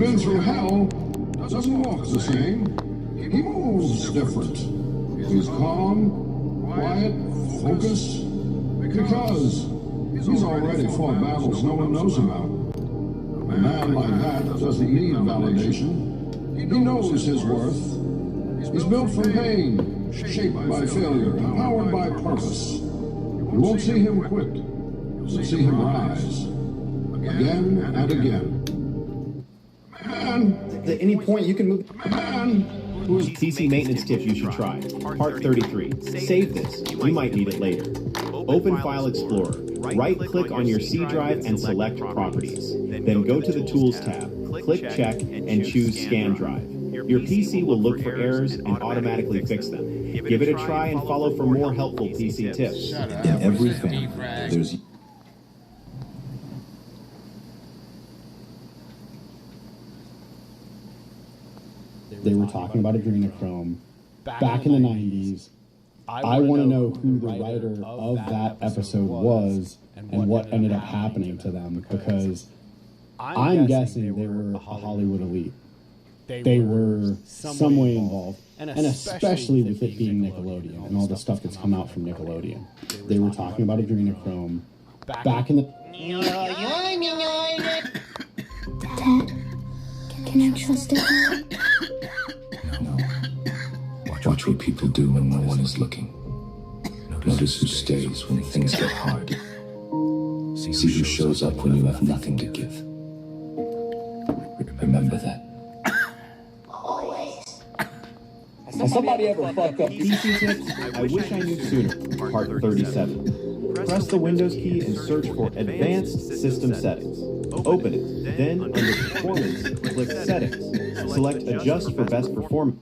been through hell doesn't walk the same. He moves different. He's calm, quiet, focused, because he's already fought battles no one knows about. A man like that doesn't need validation. He knows his worth. He's built from pain, shaped by failure, empowered by purpose. You won't see him quit. You'll see him rise. Again and again. Man. At any point you can move. Man. PC maintenance tip you should try. Part 33. Save this. You might need it later. Open File Explorer. Right-click on your C drive and select Properties. Then go to the Tools tab. Click Check and choose Scan Drive. Your PC will look for errors and automatically fix them. Give it a try and follow for more helpful PC tips. In every family, there's... They were talking about adrenochrome back in the 90s. I want to know who the writer of that episode was and what ended up happening to them, because I'm guessing they were a Hollywood elite. They were some way involved, and especially with it being Nickelodeon and all the stuff that's come out from Nickelodeon. They were talking about adrenochrome back in the... Dad, can I trust him? No. Watch what people do when no one is looking. Notice who stays when things get hard. See who shows up when you have nothing to give. Remember that. Always. Has somebody ever fucked up PC tips I wish I knew sooner. Part 37. Press the Windows key and search for Advanced System Settings. Open it. Then, under Performance, click Settings. Select Adjust for Best Performance.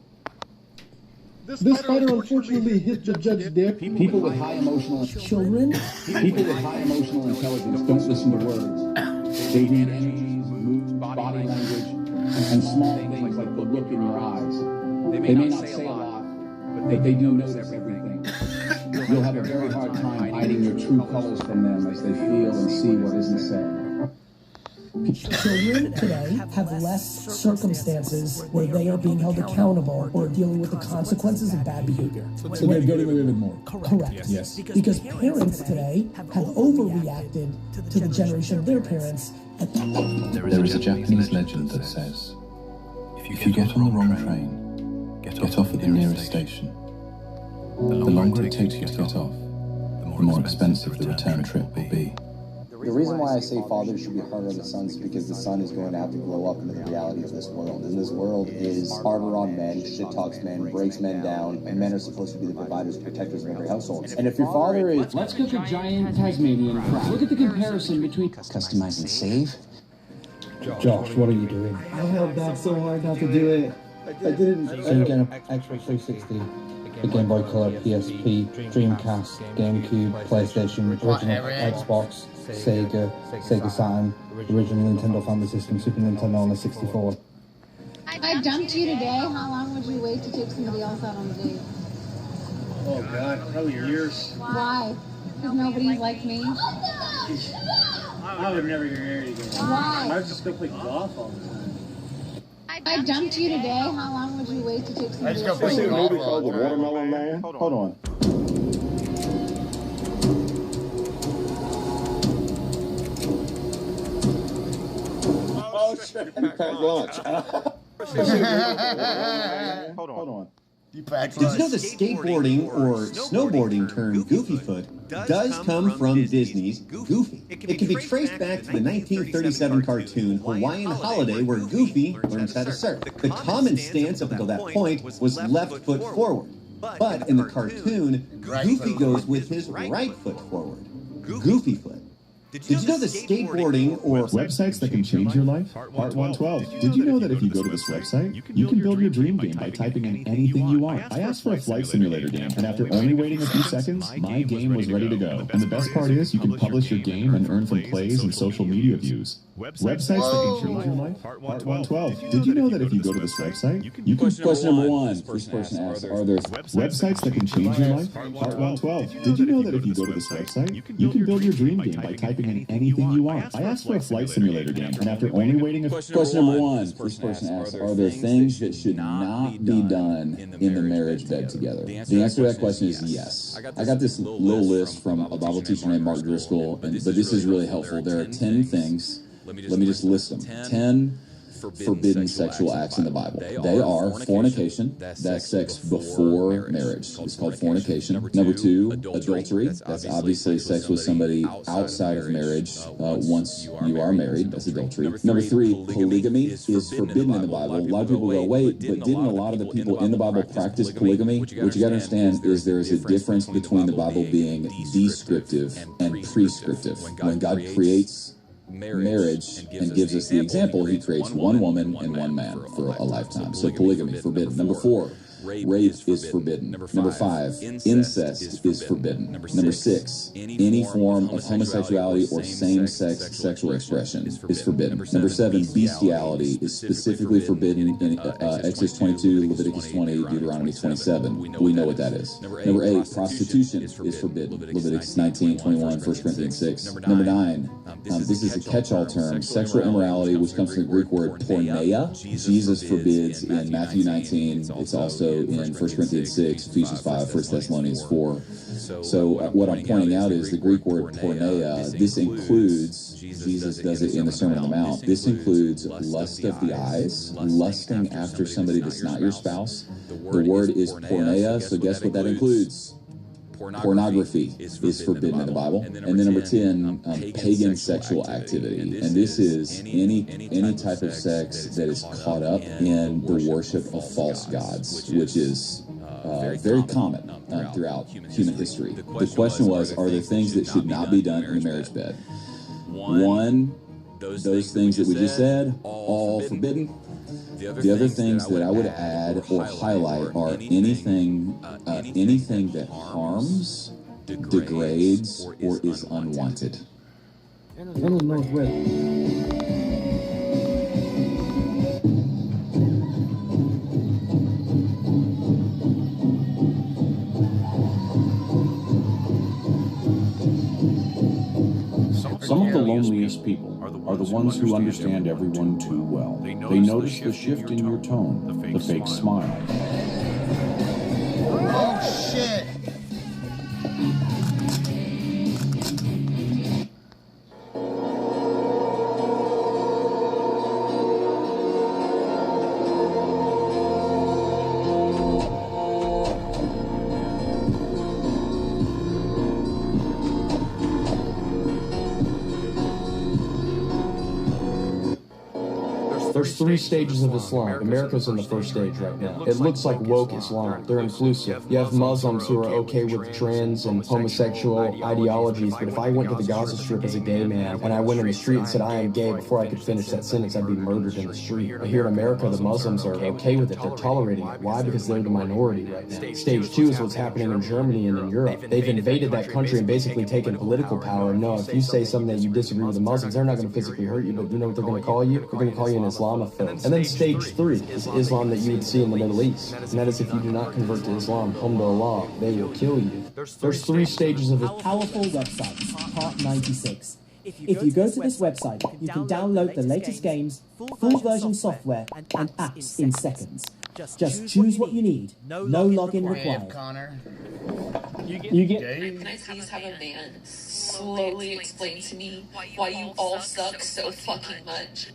This fighter unfortunately hit the judge's dick. People with high emotional... Children? People with high emotional intelligence don't listen to words. They read energies, moods, body language, and small things like the look in your eyes. They may not say a lot, but they do notice everything. You'll have a very hard time hiding your true colors from them as they feel and see what isn't said. Children today have less circumstances where they are being held accountable or dealing with the consequences of bad behavior. So they're getting away with more. Correct. Yes. Because parents today have overreacted to the generation of their parents. There is a Japanese legend that says, if you get on the wrong train, get off at the nearest station. The longer it takes you to get off, the more expensive the return trip will be. The reason why I say fathers should be harder on the sons is because the son is going to have to grow up into the reality of this world. And this world is harder on men, shit talks men, breaks men down, and men are supposed to be the providers, protectors of every household. And if your father is... Let's cook a giant Tasmanian crab. Look at the comparison between customize and save. Josh, what are you doing? I held back so hard not to do it. I didn't. So you get an Xbox 360, the Game Boy Color, PSP, Dreamcast, GameCube, PlayStation, original Xbox, Sega, Sega Saturn, original Nintendo Family System, Super Nintendo on the 64. I dumped you today. How long would you wait to take somebody else out on a date? Oh God, probably years. Why? Because nobody's like me? I would never get married again. Why? I would just go play golf all the time. I dumped you today. How long would you wait to take somebody else out on a See a date? movie called The Watermelon Man? Hold on. Oh shit! You packed lunch. Hold on. Did you know the skateboarding or snowboarding term Goofyfoot does come from Disney's Goofy? It can be traced back to the 1937 cartoon Hawaiian Holiday, where Goofy learns how to surf. The common stance up until that point was left foot forward. But in the cartoon, Goofy goes with his right foot forward. Goofyfoot. Did you know that skateboarding or websites that can change your life? Part 112. Did you know that if you go to this website, you can build your dream game by typing in anything you want? I asked for a flight simulator game, and after only waiting a few seconds, my game was ready to go. And the best part is, you can publish your game and earn from plays and social media views. Websites that can change your life? Part 112. Did you know that if you go to this website, you can... Question number one. First person asks, are there websites that can change your life? Part 112. Did you know that if you go to this website, you can build your dream game by typing typing in anything you want. I asked for a flight simulator game, and after only waiting a Question number one. This person asks, are there things that should not be done in the marriage bed together? The answer to that question is yes. I got this little list from a Bible teacher named Mark Driscoll, but this is really helpful. There are 10 things. Let me just list them. 10 forbidden sexual acts in the Bible. They are fornication, that's sex before marriage. It's called fornication. Number 2, adultery. That's obviously sex with somebody outside of marriage once you are married. That's adultery. Number 3, polygamy is forbidden in the Bible. A lot of people go, wait, but didn't a lot of the people in the Bible practice polygamy? What you got to understand is there is a difference between the Bible being descriptive and prescriptive. When God creates marriage and gives us the example, he creates one woman and one man for a lifetime. So polygamy, forbidden. Number 4, rape is forbidden. Number 5, incest is forbidden. Number 6, any form of homosexuality or same-sex sexual expression is forbidden. Number 7, bestiality is specifically forbidden in Exodus 22, Leviticus 20, Deuteronomy 27. We know what that is. Number 8, prostitution is forbidden. Leviticus 19, 21, 1 Corinthians 6. Number 9, this is a catch-all term, sexual immorality, which comes from the Greek word porneia. Jesus forbids in Matthew 19. It's also in 1 Corinthians 6, Ephesians 5, 1 Thessalonians 4. So what I'm pointing out is the Greek word porneia. This includes, Jesus does it in the Sermon on the Mount, this includes lust of the eyes, lusting after somebody that's not your spouse. The word is porneia, so guess what that includes? Pornography is forbidden in the Bible. And then number 10, pagan sexual activity. And this is any type of sex that is caught up in the worship of false gods, which is very common throughout human history. The question was, are there things that should not be done in the marriage bed? 1, those things that we just said, all forbidden. The other things that I would add or highlight are anything that harms, degrades, or is unwanted. Some of the loneliest people are the ones who understand everyone too well. They notice the shift in your tone, the fake smile. Oh, shit! There's 3 stages of Islam. America's in the first stage right now. It looks like woke Islam. They're inclusive. You have Muslims who are okay with trans and homosexual ideologies, but if I went to the Gaza Strip as a gay man and I went in the street and said I am gay before I could finish that sentence, I'd be murdered in the street. But here in America, the Muslims are okay with it. They're tolerating it. Why? Because they're the minority right now. Stage 2 is what's happening in Germany and in Europe. They've invaded that country and basically taken political power. And no, if you say something that you disagree with the Muslims, they're not going to physically hurt you, but you know what they're going to call you? They're going to call you an Islamophobe. And then stage 3 is Islam that you would see in the Middle East. And that is if you do not convert to Islam, alhamdulillah, they will kill you. There's 3 stages of it. Powerful website, Part 96. If you go to this website, you can download the latest games, full version software, and apps in seconds. Just choose what you need. No login required. You get. Can I please have a man slowly explain to me why you all suck so fucking much?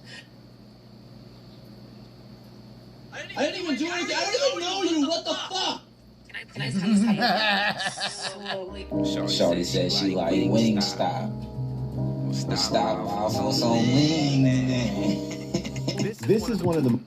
I didn't even do anything. I don't even know you. What the fuck? Can I please have a man slowly? Shorty said she like Wingstop. Stop off on some wings. This is one of the...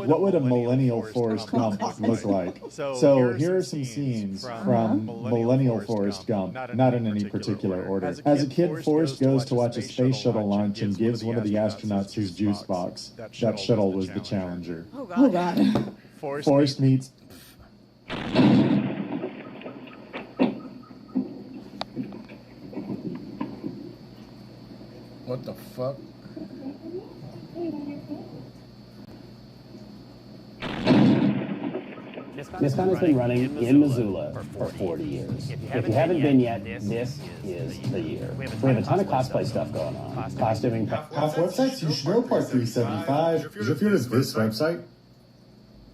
What would a millennial Forrest Gump look like? So here are some scenes from Millennial Forrest Gump, not in any particular order. As a kid, Forrest goes to watch a space shuttle launch and gives one of the astronauts his juice box. That shuttle was the Challenger. Oh God. Forrest meets... What the fuck? This con has been running in Missoula for 40 years. If you haven't been yet, this is the year. We have a ton of cosplay stuff going on. Costuming. Half websites? You should know part 375. Because if you're to this website,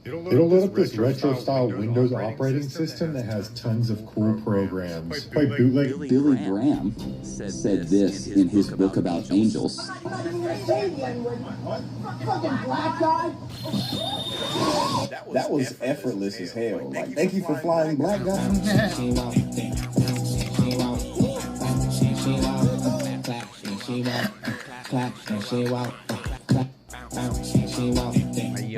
it'll load up this retro-style Windows operating system that has tons of cool programs. Quite bootleg. Billy Graham said this in his book about angels. That was effortless as hell. Like, thank you for flying, black guy.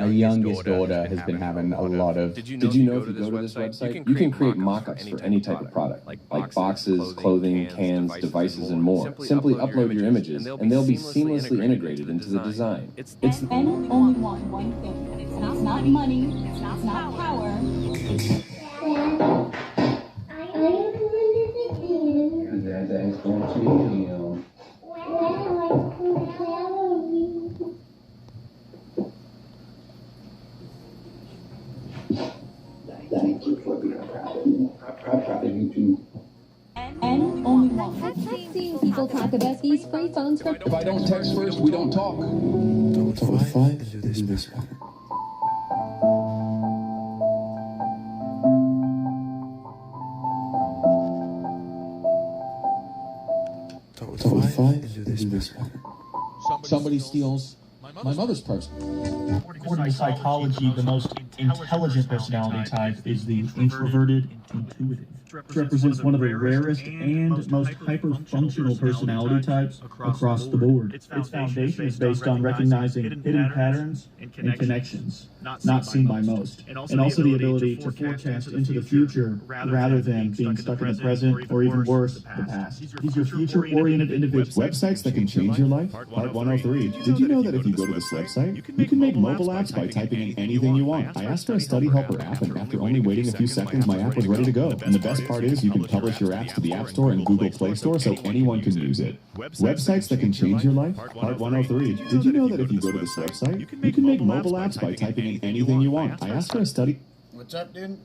Our youngest daughter has been having a lot of... Did you know if you go to this website, you can create mock-ups for any type of product, like boxes, clothing, cans, devices, and more. Simply upload your images, and they'll be seamlessly integrated into the design. Men only want one thing. It's not money, it's not power. That's going to you. Thank you for being proud of me. I'm proud of you too. And only one. I've seen people talk about these free phones for... If I don't text first, we don't talk. Don't fight and do this better. Don't fight and do this better. Somebody steals my mother's purse. According to psychology, the most intelligent personality type is the introverted intuitive. Which represents one of the rarest and most hyper-functional personality types across the board. Its foundation is based on recognizing hidden patterns and connections not seen by most, and also the ability to forecast into the future rather than being stuck in the present or even worse, the past. These are future-oriented individuals. Websites that can change your life? Part 103. Did you know that if you go to this website, you can make mobile apps by typing in anything you want? I asked for a study helper app, and after only waiting a few seconds, my app was ready to go. And the best part is you can publish your apps to the App Store and Google Play Store so anyone can use it. Websites that can change your life? Part 103. Did you know that if you go to this website, you can make mobile apps by typing in anything you want? I asked for a study... What's up, dude?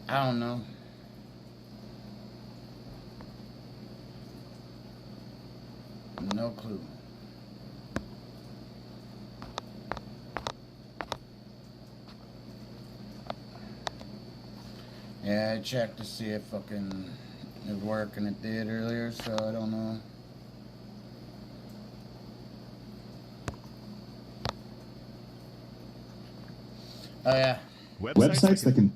I don't know. No clue. Yeah, I checked to see if fucking it was working. It did earlier, so I don't know. Oh yeah. Websites that can...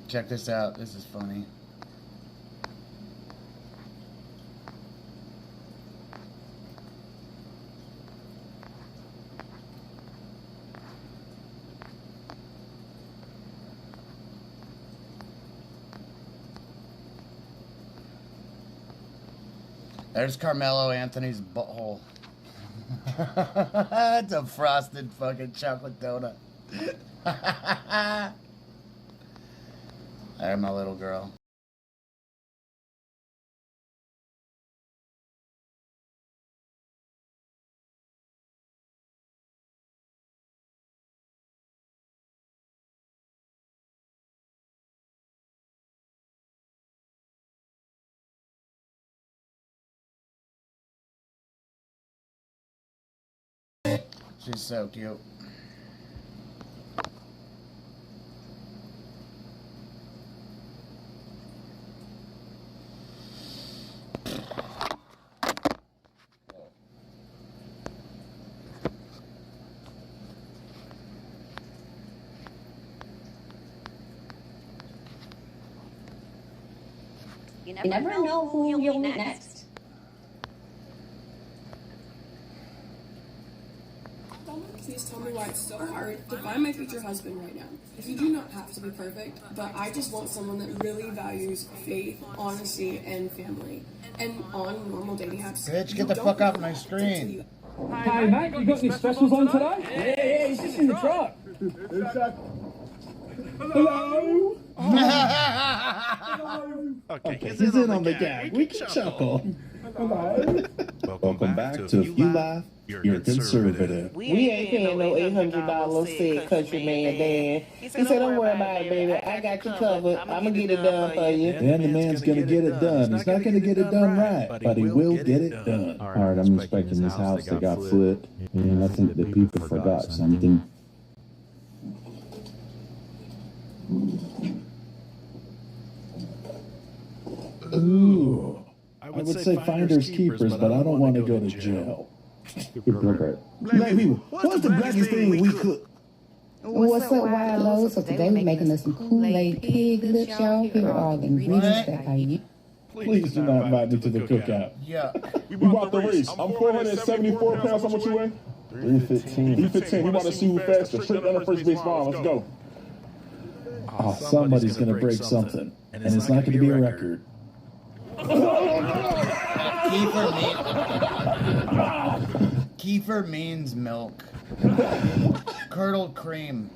Check this out. This is funny. There's Carmelo Anthony's butthole. It's a frosted fucking chocolate donut. There's my little girl. She's so cute. You never know who you'll meet next. Please tell me why it's so hard to find my future husband right now. You do not have to be perfect, but I just want someone that really values faith, honesty, and family. And on normal dating apps, bitch, get the fuck off my screen. Hey, mate, you got any specials on today? Yeah, he's just in the truck. Hello? Hello? Okay, he's in on the gag. We can chuckle. Hello? Welcome back to If You Laugh, You're Conservative. We ain't paying no $800, said country man Dan. He said, don't worry about it, baby. I got you covered. I'm going to get it done for you. And the man's going to get it done. He's not going to get it done right, but he will get it done. All right, I'm inspecting this house that got flipped, and I think the people forgot something. Ooh. I would say finders keepers, but I don't want to go to jail. Black people, what's the blackest thing we cook? What's up, Wild Low? So today we're making us some Kool-Aid pig lips, y'all. Here are the ingredients that I use. Please do not invite me to the cookout. Yeah. We bought the race. I'm 474 pounds. How much you weigh? 315. 315. We want to see who faster. Straight down the first base line. Let's go. Oh, somebody's going to break something, and it's not going to be a record. Kefir means milk. Curdled cream.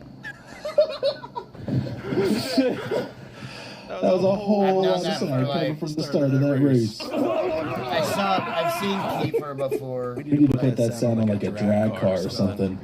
That was a whole lot of sound coming from the start of that race. I've seen kefir before. We need to put that sound on like a drag car or something.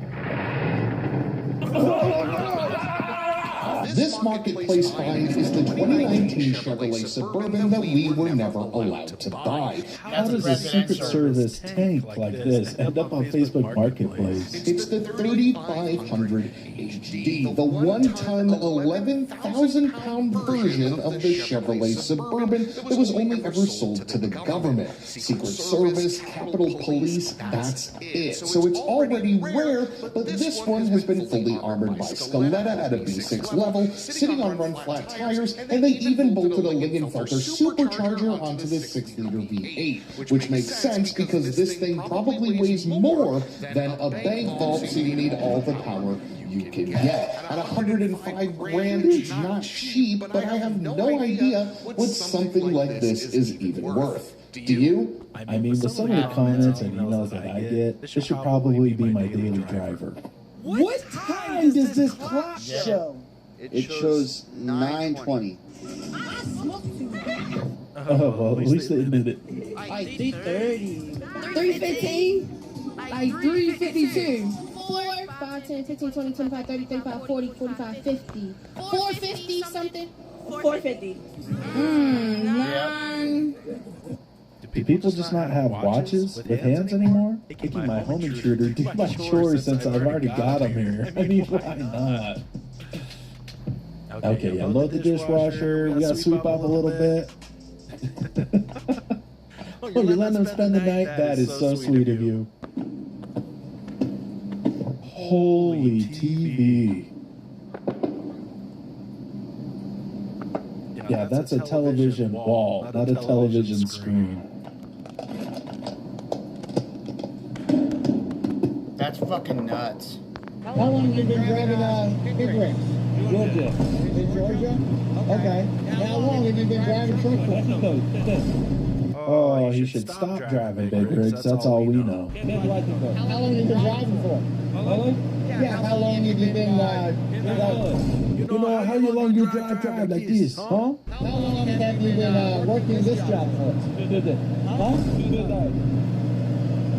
This marketplace find is the 2019 Chevrolet Suburban that we were never allowed to buy. How does a Secret Service tank like this end up on Facebook Marketplace? It's the 3500 HD, the one-ton 11,000-pound version of the Chevrolet Suburban that was only ever sold to the government. Secret Service, Capitol Police, that's it. So it's already rare, but this one has been fully armored by Scaletta at a B6 level, sitting on run-flat tires, and they even bolted a Lingenfelter supercharger onto the 6-liter V8, which makes sense because this thing probably weighs more than a bank vault, so you need all the power you can get. At 105 grand, it's not cheap, but I have no idea what something like this is even worth. Do you? I mean, with some of the comments and emails that I get, this should probably be my daily driver. What time does this clock show? It shows 9:20. Oh, well, at least they admit it. Like 3:30. 3:15? Like 3:52. 4, 5, 10, 15, 20, 25, 30, 35, 40, 45, 50. 450 something? 450. 9. Do people just not have watches with hands anymore? Making my home intruder do my chores since I've already got them here. I mean, why not? Okay, yeah, load the dishwasher. We gotta sweep up a little bit. Oh, you're letting them spend the night? That is so sweet of you. Holy TV. Yeah, that's a television wall, not a television screen. That's fucking nuts. How long have you been driving big rigs? Georgia. In Georgia? Okay. How long have you been driving truck for? Oh, you should stop driving big rigs. That's all we know. How long have you been driving for? Yeah, how long have you been You know, how long you drive like this, huh? How long have you been working this job for? Huh?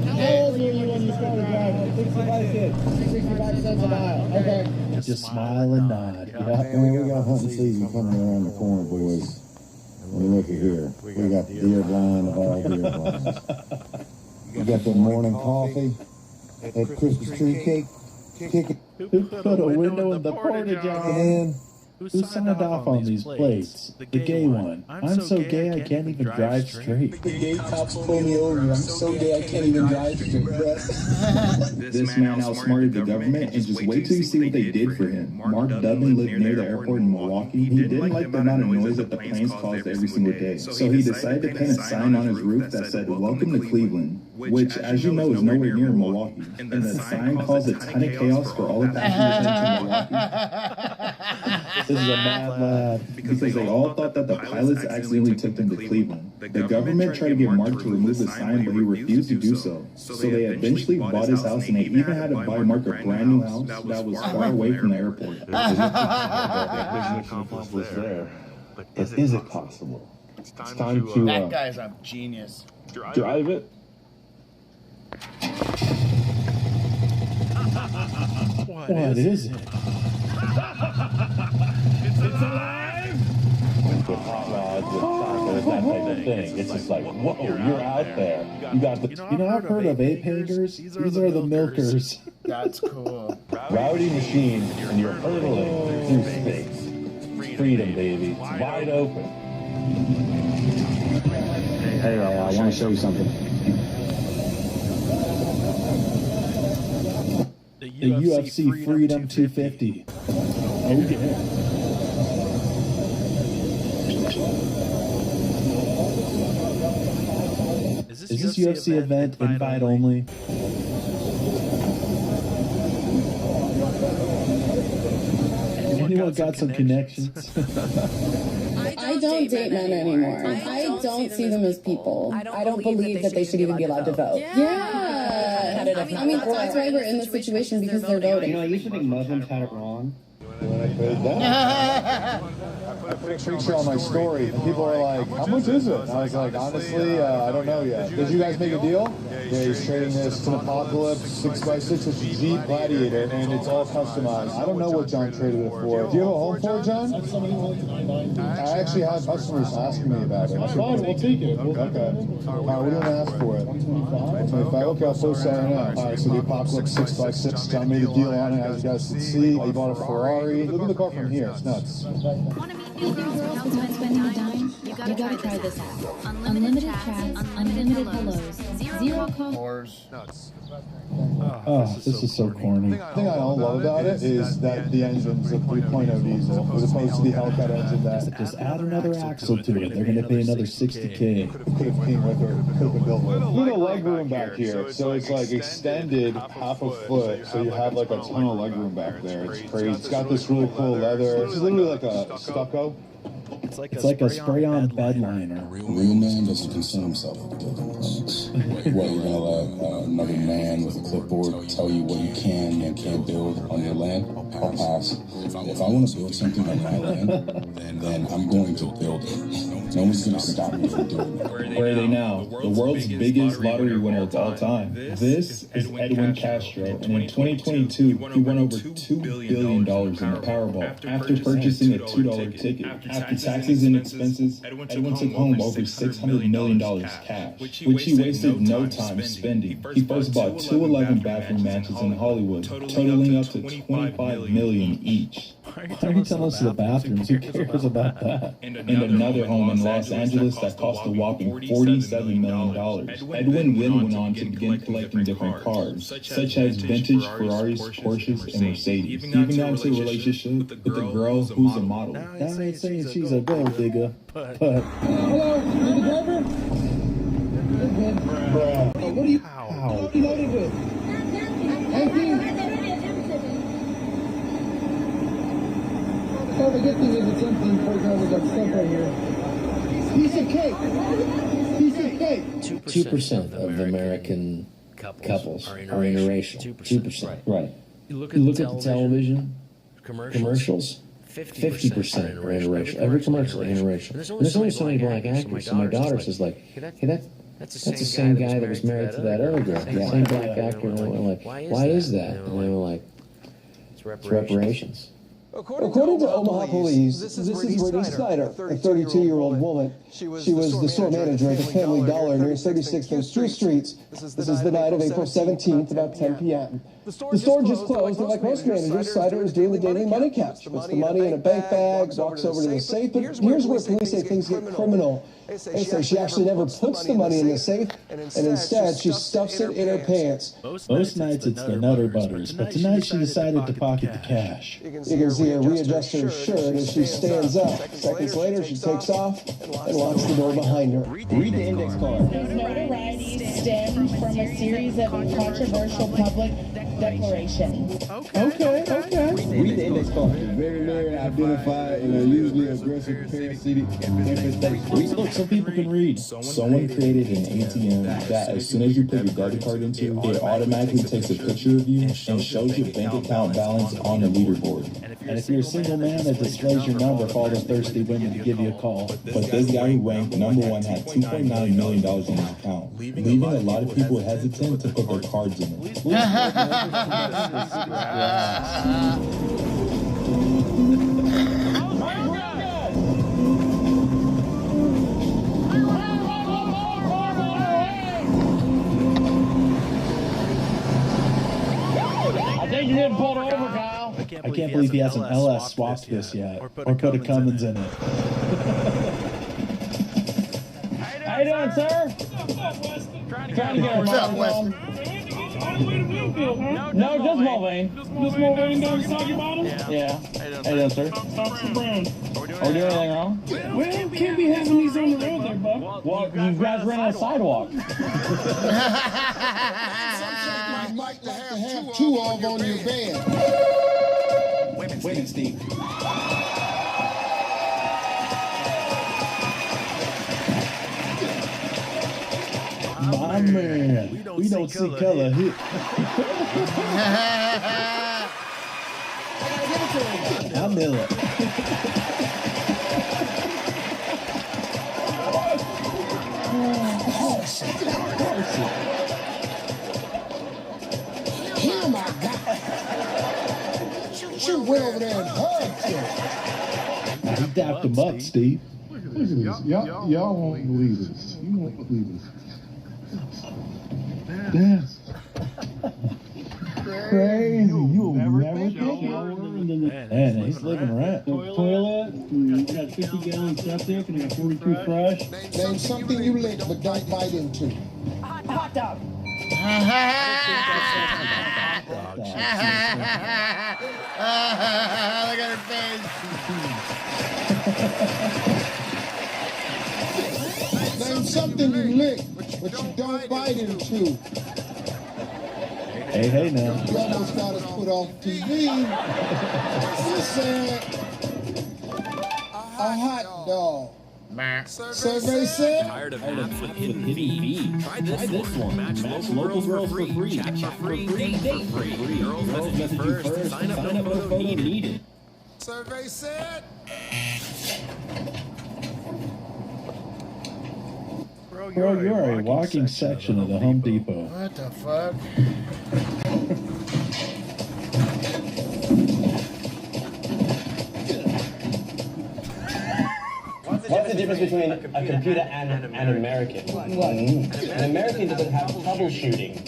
How old were you when you started driving? 65 cents a mile. Okay. Just smile and nod. Yeah. And we got hunting season coming around the corner, boys. We look at here. We got the deer blind of all deer blinds. You got the morning coffee, that Christmas tree cake. Who put a window in the porta john? Who signed off on these plates? The gay one. I'm so gay I can't even drive straight. The gay cops pull me over. I'm so gay I can't even drive straight, bro. This man outsmarted the government, and just wait till you see what they did for him. Mark Dudley lived near the airport in Milwaukee. He didn't like the amount of noise that the planes caused every single day. So he decided to paint a sign on his roof that said, "Welcome to Cleveland," which, as you know, is nowhere near Milwaukee. And the sign caused a ton of chaos for all the passengers in Milwaukee. This is a mad lad. Because they all thought that the pilots accidentally took them to Cleveland. The government tried to get Mark to remove the sign, but he refused to do so. So they eventually bought his house, and they even had to buy Mark a brand new house that was far away from the airport. Was there, but is it possible? It's time to that guy's a genius. drive it. What is it? It's alive! With hot rods, with chocolate, that type of thing. It's just like, whoa, you're out there. You got the. You know, I've heard of ape hangers. These are the milkers. That's cool. Rowdy machine, and you're hurtling through space. Freedom, baby. It's wide open. Hey, I want to show you something. The UFC Freedom 250. Oh, yeah. Is this UFC event invite only? Anyone got some connections? I don't date men anymore. I don't see them as people. I don't believe that they should even be allowed to vote. Yeah. I mean, that's why we're in this situation, because they're voting. You know, I used to think Muslims had it wrong. When I put it down, I put a picture on my story, and people are like, how much is it? And I was like, honestly, I don't know yet. Did you guys make a deal? Yeah, he's trading this. It's an Apocalypse 6x6. It's a Jeep Gladiator, and it's all customized. I don't know what John traded it for. Do you have a home for it, John? I actually have customers asking me about it. Fine, we'll take it. Okay. All right, what do you want to ask for it? 125. Okay, I'll post that right now. All right, so the Apocalypse 6x6. John made a deal on it, as you guys can see. He bought a Ferrari. Look at the car from here. It's nuts. You gotta try this out. Unlimited chats, unlimited hellos, zero cost. Oh, this is so corny. The thing I don't love about it is that the engine's a 3.0 diesel, as opposed to the Hellcat engine that... Just add another axle to it. They're going to pay another $60K. Could have came with or could have been built with. Look at the leg room back here. So it's like extended half a foot, so you have like a ton of leg room back there. It's crazy. It's got this really cool leather. It's literally like a stucco. It's like a spray-on bed liner. A real man doesn't concern himself with buildings. What, you're gonna let another man with a clipboard tell you what you can and can't build on your land? I'll pass. If I want to build something on my land, then I'm going to build it. No one's gonna stop me from doing it. Where are they now? The world's biggest lottery winner of all time. This is Edwin Castro, and in 2022, he won over $2 billion in the Powerball after purchasing a $2 ticket. After taxes and expenses, Edwin took home over $600 million cash, which he wasted no time spending. He first bought 2 11-bathroom mansions in Hollywood, totaling up to $25 million each. Why are you telling us the bathrooms? Who cares about that? And another home in Los Angeles that cost a whopping $47 million. Edwin then went on to begin collecting different cars, such as vintage Ferraris, Porsches, and Mercedes. He even got into a relationship with a girl who's a model. That ain't saying she's a gold digger, but... Hello, you the driver? Oh, what are you? What are you loaded with? Thank you. Oh, the good thing is it's empty. Poor girl, we got stuff right here. Piece of cake. Piece of cake. 2% of American couples are interracial. 2%. Right. You look at the television commercials. 50% are interracial. Every commercial is interracial. And there's only so many black actors. So my daughter says, like, hey, that's the same guy that was married to that other girl. The same black actor. And we're like, why is that? And they were like, it's reparations. According to Omaha police, this is Brittany Snyder, a 32-year-old woman. She was the store manager at the Family Dollar near 36th and Street Streets. This is the night of April 17th, about 10 p.m. The store just closed, and like most managers, Snyder is doing the daily money catch. Puts the money in a bank bag, walks over to the safe, but here's where police say things get criminal. They say she actually never puts the money in the safe, and instead she stuffs it in her pants. Most nights it's the Nutter Butters, but tonight she decided to pocket the cash. You can see her readjust her shirt as she stands up. Seconds later, she takes off and locks the door behind her. Read the index card. His notoriety stemmed from a series of controversial public declaration. Okay. Read the index card. Very rare, identified, and unusually aggressive parasitic infestation. Look, some people can read. Someone created an ATM that as soon as you put your debit card into, it automatically takes a picture of you and shows your bank account balance on the leaderboard. And if you're a single man, that displays your number for all the thirsty women to give you a call. But this guy who ranked #1 had $2.9 million in his account, leaving a lot of people hesitant to put their cards in it. I think you're getting pulled over, Kyle. I can't believe he hasn't LS swapped this yet, or put a Cummins in it. How you doing, sir? Trying to get What's up, Weston? No, just Mulvane. Just Mulvane down the soggy bottom? Yeah. How you doing, sir? Stop some brown. Are we doing anything wrong? Well, can't be having these on the road there, bud. Well, you guys ran on a sidewalk. You might like to have two of on your bed. Wait a minute, Steve. My man, we don't see color here. I knew it. Oh my God! She went over there and hugged him. He dapped him up, Steve. Look at this. Y'all won't believe this. You won't believe this. That's crazy. You'll never think it. Man, he's living right. Toilet, you got 50 gallon septic, and you got 42 fresh. Name something you lick but don't bite into. Hot dog. Look at her face. Name something you lick but you don't bite into. Hey now. You almost got us put off TV. She said a hot dog. Survey said. Tired of apps with hidden feed? Try this one. Match local girls for free. Chat for free. Date for free. Girls message you first. Sign up, no photo needed. Survey said. Bro, you're a walking section of the Home Depot. What the fuck? What's the difference between a computer and an American? What? An American doesn't have troubleshooting.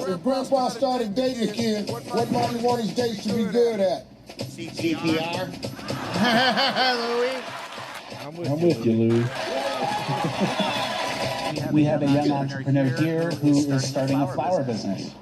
If Grandpa started dating a kid, what might he want his dates to be good at? CPR? Louis? I'm with you, Louis. We have a young entrepreneur here who is starting a flower business.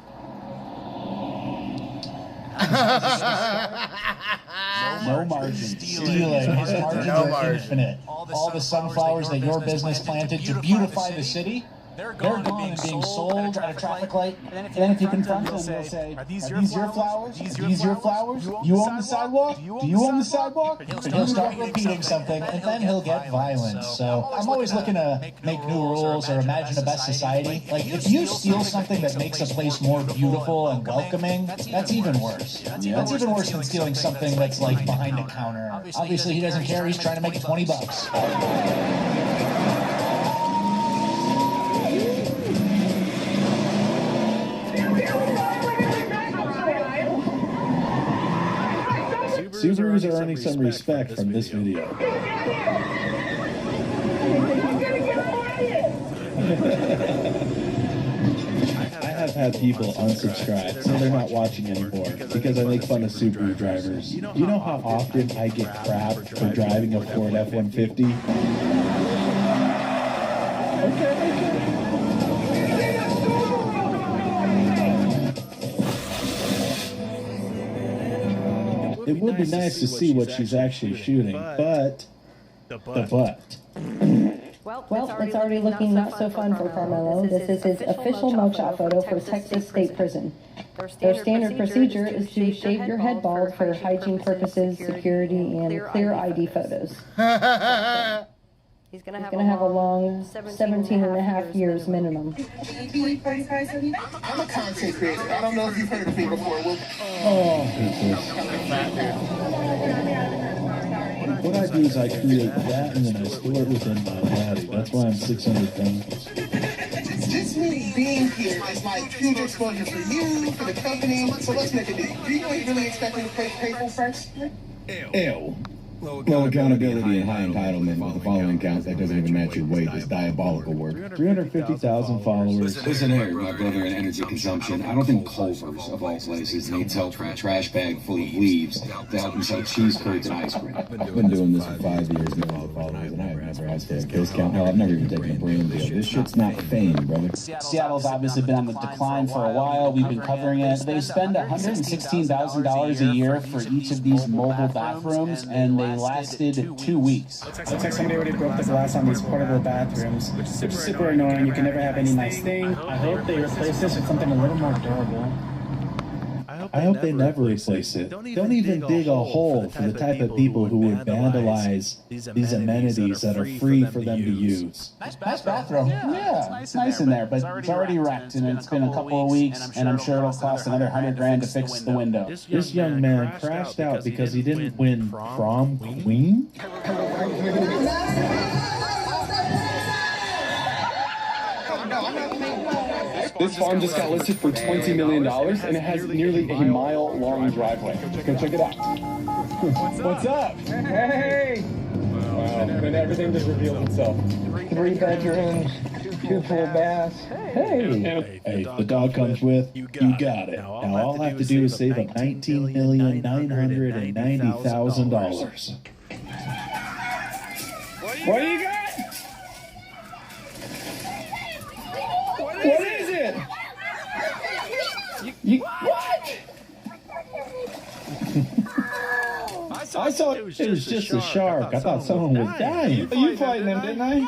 No margin. Stealing. His margins are infinite. All the sunflowers that your business planted to beautify the city, they're gone and being sold at a traffic light. And then if you confront them, they'll say, "Are these your flowers? Are these your flowers? You own the sidewalk? Do you own the sidewalk?" And he'll start repeating something, and then he'll get violent. So I'm always looking to make new rules or imagine a best society. Like, if you steal something that makes a place more beautiful and welcoming, that's even worse. That's even worse than stealing something that's like behind a counter. Obviously, he doesn't care. He's trying to make $20. Subarus are earning some respect from this video. I have had people unsubscribe, so they're not watching anymore because I make fun of Subaru drivers. Do you know how often I get crap for driving a Ford F-150? It would be nice to see what she's actually shooting, but the butt. Well, it's already looking not so fun for Carmelo. This is his official mugshot photo for Texas State Prison. Their standard procedure is to shave your head bald for hygiene purposes, security, and clear ID photos. He's going to have a long 17 and a half years minimum. I'm a content creator. I don't know if you've heard of me before. What I do is I create that and then I store it within my body. That's why I'm 600 pounds. Just me being here is like huge exposure for you, for the company. So let's make a deal. Do you know what you really expect me to pay for first? Ew. Low accountability and high entitlement with the following count that doesn't even match your weight is diabolical work. 350,000 followers. Listen here, my brother in energy consumption. I don't think Culver's, of all places, needs help from a trash bag full of leaves to help him sell cheese curds and ice cream. I've been doing this for 5 years now with followers, and I have never asked for a discount. Hell, I've never even taken a brand deal. This shit's not fame, brother. Seattle's obviously been on the decline for a while. We've been covering it. They spend $116,000 a year for each of these mobile bathrooms, and they lasted 2 weeks. Looks like somebody already broke the glass on these portable bathrooms, which is super annoying. You can never have any nice thing. I hope they replace this with something a little more durable. I hope they never replace it. Don't even dig a hole for the type of people who would vandalize these amenities that are free for them to use. Nice bathroom. Yeah, it's nice in there, but it's already wrecked, and it's been a couple of weeks, and I'm sure it'll cost another $100,000 to fix the window. This young man crashed out because he didn't win prom queen? This farm just got listed for $20 million, and it has nearly a mile-long driveway. Go check it out. What's up? Hey! Wow, and everything just revealed itself. 3 bedrooms, 2 full baths. Hey, the dog comes with, you got it. Now all I have to do is save up $19,990,000. What do you got? What is it? What? I thought it was just a shark. I thought someone was dying. You fighting them, didn't I?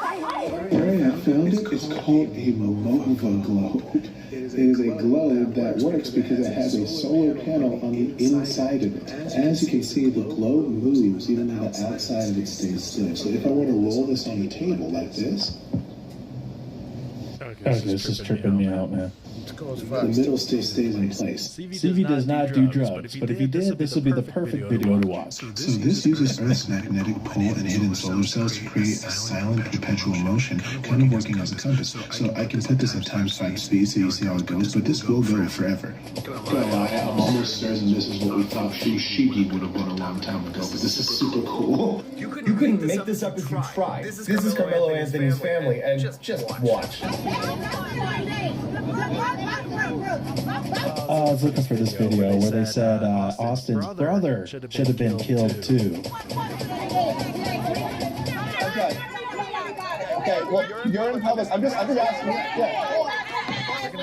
Alright, I found it. It's called a Momova globe. It is a globe that works because it has a solar panel on the inside of it. As you can see, the globe moves even though the outside of it stays still. So if I were to roll this on the table like this, This is tripping me out, man. the middle still stays in place. CV does not do drugs, but if he did, this would be the perfect video to watch. So this uses Earth's magnetic pull and hidden solar cells to create a silent perpetual motion, kind of working as a compass. So I can put this at ×5 speed so you see how it goes, but this will go forever. I'm almost certain this is what we thought Fushigi would have been a long time ago, but this is super cool. You couldn't make this up if you tried. This is Carmelo Anthony's family, and just watch. I was looking for this video where they said Austin's brother should have been killed too. Okay, well, you're in public. I'm just asking. Yeah.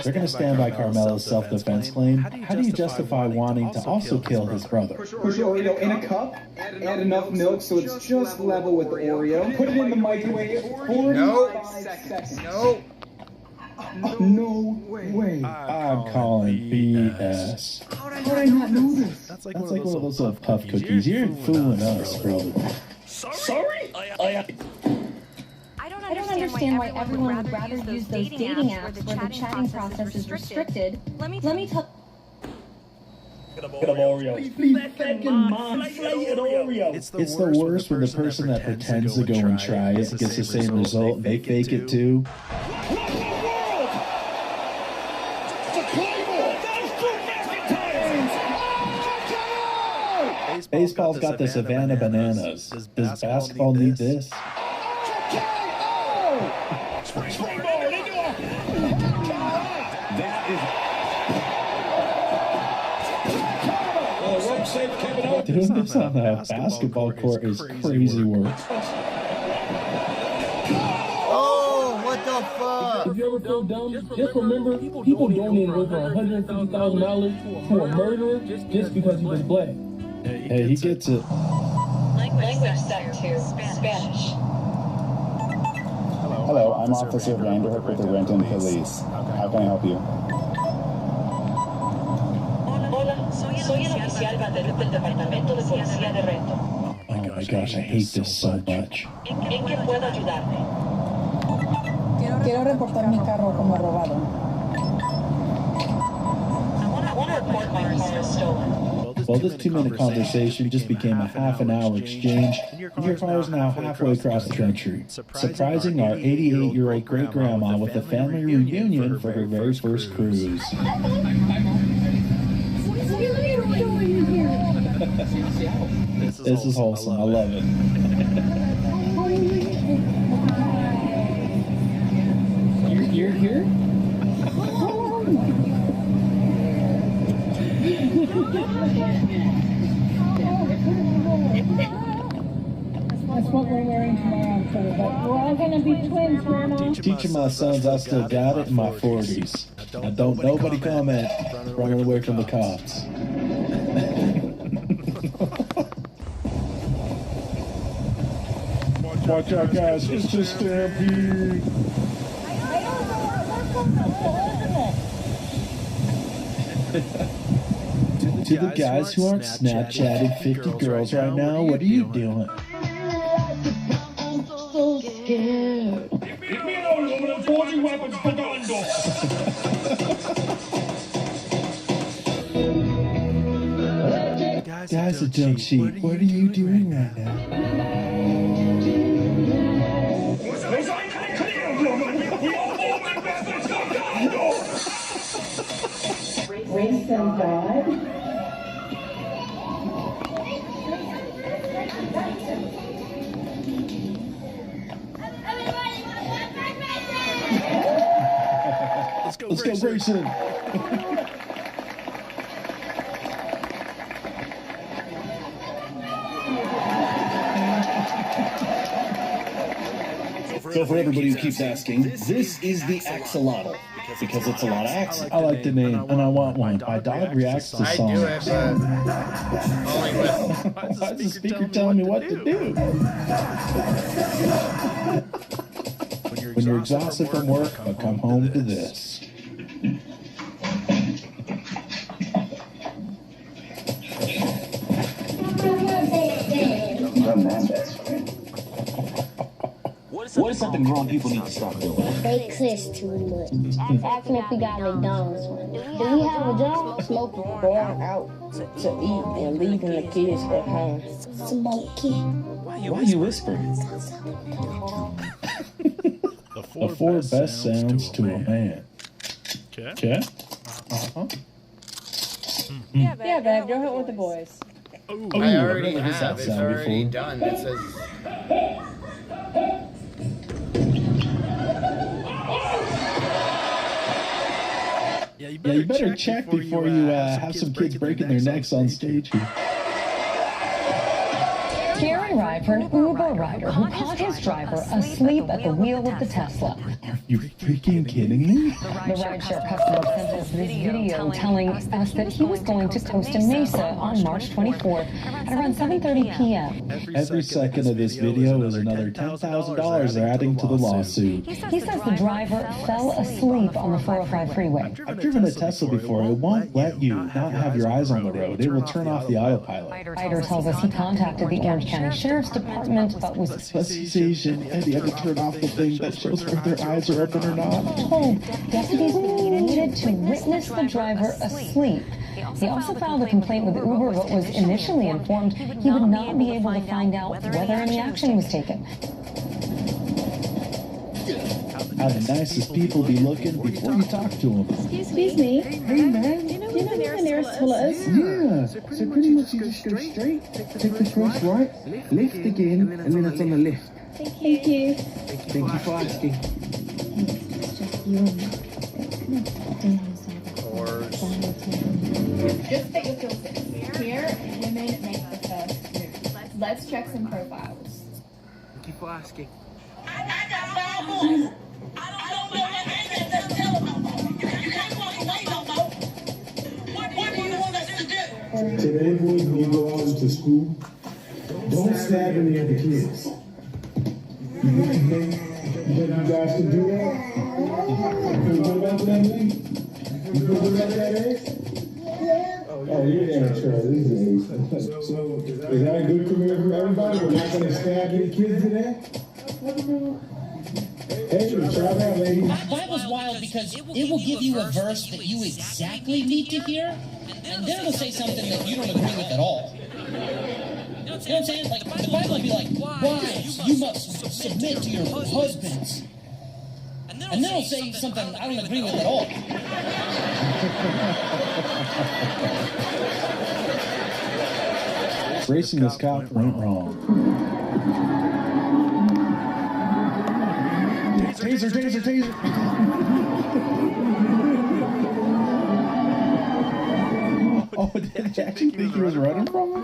They're going to stand by Carmelo's self-defense claim. How do you justify wanting to also kill his brother? Push Oreo in a cup, add enough milk so it's just level with the Oreo. Put it in the microwave 45 seconds. No way. I'm calling BS. How did I not know this? That's like one of those little puff cookies. You ain't fooling us, brother. Sorry? I don't understand why everyone would rather use those dating apps where the chatting process is restricted. Let me tell. Get up, Oreo. It's the worst when the person that pretends to go and tries gets the same result and they fake it too. Baseball's got the Savannah Bananas. Does basketball need this? Doing this on a basketball court is crazy work. Oh, what the fuck? If you ever feel dumb, just remember, people donated over $150,000 to a murderer just because he was black. Hey, he gets it. Language to Spanish. Hello, I'm Officer Vanderhook with the Renton Police. How can I help you? Hola, soy el oficial Vanderhook del Departamento de Policía de Renton. Oh my gosh, I hate this so much. ¿En qué puedo ayudarme? Quiero reportar mi carro como robado. I want to report my car is stolen. Well, this 2-minute conversation just became a half an hour exchange, and your car is now halfway across the country, surprising our 88-year-old great-grandma with a family reunion for her very first cruise. This is wholesome. I love it. You're here? That's what we're wearing tomorrow, but we're all gonna be twins, Grandma. Teaching my sons I still got it in my 40s. I don't nobody comment running away from the cops. Watch out, guys. It's just stampede. To the guys who aren't Snapchatting 50 girls right now, what are you doing? I'm so scared. Guys that don't cheat, what are you doing right now? Race and God. Let's go racing. So for everybody who keeps asking, this is the axolotl because it's a lot of axes. I like the name, and I want one. My dog reacts to songs. I do it, but only with. Why is the speaker telling me what to do? When you're exhausted from work, I'll come home to this. What is something grown people need to stop doing? They kiss too much. Asking if we got McDonald's one. Do we have a job? Smoking, going out to eat, and leaving the kids at home. Smoking. Why are you whispering? The four best sounds to a man. Okay? Uh-huh. Yeah, babe, go hit with the boys. I already have. It's already done. It says. Yeah, you better check before you have some kids breaking their necks on stage. Scary ride for an Uber rider who caught his driver asleep at the wheel of the Tesla. Are you freaking kidding me? The rideshare customer sent us this video telling us that he was going to Costa Mesa on March 24th at around 7:30 p.m. Every second of this video is another $10,000 they're adding to the lawsuit. He says the driver fell asleep on the 405 freeway. I've driven a Tesla before. It won't let you not have your eyes on the road. It will turn off the autopilot. Rider tells us he contacted the Orange County Sheriff's Department but was Asian and he had to turn off the thing that shows whether their eyes are open or not. told deputies needed to witness the driver asleep. He also filed a complaint with Uber but was initially informed he would not be able to find out whether any action was taken. How the nicest people be looking before you talk to them. Excuse me. Hey, man. You know where the nearest toilet is? Yeah. So pretty much you just go straight, take the first right, lift again, and then it's on the left. Thank you. Thank you for asking. Just take a field six. Here, women make the first move. Let's check some profiles. Thank you for asking. Today, boys, when you go out into school, don't stabbing the other kids. You think you guys can do that? You feel good about that, man? You feel good about that, Ace? Oh, you're damn sure. This is Ace. So, is that a good career for everybody? We're not going to stab any kids today? Hey, shout out, lady. Bible's wild because it will give you a verse that you exactly need to hear, and then it'll say something that you don't agree with at all. You know what I'm saying? Like, the Bible will be like, wives, you must submit to your husbands. And then it'll say something I don't agree with at all. Racing this cop went wrong. Taser, taser, taser. Oh, did you actually think he was running from him?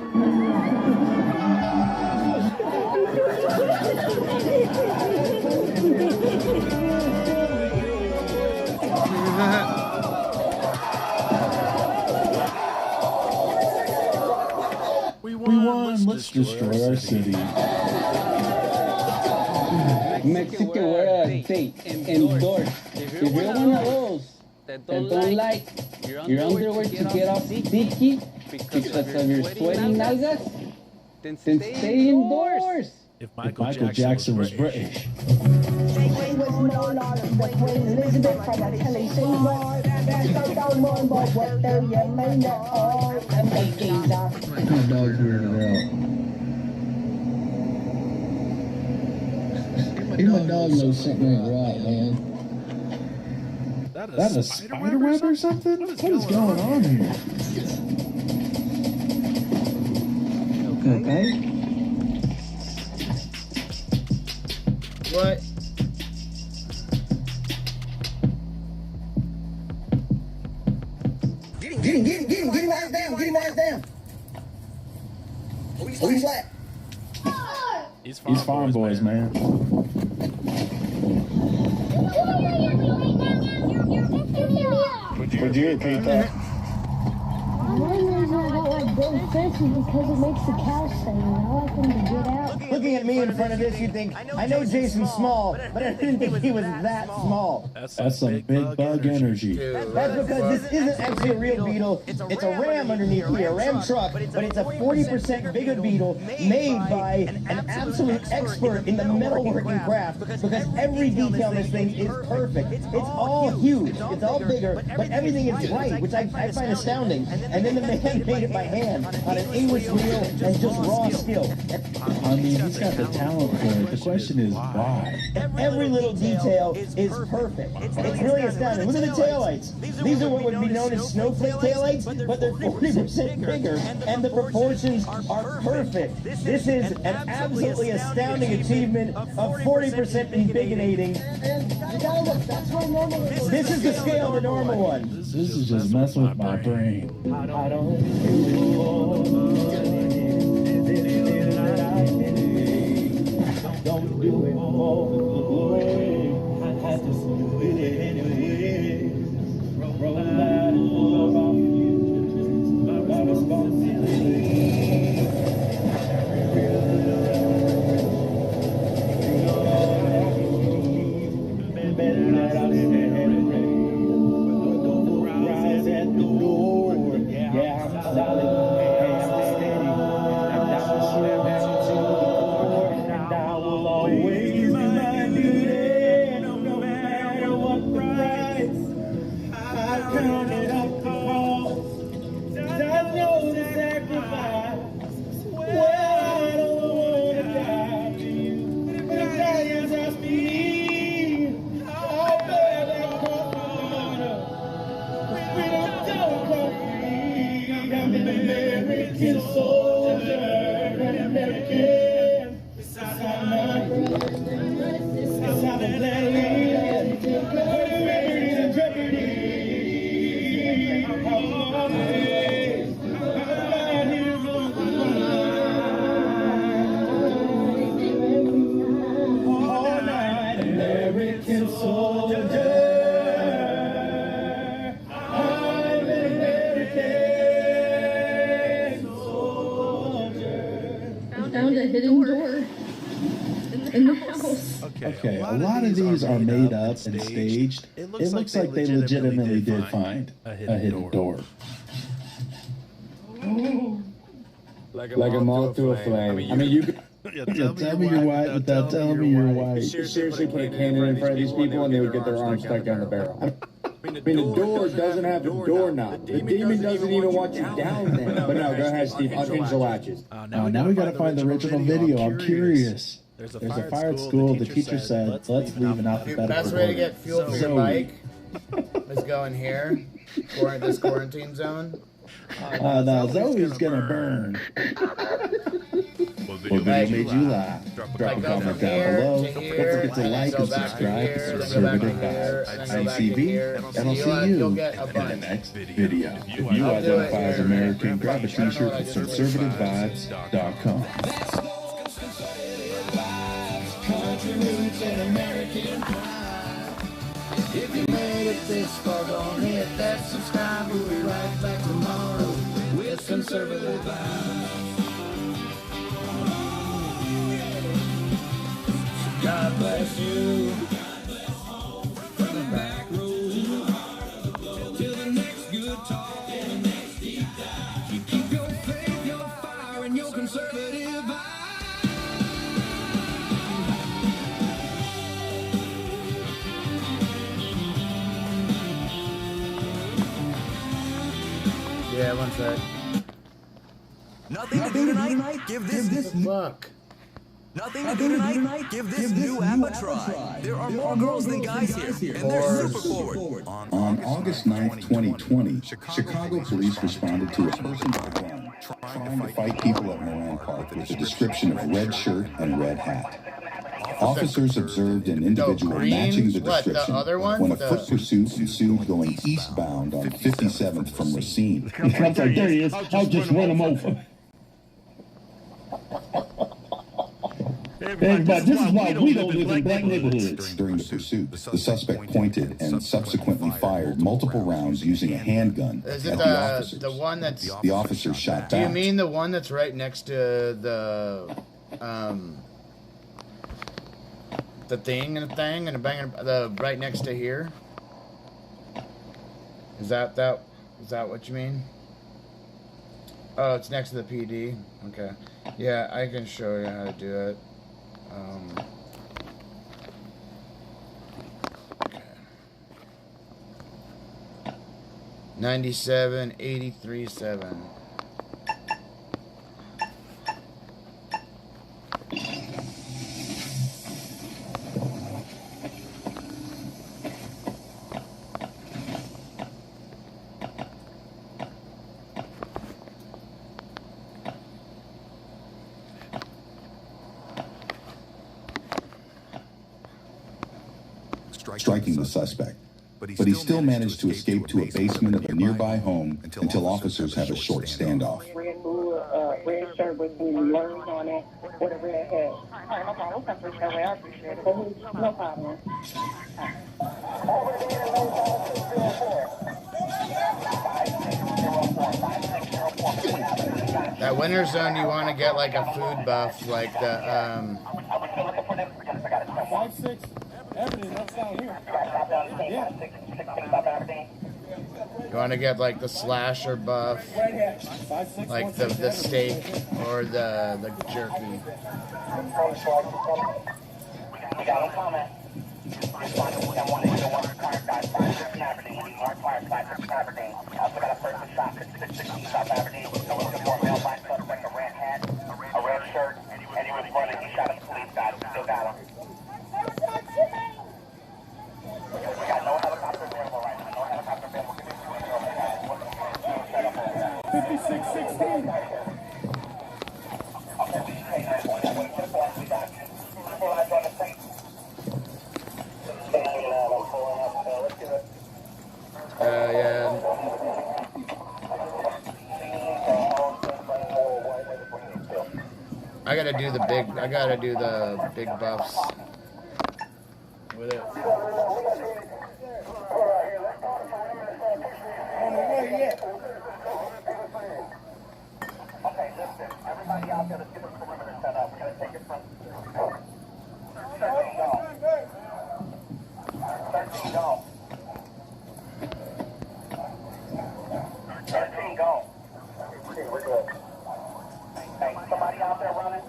We won. Let's destroy our city. Mexican word I say endorse. If you're one of those that don't like your underwear to get all sticky because of your sweaty nalgas, then stay indoors. If Michael Jackson was British. My dog's weird out. Even my dog knows something ain't right, man. That a spider web or something? What is going on here? Okay. What? Get him ass down. Oh, he's flat. These farm boys, man. Would you repeat that? One reason I don't like big fences is because it makes the cows stay in. I like them to get out. Looking at me in front of this, you think, I know Jason's small, but I didn't think he was that small. That's some big bug energy. That's because this isn't actually a real beetle. It's a ram underneath here, a ram truck, but it's a 40% bigger beetle made by an absolute expert in the metalworking craft because every detail in this thing is perfect. It's all huge, it's all bigger, but everything is right, which I find astounding. And then the man made it by hand on an English wheel and just raw skill. I mean, he's got the talent for it. The question is why? Every little detail is perfect. It's really astounding. Look at the taillights. These are what would be known as snowflake taillights, but they're 40% bigger, and the proportions are perfect. This is an absolutely astounding achievement of 40% invigorating. This is the scale of the normal one. This is just messing with my brain. I don't do it for the glory. I had to do it anyway. Roll that love off you. My responsibility. Better not rise at the door. Yeah, I'm solid. Okay, a lot of these are made up and staged. It looks like they legitimately did find a hidden door. Like a moth to a flame. I mean, you could tell me you're white without telling me you're white. You seriously put a cannon in front of these people and they would get their arms stuck down the barrel. I mean, the door doesn't have a doorknob. The demon doesn't even want you down there. But no, go ahead, Steve. Unhinge the latches. Now we gotta find the original video. I'm curious. There's a fire at school. The teacher said, let's leave an alphabetical order. Best way to get fuel for your bike is going here, this quarantine zone. Now Zoe's gonna burn. What video made you laugh? Drop a comment down below. Don't forget to like and subscribe to Conservative Vibes ICV, and I'll see you in the next video. If you identify as American, grab a t-shirt at conservativevibes.com. Country roots and American pride. If you made it this far, don't hit that subscribe. We'll be right back tomorrow with Conservative Vibes. God bless you. From the back rows in the heart of the globe till the next good talk and the next deep dive. Keep your faith, your fire, and your conservative vibe. Yeah, one sec. Nothing to do tonight? Give this fuck. Nothing to do tonight? Give this new app a try. There are more girls than guys here, and they're super forward. On August 9th, 2020, Chicago police responded to a person by gun trying to fight people at Moran Park with a description of red shirt and red hat. Officers observed an individual matching the description when a foot pursuit ensued going eastbound on 57th from Racine. Like, there he is. I'll just run him over. Everybody, this is why we don't live in black neighborhoods. During the pursuit, the suspect pointed and subsequently fired multiple rounds using a handgun Is at it the officers. the one that's... The officers shot Do you back. mean the one that's right next to the thing and the right next to here? Is that what you mean? Oh, it's next to the PD. Okay. Yeah, I can show you how to do it. Okay. 97-83-7. Striking the suspect. But he still managed to escape to a basement of a nearby home until officers have a short standoff. Red shirt with some learns on it, with a red hat. All right, no problem. We'll come through that way. I appreciate it. No problem. That winter zone, you want to get like a food buff, like the 5-6. Everything else down here. Yeah. you want to get like the slasher buff, like the steak or the jerky. Yeah. I gotta do the big buffs with it. Okay, listen, everybody out there, let's get the perimeter set up. We're gonna take it from... Somebody out there running?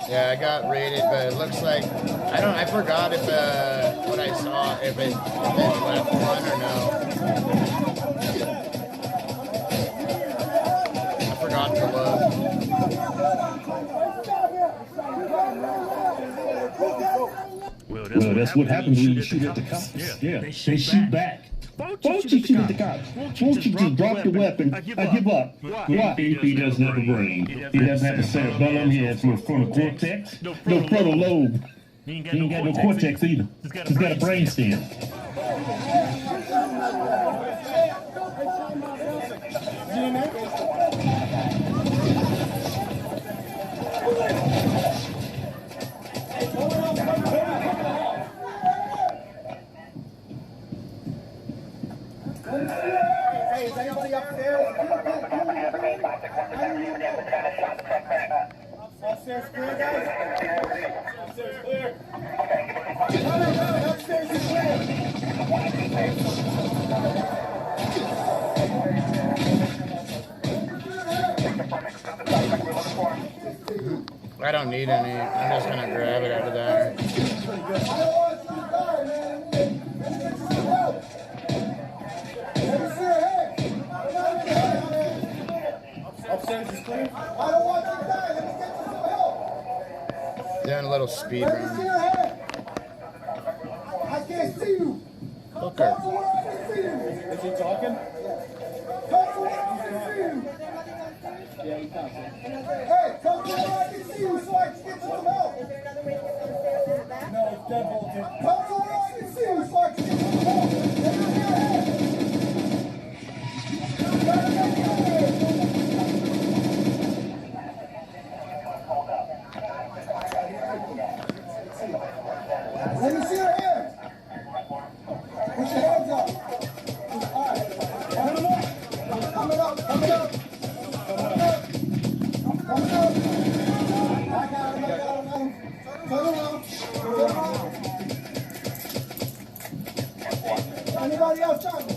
Yeah, I got rated, but it looks like I forgot if what I saw if it left one or no. I forgot to look. Well, that's what happens when you shoot at the cops. Yeah, they shoot back. Won't you shoot at the cops? Won't you just drop the weapon? I give up. Why? He doesn't have a brain. He doesn't have a set of bellum. He has no frontal cortex, no frontal lobe. He ain't got no cortex either. He's got a brain stem. Hey, is anybody up there? Upstairs clear, guys? Upstairs clear. No, upstairs is clear. I don't need any. I'm just gonna grab it out of there. Upstairs is clear. I don't want you to die. Let me get you some help. Doing a little speed Let me see run. your head. I can't see you. Hooker. Come to where I can see you. Is he talking? Come to where I can see you. Yeah, he's talking. Hey, come to where I can see you so I can get you some help. No, it's dead voltage. Come to where I can see you so I can get you some help. Let me see your head. Let me see your hands. Put your hands up. All right. Coming up. Coming up. Coming up. Coming up. Coming up. I got him. I got him. Turn around. Turn around. Anybody else trying?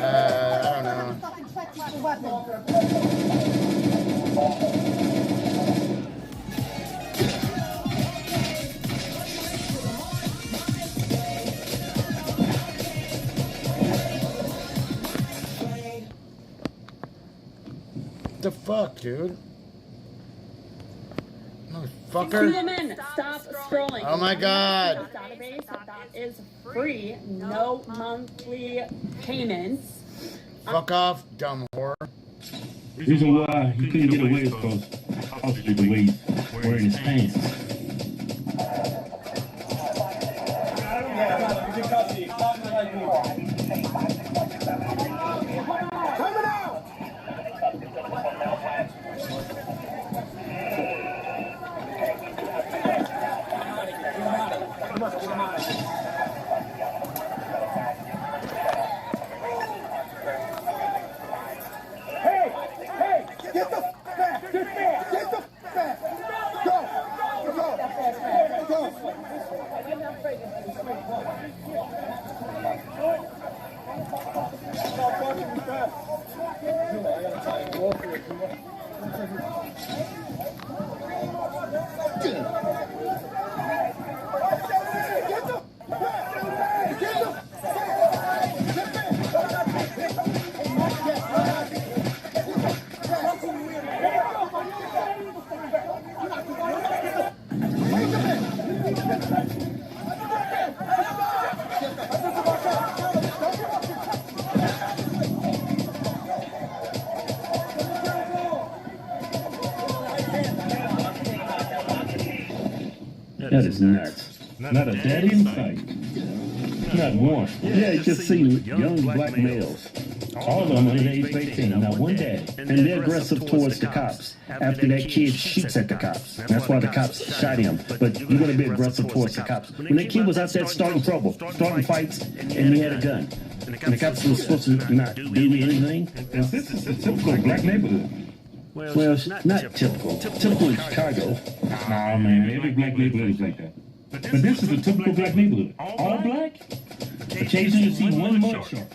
I don't know. The fuck, dude? Motherfucker. Cinnamon, stop scrolling. Oh my god. Database that is free, no monthly payments. Fuck off, dumb whore. Reason why he couldn't get away is because obviously the way he's wearing his pants. Coming out. Hey, hey, get the back, get back, get the back. Go, go, go. That is nuts. Not a daddy in sight. Not one. Yeah, you just see young black males. All of them under the age of 18. Not one daddy. And they're aggressive towards the cops after that kid shoots at the cops. That's why the cops shot him. But you're going to be aggressive towards the cops. When that kid was out there starting trouble, starting fights, and he had a gun, and the cops were supposed to not do anything, this is a typical black neighborhood. Well, it's not typical. Typical in Chicago. Nah, man, every black neighborhood is like that. But this is a typical black neighborhood. All black? Occasionally you see one mugshot.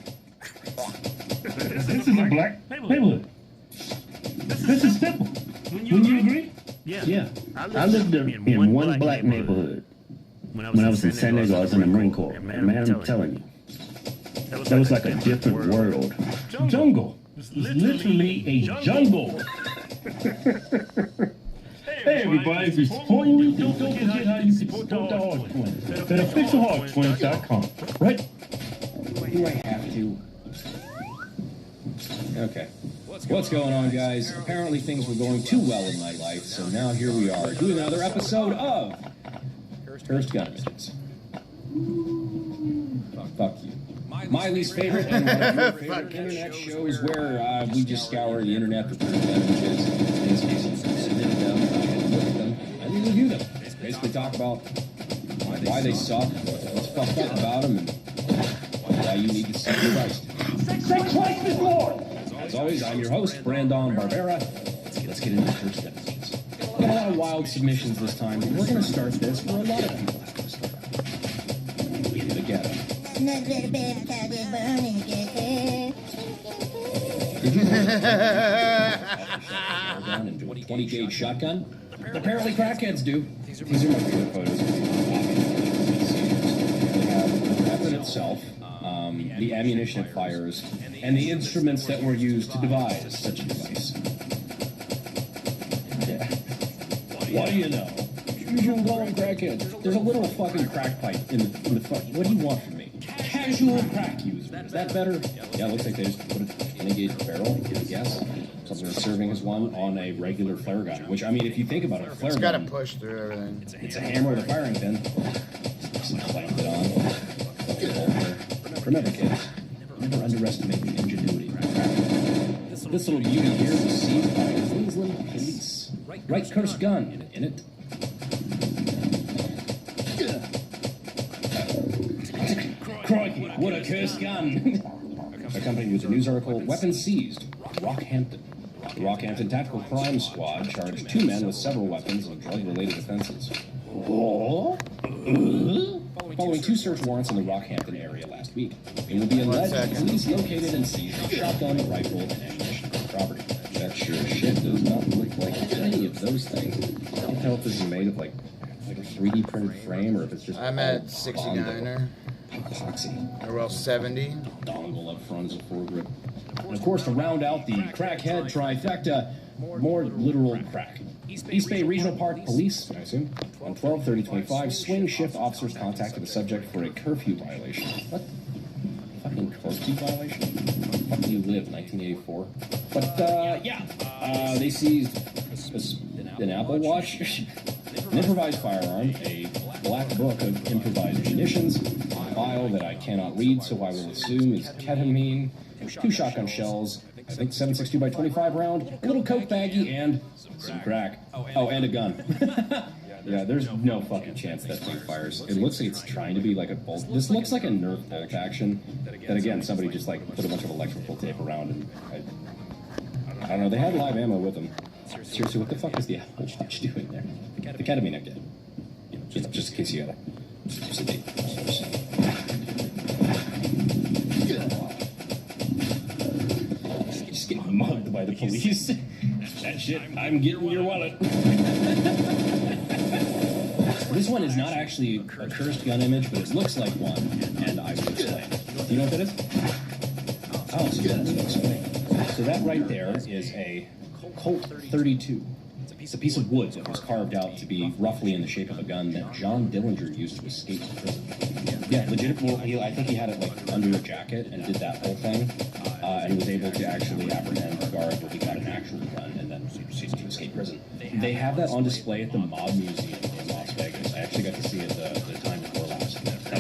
This is a black neighborhood. This is simple. Wouldn't you agree? Yeah. I lived in one black neighborhood. When I was in San Diego, I was in the Marine Corps. Man, I'm telling you. That was like a different world. Jungle. It's literally a jungle. Hey everybody, if you're supporting me, don't forget how you can support the Hard Twins at officialhardtwins.com. Right? Do I have to? Okay. What's going on, guys? Apparently things were going too well in my life, so now here we are doing another episode of Cursed Gun Images. Fuck you. My least favorite and one of your favorite internet shows where we just scour the internet for cursed gun images. In this case, you submitted them, and look at them, and we review them. Basically talk about why they suck, what's fucked up about them, and why you need to seek Christ. Say Christ is Lord! As always, I'm your host, Brandon Barbera. Let's get into the first episodes. Got a lot of wild submissions this time, but we're going to start this where a lot of people have to start. The ghetto. 20 gauge shotgun? Apparently crackheads do. These are my favorite photos. They have the weapon itself, the ammunition it fires, and the instruments that were used to devise such a device. Yeah. What do you know? Usual golden crackheads. There's a little fucking crack pipe in the fuck. What do you want from me? Casual crack user. Is that better? Yeah, it looks like they just put a 20 gauge barrel, I guess. Something serving as one on a regular flare gun. Which, I mean, if you think about it, a flare gun... It's got to push through everything. It's a hammer with a firing pin. Just clamp it on. Remember, kids, never underestimate the ingenuity of crack. This little beauty here was seized by Queensland police. Right cursed gun in it. Crikey, what a cursed gun! Accompanied with a news article, weapons seized, Rockhampton. The Rockhampton Tactical Crime Squad charged 2 men with several weapons and drug-related offenses. Following 2 search warrants in the Rockhampton area last week, it will be alleged that police located and seized a shotgun, rifle, and ammunition from the property. That sure as shit does not look like any of those things. I can't tell if this is made of like a 3D printed frame or if it's just... I'm at 69er. Epoxy. Or well, 70. Dongle up front as a foregrip. And of course, to round out the crackhead trifecta, more literal crack. East Bay Regional Park Police, I assume, on 12/30/25, swing shift officers contacted the subject for a curfew violation. What? Fucking curfew violation? How do you live, 1984? But, they seized an Apple Watch, an improvised firearm, a black book of improvised munitions, a vial that I cannot read, so I will assume is ketamine, 2 shotgun shells, I think 7.62 by 25 round, a little coke baggie, and some crack. Oh, and a gun. Yeah, there's no fucking chance that thing fires. It looks like it's trying to be like a bolt. This looks like a Nerf bolt action. That again, somebody just like put a bunch of electrical tape around and I don't know. They had live ammo with them. Seriously, what the fuck is the Apple Watch doing there? The ketamine again. Just in case you gotta sedate. Just getting mugged by the police. That shit, I'm getting your wallet. This one is not actually a cursed gun image, but it looks like one, and I will explain. Do you know what that is? Oh, so that's what explain. So that right there is a Colt 32. It's a piece of wood that was carved out to be roughly in the shape of a gun that John Dillinger used to escape from prison. Yeah, legit. Well, I think he had it like under a jacket and did that whole thing, and he was able to actually apprehend the guard where he got an actual gun and then proceeded to escape prison. They have that on display at the Mob Museum in Las Vegas. I actually got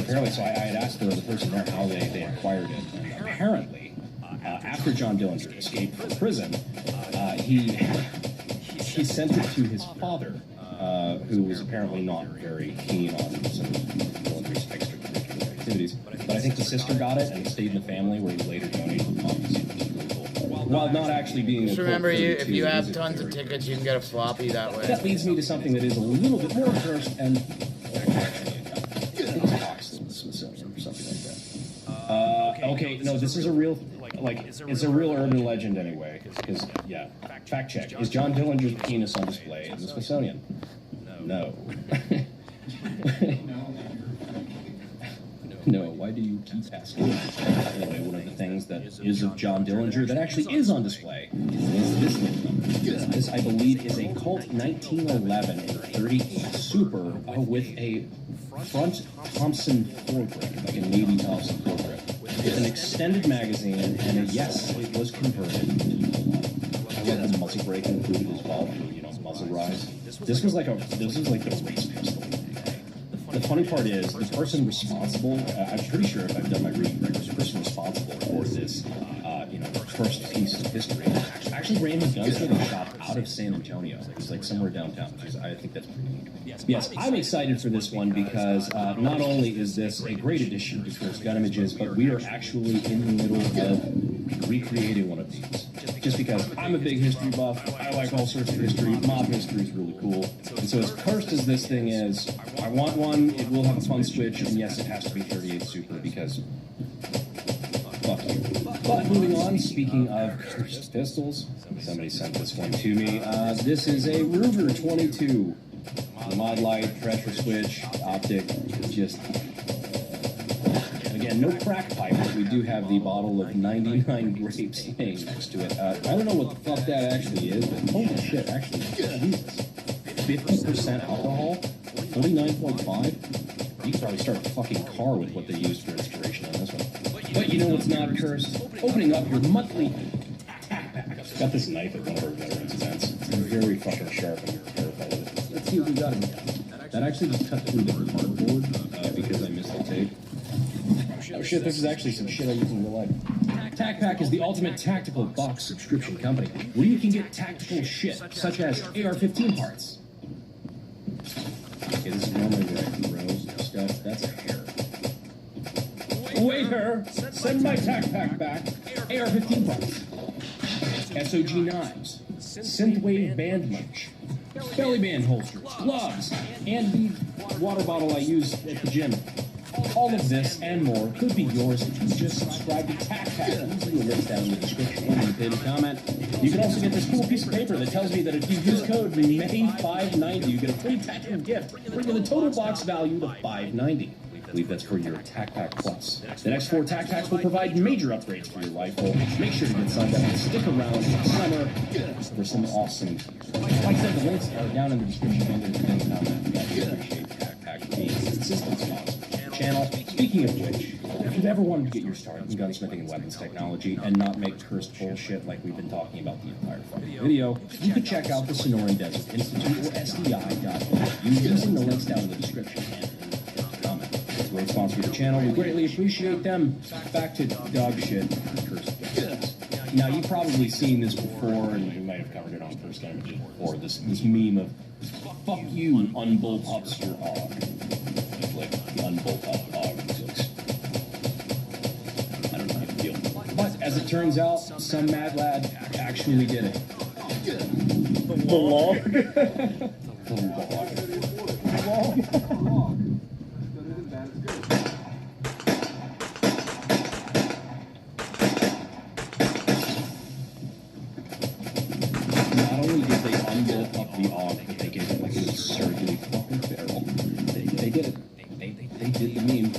apparently, so I had asked the person there how they acquired it. And apparently, after John Dillinger escaped from prison, he sent it to his father, who was apparently not very keen on some of Dillinger's extracurricular activities. But I think the sister got it and stayed in the family, where he later donated the copies. While not actually being Just remember, if you have tons of tickets, you can get a floppy that way. That leads me to something that is a little bit more cursed and Smithsonian or something like that. Okay, no, this is a real, it's a real urban legend anyway. Because, yeah, fact check. Is John Dillinger's penis on display in the Smithsonian? No. No, why do you keep asking? Anyway, one of the things that is of John Dillinger that actually is on display is this thing. This, I believe, is a Colt 1911 38 Super with a front Thompson foregrip, like a Navy Thompson foregrip, with an extended magazine, and yes, it was converted. I love the muzzle brake included as well for, muzzle rise. This was like the race pistol. The funny part is, the person responsible, I'm pretty sure if I've done my reading right, the person responsible for this, first piece of history, actually ran his gunsmithing shop out of San Antonio. It's like somewhere downtown, which is, I think that's pretty neat. Yes, I'm excited for this one because not only is this a great addition to Cursed Gun Images, but we are actually in the middle of recreating one of these. Just because I'm a big history buff, I like all sorts of history, mob history is really cool. And so as cursed as this thing is, I want one, it will have a fun switch, and yes, it has to be 38 Super because fuck you. But moving on, speaking of cursed pistols, somebody sent this one to me. This is a Ruger 22. Mod light, pressure switch, optic, just... Again, no crack pipe, but we do have the bottle of 99 grapes laying next to it. I don't know what the fuck that actually is, but holy shit, actually, Jesus. 50% alcohol, 49.5. You could probably start a fucking car with what they used for inspiration on this one. But you know what's not cursed? Opening up your monthly tack pack. Got this knife at one of our veterans events. It's very fucking sharp and you're terrified of it. Let's see what we got in here. That actually just cut through the cardboard because I missed the tape. Oh shit, this is actually some shit I use in real life. Tac Pack is the ultimate tactical box subscription company where you can get tactical shit, such as AR-15 parts. Okay, this is normally where I throw stuff. That's a hair. Waiter, send my Tac Pack back. AR-15 parts. SOG knives. Synthwave band merch. Belly band holsters. Gloves. And the water bottle I use at the gym. All of this and more could be yours if you just subscribe to Tac Pack. There's a link down in the description and in the pinned comment. You can also get this cool piece of paper that tells me that if you use code MAY590, you get a free tactical gift, bringing the total box value to $590. I believe that's for your Tac Pack Plus. The next 4 Tac Packs will provide major upgrades for your rifle. Make sure to get signed up and stick around for summer for some awesome. Like I said, the links are down in the description and in the pinned comment. We appreciate Tac Pack being a consistent sponsor. Channel. Speaking of which, if you've ever wanted to get your start in gunsmithing and weapons technology and not make cursed bullshit like we've been talking about the entire fucking video, you can check out the Sonoran Desert Institute or SDI.org using the links down in the description and in the comment. As a sponsor of the channel, we greatly appreciate them. Back to dog shit, cursed guns. Now, you've probably seen this before, and we might have covered it on Cursed Gun Images before, this meme of, fuck you, unbullpups your hog. Like, unbolt up hog looks. I don't know how to feel. But as it turns out, some mad lad actually did it. The log? The log. Not only did they unbolt up the hog, but they gave it like an absurdly fucking barrel. They did it. They did the meme.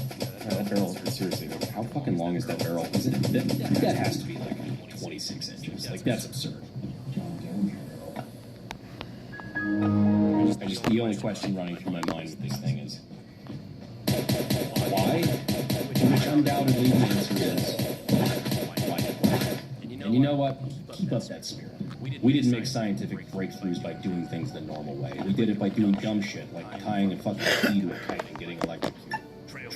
That barrel, seriously, how fucking long is that barrel? Is it, that has to be like 26 inches. Like, that's absurd. The only question running through my mind with this thing is, why? Which undoubtedly the answer is, why? And you know what? Keep up that spirit. We didn't make scientific breakthroughs by doing things the normal way. We did it by doing dumb shit, like tying a fucking key to a kite and getting electrocuted.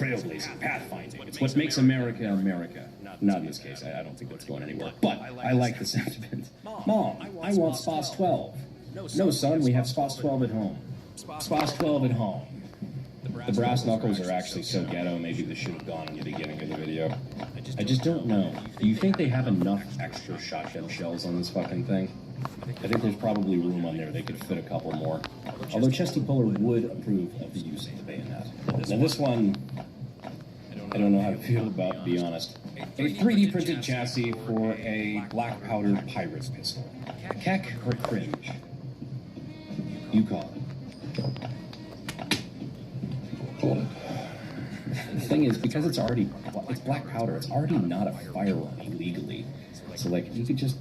trailblazing, pathfinding. It's what makes America America. Not in this case. I don't think that's going anywhere. But I like the sentiment. Mom, I want SPOS 12. No, son, we have SPOS 12 at home. SPOS 12 at home. The brass knuckles are actually so ghetto, maybe this should have gone in the beginning of the video. I just don't know. Do you think they have enough extra shotgun shells on this fucking thing? I think there's probably room on there. They could fit a couple more. Although Chesty Puller would approve of the use of the bayonet. Now this one, I don't know how to feel about, to be honest. A 3D printed chassis for a black powder pirate's pistol. Keck or cringe? You call it. The thing is, because it's black powder, it's already not a firearm illegally. So, like, you could just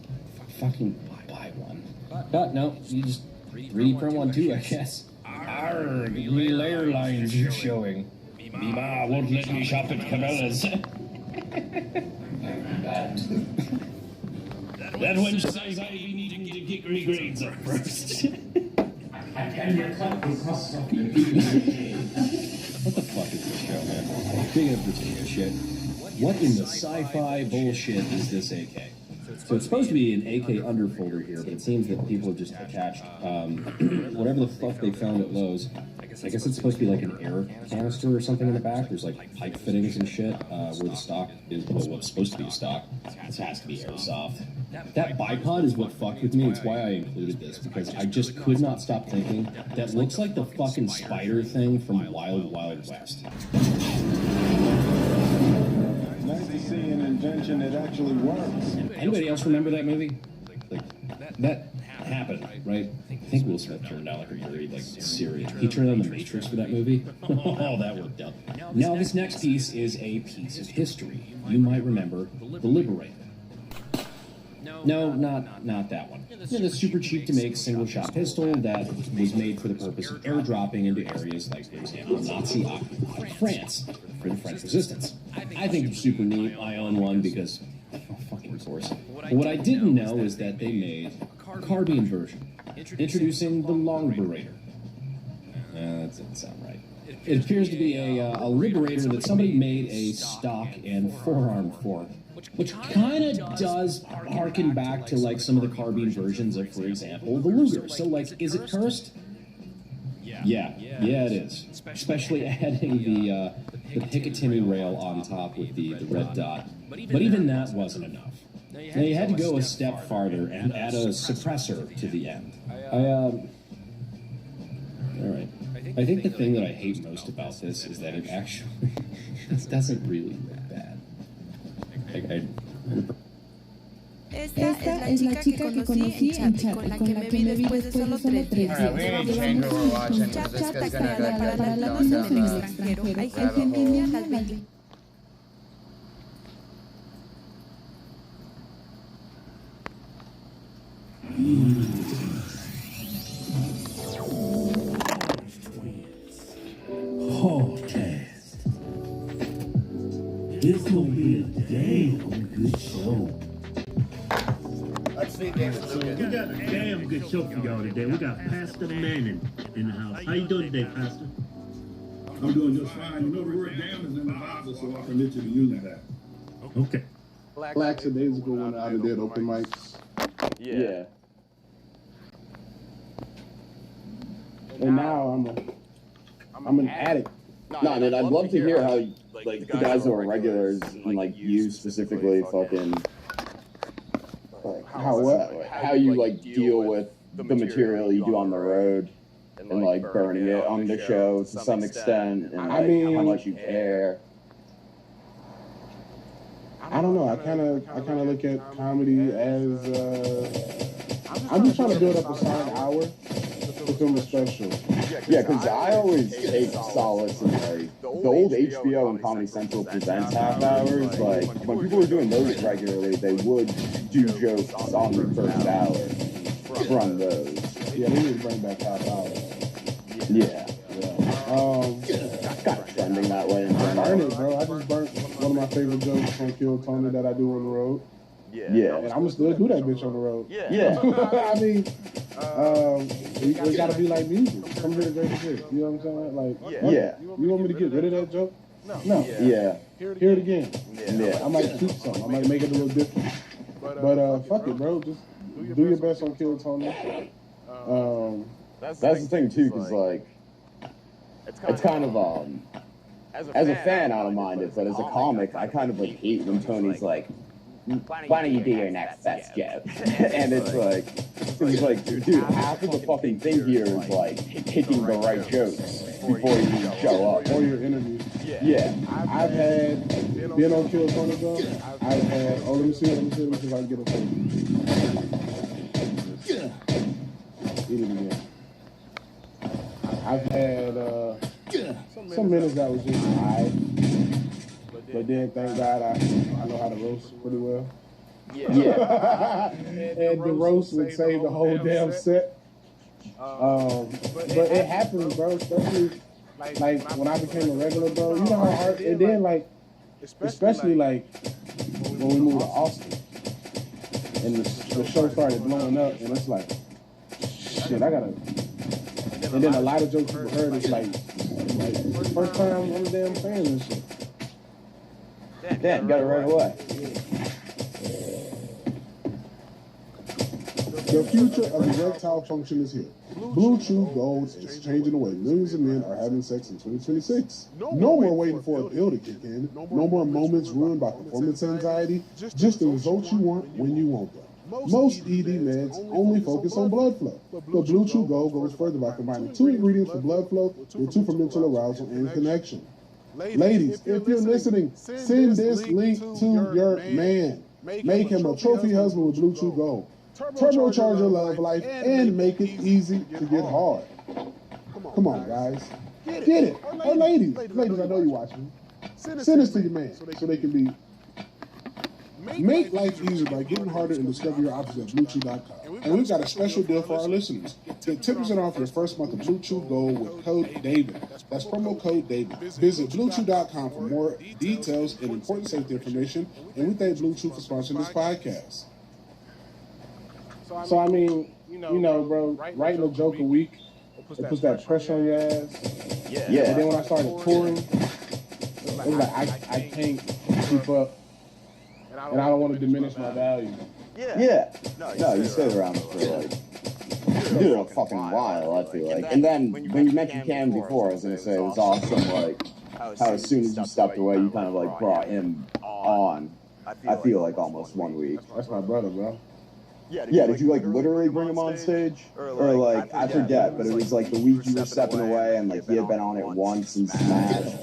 fucking buy one. But no, you just 3D print one too, I guess. Arrgh, the layer lines you're showing. Me ma won't let me shop at Cabela's. That one says I be needing to get grades up first. What the fuck is this show, man? Big of potato shit. What in the sci-fi bullshit is this AK? So it's supposed to be an AK underfolder here, but it seems that people have just attached whatever the fuck they found at Lowe's. I guess it's supposed to be like an air canister or something in the back. There's like pipe fittings and shit where the stock is, well, what's supposed to be a stock. This has to be airsoft. That bipod is what fucked with me. It's why I included this, because I just could not stop thinking that looks like the fucking spider thing from Wild Wild West. Nice to see an invention that actually works. Anybody else remember that movie? Like, that happened, right? I think Will Smith turned out like a very, like, serious. He turned on The Matrix for that movie. Oh, that worked out. Now, this next piece is a piece of history. You might remember The Liberator. No, not that one. The super cheap to make single shot pistol that was made for the purpose of airdropping into areas like, for example, Nazi occupied France for the French resistance. I think it's super neat. I own one because, fucking course. But what I didn't know is that they made a carbine version, introducing the Long Berator. That doesn't sound right. It appears to be a Liberator that somebody made a stock and forearm for, which kind of does harken back to like some of the carbine versions of, for example, the Luger. So like, is it cursed? Yeah, it is. Especially adding the Picatinny rail on top with the red dot. But even that wasn't enough. Now you had to go a step farther and add a suppressor to the end. All right. I think the thing that I hate most about this is that it actually doesn't really look bad. Esta es la chica que conocí en chat, con la que me vi después de solo 3 días. Llevamos chat para la cosa en el extranjero. Hay gente indiana, Oh, Taz. This gonna be a damn good show. Let's see, David. We got a damn good show for y'all today. We got Pastor Manning in the house. How you doing today, Pastor? I'm doing just fine. You know the word damn is in the Bible, so I can let you to use that. Okay. Blacks and days ago when I did open mics. Yeah. And now I'm an addict. No, man, I'd love to hear how, like, the guys who are regulars, and, like, you specifically, fucking, like, how you, like, deal with the material you do on the road, and, like, burning it on the show to some extent, and, like, how much you care. I don't know. I kind of look at comedy as I'm just trying to build up a solid hour to film a special. Yeah, because I always take solace in like the old HBO and Comedy Central presents half hours. Like when people were doing those regularly, they would do jokes on the first hour from those. Yeah, they need to bring back half hour. Yeah. Kind of trending that way. Burn it, bro. I just burnt one of my favorite jokes from Kill Tony that I do on the road. Yeah. And I'm gonna still do that bitch on the road. Yeah. I mean, it gotta be like music. Come here to great shit. You know what I'm saying? Like, yeah. You want me to get rid of that joke? No. Yeah. Hear it again. Yeah. I might tweak something. I might make it a little different. But fuck it, bro. Just do your best on Kill Tony. That's the thing too, because like, it's kind of as a fan, I don't mind it, but as a comic, I kind of like hate when Tony's like, why don't you do your next best joke? And it's like, dude, half of the fucking thing here is like picking the right jokes before you even show up. Or your interview. Yeah. I've had, been on Kill Tony though, I've had, let me see if I can get a phone. Eat it again. I've had some minutes that was just alright, but then thank God I know how to roast pretty well. Yeah. And the roast would save the whole damn set. But it happens, bro, especially like when I became a regular, bro. You know how hard, and then like, especially like when we moved to Austin and the show started blowing up, and it's like, shit, I gotta. And then a lot of jokes people heard, it's like first time I'm damn saying this shit. Damn, got it right away. The future of erectile function is here. Blue Chew Gold is changing the way millions of men are having sex in 2026. No more waiting for a pill to kick in. No more moments ruined by performance anxiety. Just the results you want when you want them. Most ED meds only focus on blood flow. But Blue Chew Gold goes further by combining 2 ingredients for blood flow with 2 for mental arousal and connection. Ladies, if you're listening, send this link to your man. Make him a trophy husband with Blue Chew Gold. Turbocharge your love life and make it easy to get hard. Come on, guys. Get it. Or ladies, I know you're watching. Send this to your man so they can be. Make life easier by getting harder and discover your options at BlueChew.com. And we've got a special deal for our listeners. Get 10% off your first month of Blue Chew Gold with code DAVID. That's promo code DAVID. Visit BlueChew.com for more details and important safety information. And we thank Blue Chew for sponsoring this podcast. So I mean, you know, bro, writing a joke a week, it puts that pressure on your ass. Yeah. And then when I started touring, it was like I can't keep up. And I don't want to diminish my value. Yeah. No, you stayed around for like, you did it a fucking while, I feel like. And then when you mentioned Cam before, I was gonna say it was awesome, like how as soon as you stepped away, you kind of like brought him on. I feel like almost 1 week. That's my brother, bro. Yeah, did you like literally bring him on stage? Or like, I forget, but it was like the week you were stepping away and like he had been on it once and smashed.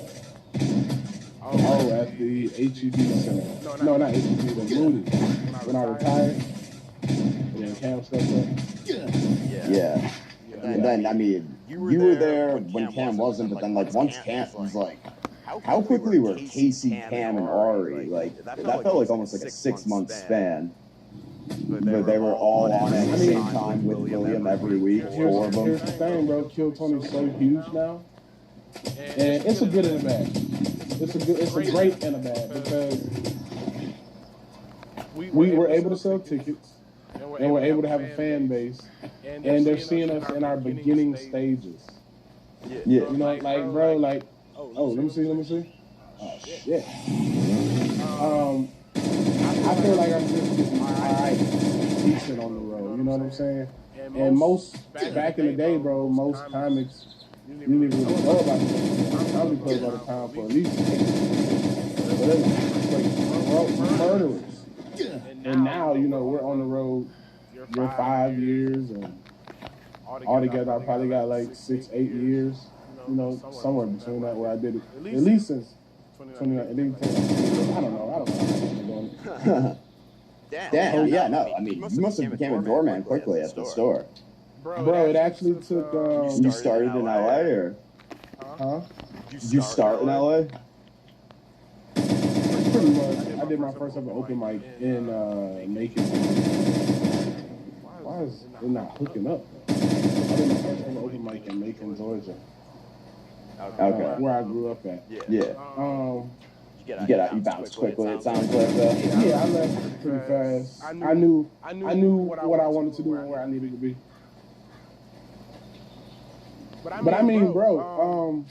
Oh, at the HEB Center. No, not HEB, the Moody. When I retired, and then Cam stepped up. Yeah. And then, I mean, you were there when Cam wasn't, but then like once Cam was like, how quickly were Casey, Cam, and Ari? Like, that felt like almost like a 6-month span. But they were all on at the same time with William every week, 4 of them. Here's the thing, bro. Kill Tony's so huge now. And it's a good and a bad. It's a great and a bad because we were able to sell tickets and we're able to have a fan base and they're seeing us in our beginning stages. Yeah. You know, like, bro, like, oh, let me see. Oh, shit. I feel like I'm just getting alright, decent on the road, you know what I'm saying? And most, back in the day, bro, most comics, you didn't even really know about it. Comedy clubs all the time for at least 8 years. But it's like murderers. And now, you know, we're on the road, you're 5 years, and altogether I probably got like 6, 8 years, you know, somewhere between that where I did it, at least since 29, and then I don't know how I'm doing it. Damn, yeah, no, I mean, you must have became a doorman quickly at the store. Bro, it actually took, you started in LA, or? Huh? Did you start in LA? Pretty much. I did my first ever open mic in Macon. Why is it not hooking up? I did my first ever open mic in Macon, Georgia. Okay. Where I grew up at. Yeah. You get out, you bounce quickly, it sounds like that. Yeah, I left pretty fast. I knew what I wanted to do and where I needed to be. But I mean, bro,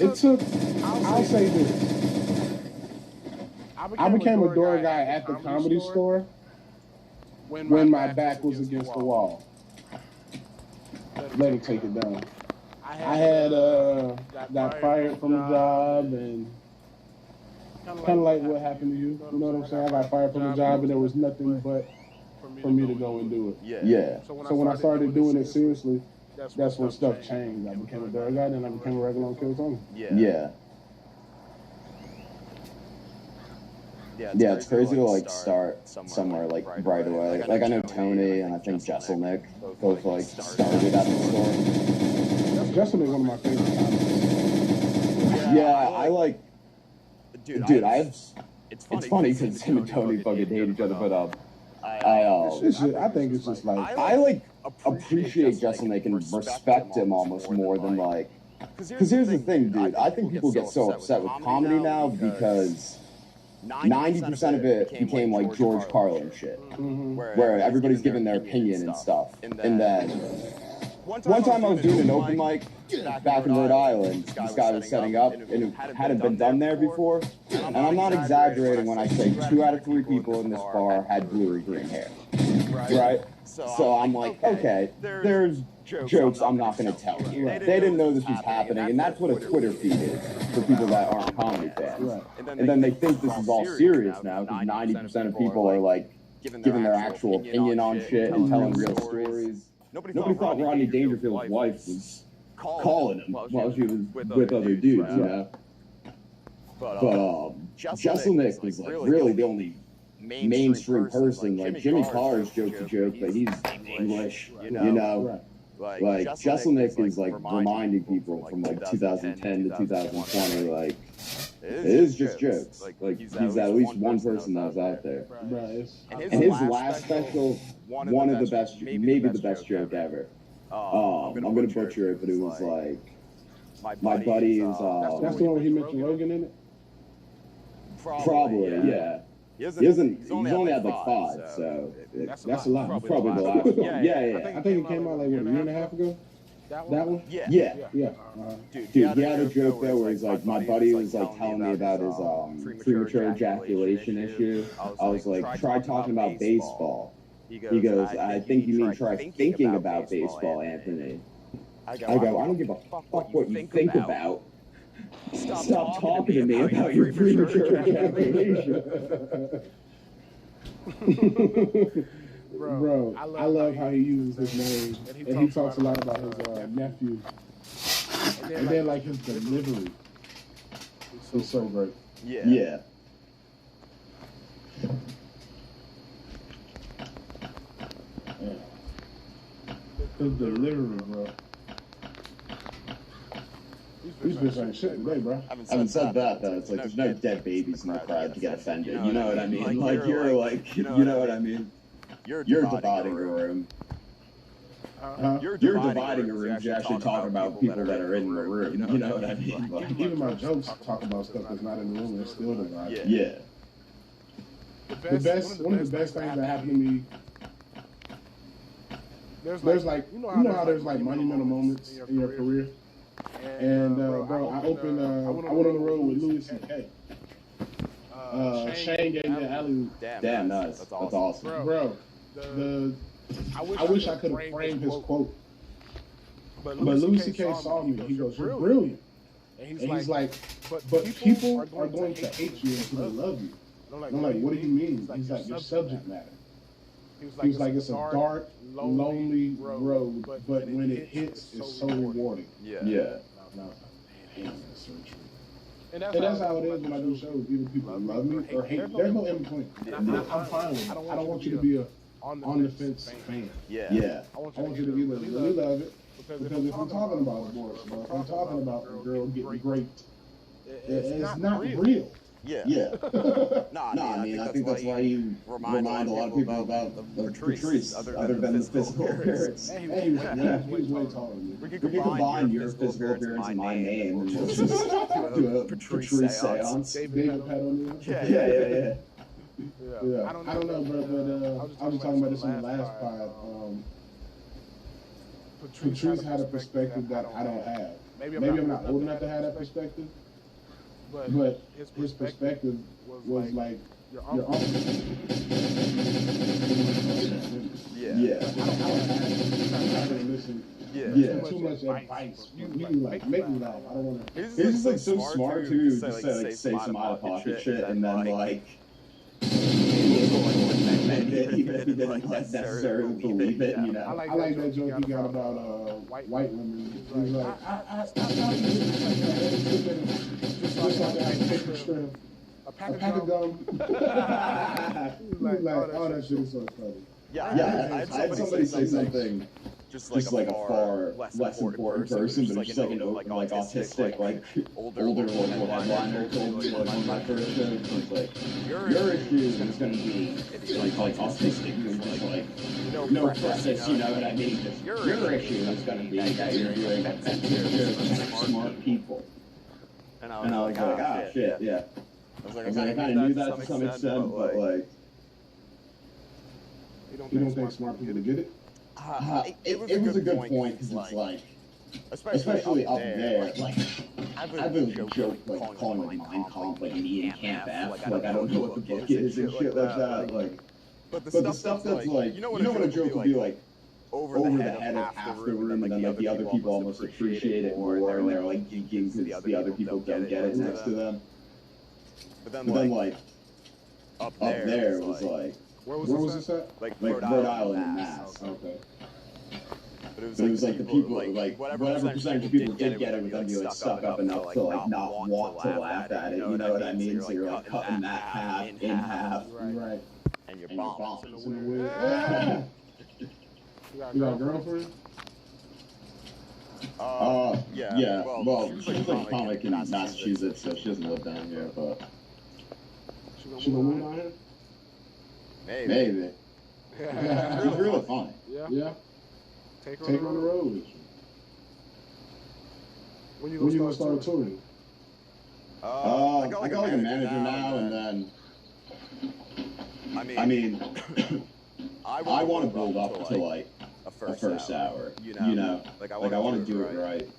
I'll say this. I became a door guy at the comedy store when my back was against the wall. Let it take it down. I had got fired from a job, and kind of like what happened to you. You know what I'm saying? I got fired from a job, and there was nothing but for me to go and do it. Yeah. So when I started doing it seriously, that's when stuff changed. I became a door guy, then I became a regular on Kill Tony. Yeah. Yeah, it's crazy to like start somewhere like right away. Like I know Tony and I think Jesselnick both like started at the store. Jesselnick is one of my favorite comics. Yeah, I like. Dude, it's funny because him and Tony fucking hate each other, but I think it's just like I like appreciate Jesselnick and respect him almost more than like. Because here's the thing, dude. I think people get so upset with comedy now because 90% of it became like George Carlin shit, where everybody's giving their opinion and stuff. And then one time I was doing an open mic back in Rhode Island. This guy was setting up, and it hadn't been done there before. And I'm not exaggerating when I say 2 out of 3 people in this bar had blue or green hair. Right? So I'm like, okay, there's jokes I'm not going to tell you. They didn't know this was happening, and that's what a Twitter feed is for people that aren't comedy fans. And then they think this is all serious now because 90% of people are like giving their actual opinion on shit and telling real stories. Nobody thought Rodney Dangerfield's wife was calling him while she was with other dudes, you know? But Jesselnick is like really the only mainstream person. Like Jimmy Carr's joke's a joke, but he's English, you know? Like Jesselnick is like reminding people from like 2010 to 2020, like it is just jokes. Like he's at least one person that was out there. And his last special, one of the best, maybe the best joke ever. I'm gonna butcher it, but it was like my buddy is. That's the one where he mentioned Rogan in it. Probably, yeah. He's only had like 5, so that's a lot. Probably the last one. Yeah. I think it came out like what, a year and a half ago. That one? Yeah. Dude, he had a joke there where he's like, my buddy was like telling me about his premature ejaculation issue. I was like, try talking about baseball. He goes, I think you mean try thinking about baseball, Anthony. I go, I don't give a fuck what you think about. Stop talking to me about your premature ejaculation. Bro, I love how he uses his name, and he talks a lot about his nephew, and then like his delivery is so great. Yeah. His delivery, bro. These bitches ain't shit today, bro. Having said that, though, it's like there's no dead babies in the crowd to get offended. You know what I mean? Like you're like, you know what I mean? You're dividing a room. You're dividing a room to actually talk about people that are in the room. You know what I mean? Like, even my jokes talk about stuff that's not in the room. They're still divided. Yeah. One of the best things that happened to me. There's like, you know how there's like monumental moments in your career. And bro, I went on the road with Louis C.K. Shane gave me the alley. Damn, nice. That's awesome. Bro, I wish I could have framed his quote. But Louis C.K. saw me. He goes, "You're brilliant." And he's like, "But people are going to hate you until they love you." And I'm like, "What do you mean?" He's like, "Your subject matter." He was like, "It's a dark, lonely road, but when it hits, it's so rewarding." Yeah. And that's how it is when I do shows. Either people love me or hate me. There's no in between. I'm fine with it. I don't want you to be a on the fence fan. Yeah. I want you to either really love it, because if we're talking about abortion, if we're talking about a girl getting raped, it's not real. Yeah. I mean, I think that's why you remind a lot of people about the Patrice, other than the physical appearance. Hey, he was way taller than me. We could combine your physical appearance and my name and just do a Patrice seance. David Pat O'Neill. Yeah. I don't know, bro, but I was talking about this in the last pod. Patrice had a perspective that I don't have. maybe I'm not old enough to have that perspective, but his perspective was like your uncle. Yeah. I don't listen. Yeah. Too much advice. You like make me laugh. I don't want to. He's just like so smart too. Just say some out of pocket shit, and then like. Even if he didn't necessarily believe it, you know. I like that joke he got about white women. He's like, I just like I take a strip, a pack of gum. Like, oh, that shit is so funny. Yeah, I had somebody say something. Just like a far less important person, but just like an like autistic, like older local headliner told me like on my first show, it was like your issue is gonna be like autistic, and just like no preface, you know what I mean? Just your issue is gonna be that you're doing smart people. And I was like, ah, shit, yeah. I was like, I kind of knew that to some extent, but like, you don't think smart people get it? It was a good point because it's like, especially up there, like, I've been joke like calling like Mind Comp like me and Camp F, like I don't know what the book is and shit like that, like. But the stuff that's like, you know what a joke would be like over the head of half the room, and then like the other people almost appreciate it more, and they're like geeking because the other people don't get it next to them. But then like up there was like. Where was this at? Like Rhode Island and Mass. Okay. But it was like the people, like whatever percentage of people did get it would then be like stuck up enough to like not want to laugh at it. You know what I mean? So you're like cutting that half in half. Right. And you're bombing. You got a girlfriend? Yeah. Well, she's like a comic in Massachusetts, so she doesn't live down here, but. She gonna move down here? Maybe. It's really funny. Yeah. Take her on the road with you. When you gonna start touring? I got like a manager now, and then. I mean, I want to build up to like a first hour. You know, like I want to do it right.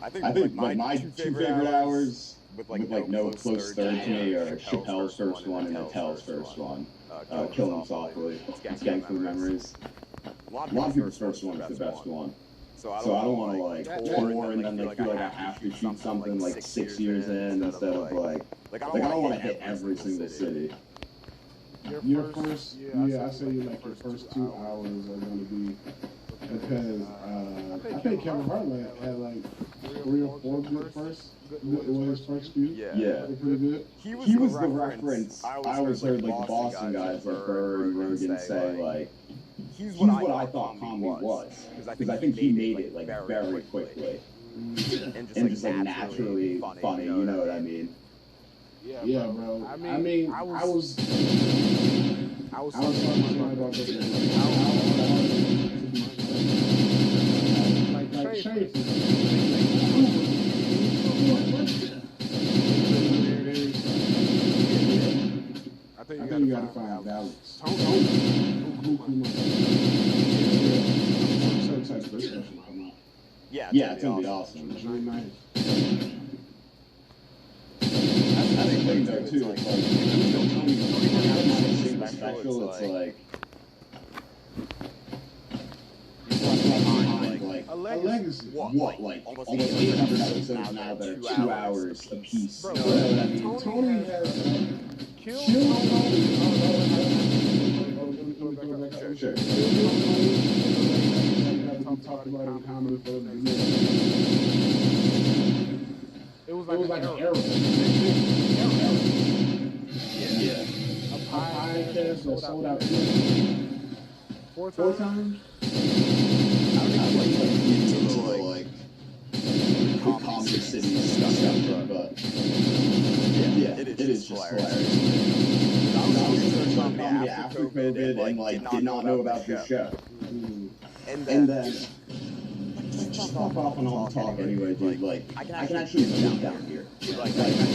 I think like my two favorite hours. With like no close third to me, or Chappelle's first one and Attell's first one. Kill 'Em Softly. It's Gangster Memories. A lot of people's first one is the best one. So I don't want to like tour and then like feel like I have to shoot something like 6 years in instead of like I don't want to hit every single city. Your first, I say like your first 2 hours are going to be because I think Kevin Hart had like 3 or 4 good first. Was his first few? Yeah. Pretty good. He was the reference. I always heard like the Boston guys like Burr and Rogan say like he's what I thought comedy was because I think he made it like very quickly and just like naturally funny. You know what I mean? Yeah, bro. I mean, I was talking to somebody about this. Like Chase. I think you gotta find balance. Yeah, it's gonna be awesome. It's really nice. I think things are too. It's like special. It's like. A legacy. What? Like almost 800 episodes now that are 2 hours a piece. You know what I mean? Tony has Sure. Talked about in comedy for it was like an era. Yeah. A podcast that sold out 4 times. Like comedy city stuff, but yeah, it is just hilarious. I was doing comedy after COVID and like did not know about this show, and then just fuck off and all the talk anyway, dude. Like I can actually live down here, like I can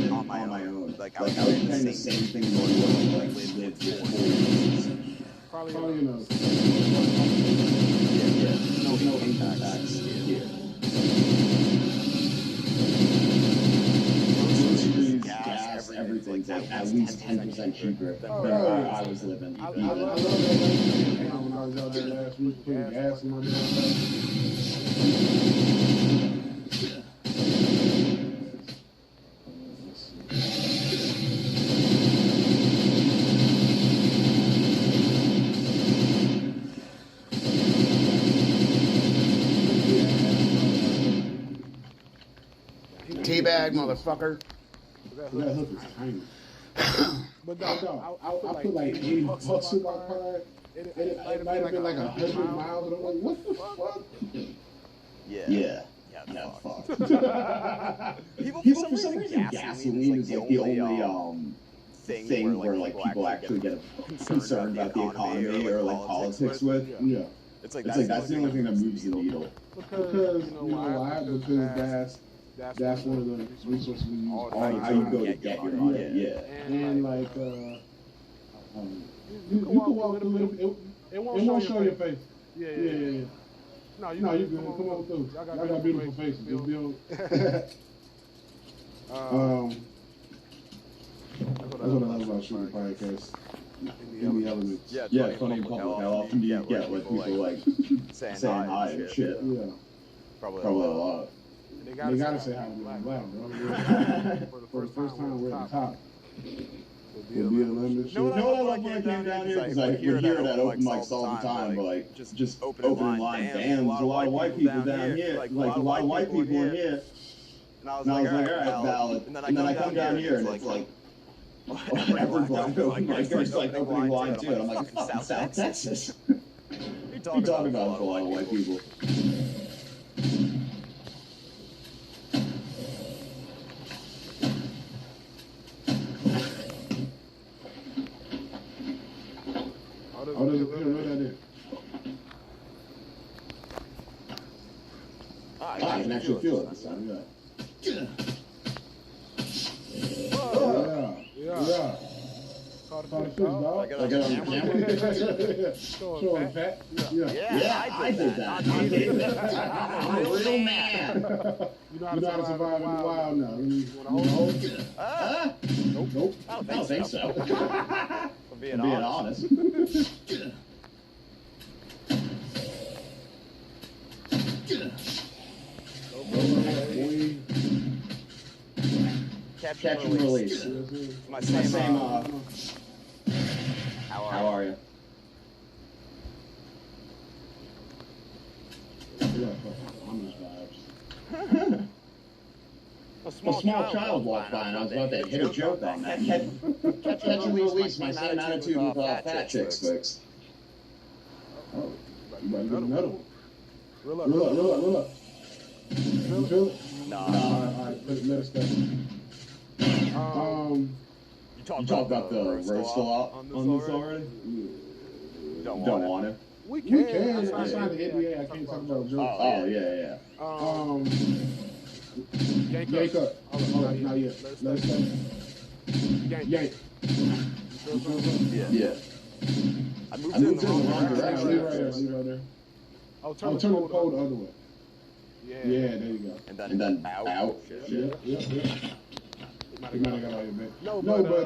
live on my own. Like I was saying the same thing when I lived for 4 years. Probably enough. Yeah. tax here. Gas, everything's like at least 10% cheaper than where I was living. I love that when I was out there last week putting gas in my Teabag, motherfucker. That hook is tiny. But no, I put like 80 bucks in my car. It might have been like 100 miles, and I'm like, what the fuck? Yeah, fuck. People for some reason, gasoline is like the only thing where like people actually get concerned about the economy or like politics with. Yeah. It's like that's the only thing that moves the needle. Because you know why? Because that's one of the resources we use all the time. How you go to get your money, yeah. And like, you can walk through it. It won't show your face. Yeah. No, you good. Come on through. Y'all got beautiful faces. Just build. That's what I love about shooting podcasts. In the elements. Yeah, it's funny in public. How often do you get with people like saying hi and shit? Yeah. Probably a lot. They gotta say hi to me loud, bro. For the first time, we're at the top. We'll be at the limit. You know what I love when I came down here? Because I would hear it at open mics all the time, but like just opening line bands. There's a lot of white people down here. Like a lot of white people in here. And I was like, all right, valid. And then I come down here and it's like every black open micer's like opening line too. And I'm like, fucking South Texas. We talk about a lot of white people. Oh, there's a right out there. I can actually feel it this time, yeah. Caught a fish, dog. I got on the camera. Showing fat. Yeah, I did that. I'm a real man. You know how to survive in the wild now. You want to hold? Nope. I don't think so. For being honest. Catch and release. My same how are you? A small child walked by and I was about to hit a joke on that. Catch and release, my same attitude with fat chicks fix. Oh, you might get another one. Roll up. You feel it? Nah. All right, let us go. You talked about the roast a lot on this already? Don't want to. We can. I signed the NBA. I can't talk about jokes. Oh, yeah. Yank up. Oh, not yet. Let us go. Yank. Yeah. I moved in the wrong direction. Leave right there. I'll turn the pole the other way. Yeah, there you go. And then out. Yep. You might have got all your bed. No, but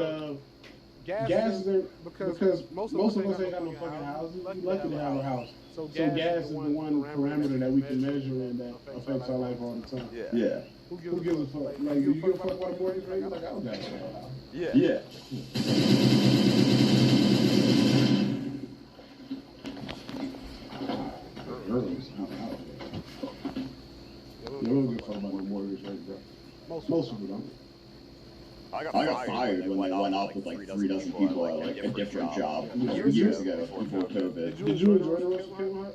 gas is there because most of us ain't got no fucking houses. We're lucky to have a house. So gas is the one parameter that we can measure and that affects our life all the time. Yeah. Who gives a fuck? Like, you give a fuck about a mortgage rate? Like, I don't got a house. Yeah. They don't give a fuck about no mortgage rate, bro. Most people don't. I got fired when I went off with like 3 dozen people at like a different job years ago before COVID. Did you enjoy the rest of Kmart?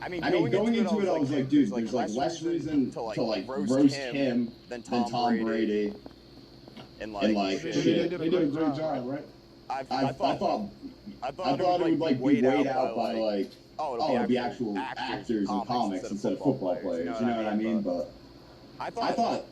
I mean, going into it, I was like, dude, there's like less reason to like roast him than Tom Brady. And like, shit. They did a great job, right? I thought it would like be weighed out by like, it'd be actual actors and comics instead of football players. You know what I mean? But I thought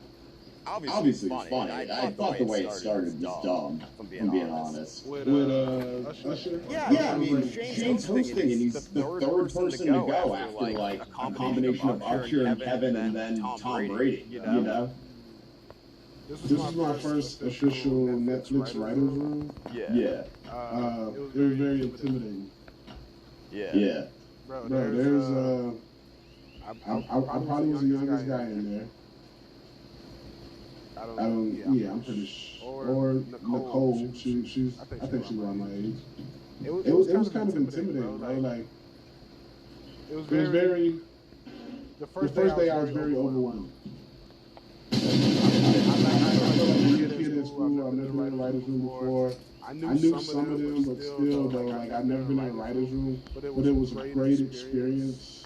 obviously it was funny. I thought the way it started was dumb, if I'm being honest. With Usher? Yeah, I mean, Shane's hosting, and he's the third person to go after, like, a combination of Usher and Kevin and then Tom Brady, you know? This is my first official Netflix writers room. Yeah. It was very intimidating. Yeah. Bro, there's I probably was the youngest guy in there. I'm pretty sure. Or Nicole, she's I think she's around my age. It was kind of intimidating, bro. Like, it was very. The first day I was very overwhelmed. I feel like being a kid in school, I've never been in a writer's room before. I knew some of them, but still, though, like, I've never been in a writer's room. But it was a great experience,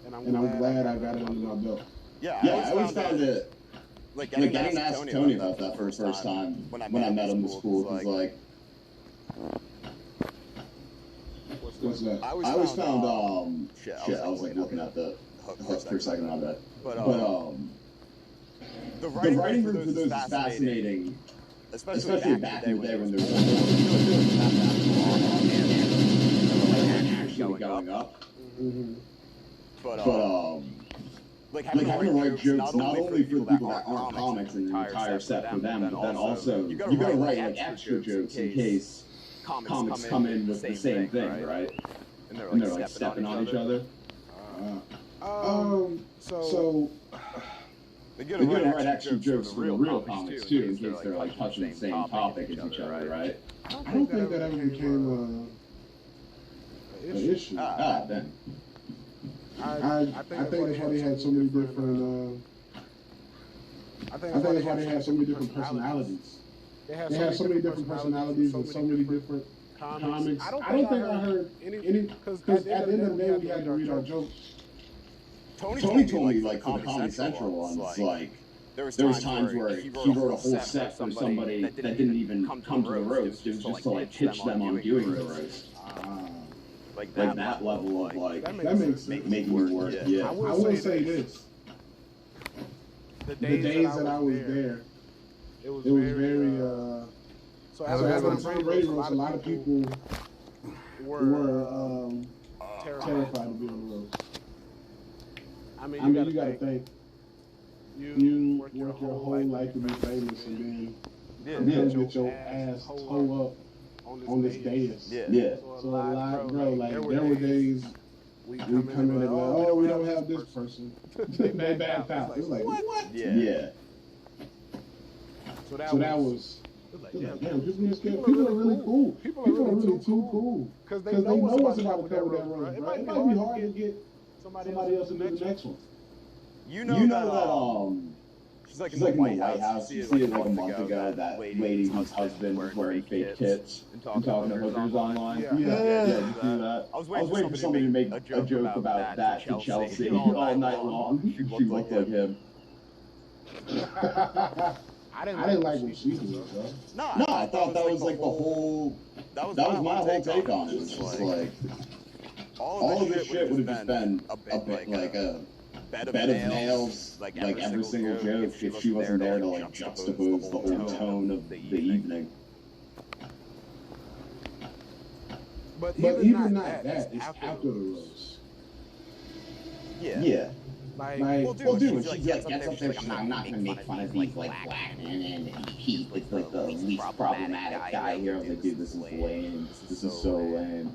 and I'm glad I got it under my belt. Yeah, I always found it, like getting to ask Tony about that for the first time when I met him in school, was like, what's that? I always found, I was like looking at the hook for a second on that. But the writing room for those is fascinating, especially back in the day when there was actually going up. But like having to write jokes not only for the people that aren't comics and your entire set for them, but then also you gotta write like extra jokes in case comics come in with the same thing, right? And they're like stepping on each other. So they're gonna write extra jokes for the real comics too, in case they're like touching the same topic as each other, right? I don't think that ever became an issue. Then. I think that's why they had so many different. I think that's why they had so many different personalities. They had so many different personalities and so many different comics. I don't think I heard any because at the end of the day we had to read our jokes. Tony told me, like, for the Comedy Central ones, like, there was times where he wrote a whole set for somebody that didn't even come to the roast. It was just to, like, pitch them on doing the roast. Like that level of, like, that makes sense. Making it work, yeah. I will say this. The days that I was there, it was very, so as a Tom Brady roast, a lot of people were terrified to be on the roast. I mean, you gotta think. You work your whole life to be famous, and then get your ass toe up on this dais. Yeah. So a lot, bro. Like there were days we come in and be like, oh, we don't have this person. They backed out. It was like, what? Yeah. So that was. Damn, people are really cool. People are really too cool because they know what's about to cover that room. It might be hard to get somebody else to do the next one. You know that she's like in the White House. You see it like a month ago. That lady whose husband was wearing fake tits and talking to hookers online. Yeah, you see that? I was waiting for somebody to make a joke about that to Chelsea all night long. She looked like him. I didn't like what she was, bro. No, I thought that was like the whole. That was my whole take on it. It was just like all of this shit would have just been a bit like a bed of nails, like every single joke, if she wasn't there to like juxtapose the whole tone of the evening. But even not that, it's after the roast. Yeah. Like, well, dude, when she gets up there, she's like, I'm not gonna make fun of these like black men and Pete is like the least problematic guy here. I was like, dude, this is lame. This is so lame.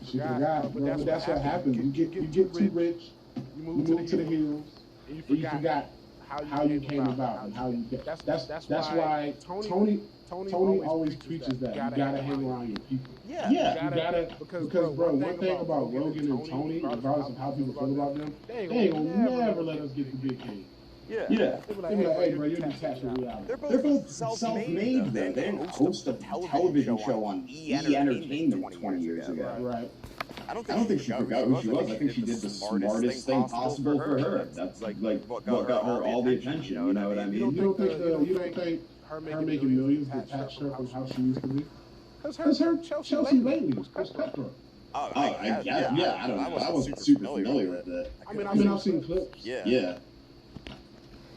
She forgot, bro. But that's what happens. You get too rich. You move to the hills, and you forgot how you came about and how you get. That's why Tony always preaches that you gotta hang around your people. Yeah. You gotta because bro, one thing about Rogan and Tony, regardless of how people feel about them, they ain't gonna never let us get the big game. Yeah. They be like, hey, bro, you're detached from reality. They're both self-made, though. They didn't host a television show on E! Entertainment 20 years ago. Right. I don't think she forgot who she was. I think she did the smartest thing possible for her. That's like what got her all the attention. You know what I mean? You don't think her making millions detached her from how she used to be? Because her Chelsea lately was cutthroat. I don't know. I wasn't super familiar with it. I mean, I've seen clips. Yeah.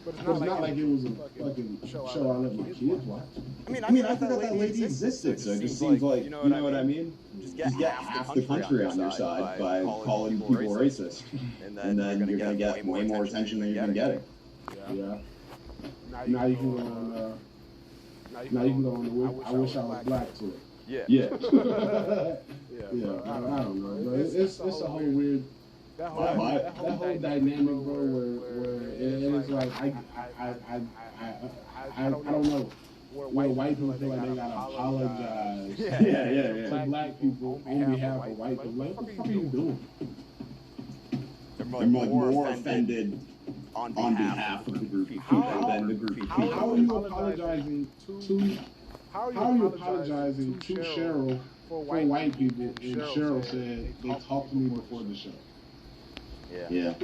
But it's not like it was a fucking show I let my kids watch. I mean, I forgot that lady existed, so it just seems like, you know what I mean? Just get half the country on your side by calling people racist. And then you're gonna get way more attention than you've been getting. Yeah. Now you can go on, I wish I was black to it. Yeah. Yeah, I don't know, but it's a whole weird, that whole dynamic, bro, where it's like, I don't know. Where white people feel like they gotta apologize to black people on behalf of white people. Like, what the fuck are you doing? They're like more offended on behalf of the group of people than the group of people. How are you apologizing to Cheryl for white people, and Cheryl said they talked to me before the show? Yeah.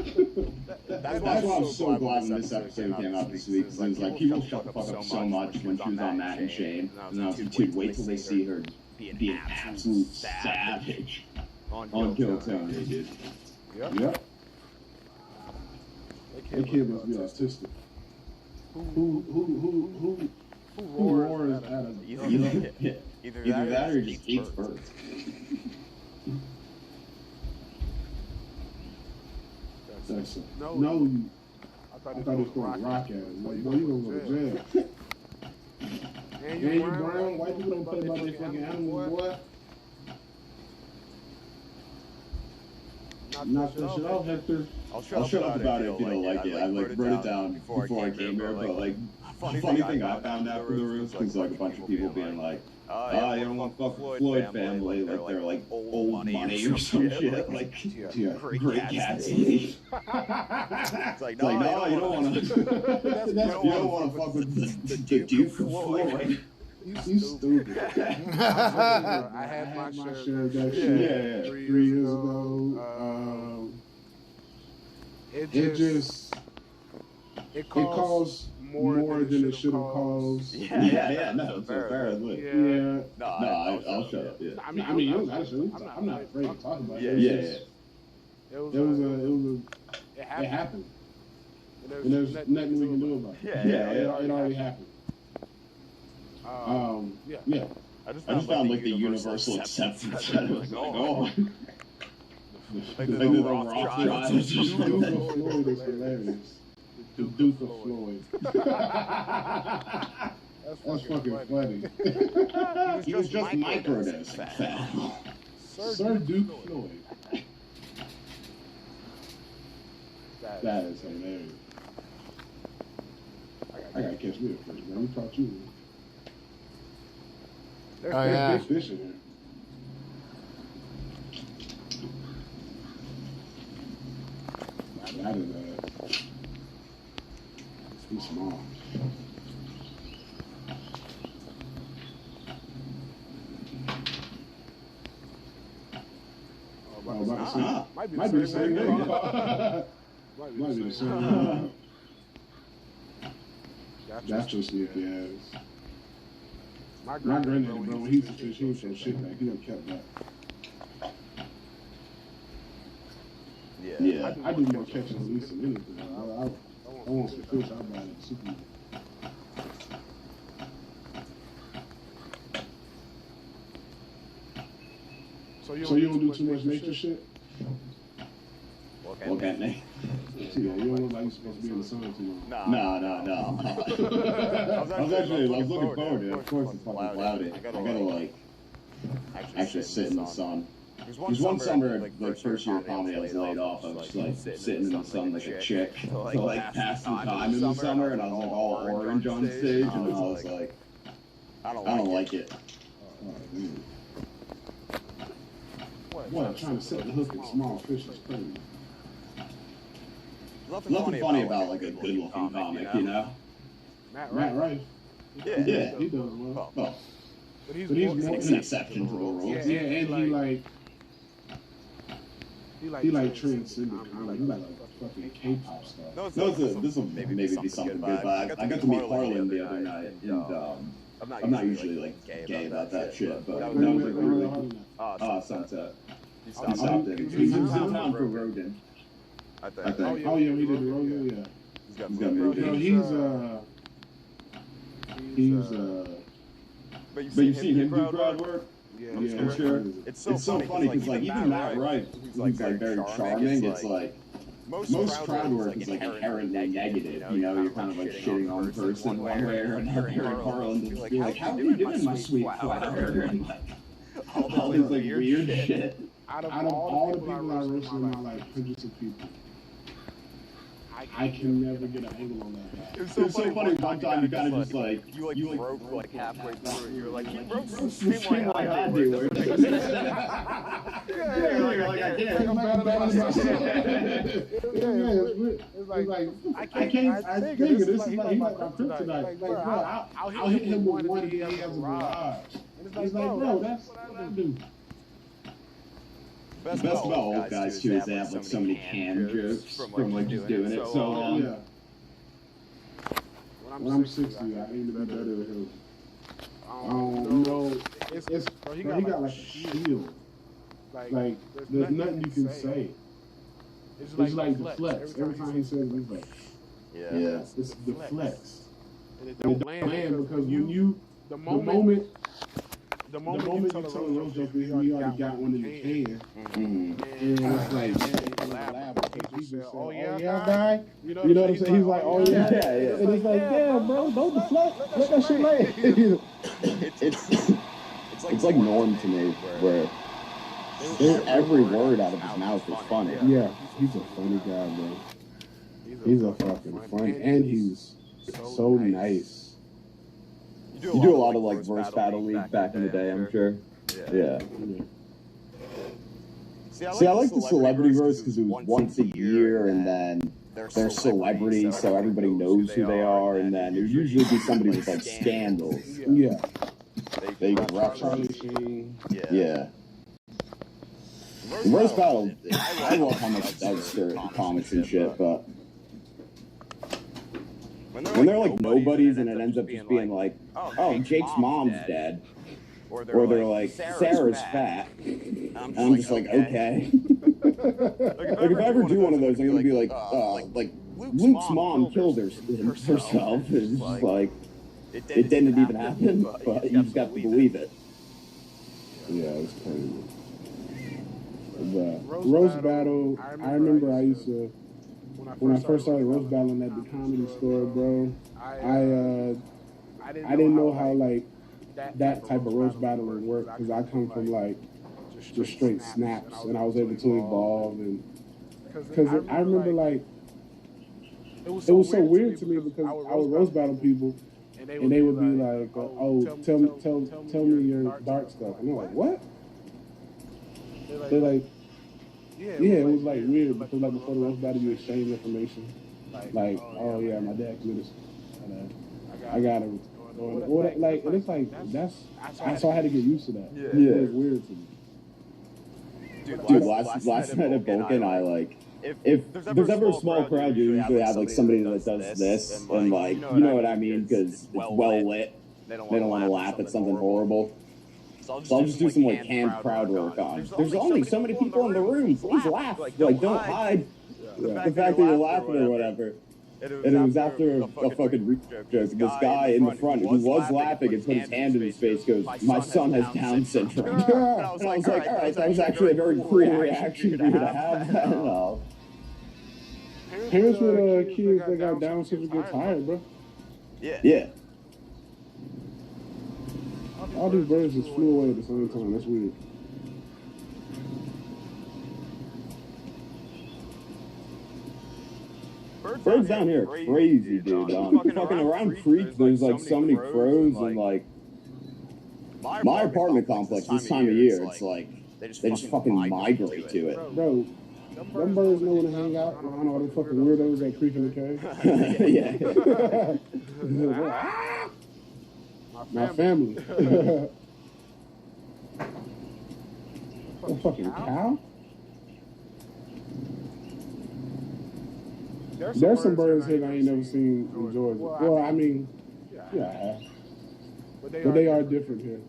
That's why I'm so glad when this episode came out this week, because it was like, people shut the fuck up so much when she was on Matt and Shane, and then I was like, dude, wait till they see her be an absolute savage on Kill Tony, dude. Yep. That kid must be autistic. Who roars at a... Either that or just eats birds. No, I thought he was going to rock at him. Like, boy, you gonna go to jail. And you brown, white people don't play about their fucking animals, boy. Knock that shit off, Hector. I'll shut up about it if you don't like it. I like wrote it down before I came here, but like, the funny thing I found after the rooms was like a bunch of people being like, oh, you don't want to fuck with Floyd family, like they're like old money or some shit, like great cats. It's like, no, you don't want to. You don't want to fuck with the Duke of Floyd. You stupid. I had my share of that shit 3 years ago. It costs more than it should have cost. No, it's apparently. No, I'll shut up. Yeah. I mean, you don't gotta shut up. I'm not afraid to talk about it. It happened. And there's nothing we can do about it. It already happened. I just found like the universal acceptance that it was like, oh. Like the Roth trial. The Duke of Floyd is hilarious. The Duke of Floyd. That's fucking funny. He was just microdosing fat. Sir Duke Floyd. That is hilarious. I gotta catch me a fish, man. We caught you. There's big fish in here. That is he's small. Might be the same thing. Might be the same thing. That's your sneaky ass. My granddaddy, bro, when he used to fish, he was some shit back. He done kept that. Yeah. I do more catching at least than anything. I want some fish, I'll buy it at the supermarket. So you don't do too much nature shit? Look at me. Yeah, you don't look like you're supposed to be in the sun too long. No. I was looking forward to it. Of course it's fucking cloudy. I gotta like actually sit in the sun. There's one summer, like first year of comedy, I was laid off. I was just like sitting in the sun like a chick to like pass some time in the summer, and I was like all orange on stage, and I was like, I don't like it. What? Trying to set the hook in small fish is crazy. Nothing funny about like a good-looking comic, you know? Matt Rife. Yeah. He does well. Well, but he's more an exception to the rule. Yeah, and he like transcended comedy. He like fucking K-pop stuff. This will maybe be something good, but I got to meet Harlan the other night, and I'm not usually like gay about that shit, but that was like really cool. Sunset. He stopped it. He was in town for Rogan. I think. Oh yeah, he did the Rogan, He's got blue No, jeans. he's But you've seen him do crowd work? Yeah, I'm sure. It's so funny because like even Matt Wright, who's like very charming, it's like most crowd work is like inherently negative. You know, you're kind of like shitting on the person one way or another. And Harlan just be like, "How are you doing, my sweet flower?" And like all this like weird shit. Out of all the people I roasted in my life, hundreds of people, I can never get a handle on that guy. It's so funny. One time you kind of just like you broke like halfway through. You're like, he broke some stream like I do. Yeah, like I can't. It's like I can't. I think this is like my kryptonite. Like, bro, I'll hit him with one he has a garage. And it's like, bro, that's what I do. The best about old guys too is they have like so many canned jokes from like just doing it so long. Yeah. When I'm 60, I aim to be better than him. You know, it's bro, he got like a shield. Like there's nothing you can say. It's like the flex. Every time he says it, it's like, yeah, it's the flex. And it don't land because when you the moment you tell a roast joke, you already got one in the can. And it's like, oh yeah, guy. You know what I'm saying? He's like, oh yeah. And it's like, damn, bro, don't deflect. Let that shit lay. It's like Norm to me, where every word out of his mouth is funny. Yeah, he's a funny guy, bro. He's a fucking funny, and he's so nice. You do a lot of like verse battle league back in the day, I'm sure. Yeah. See, I like the celebrity verse because it was once a year, and then they're celebrities, so everybody knows who they are, and then there's usually be somebody with like scandals. Yeah. They reference. Yeah. The roast battle, I love how much it does stir comics and shit, but when they're like nobodies and it ends up just being like, oh, Jake's mom's dead, or they're like, Sarah's fat, and I'm just like, okay. Like if I ever do one of those, I'm gonna be like Luke's mom killed herself. It's just like, it didn't even happen, but you just got to believe it. Yeah, it's crazy. The roast battle, I remember I used to, when I first started roast battling at the Comedy Store, bro, I didn't know how like that type of roast battle would work because I come from like just straight snaps, and I was able to evolve, and because I remember like it was so weird to me because I would roast battle people and they would be like, oh, tell me your dark stuff, and I'm like, what? They're like, yeah, it was like weird because like before the roast battle you exchange information, like, oh yeah, my dad committed, I got him, or like, and it's like so I had to get used to that. Yeah, it was weird to me. Dude, last night at Vulcan, I like, if there's ever a small crowd, you usually have like somebody that does this, and like, you know what I mean, because it's well lit. They don't want to laugh at something horrible. So I'll just do some like canned crowd work on. There's only so many people in the room. Please laugh. Like, don't hide the fact that you're laughing or whatever. And it was after a fucking joke. This guy in the front who was laughing and put his hand in his face goes, "My son has Down syndrome." And I was like, all right, that was actually a very cool reaction for you to have that. Parents with kids that got Down syndrome get tired, bro. Yeah. All these birds just flew away at the same time. That's weird. Birds down here are crazy, dude. Fucking around Creek, there's like so many crows, and like my apartment complex this time of year, it's like they just fucking migrate to it. Bro, them birds know when to hang out around all the fucking weirdos that creep in the cave. Yeah. My family. A fucking cow? There's some birds here that I ain't never seen in Georgia. Well, I mean, yeah, I have. But they are different here.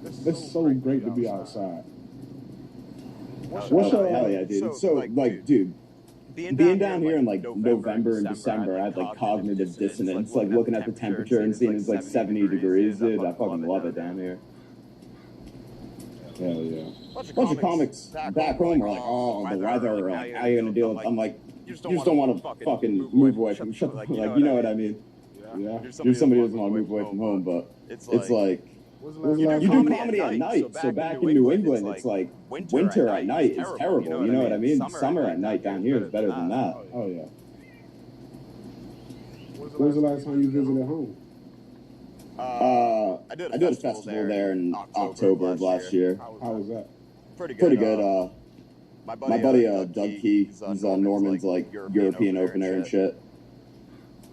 It's so great to be outside. Hell yeah, dude. It's so, like, dude, being down here in like November and December, I had like cognitive dissonance, like looking at the temperature and seeing it's like 70 degrees, dude. I fucking love it down here. Hell yeah. Bunch of comics back home are like, oh, the weather, or like, how you gonna deal with? I'm like, you just don't want to fucking move away from like, you know what I mean? Yeah. You're somebody who doesn't want to move away from home, but it's like, you do comedy at night. So back in New England, it's like winter at night is terrible. You know what I mean? Summer at night down here is better than that. Oh yeah. When was the last time you visited home? I did a festival there in October of last year. How was that? Pretty good. My buddy Doug Key, he's Norman's like European opener and shit.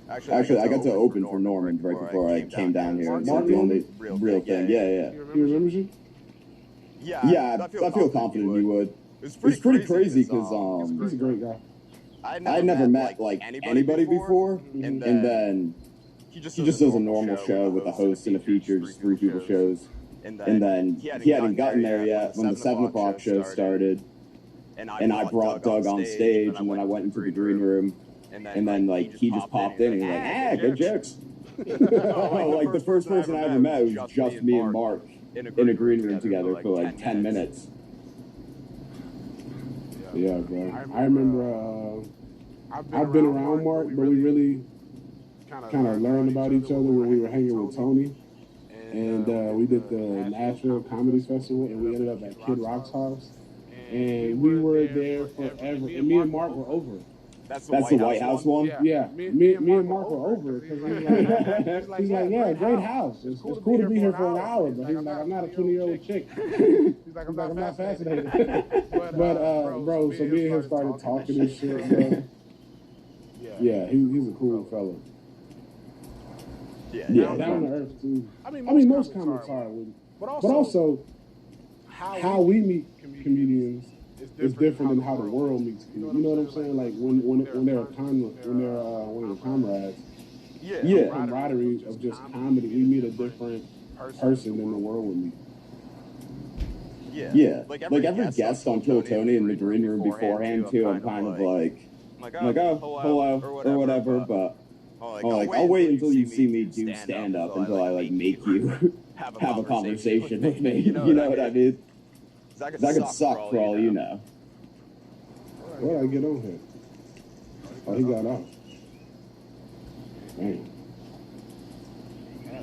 Actually, I got to open for Norman right before I came down here. It's like the only real thing. Yeah. He remembers you? Yeah, I feel confident he would. It's pretty crazy because he's a great guy. I never met like anybody before, and then he just does a normal show with a host and a feature, just 3 people shows. And then he hadn't gotten there yet when the 7 o'clock show started, and I brought Doug on stage, and then I went into the green room, and then like he just popped in and he was like, good jokes. Like the first person I ever met was just me and Mark in a green room together for like 10 minutes. Yeah, bro. I remember I've been around Mark, but we really kind of learned about each other when we were hanging with Tony. And we did the Nashville Comedy Festival, and we ended up at Kid Rock's house. And we were there forever. And me and Mark were over. That's the White House one? Yeah. Me and Mark were over it. He's like, yeah, great house. It's cool to be here for an hour. But he's like, I'm not a 20-year-old chick. He's like, I'm not fascinated. But, bro, so me and him started talking and shit, bro. Yeah, he's a cool fella. Yeah, down to earth too. I mean, most comics are with it. But also, how we meet comedians is different than how the world meets comedians. You know what I'm saying? Like when they're one of the comrades. Yeah, camaraderie of just comedy. We meet a different person than the world would meet. Yeah, like every guest on Kill Tony in the green room beforehand too, I'm kind of like, oh, hello, or whatever, but I'll wait until you see me do stand-up until I like make you have a conversation with me. You know what I mean? That could suck for all you know. What I get on here? Oh, he got off. Man.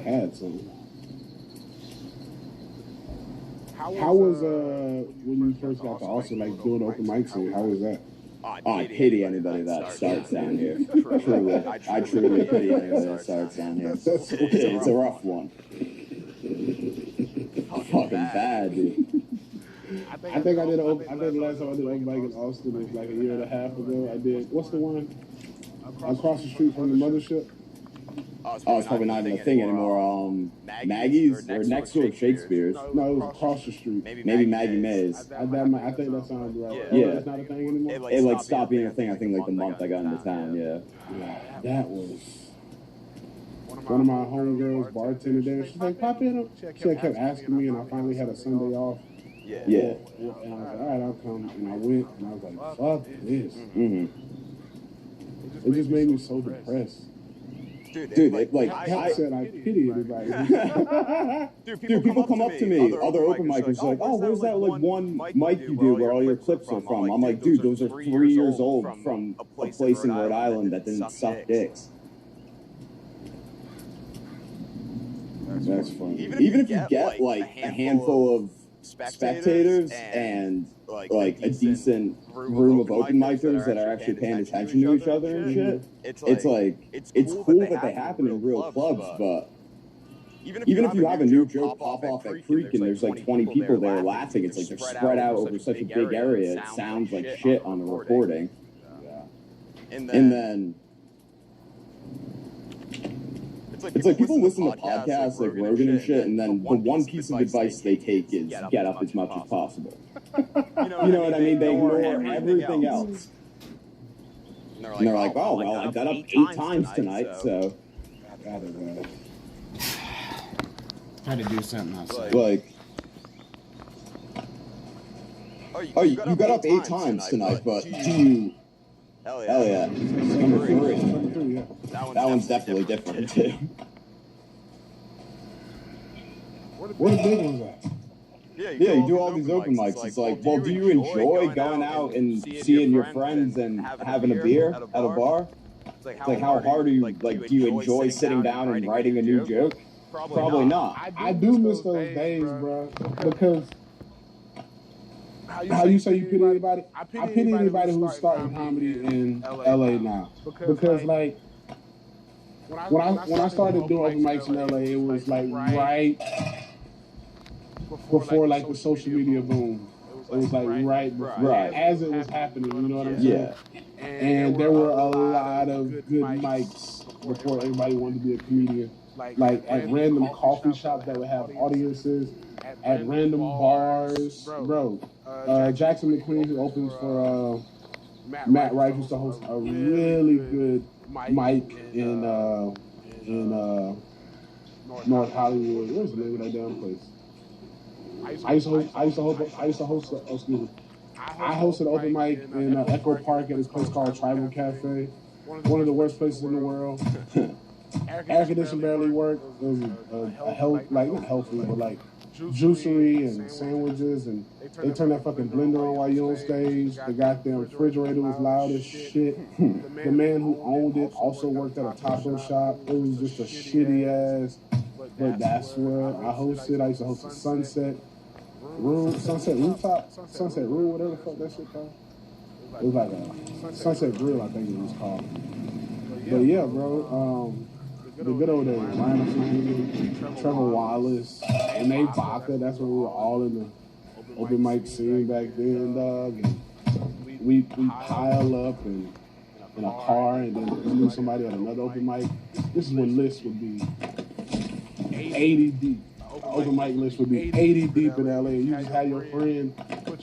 Had something. How was when you first got to Austin, like doing open mics here? How was that? I pity anybody that starts down here. Truly, I truly pity anybody that starts down here. It's a rough one. Fucking bad, dude. I think the last time I did open mic in Austin was like a year and a half ago. I did, what's the one across the street from the mothership? Oh, it's probably not even a thing anymore. Maggie's or next door Shakespeare's. No, it was across the street. Maybe Maggie Mays. I think that sounds right. Yeah. It's not a thing anymore? It like stopped being a thing, I think, like the month I got into town, yeah. That was one of my homegirls bartended there. She's like, pop in. She kept asking me, and I finally had a Sunday off. Yeah. And I was like, all right, I'll come. And I went, and I was like, fuck this. It just made me so depressed. Dude, like I said, I pity everybody. Dude, people come up to me, other open micers, like, oh, where's that like one mic you do where all your clips are from? I'm like, dude, those are 3 years old from a place in Rhode Island that didn't suck dicks. That's funny. Even if you get like a handful of spectators and like a decent room of open micers that are actually paying attention to each other and shit, it's cool that they happen in real clubs, but even if you have a new joke pop off at Creek and there's like 20 people there laughing, it's like they're spread out over such a big area, it sounds like shit on the recording. And then it's like people listen to podcasts like Rogan and shit, and then the one piece of advice they take is get up as much as possible. You know what I mean? They ignore everything else. And they're like, oh, well, I got up 8 times tonight, so. Had to do something else. Like, oh, you got up 8 times tonight, but do you Hell yeah. Number 3. Number 3, yeah. That one's definitely different too. Where the big ones at? Yeah, you do all these open mics. It's like, well, do you enjoy going out and seeing your friends and having a beer at a bar? It's like, how hard are you, like, do you enjoy sitting down and writing a new joke? Probably not. I do miss those days, bro. Because how you say you pity anybody? I pity anybody who's starting comedy in LA now. Because like when I started doing open mics in LA, it was like right before like the social media boom. It was like right as it was happening, you know what I'm saying? Yeah. And there were a lot of good mics before everybody wanted to be a comedian. Like at random coffee shops that would have audiences, at random bars, bro. Jackson McQueen, who opens for Matt Rife, used to host a really good mic in North Hollywood. What's the name of that damn place? I hosted an open mic in Echo Park at this place called Tribal Cafe. One of the worst places in the world. Air conditioning barely worked. It was a not healthy, but like juicery and sandwiches, and they turned that fucking blender on while you're on stage. The goddamn refrigerator was loud as shit. The man who owned it also worked at a taco shop. It was just a shitty ass. But that's where I hosted. I used to host a Sunset Room, Sunset Rooftop, Sunset Room, whatever the fuck that shit called. It was like a Sunset Grill, I think it was called. But yeah, bro, the good old days. Ryan O'Flynn, Trevor Wallace, and Nate Baca. That's when we were all in the open mic scene back then, dog. And we pile up in a car, and then we knew somebody at another open mic. This is when lists would be 80 deep. Open mic list would be 80 deep in LA. You just have your friend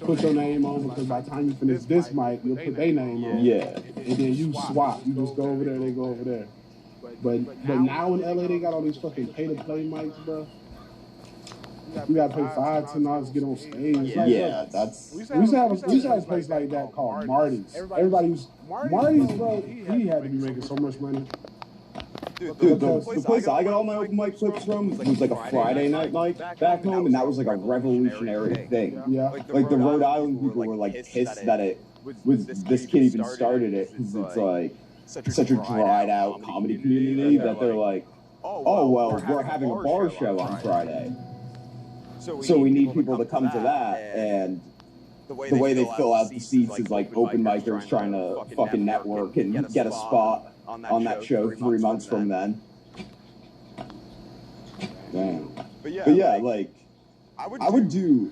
put your name on, because by the time you finish this mic, you'll put their name on. Yeah. And then you swap. You just go over there, they go over there. But now in LA, they got all these fucking pay-to-play mics, bro. You gotta pay $5-10 to get on stage. Like, yeah, that's. We used to have a place like that called Marty's. Marty's, bro. He had to be making so much money. Dude, the place I got all my open mic clips from was like a Friday night mic back home, and that was like a revolutionary thing. Yeah. Like the Rhode Island people were like pissed that it was this kid even started it, because it's like such a dried out comedy community that they're like, oh well, we're having a bar show on Friday, so we need people to come to that, and the way they fill out the seats is like open micers trying to fucking network and get a spot on that show 3 months from then. Damn. But yeah, like I would do.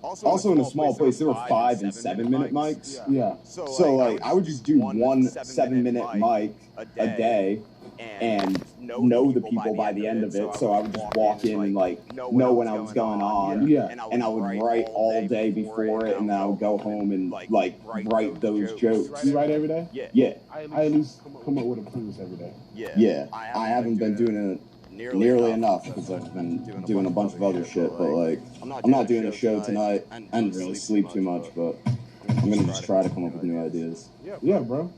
Also in a small place, there were 5 and 7 minute mics. Yeah. So like I would just do one 7-minute mic a day and know the people by the end of it. So I would just walk in and like know when I was going on. Yeah. And I would write all day before it, and then I would go home and like write those jokes. You write every day? Yeah. I at least come up with a premise every day. Yeah. I haven't been doing it nearly enough, because I've been doing a bunch of other shit, but like I'm not doing a show tonight. I didn't really sleep too much, but I'm gonna just try to come up with new ideas. Yeah, bro.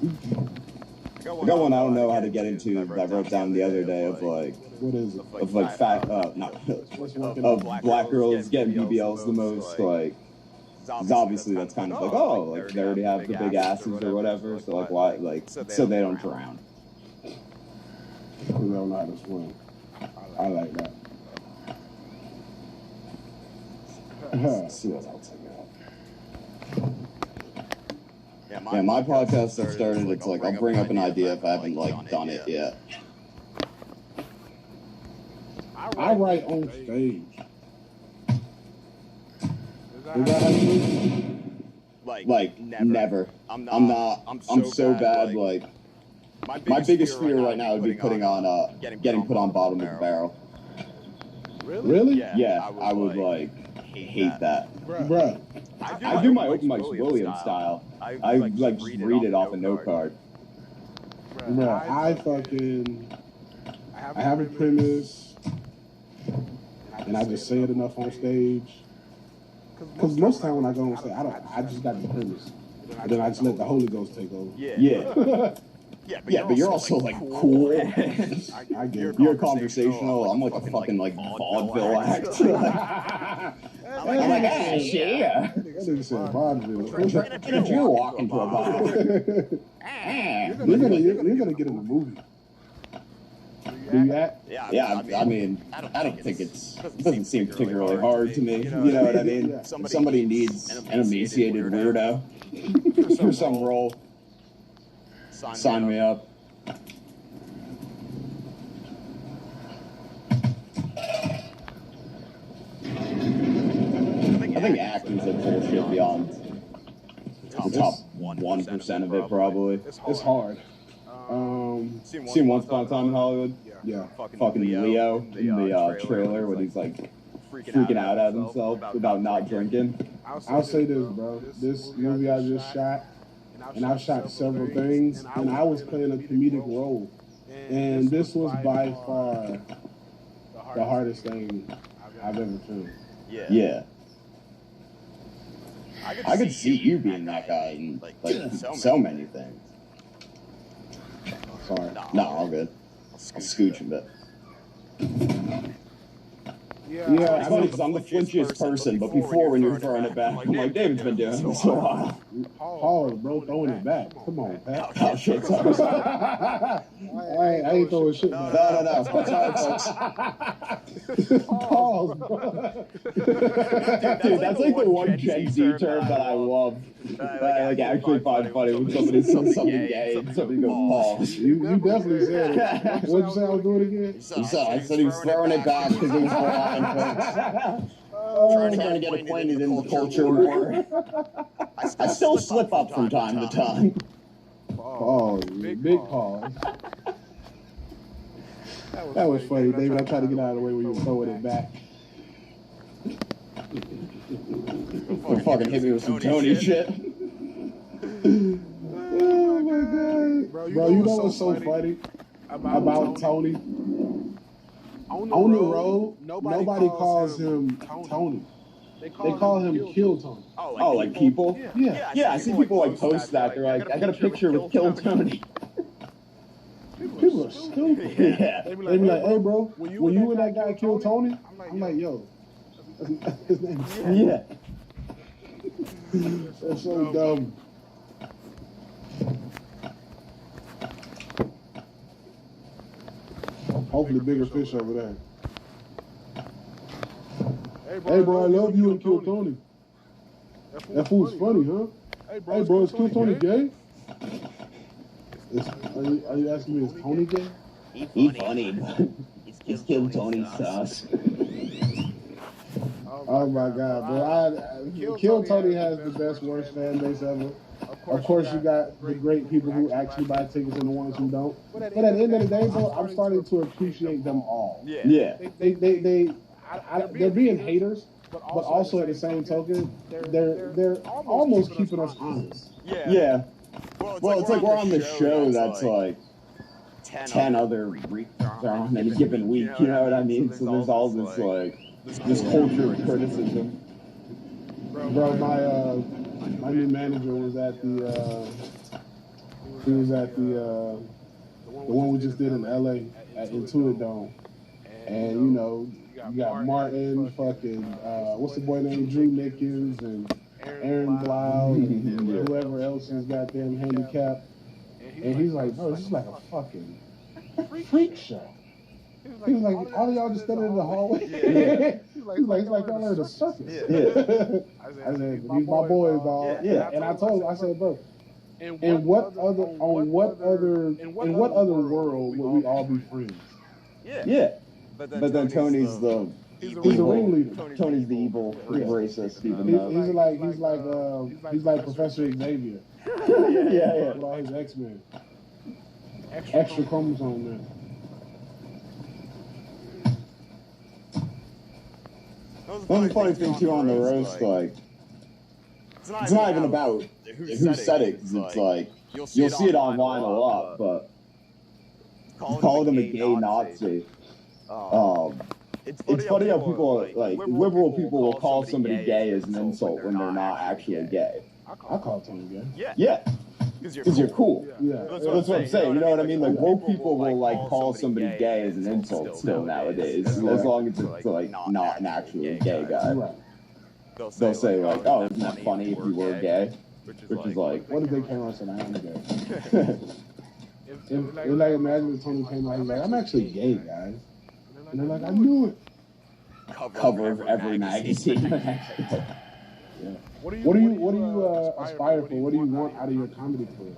I got one I don't know how to get into that I wrote down the other day of like, what is it? Of like of black girls getting BBLs the most, like, obviously that's kind of like, oh, like they already have the big asses or whatever, so like why, like, so they don't drown. We don't know how to swim. I like that. Let's see what else I got. Yeah, my podcast that started, it's like I'll bring up an idea if I haven't like done it yet. I write on stage. Is that how you do? Like never. I'm so bad. Like my biggest fear right now would be putting on getting put on bottom of the barrel. Really? Yeah, I would like hate that. Bruh. I do my open mics William style. I like just read it off a note card. Bruh, I have a premise, and I just say it enough on stage. Because most of the time when I go on stage, I just got the premise. And then I just let the Holy Ghost take over. Yeah. Yeah, but you're also like cool. I get You're conversational. I'm like a fucking like vaudeville act. I'm like, hey, yeah. That nigga said vaudeville. If you walk into a bar, you're gonna get in the movie. Do you act? yeah, I mean, I don't think it doesn't seem particularly hard to me. You know what I mean? If somebody needs an emaciated weirdo for some role, sign me up. I think acting's like bullshit beyond the top 1% of it, probably. It's hard. Seen Once Upon a Time in Hollywood? Yeah. Fucking Leo in the trailer when he's like freaking out at himself about not drinking. I'll say this, bro. This movie I just shot, and I've shot several things, and I was playing a comedic role. And this was by far the hardest thing I've ever filmed. Yeah. I could see you being that guy in like so many things. Sorry. No, all good. I'll scooch a bit. Yeah, it's funny because I'm the flinchiest person, but before when you're throwing it back, I'm like, David's been doing this a while. Pause, bro, throwing it back. Come on, Pat. Oh, shit, sorry. I ain't throwing shit back. No. Sorry, folks. Pause, bro. Dude, that's like the one Gen Z term that I love. I like actually find funny when somebody says something gay and somebody goes, pause. You definitely said it. What'd you say I was doing again? I said he was throwing it back because it was blind, folks. Trying to get acquainted in the culture more. I still slip up from time to time. Pause. Big pause. That was funny, David. I tried to get out of the way when you were throwing it back. Don't fucking hit me with some Tony shit. Oh my god. Bro, you know what's so funny about Tony? On the road, nobody calls him Tony. They call him Kill Tony. Oh, like people? Yeah. Yeah, I see people like post that. They're like, I got a picture with Kill Tony. People are stupid. Yeah. They be like, hey, bro, when you and that guy Kill Tony, I'm like, yo. His name is Yeah. That's so dumb. Hopefully bigger fish over there. Hey, bro, I love you and Kill Tony. That fool's funny, huh? Hey, bro, is Kill Tony gay? Are you asking me, is Tony gay? He funny, but he's Kill Tony sauce. Oh my god, bro. Kill Tony has the best, worst fan base ever. Of course, you got the great people who actually buy tickets and the ones who don't. But at the end of the day, bro, I'm starting to appreciate them all. Yeah. They're being haters, but also at the same token, they're almost keeping us honest. Yeah. Well, it's like we're on the show that's like 10 other weeks on any given week, you know what I mean? So there's all this like this culture of criticism. Bro, my new manager was at the one we just did in LA at Intuit Dome. And you know, you got Martin, fucking what's the boy named Drew Nickens and Aaron Blau and whoever else is goddamn handicapped. And he's like, bro, this is like a fucking freak show. He was like, all of y'all just standing in the hallway. He's like y'all are in a circus. I said, these my boys, dog. Yeah. And I told him, I said, bro, in what other world would we all be friends? Yeah. But then Tony's the ringleader. Tony's the evil racist, even though. He's like Professor Xavier. Yeah. With all his X-Men. Extra chromosome there. One funny thing too on the roast, like, it's not even about who said it, because it's like, you'll see it online a lot, but calling him a gay Nazi. It's funny how people, like, liberal people will call somebody gay as an insult when they're not actually gay. I call Tony gay. Yeah. Because you're cool. Yeah. That's what I'm saying. You know what I mean? Like, woke people will, like, call somebody gay as an insult still nowadays. As long as it's, like, not an actually gay guy. Right. They'll say, like, oh, isn't that funny if you were gay? Which is like, what if they came out and said, I am gay? If, like, imagine if Tony came out and was like, I'm actually gay, guys. And they're like, I knew it. cover of every magazine. Yeah. What do you aspire for? What do you want out of your comedy career?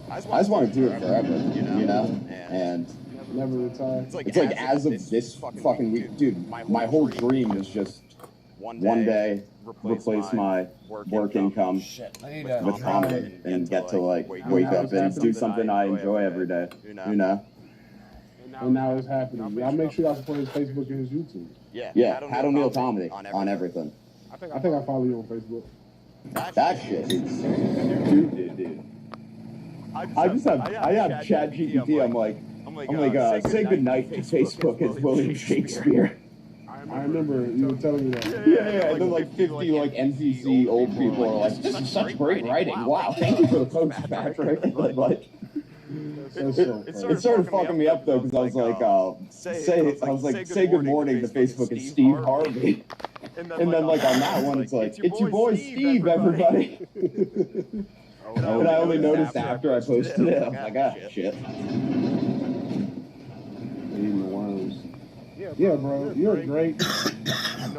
I just want to do it forever, you know? And never retire. It's like as of this fucking week, dude, my whole dream is just one day replace my work income with comedy and get to like wake up and do something I enjoy every day, you know? And now it's happening. Y'all make sure y'all support his Facebook and his YouTube. Yeah, Pat O'Neill Comedy on everything. I think I follow you on Facebook. That shit is dude. I have Chat GPT. I'm like, say goodnight to Facebook as William Shakespeare. I remember you were telling me that. Yeah, and then like 50 like NCC old people are like, this is such great writing. Wow, thank you for the post, Patrick. Like, it started fucking me up though because I was like, say good morning to Facebook and Steve Harvey. And then like on that one, it's like, it's your boy Steve, everybody. And I only noticed after I posted it. I was like, ah, shit. Eating the worms. Yeah, bro, you're great.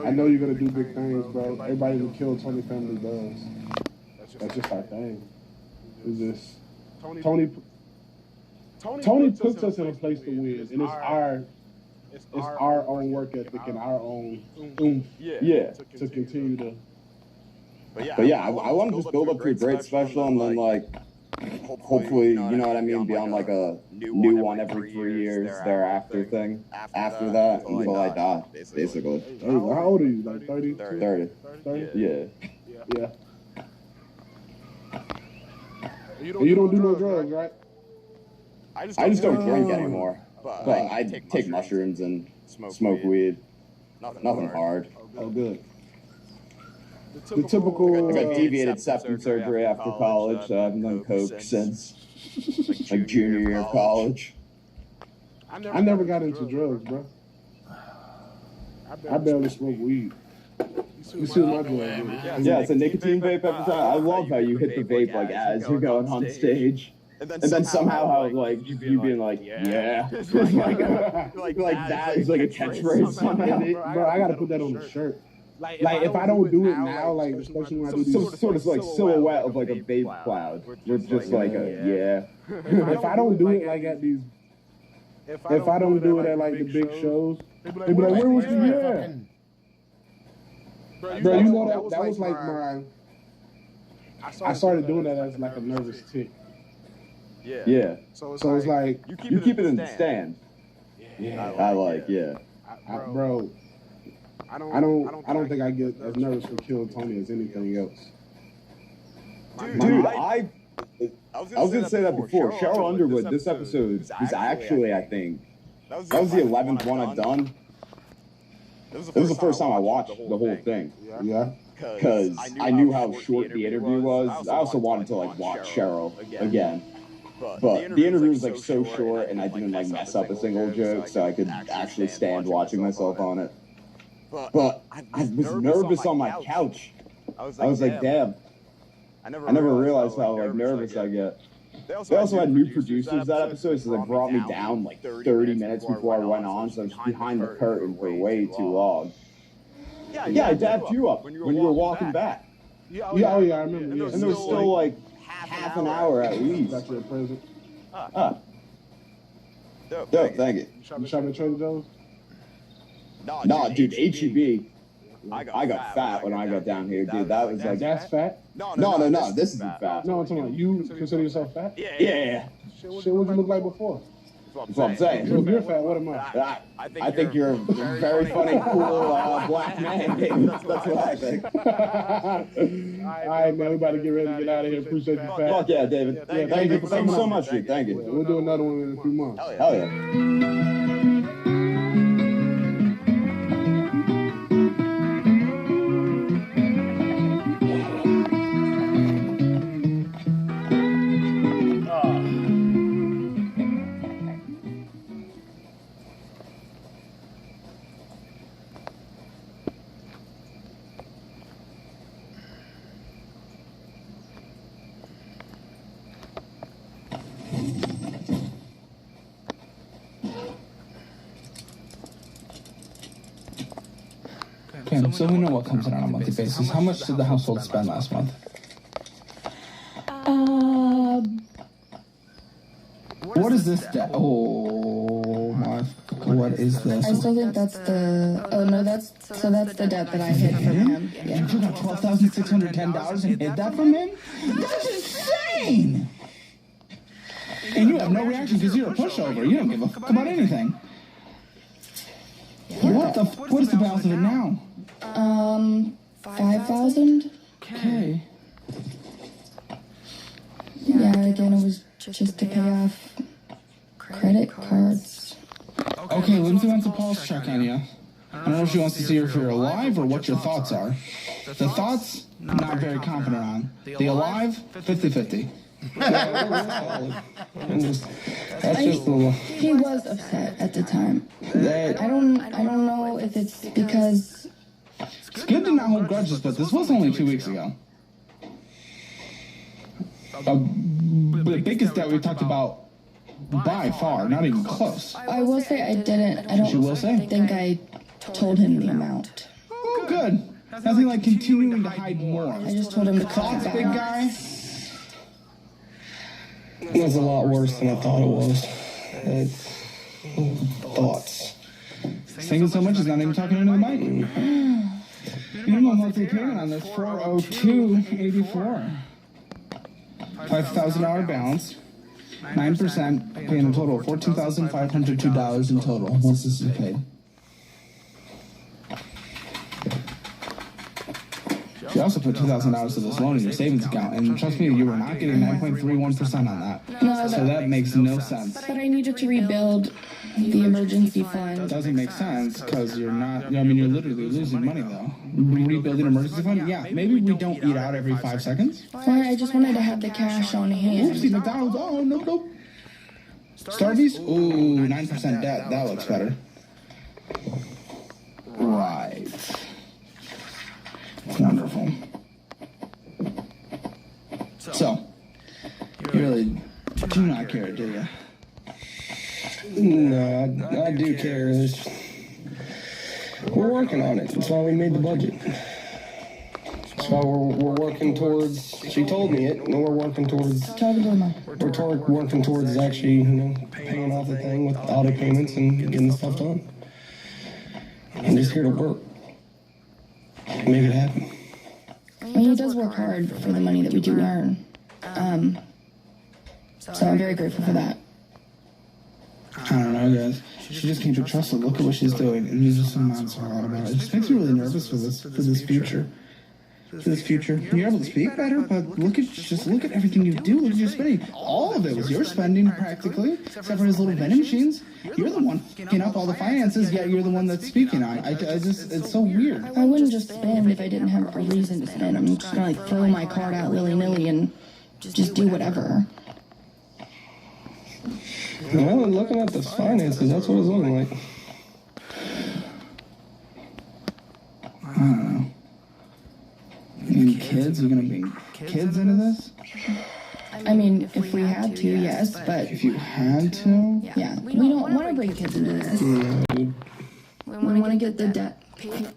I know you're gonna do big things, bro. Everybody who killed Tony family does. That's just our thing. It's just Tony puts us in a place to win, and it's our own work ethic and our own oomph. To continue to. But yeah, I want to just build up to a great special and then like, hopefully, you know what I mean, be on like a new one every 3 years thereafter thing. After that, until I die, basically. How old are you? Like 30? 30. 30? Yeah. You don't do no drugs, right? I just don't drink anymore. But I take mushrooms and smoke weed. Nothing hard. Oh, good. The typical. I got deviated septum surgery after college, so I haven't done coke since like junior year of college. I never got into drugs, bro. I barely smoke weed. You see what my drug is? Yeah, it's a nicotine vape every time. I love how you hit the vape like as you're going on stage. And then somehow how like you being like, yeah. like that is like a catchphrase somehow. Bro, I gotta put that on the shirt. Like if I don't do it now, like especially when I do these, sort of like silhouette of like a vape cloud with just like a If I don't do it like at these, if I don't do it at like the big shows, they be like, where was the Bro, you know that was like my. I started doing that as like a nervous tick. Yeah. So it's like you keep it in the stand. Yeah. I like bro. I don't think I get as nervous for Kill Tony as anything else. Dude, I was gonna say that before. Cheryl Underwood, this episode is actually, I think, that was the 11th one I've done. This was the first time I watched the whole thing. Yeah. Because I knew how short the interview was. I also wanted to like watch Cheryl again. But the interview was like so short and I didn't like mess up a single joke, so I could actually stand watching myself on it. But I was nervous on my couch. I was like, damn. I never realized how like nervous I get. They also had new producers that episode, so they brought me down like 30 minutes before I went on, so I was behind the curtain for way too long. Yeah, I dapped you up when you were walking back. Yeah, I remember. And there was still like half an hour at least. Got you a present. Dope, thank you. You shot at Trader Joe's? Nah, dude, HEB. I got fat when I got down here, dude. That was like... That's fat? No, this isn't fat. No, I'm talking about you consider yourself fat? Yeah. Shit, what'd you look like before? That's what I'm saying. So if you're fat, what am I? I think you're a very funny, cool black man, baby. That's what I think. All right, man, we about to get ready to get out of here. Appreciate you, fat. Fuck yeah, David. Thank you so much, dude. Thank you. We'll do another one in a few months. Hell yeah. Okay, so we know what comes in on a monthly basis. How much did the household spend last month? What is this debt? Oh my, what is this? I still think that's the. Oh no, that's the debt that I hid from him. Yeah. You took out $12,610 and hid that from him? That's insane! And you have no reaction because you're a pushover. You don't give a fuck about anything. What is the balance of it now? 5,000. Okay. Yeah, again, it was just to pay off credit cards. Okay, Lindsay wants a pulse check on you. I don't know if she wants to see if you're alive or what your thoughts are. The thoughts, not very confident on. The alive, 50-50. He was upset at the time. I don't know if it's because it's good to not hold grudges, but this was only 2 weeks ago. The biggest debt we talked about by far, not even close. I will say I didn't. I don't think I told him the amount. Oh, good. Nothing like continuing to hide more. I just told him to cut Thoughts, it big back. guy? It was a lot worse than I thought it was. Thoughts. Singing so much he's not even talking into the mic. Minimum monthly payment on this $402.84. $5,000 balance. 9%, paying a total of $14,502 in total once this is paid. She also put $2,000 to this loan in your savings account, and trust me, you were not getting 9.31% on that. No, so that makes no sense. But I needed to rebuild the emergency fund. That doesn't make sense because you're not, I mean, you're literally losing money though. Rebuilding emergency fund? Yeah, maybe we don't eat out every 5 seconds. Well, I just wanted to have the cash on hand. Oopsie, McDonald's, oh, no. Starbucks? Ooh, 9% debt, that looks better. Right. Wonderful. So, you really do not care, do you? No, I do care. We're working on it. That's why we made the budget. That's why we're working towards. She told me it, and we're working towards. We're working towards actually, paying off the thing with auto payments and getting the stuff done. I'm just here to work. Make it happen. I mean, he does work hard for the money that we do earn. So I'm very grateful for that. I don't know, guys. She just can't be trusted. Look at what she's doing, and you just reminds her a lot about it. It just makes me really nervous for this future. For this future. You're able to speak better, but look at everything you do. Look at your spending. All of it was your spending, practically, except for his little vending machines. You're the one picking up all the finances, yet you're the one that's speaking on it. It's so weird. I wouldn't just spend if I didn't have a reason to spend. I'm just gonna throw my card out willy-nilly and just do whatever. Well, looking at the finances, that's what it's looking like. I don't know. And kids? You're gonna bring kids into this? I mean, if we had to, yes, but... If you had to? Yeah, we don't want to bring kids into this. We want to get the debt paid.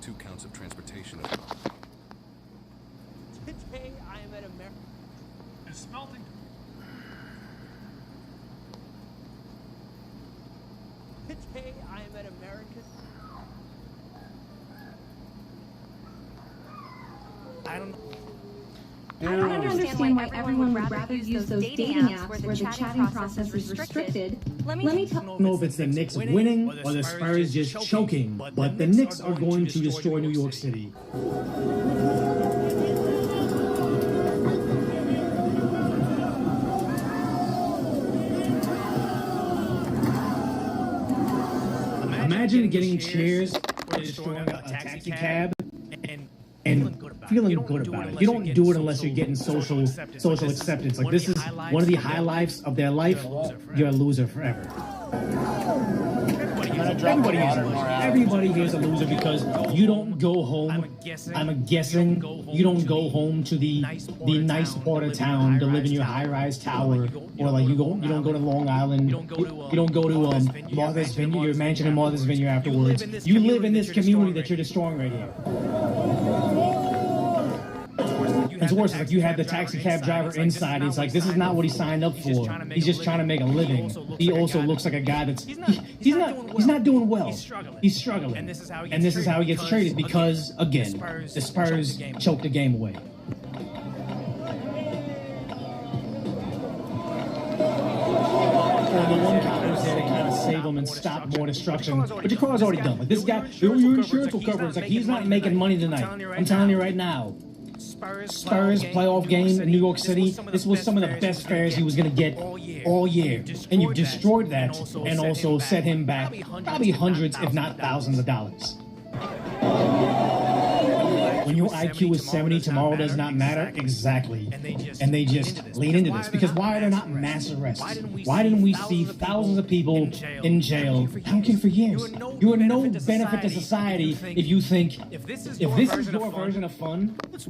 Two counts of transportation. Today I am at America. It's smelting. Today I am at America's. I don't know. I don't understand why everyone would rather use those dating apps where the chatting process is restricted. Let me tell. I don't know if it's the Knicks winning or the Spurs just choking, but the Knicks are going to destroy New York City. Imagine getting chairs or destroying a taxi cab and feeling good about it. You don't do it unless you're getting social acceptance. Like, this is one of the highlights of their life. You're a loser forever. Everybody is a loser. Everybody here is a loser because you don't go home. I'm guessing you don't go home to the nice part of town to live in your high-rise tower, or like you don't go to Long Island. You don't go to Martha's Vineyard, your mansion in Martha's Vineyard afterwards. You live in this community that you're destroying right here. It's worse. It's like you have the taxi cab driver inside. It's like this is not what he signed up for. He's just trying to make a living. He also looks like a guy that's he's not doing well. He's struggling. And this is how he gets traded because again, the Spurs choked the game away. The one guy was there to kind of save him and stop more destruction. But your car's already done. Like this guy, your insurance will cover it. It's like he's not making money tonight. I'm telling you right now. Spurs playoff game in New York City. This was some of the best fares he was going to get all year. And you destroyed that and also set him back probably hundreds, if not thousands of dollars. When your IQ is 70, tomorrow does not matter. Exactly. And they just lean into this. Because why are there not mass arrests? Why didn't we see thousands of people in jail? I don't care for years. You are no benefit to society if you think, if this is your version of fun, let's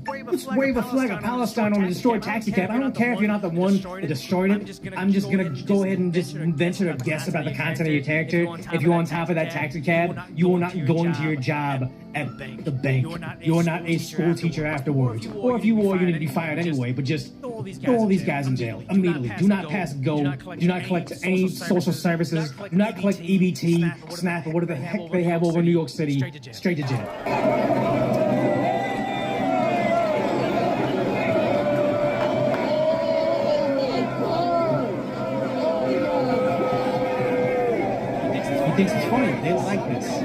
wave a flag of Palestine on a destroyed taxi cab. I don't care if you're not the one that destroyed it. I'm just going to go ahead and just venture to guess about the content of your character. If you're on top of that taxi cab, you are not going to your job at the bank. You're not a school teacher afterwards. Or if you were, you need to be fired anyway, but just throw all these guys in jail immediately. Do not pass go. Do not collect any social services. Do not collect EBT, SNAP, or whatever the heck they have over in New York City. Straight to jail. He thinks it's funny. They like this.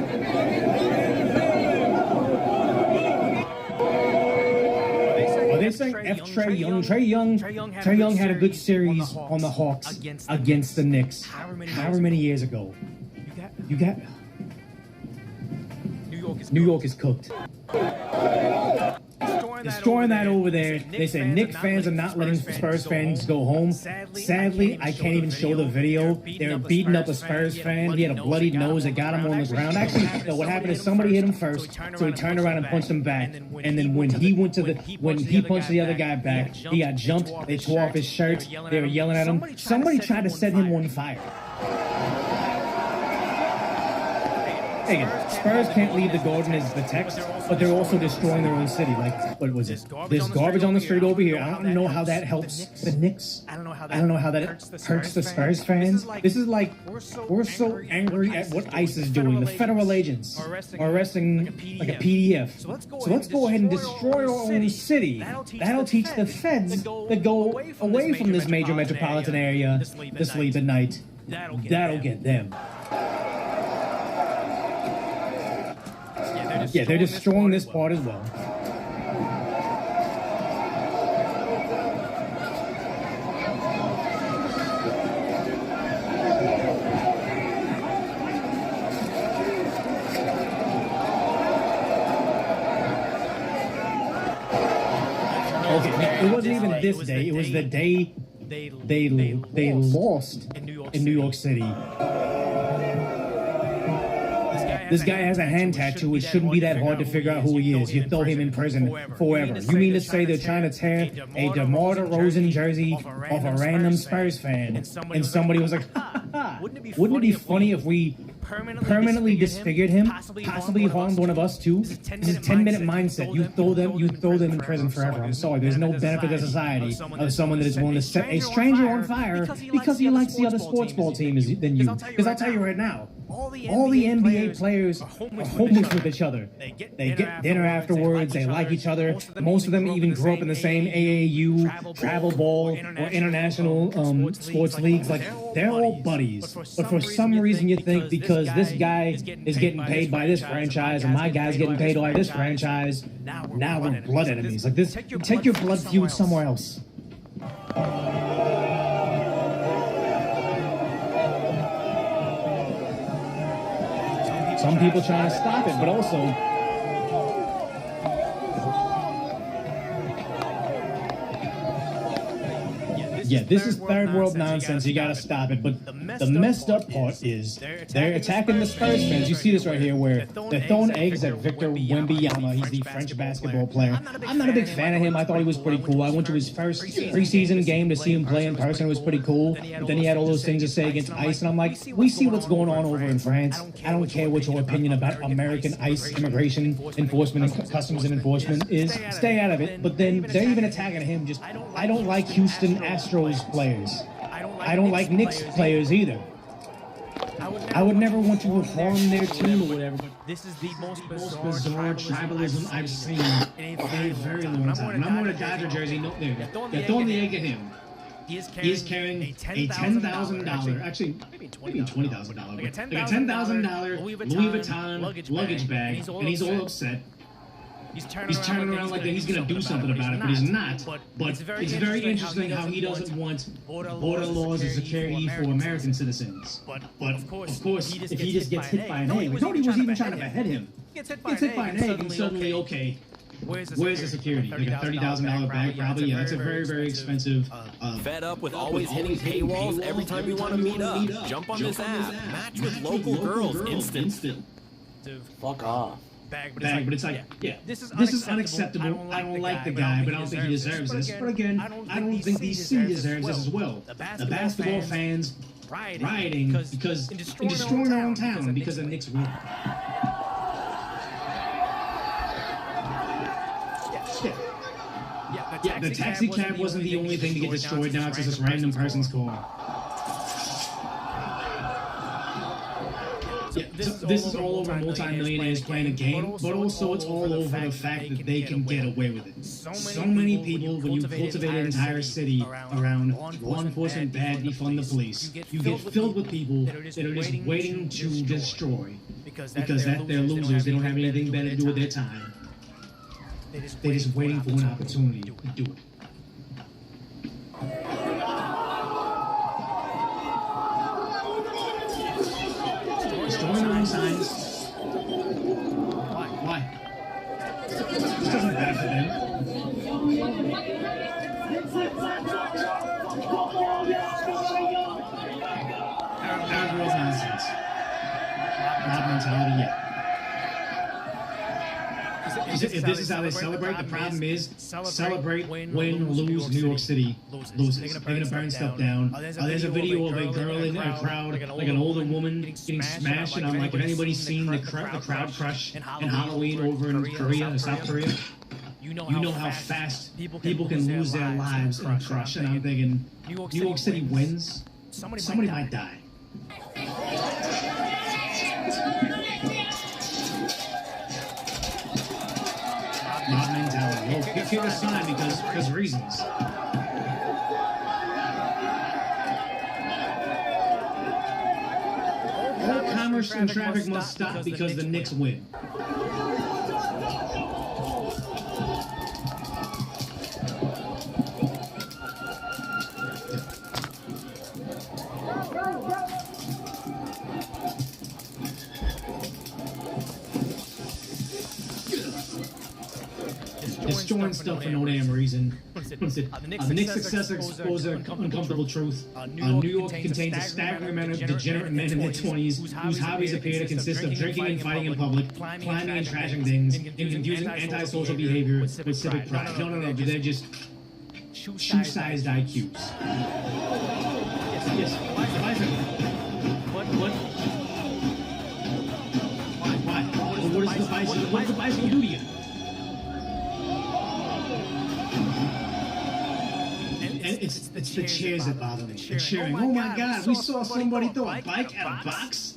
They're saying F. Trae Young. Trae Young had a good series on the Hawks against the Knicks. However many years ago. You got New York is cooked. Destroying that over there. They say Knicks fans are not letting Spurs fans go home. Sadly, I can't even show the video. They were beating up a Spurs fan. He had a bloodied nose that got him on the ground. Actually, no, what happened is somebody hit him first, so he turned around and punched him back. And then when he punched the other guy back, he got jumped. They tore off his shirt. They were yelling at him. Somebody tried to set him on fire. Hey, Spurs can't leave the garden as the text, but they're also destroying their own city. Like, what was it? There's garbage on the street over here. I don't know how that helps the Knicks. I don't know how that hurts the Spurs fans. This is like, we're so angry at what ICE is doing. The federal agents are arresting like a PDF. So let's go ahead and destroy our own city. That'll teach the feds that go away from this major metropolitan area to sleep at night. That'll get them. Yeah, they're destroying this part as well. Okay, it wasn't even this day. It was the day they lost in New York City. This guy has a hand tattoo. It shouldn't be that hard to figure out who he is. You throw him in prison forever. You mean to say they're trying to tear a DeMar DeRozan jersey off a random Spurs fan, and somebody was like, wouldn't it be funny if we permanently disfigured him, possibly harmed one of us too? This is 10-minute mindset. You throw them in prison forever. I'm sorry. There's no benefit to society of someone that is willing to set a stranger on fire because he likes the other sports ball team than you. Because I'll tell you right now, all the NBA players are homeless with each other. They get dinner afterwards. They like each other. Most of them even grew up in the same AAU, travel ball, or international sports leagues. Like, they're all buddies. But for some reason you think because this guy is getting paid by this franchise and my guy's getting paid by this franchise, now we're blood enemies. Like this, take your blood feud somewhere else. Some people trying to stop it, but also Yeah, this is third world nonsense. You gotta stop it. But the messed up part is they're attacking the Spurs fans. You see this right here where they're throwing eggs at Victor Wembanyama. He's the French basketball player. I'm not a big fan of him. I thought he was pretty cool. I went to his first preseason game to see him play in person. It was pretty cool. But then he had all those things to say against ICE, and I'm like, we see what's going on over in France. I don't care what your opinion about American ICE immigration enforcement and customs and enforcement is. Stay out of it. But then they're even attacking him. Just, I don't like Houston Astros players. I don't like Knicks players either. I would never want to harm their team or whatever, but this is the most bizarre tribalism I've seen in a very long time. And I'm wearing a Dodger jersey. No, there you go. They're throwing the egg at him. He is carrying a $10,000, actually, maybe $20,000, like a $10,000 Louis Vuitton luggage bag, and he's all upset. He's turning around like he's going to do something about it, but he's not. But it's very interesting how he doesn't want border laws and security for American citizens. But of course, if he just gets hit by an egg, nobody was even trying to behead him. Gets hit by an egg, and suddenly, okay, where's the security? Like a $30,000 bag, probably. Yeah, it's a very, very expensive. Fed up with always hitting paywalls every time you want to meet up? Jump on this app. Match with local girls instant. Fuck off. But it's like, yeah, this is unacceptable. I don't like the guy, but I don't think he deserves this. But again, I don't think DC deserves this as well. The basketball fans rioting because in destroying their own town because of Knicks win. Yeah, the taxi cab wasn't the only thing to get destroyed. Now it's just this random person's car. Yeah, this is all over multi-millionaires playing a game, but also it's all over the fact that they can get away with it. So many people, when you cultivate an entire city around law enforcement, bad, defund the police, you get filled with people that are just waiting to destroy because they're losers. They don't have anything better to do with their time. They're just waiting for an opportunity to do it. Destroying their own signs. Why? This doesn't benefit them. Our girls' nonsense. Mob mentality, yeah. If this is how they celebrate, the problem is celebrate, win, lose, New York City loses. They're going to burn stuff down. There's a video of a girl in a crowd, like an older woman getting smashed, and I'm like, have anybody seen the crowd crush in Halloween over in Korea, or South Korea? You know how fast people can lose their lives in a crush, and I'm thinking, New York City wins, somebody might die. Mob mentality. Well, give us time because reasons. All commerce and traffic must stop because the Knicks win. Destroying stuff for no damn reason. The Knicks' success exposed an uncomfortable truth. New York contains a staggering amount of degenerate men in their 20s whose hobbies appear to consist of drinking and fighting in public, climbing and trashing things, and confusing antisocial behavior with civic pride. No, they're just shoe-sized IQs. Yes. Why? What does the bicycle do to you? And it's the chairs that bother me. The cheering. Oh my God, we saw somebody throw a bike at a box.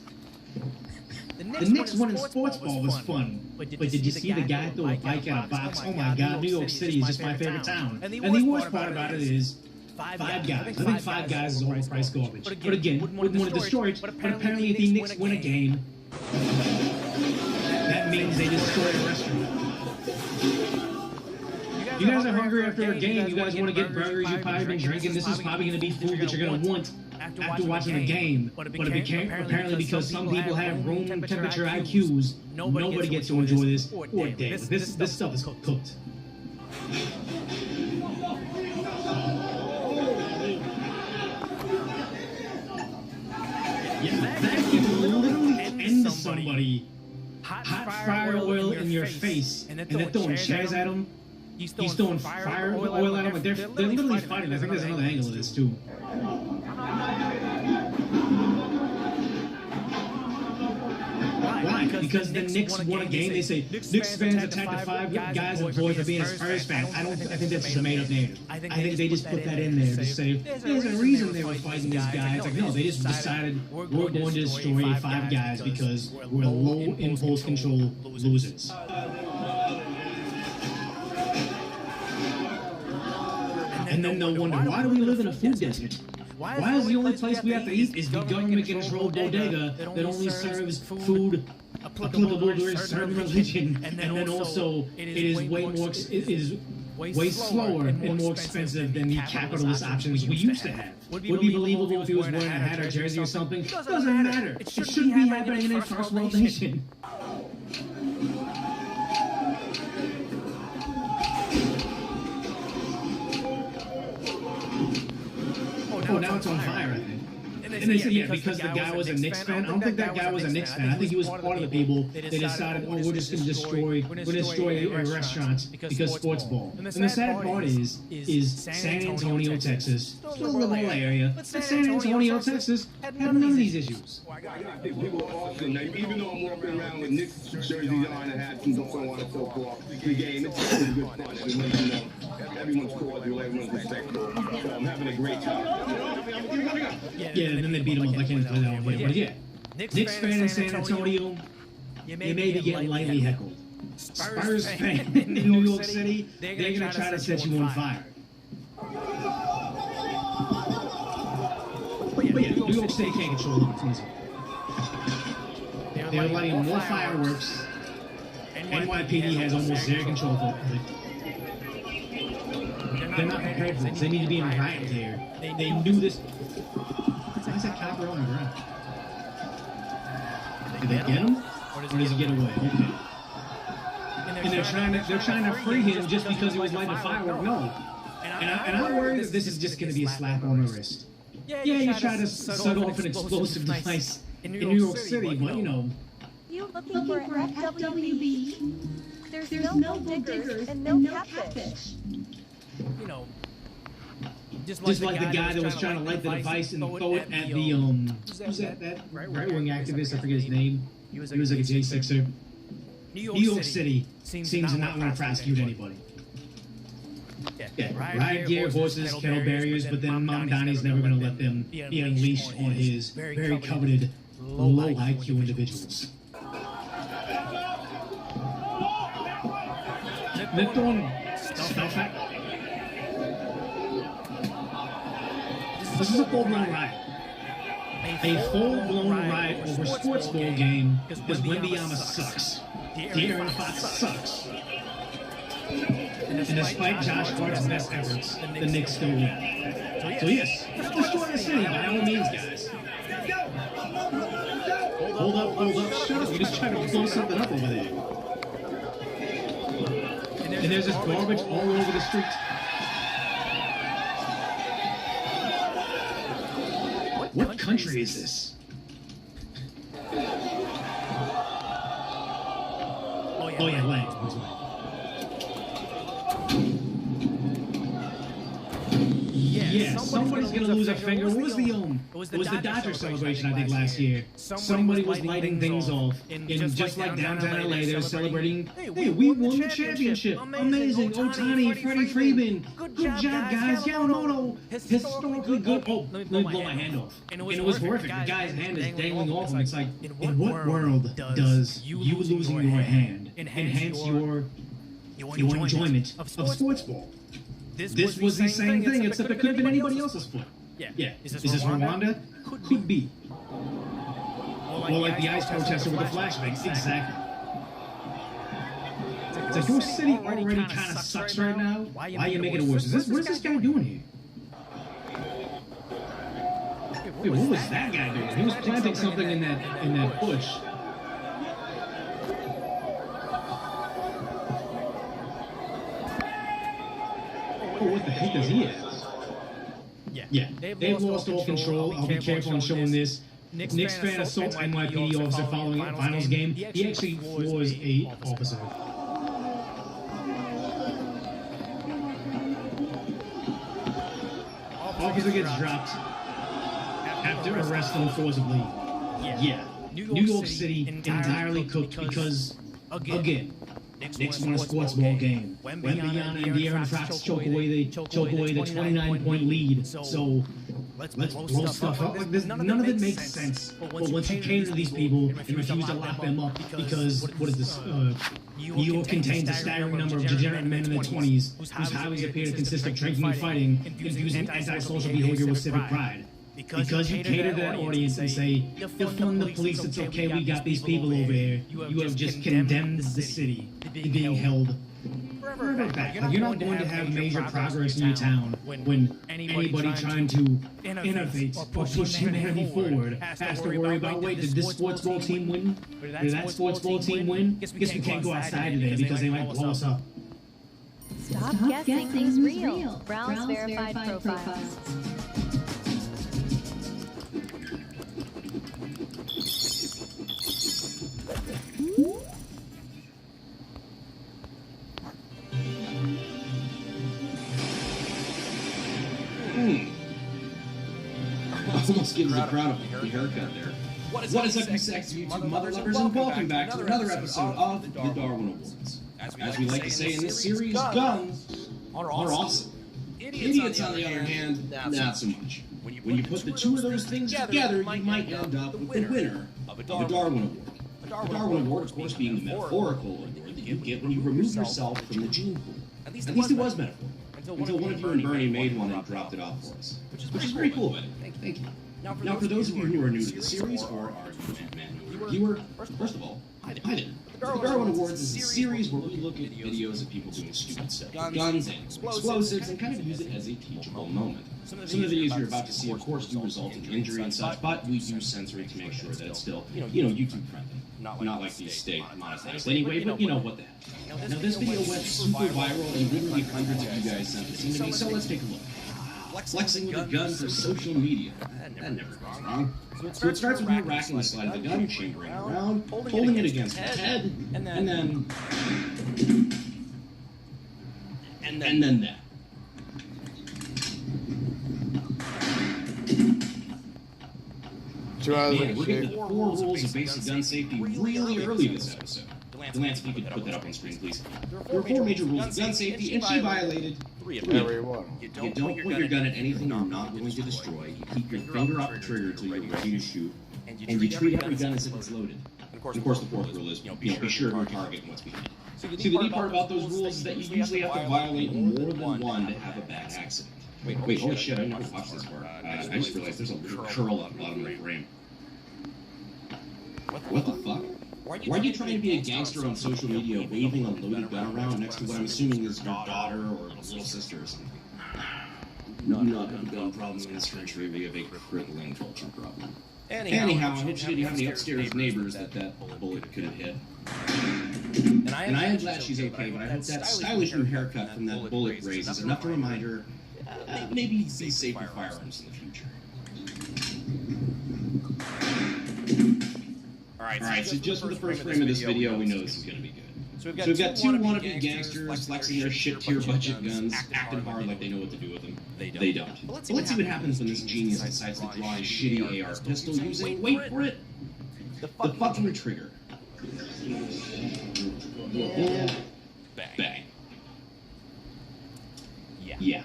The Knicks winning sports ball was fun. But did you see the guy throw a bike at a box? Oh my God, New York City is just my favorite town. And the worst part about it is Five Guys. I think Five Guys is overpriced garbage. But again, wouldn't want to destroy it. But apparently if the Knicks win a game, that means they destroy the restaurant. You guys are hungry after a game. You guys want to get burgers. You've probably been drinking. This is probably going to be food that you're going to want after watching a game. But apparently because some people have room temperature IQs, nobody gets to enjoy this or day. This stuff is cooked. Yeah, that can literally end somebody. Hot fire oil in your face, and they're throwing chairs at him. He's throwing fire oil at him, and they're literally fighting. I think there's another angle of this too. Why? Because the Knicks won a game. They say Knicks fans attacked the 5 guys employed for being a Spurs fan. I think that's just a made-up narrative. I think they just put that in there to say there's a reason they were fighting this guy. It's like no, they just decided we're going to destroy 5 guys because we're low impulse control losers. And then they'll wonder, why do we live in a food desert? Why is the only place we have to eat is the government-controlled bodega that only serves food applicable to a certain religion, and then also it is way slower and more expensive than the capitalist options we used to have. Would be believable if he was wearing a hat or jersey or something? Doesn't matter. It shouldn't be happening in a first world nation. Oh, now it's on fire, I think. And they said, yeah, because the guy was a Knicks fan. I don't think that guy was a Knicks fan. I think he was part of the people. They decided, oh, we're just going to destroy a restaurant because sports ball. And the sad part is San Antonio, Texas, still a little area, but San Antonio, Texas had none of these issues. People are awesome. Now, even though I'm walking around with Knicks jerseys on and hats and so on and so forth, the game, it's really good fun. Everyone's cordial, everyone's respectful. So I'm having a great time. Yeah, and then they beat him up. I can't play that one, but yeah. Knicks fan in San Antonio, you may be getting lightly heckled. Spurs fan in New York City, they're going to try to set you on fire. But yeah, New York State can't control them. It's easy. They're lighting more fireworks. NYPD has almost zero control for it. They're not prepared for this. They need to be in riot gear. They knew this. Why is that cop on the ground? Did they get him? Or does he get away? Okay. And they're trying to free him just because he was lighting a firework? No. And I'm worried that this is just going to be a slap on the wrist. Yeah, you try to set off an explosive device in New York City, but you know. You looking for an FWB? There's no diggers and no catfish. You know, just like the guy that was trying to light the device and throw it at the who's that right-wing activist? I forget his name. He was like a J6er. New York City seems to not want to prosecute anybody. Yeah, riot gear, horses, kettle barriers, but then Mom Donnie's never going to let them be unleashed on his very coveted low IQ individuals. They're throwing stuff at. This is a full-blown riot. A full-blown riot over a sports ball game because Wembanyama sucks. De'Aaron Fox sucks. And despite Josh Hart's best efforts, the Knicks still win. So yes, destroy the city by all means, guys. Hold up, shut up. You're just trying to blow something up over there. And there's just garbage all over the street. What country is this? Oh yeah, Lang. Yeah, somebody's gonna lose a finger. What was the it was the Dodger celebration I think last year. Somebody was lighting things off in just like downtown LA. They're celebrating. Hey, we won the championship! Amazing! Ohtani, Freddie Freeman. Good job, guys. Yamamoto, historically good. Oh, let me blow my hand off. And it was horrific. The guy's hand is dangling off him. It's like, in what world does you losing your hand enhance your enjoyment of sports ball? This was the same thing, except it could have been anybody else's foot. Yeah. Is this Rwanda? Could be. Or like the ICE protester with the flashbangs. Exactly. It's like your city already kind of sucks right now. Why are you making it worse? What is this guy doing here? Wait, what was that guy doing? He was planting something in that bush. Oh, what the heck does he have? Yeah, they've lost all control. I'll be careful on showing this. Knicks fan assaults NYPD officer following a finals game. He actually floors a officer. Officer gets dropped after arresting forcibly. Yeah. New York City entirely cooked because, again, Knicks won a sports ball game. Wembanyama and De'Aaron Fox choke away the 29-point lead. So let's blow stuff up like this. None of it makes sense. But once you cater to these people and refuse to lock them up because, what is this? New York contains a staggering number of degenerate men in their 20s whose highways appear to consist of drinking and fighting, confusing antisocial behavior with civic pride. Because you cater to that audience and say, defund the police, it's okay, we got these people over here, you have just condemned the city to being held forever back. Like, you're not going to have major progress in your town when anybody trying to innovate or push humanity forward has to worry about, wait, did this sports ball team win? Did that sports ball team win? Guess we can't go outside today because they might blow us up. Stop guessing who's real. Browse verified profiles. Almost gives a crowd a haircut there. What is up, you sexy YouTube mother lovers, and welcome back to another episode of the Darwin Awards. As we like to say in this series, guns are awesome. Idiots, on the other hand, not so much. When you put the two of those things together, you might end up with the winner of a Darwin Award. A Darwin Award, of course, being the metaphorical award that you get when you remove yourself from the gene pool. At least it was metaphorical. Until one of you and Bernie made one and dropped it off for us. Which is very cool of it. Thank you. Now, for those of you who are new to the series, or are YouTube viewer, first of all, I didn't. The Darwin Awards is a series where we look at videos of people doing stupid stuff, guns and explosives, and kind of use it as a teachable moment. Some of the videos you're about to see, of course, do result in injury and such, but we do censor it to make sure that it's still, YouTube friendly. Not like these stay monetized anyway, but what the heck. Now, this video went super viral, and literally hundreds of you guys sent this in to me, so let's take a look. Flexing with a gun for social media. That never goes wrong. So it starts with you racking the slide of the gun, chambering around, holding it against the head, and then that. Man, we're getting the 4 rules of basic gun safety really early this episode. Lance, if you could put that up on screen, please. There are 4 major rules of gun safety, and she violated 3 of them. You don't point your gun at anything you're not willing to destroy. You keep your finger off the trigger until you're ready to shoot, and you treat every gun as if it's loaded. And of course, the 4th rule is, be sure of your target and what's behind it. See, the neat part about those rules is that you usually have to violate more than one to have a bad accident. Wait, holy shit, I never watched this part. I just realized there's a little curl at the bottom of the frame. What the fuck? Why are you trying to be a gangster on social media waving a loaded gun around next to what I'm assuming is your daughter or little sister or something? Not a gun problem in this country. We have a crippling culture problem. Anyhow, I hope she didn't have any upstairs neighbors that bullet could have hit. And I am glad she's okay, but I hope that stylish new haircut from that bullet raise is enough to remind her maybe be safe with firearms in the future. Alright, so just for the first frame of this video, we know this is going to be good. So we've got 2 wannabe gangsters flexing their shit-tier budget guns, acting hard like they know what to do with them. They don't. But let's see what happens when this genius decides to draw his shitty AR pistol using, wait for it, the fucking trigger. Bang. Yeah.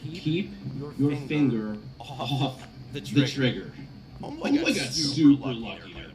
Keep your finger off the trigger. Oh my god, super lucky there.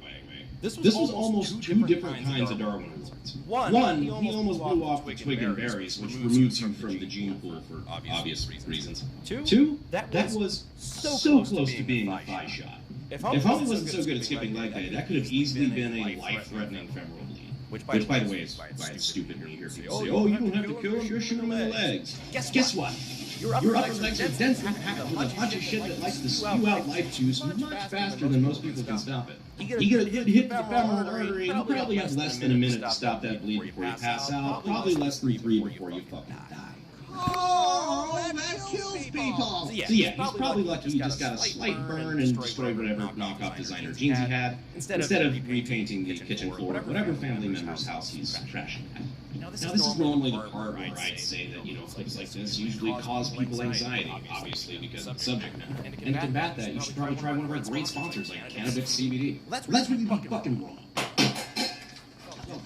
This was almost 2 different kinds of Darwin Awards. One, he almost blew off the twig and berries, which removes you from the gene pool for obvious reasons. 2, that was so close to being a thigh shot. If Homie wasn't so good at skipping leg day, that could have easily been a life-threatening femoral bleed. Which, by the way, is why it's stupid when you hear people say, oh, you don't have to kill him, just shoot him in the legs. Guess what? Your upper legs are densely packed with a bunch of shit that likes to spew out life juice much faster than most people can stop it. You get a good hit to the femoral artery, and you probably have less than a minute to stop that bleed before you pass out. Probably less than 3 before you fucking die. Oh, that kills people. So yeah, he's probably lucky he just got a slight burn and destroyed whatever knockoff designer jeans he had, instead of repainting the kitchen floor of whatever family member's house he's trashing at. Now, this is normally the part where I'd say that, clips like this usually cause people anxiety, obviously, because of the subject matter. And to combat that, you should probably try one of our great sponsors, like Cannabis CBD. Let's really be fucking wrong.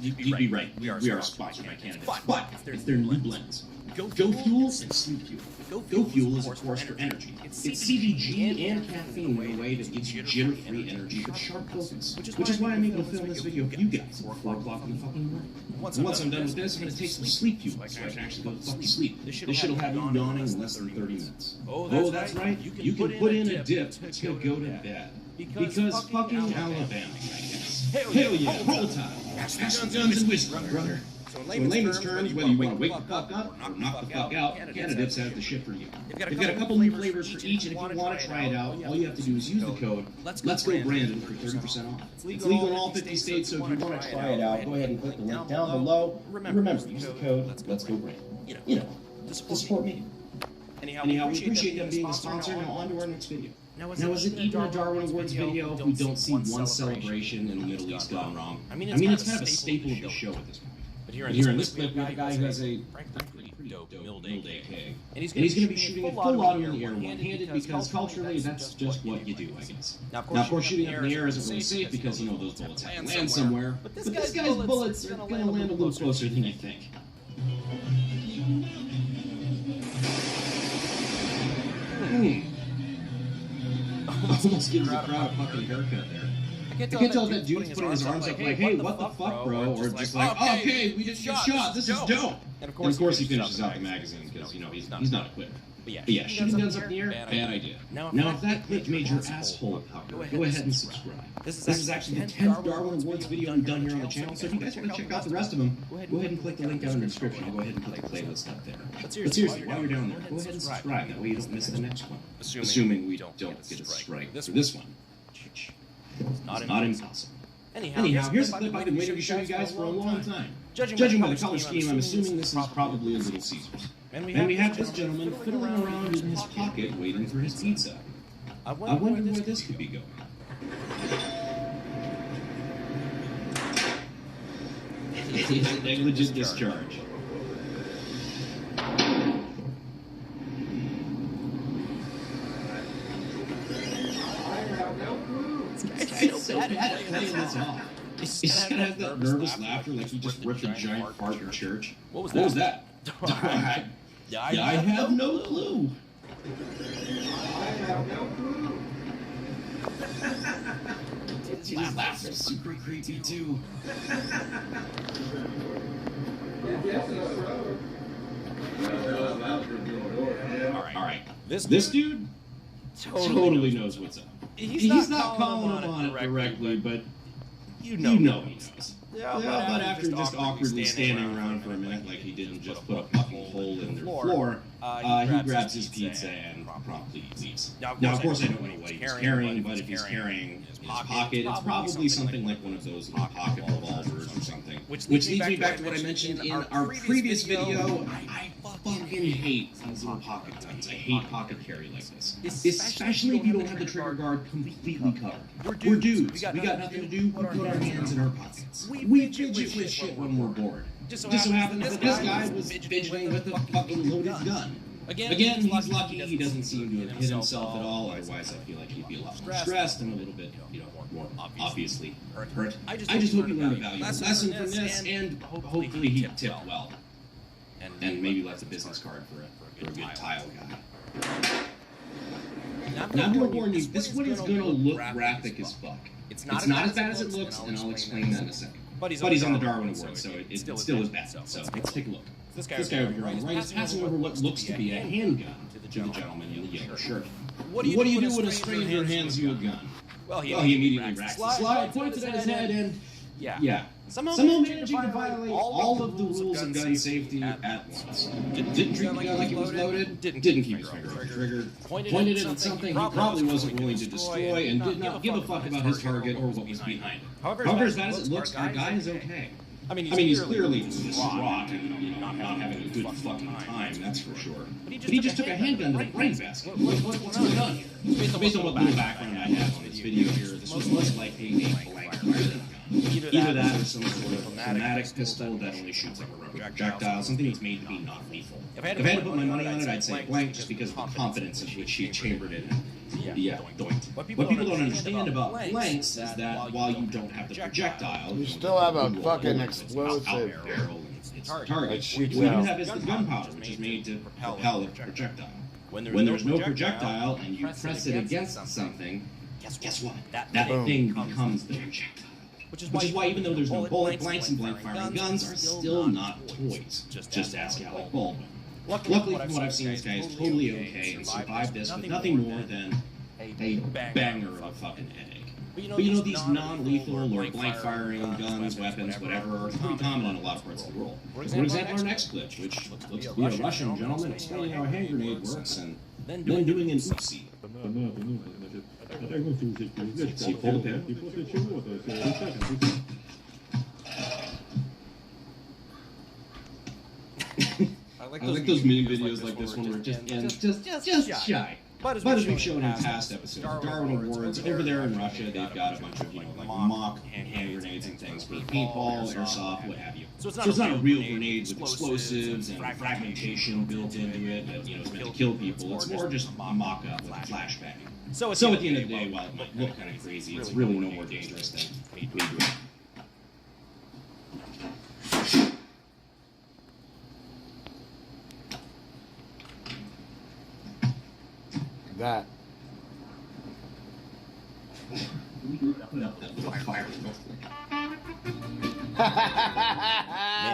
You'd be right. We are sponsored by Cannabis. But it's their new blends. Go Fuel and Sleep Fuel. Go Fuel is a course for energy. It's CBG and caffeine in a way that gives you jitter-free energy with sharp focus. Which is why I'm able to film this video for you guys at 4 o'clock in the fucking morning. Once I'm done with this, I'm going to take some Sleep Fuel so I can actually go to fucking sleep. This shit'll have you yawning in less than 30 minutes. Oh, that's right. You can put in a dip to go to bed. Because fucking Alabama, I guess. Hell yeah, roll time. Pass the guns and whiskey, brother. So in layman's terms, whether you want to wake the fuck up or knock the fuck out, Canadips has the shit for you. They've got a couple new flavors for each, and if you want to try it out, all you have to do is use the code Let's Go Brandon for 30% off. It's legal in all 50 states, so if you want to try it out, go ahead and click the link down below. Remember, use the code Let's Go Brandon. To support me. Anyhow, we appreciate them being a sponsor. Now on to our next video. Now, is it even a Darwin Awards video if we don't see one celebration in the Middle East gone wrong? I mean, it's kind of a staple of the show at this point. But here in this clip, we have a guy who has a pretty dope middle-day keg. And he's going to be shooting it full auto in the air one-handed because culturally that's just what you do, I guess. Now, of course, shooting up in the air isn't really safe because, those bullets have to land somewhere. But this guy's bullets are going to land a little closer than you think. Almost gives the crowd a fucking haircut there. I can't tell if that dude's putting his arms up like, hey, what the fuck, bro? Or just like, okay, we just got shot. This is dope. And of course he finishes out the magazine because, he's not a quitter. But yeah, shooting guns up in the air, bad idea. Now, if that clip made your asshole pucker, go ahead and subscribe. This is actually the 10th Darwin Awards video I've done here on the channel, so if you guys want to check out the rest of them, go ahead and click the link down in the description. I'll go ahead and put the playlist up there. But seriously, while you're down there, go ahead and subscribe. That way you don't miss the next one. Assuming we don't get a strike for this one. It's not impossible. Anyhow, here's a clip I've been waiting to show you guys for a long time. Judging by the color scheme, I'm assuming this is probably a Little Caesars. And we have this gentleman fiddling around in his pocket waiting for his pizza. I wonder where this could be going. Negligent discharge. It's so bad at playing this off. He's just gonna have that nervous laughter like he just ripped a giant fart in church. What was that? I have no clue. His laughter's super creepy too. Alright. This dude totally knows what's up. He's not calling him on it directly, but you know he knows. Yeah, but after just awkwardly standing around for a minute like he didn't just put a fucking hole in their floor, he grabs his pizza and promptly leaves. Now, of course, I don't know what he's carrying, but if he's carrying his pocket, it's probably something like one of those pocket revolvers or something. Which leads me back to what I mentioned in our previous video. I fucking hate these little pocket guns. I hate pocket carry like this. Especially if you don't have the trigger guard completely covered. We're dudes. We got nothing to do. We put our hands in our pockets. We fidget with shit when we're bored. Just so happens that this guy was fidgeting with a fucking loaded gun. Again, he's lucky he doesn't seem to have hit himself at all, otherwise I feel like he'd be a lot more stressed and a little bit, more obviously hurt. I just hope he learned a valuable lesson from this, and hopefully he tipped well. And maybe left a business card for a good tile guy. Now I'm going to warn you, this one is going to look graphic as fuck. It's not as bad as it looks, and I'll explain that in a second. But he's on the Darwin Awards, so it still is bad. So let's take a look. This guy over here on the right is passing over what looks to be a handgun to the gentleman in the yellow shirt. What do you do when a stranger hands you a gun? Well, he immediately racks the slide, points it at his head, and yeah. Somehow managing to violate all of the rules of gun safety at once. Didn't treat the gun like it was loaded, didn't keep his finger on the trigger, pointed it at something he probably wasn't willing to destroy, and did not give a fuck about his target or what was behind it. However, as bad as it looks, our guy is okay. I mean, he's clearly distraught and not having a good fucking time, that's for sure. But he just took a handgun to the brain basket. What's going on here? Based on what little background I have on this video here, this was most likely a blank fire gun. Either that or some sort of automatic pistol that only shoots like a rubber projectile, something that's made to be non-lethal. If I had to put my money on it, I'd say blank just because of the confidence in which he chambered it in. Yeah, doinked. What people don't understand about blanks is that while you don't have the projectile, You still have a fucking explosive barrel. It's a target. That What shoots you out. have is the gunpowder, which is made to propel a projectile. When there's no projectile and you press it against something, guess what? That thing becomes the projectile. Which is why even though there's no bullet, blanks and blank firing guns are still not toys. Just ask Alec Baldwin. Luckily, from what I've seen, this guy is totally okay and survived this with nothing more than a banger of a fucking headache. But you know, these non-lethal or blank firing guns, weapons, whatever, are pretty common in a lot of parts of the world. For example, our next glitch, which looks to be a Russian gentleman explaining how a hand grenade works and then doing an oopsie. See, pull the pin. I like those mini videos like this one where it just ends just shy. But as we've shown in past episodes, Darwin Awards, over there in Russia, they've got a bunch of, like mock hand grenades and things for paintball, airsoft, what have you. So it's not a real grenade with explosives and fragmentation built into it that, is meant to kill people. It's more just a mock-up with a flashbang. So at the end of the day, while it might look kind of crazy, it's really no more dangerous than me doing it. That. Man,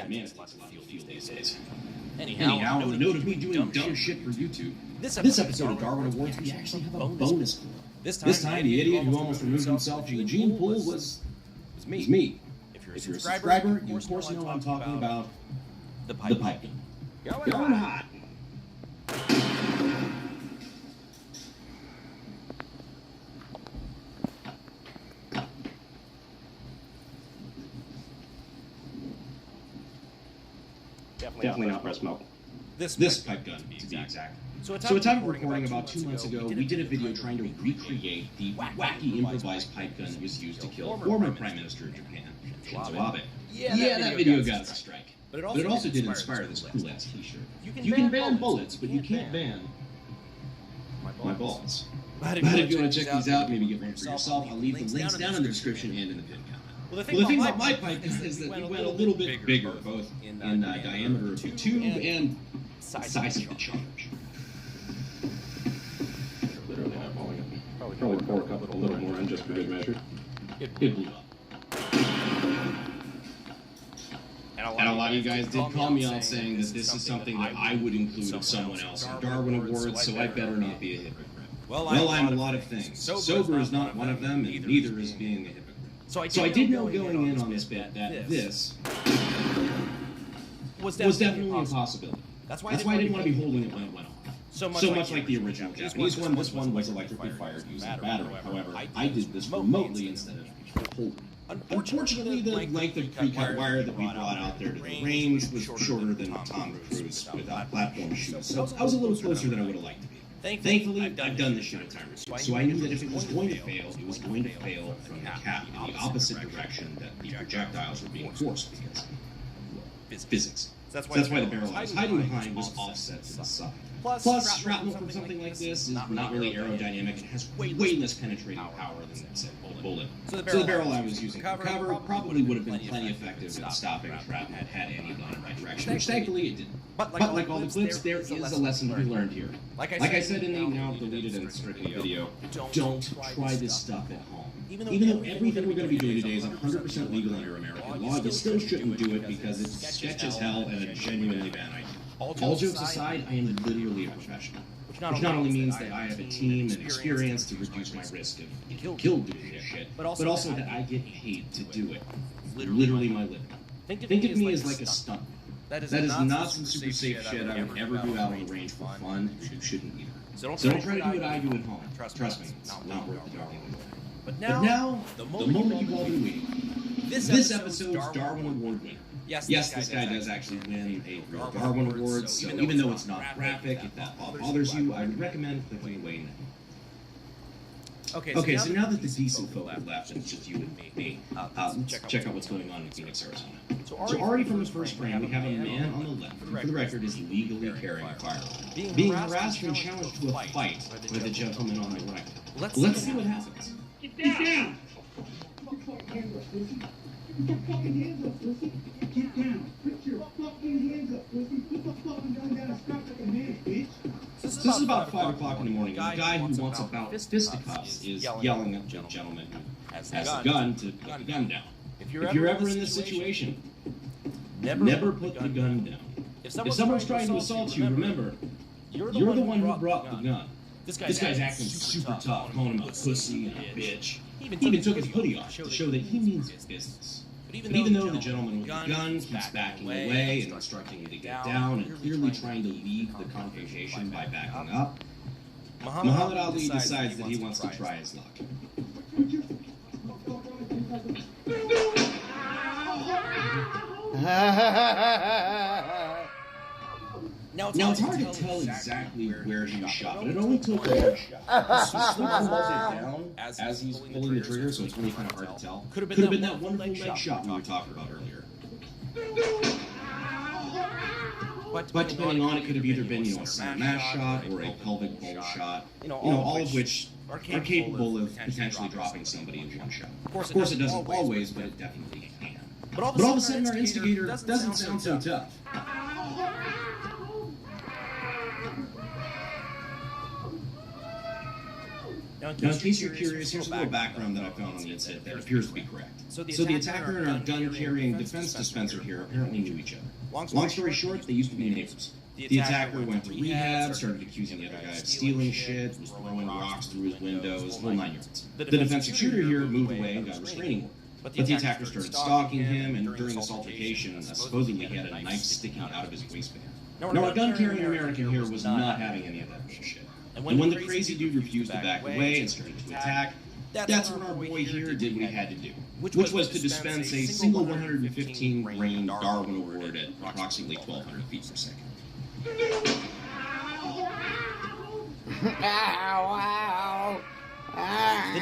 it takes a lot of feel these days. Anyhow, on the note of me doing dumb shit for YouTube, this episode of Darwin Awards, we actually have a bonus clip. This time, the idiot who almost removed himself from the gene pool was me. If you're a subscriber, you of course know I'm talking about the pipe gun. Going hot. Definitely not breast milk. This pipe gun, to be exact. So at time of recording about 2 months ago, we did a video trying to recreate the wacky improvised pipe gun that was used to kill former Prime Minister of Japan, Shinzo Abe. Yeah, that video got us a strike. But it also did inspire this cool-ass t-shirt. You can ban bullets, but you can't ban my balls. But if you want to check these out, maybe get one for yourself, I'll leave the links down in the description and in the pin comment. Well, the thing about my pipe is that we went a little bit bigger, both in diameter of the tube and size of the charge. Literally eyeballing it. Probably pour a couple, a little more in just for good measure. It blew up. And a lot of you guys did call me out saying that this is something that I would include of someone else in Darwin Awards, so I better not be a hypocrite. Well, I'm a lot of things. Sober is not one of them, and neither is being a hypocrite. So I did know going in on this bit that this was definitely a possibility. That's why I didn't want to be holding it when it went off. So much like the original Japanese one, this one was electrically fired using a battery. However, I did this remotely instead of holding. Unfortunately, the length of pre-cut wire that we brought out there to the range was shorter than Tom Cruise without platform shoes, so I was a little closer than I would have liked to be. Thankfully, I've done this shit a time or two, so I knew that if it was going to fail, it was going to fail from the cap in the opposite direction that the projectiles were being forced because physics. That's why the barrel I was hiding behind was offset to the side. Plus, shrapnel from something like this is not really aerodynamic and has way less penetrating power than, say, a bullet. So the barrel I was using for cover probably would have been plenty effective at stopping shrapnel had any gone in the right direction, which thankfully it didn't. But like all the clips, there is a lesson to be learned here. Like I said in the now deleted and stricken video, don't try this stuff at home. Even though everything we're going to be doing today is 100% legal under American law, you still shouldn't do it because it's sketch as hell and a genuinely bad idea. All jokes aside, I am literally a professional. Which not only means that I have a team and experience to reduce my risk of getting killed doing this shit, but also that I get paid to do it. Literally my living. Think of me as like a stuntman. That is not some super safe shit I would ever do out on the range for fun, and you shouldn't either. So don't try to do what I do at home. Trust me, it's not worth the darling away. But now, the moment you've all been waiting. This episode's Darwin Award winner Yes, this guy does actually win a real Darwin Award, so even though it's not graphic, if that bothers you, I would recommend clicking away now. Okay, so now that the decent folk have left and it's just you and me, let's check out what's going on in Phoenix, Arizona. So already from the first frame, we have a man on the left, who for the record is legally carrying a firearm, being harassed and challenged to a fight by the gentleman on the right. Let's see what happens. Get down! Put your fucking hands up, pussy. Put your fucking hands up, pussy. Get down. Put your fucking hands up, pussy. Put the fucking gun down and stop like a man, bitch. So this is about 5 o'clock in the morning, and the guy who wants about fisticuffs is yelling at the gentleman who has the gun to put the gun down. If you're ever in this situation, never put the gun down. If someone's trying to assault you, remember, you're the one who brought the gun. This guy's acting super tough, calling him a pussy and a bitch. He even took his hoodie off to show that he means business. But even though the gentleman with the gun keeps backing away and instructing you to get down and clearly trying to lead the confrontation by backing up, Muhammad Ali decides that he wants to try his luck. Now it's hard to tell exactly where he was shot, but it only took one shot. He slows it down as he's pulling the trigger, so it's really kind of hard to tell. Could have been that wonderful leg shot we were talking about earlier. But depending on it, could have either been, a smash shot or a pelvic bowl shot, all of which are capable of potentially dropping somebody in one shot. Of course, it doesn't always, but it definitely can. But all of a sudden, our instigator doesn't sound so tough. Now, in case you're curious, here's a little background that I found on the incident that appears to be correct. So the attacker and our gun-carrying defense dispenser here apparently knew each other. Long story short, they used to be neighbors. The attacker went to rehab, started accusing the other guy of stealing shit, was throwing rocks through his windows, whole 9 yards. The defensive shooter here moved away and got restraining order. But the attacker started stalking him, and during this altercation, supposedly he had a knife sticking out of his waistband. Now, our gun-carrying American here was not having any of that bullshit. And when the crazy dude refused to back away and started to attack, that's when our boy here did what he had to do, which was to dispense a single 115-grain Darwin Award at approximately 1,200 feet per second.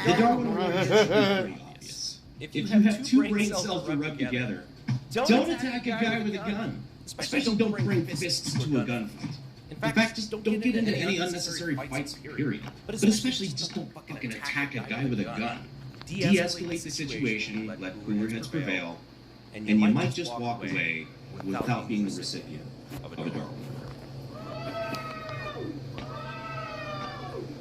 The Darwin Award is pretty obvious. If you have 2 brain cells to rub together, don't attack a guy with a gun. Especially don't bring fists to a gunfight. In fact, just don't get into any unnecessary fights, period. But especially just don't fucking attack a guy with a gun. De-escalate the situation, let cooler heads prevail, and you might just walk away without being the recipient of a Darwin Award.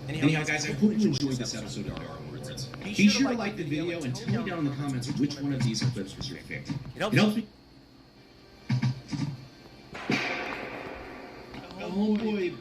Anyhow, guys, I hope you enjoyed this episode of Darwin Awards. Be sure to like the video and tell me down in the comments which one of these clips was your favorite. It helps me. Oh boy,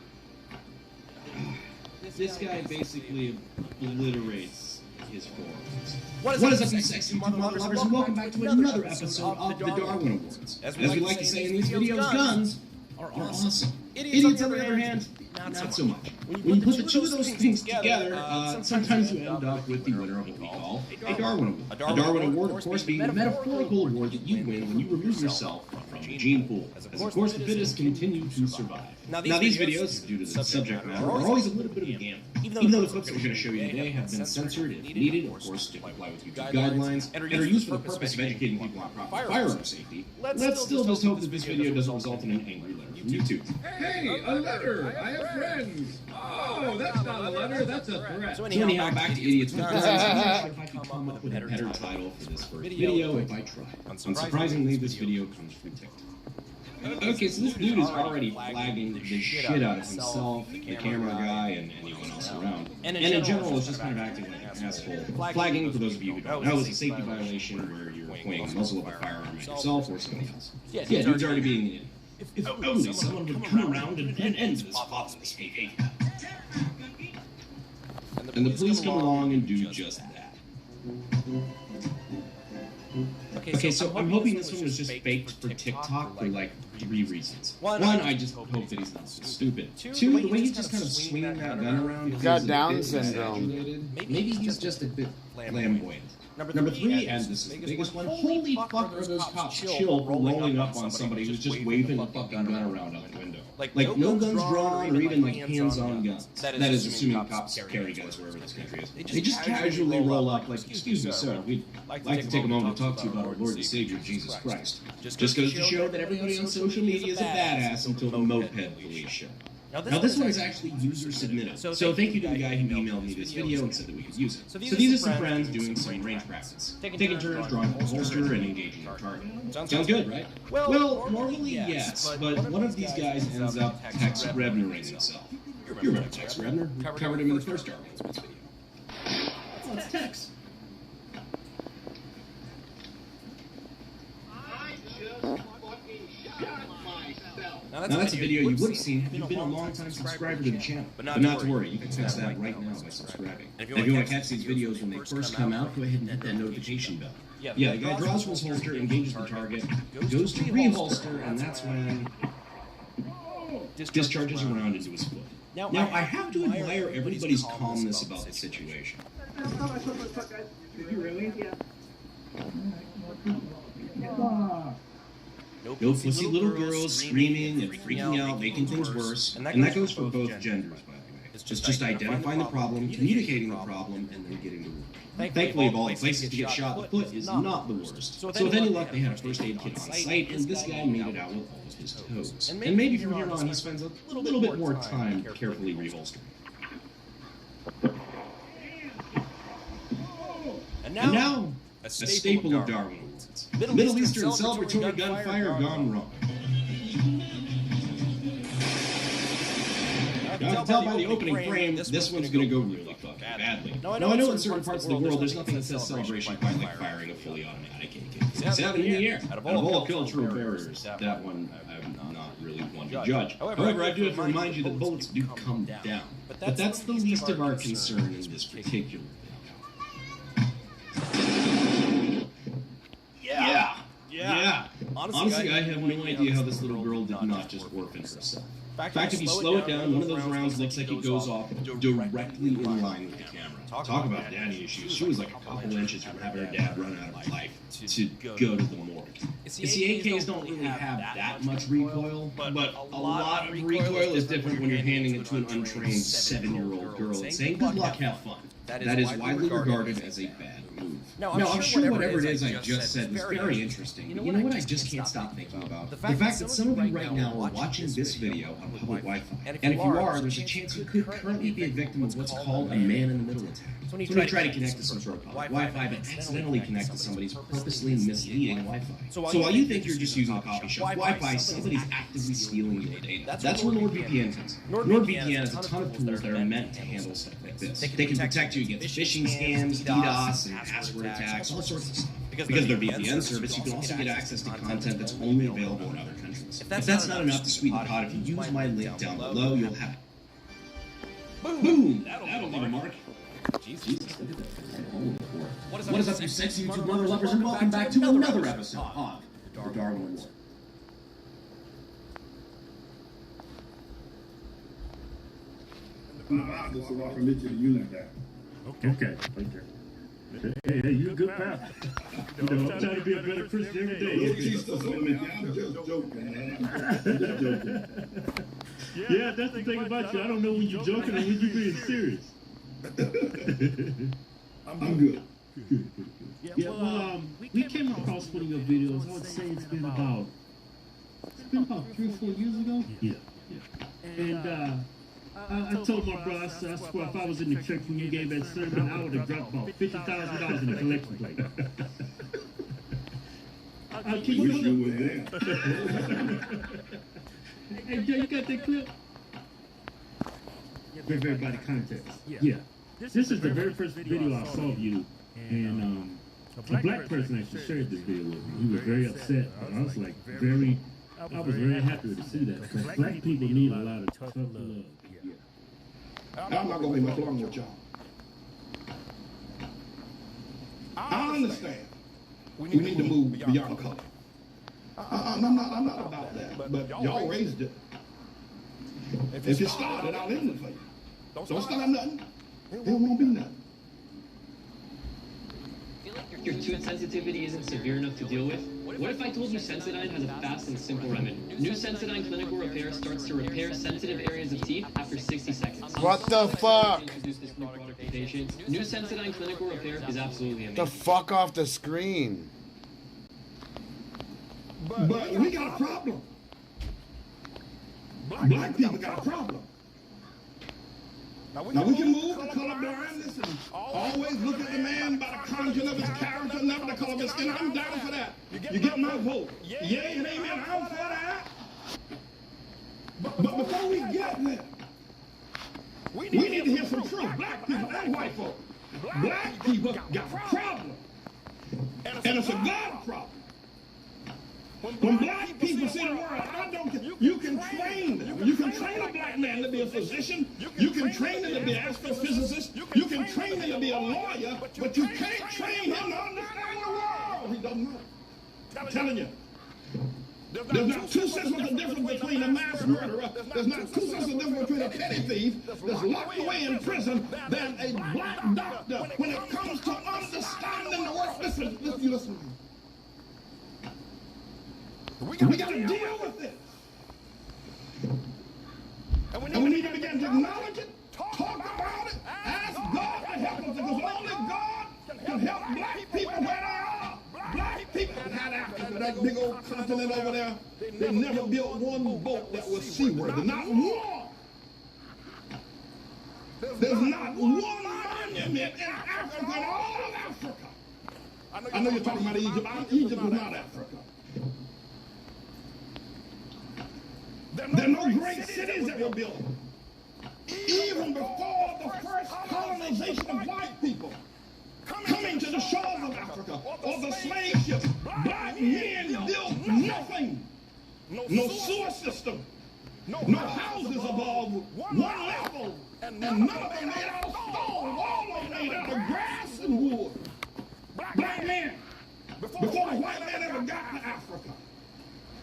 this guy basically obliterates his forms. What is up, you sexy mother lovers, and welcome back to another episode of the Darwin Awards. As we like to say in these videos, guns are awesome. Idiots, on the other hand, not so much. When you put the two of those things together, sometimes you end up with the winner of what we call a Darwin Award. A Darwin Award, of course, being the metaphorical award that you win when you remove yourself from the gene pool. As of course, the fittest continue to survive. Now, these videos, due to the subject matter, are always a little bit of a gamble. Even though the clips that we're going to show you today have been censored if needed, of course, to comply with YouTube guidelines, and are used for the purpose of educating people on proper firearm safety, let's still just hope that this video doesn't result in an angry letter from YouTube. Hey, a letter! I have friends! Oh, that's not a letter, that's a threat. So anyhow, back to idiots with guns. I'm not sure if I could come up with a better title for this first video if I tried. Unsurprisingly, this video comes from TikTok. Okay, so this dude is already flagging the shit out of himself, the camera guy, and anyone else around. And in general, it's just kind of acting like an asshole. Flagging, for those of you who don't know, is a safety violation where you're pointing a muzzle of a firearm at yourself or somebody else. Yeah, dude's already being an idiot. If only someone would come around and end this thoughtless behavior. And the police come along and do just that. Okay, so I'm hoping this one was just faked for TikTok for like 3 reasons. One, I just hope that he's not so stupid. 2, the way he's just kind of swinging that gun around. He's got Down syndrome. Maybe he's just a bit flamboyant. Number three, and this is the biggest one, holy fuck are those cops chill for rolling up on somebody who's just waving a fucking gun around out the window. Like no guns drawn or even like hands-on guns. That is assuming cops carry guns wherever this country is. They just casually roll up like, excuse me, sir, we'd like to take a moment to talk to you about our Lord and Savior, Jesus Christ. Just goes to show that everybody on social media is a badass until the moped police show. Now this one is actually user submitted. So thank you to the guy who emailed me this video and said that we could use it. So these are some friends doing some range practice. Taking turns drawing a holster and engaging their target. Sounds good, right? Well, normally yes, but one of these guys ends up Tex Rebnering himself. You remember Tex Rebner? We covered him in the first Dark Ones video. Oh, it's Tex. Now that's a video you would have seen if you've been a long-time subscriber to the channel. But not to worry, you can fix that right now by subscribing. And if you want to catch these videos when they first come out, go ahead and hit that notification bell. Yeah, the guy draws from his holster, engages the target, goes to reholster, and that's when discharges a round into his foot. Now, I have to admire everybody's calmness about the situation. Really? Yeah. No pussy little girls screaming and freaking out, making things worse. And that goes for both genders, by the way. It's just identifying the problem, communicating the problem, and then getting to work. Thankfully, of all the places to get shot, the foot is not the worst. So with any luck, they had a first aid kit on site, and this guy made it out with all of his toes. And maybe from here on, he spends a little bit more time carefully reholstering. And now, a staple of Darwin. Middle Eastern celebratory gunfire gone wrong. I can tell by the opening frame, this one's going to go really fucking badly. Now, I know in certain parts of the world, there's nothing that says celebration quite like firing a fully automatic AK. It's happening in the air. Out of all cultural barriers, that one I'm not really one to judge. However, I do have to remind you that bullets do come down. But that's the least of our concern in this particular. Yeah. Honestly, I have no idea how this little girl did not just orphan herself. In fact, if you slow it down, one of those rounds looks like it goes off directly in line with the camera. Talk about daddy issues. She was like a couple inches from having her dad run out of life to go to the morgue. See, AKs don't really have that much recoil, but a lot of recoil is different when you're handing it to an untrained 7-year-old girl and saying, good luck, have fun. That is widely regarded as a bad move. Now, I'm sure whatever it is I just said was very interesting, but you know what I just can't stop thinking about? The fact that some of you right now are watching this video on public Wi-Fi. And if you are, there's a chance you could currently be a victim of what's called a man-in-the-middle attack. So when you try to connect to some sort of public Wi-Fi, but accidentally connect to somebody's purposely misleading Wi-Fi. So while you think you're just using a coffee shop Wi-Fi, somebody's actively stealing your data. That's where NordVPN comes in. NordVPN has a ton of tools that are meant to handle stuff like this. They can protect you against phishing scams, DDoS, and password attacks, all sorts of stuff. Because of their VPN service, you can also get access to content that's only available in other countries. If that's not enough to sweeten the pot, if you use my link down below, you'll have it. Boom! That'll leave a mark. Jesus, look at that. What is up, you sexy YouTube mother lovers, and welcome back to another episode of The Darwin War. This will offer me to use that. Okay. Hey, you a good pal. I'm trying to be a better Christian every day. I'm just joking, man. I'm just joking. Yeah, that's the thing about you. I don't know when you're joking or when you're being serious. I'm good. Yeah, well, we came across one of your videos. I would say it's been about 3 or 4 years ago. Yeah. And I told my brother, I swear if I was in the church when you gave that sermon, I would have dropped about $50,000 in the collection plate. I wish you were there. Hey, Joe, you got that clip? Give everybody context. Yeah. This is the very first video I saw of you, and a black person actually shared this video with me. He was very upset. I was like, I was very happy to see that, because black people need a lot of tough love. I'm not going to be much longer with y'all. I understand. We need to move beyond color. I'm not about that, but y'all raised it. If you started, I'll end it for you. Don't start nothing. It won't be nothing. Your tooth sensitivity isn't severe enough to deal with? What if I told you Sensodyne has a fast and simple remedy? New Sensodyne Clinical Repair starts to repair sensitive areas of teeth after 60 seconds. What the fuck? Introduce this new product to patients. New Sensodyne Clinical Repair is absolutely amazing. The fuck off the screen. But we got a problem. Black people got a problem. Now we can move the color blindness and always look at the man by the content of his character, never the color of his skin. I'm down for that. You get my vote. Yay and amen. I'm for that. But before we get there, we need to hear some truth. Black people and white folk. Black people got a problem. And it's a God problem. When black people see the world, I don't care. You can train them. You can train a black man to be a physician. You can train him to be an astrophysicist. You can train him to be a lawyer, but you can't train him to understand the world. He doesn't know. I'm telling you. There's not 2 cents worth of difference between a mass murderer. There's not 2 cents of difference between a petty thief that's locked away in prison than a black doctor when it comes to understanding the world. Listen. We got to deal with it. And we need to begin to acknowledge it, talk about it, ask God to help us, because only God can help black people where they are. Black people had Africa, that big old continent over there. They never built one boat that was seaworthy, not one. There's not one monument in Africa, in all of Africa. I know you're talking about Egypt. Egypt is not Africa. There are no great cities that were built. Even before the first colonization of white people coming to the shores of Africa or the slave ships, black men built nothing. No sewer system, no houses above one level, and none of them made out of stone, all of them made out of grass and wood. Black men, before the white man ever got to Africa,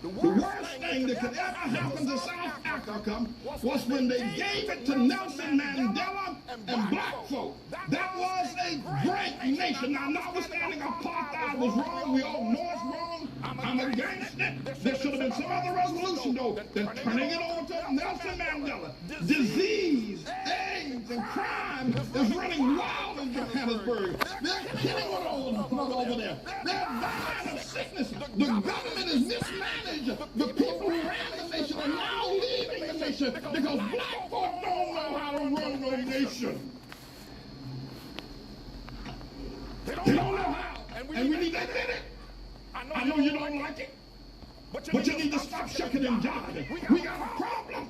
the worst thing that could ever happen to South Africa was when they gave it to Nelson Mandela and black folk. That was a great nation. Now, notwithstanding apartheid was wrong, we all know it's wrong. I'm against it. There should have been some other resolution, though, than turning it over to Nelson Mandela. Disease, AIDS, and crime is running wild in Johannesburg. They're killing one over there. They're dying of sickness. The government is mismanaged. The people who ran the nation are now leaving the nation because black folk don't know how to run no nation. They don't know how. And we need to admit it. I know you don't like it, but you need to stop shucking and jiving. We got a problem.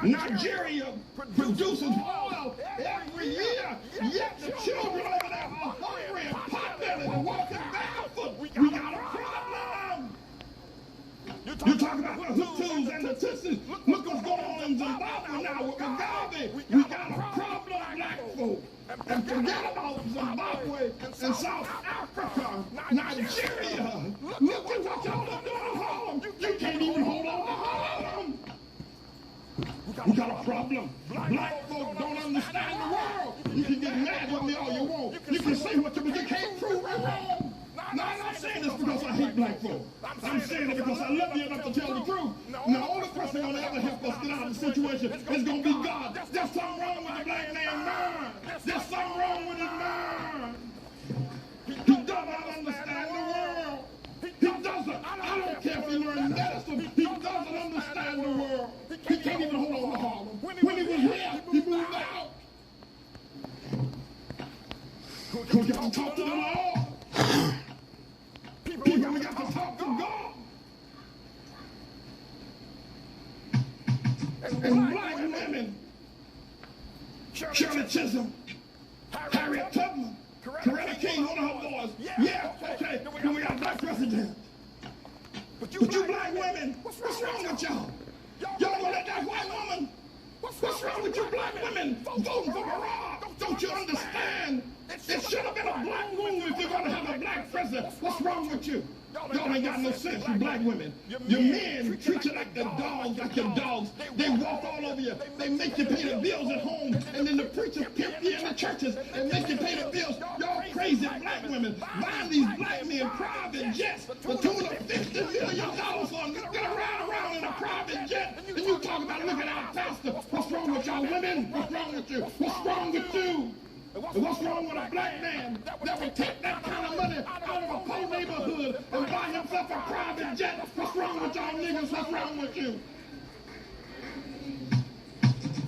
Nigeria produces oil every year, yet the children over there are hungry and pot-bellied and walking barefoot. We got a problem. You're talking about the Hutus and the Tutsis. Look what's going on in Zimbabwe now with Mugabe. We got a problem, black folk. And forget about Zimbabwe and South Africa, Nigeria. Look at what y'all are doing in Harlem. You can't even hold on to Harlem. We got a problem. Black folk don't understand the world. You can get mad with me all you want. You can say what you can't prove it wrong. Now, I'm not saying this because I hate black folk. I'm saying it because I love you enough to tell the truth. Now, the only person going to ever help us get out of the situation is going to be God. There's something wrong with the black man's mind. There's something wrong with his mind. He does not understand the world. He doesn't. I don't care if he learned medicine. He doesn't understand the world. He can't even hold on to Harlem. When he was here, he moved out. Because y'all talk to the law. People, we got to talk to God. And black women, Shirley Chisholm, Harriet Tubman, Coretta King, one of her boys. Yeah, okay, then we got a black president. But you black women, what's wrong with y'all? Y'all gonna let that white woman? What's wrong with you black women voting for Barack? Don't you understand? It should have been a black woman if you're gonna have a black president. president. What's wrong with you? Y'all ain't got no sense, you black women. Your men treat you like the dogs, like your dogs. They walk all over you. They make you pay the bills at home, and then the preachers pimp you in the churches and make you pay the bills. Y'all crazy black women buying these black men private jets for $250 million for them to ride around in a private jet. And you talk about looking at our pastor. What's wrong with y'all women? What's wrong with you? What's wrong with you? And what's wrong with a black man that would take that kind of money out of a poor neighborhood and buy himself a private jet? What's wrong with y'all niggas? What's wrong with you?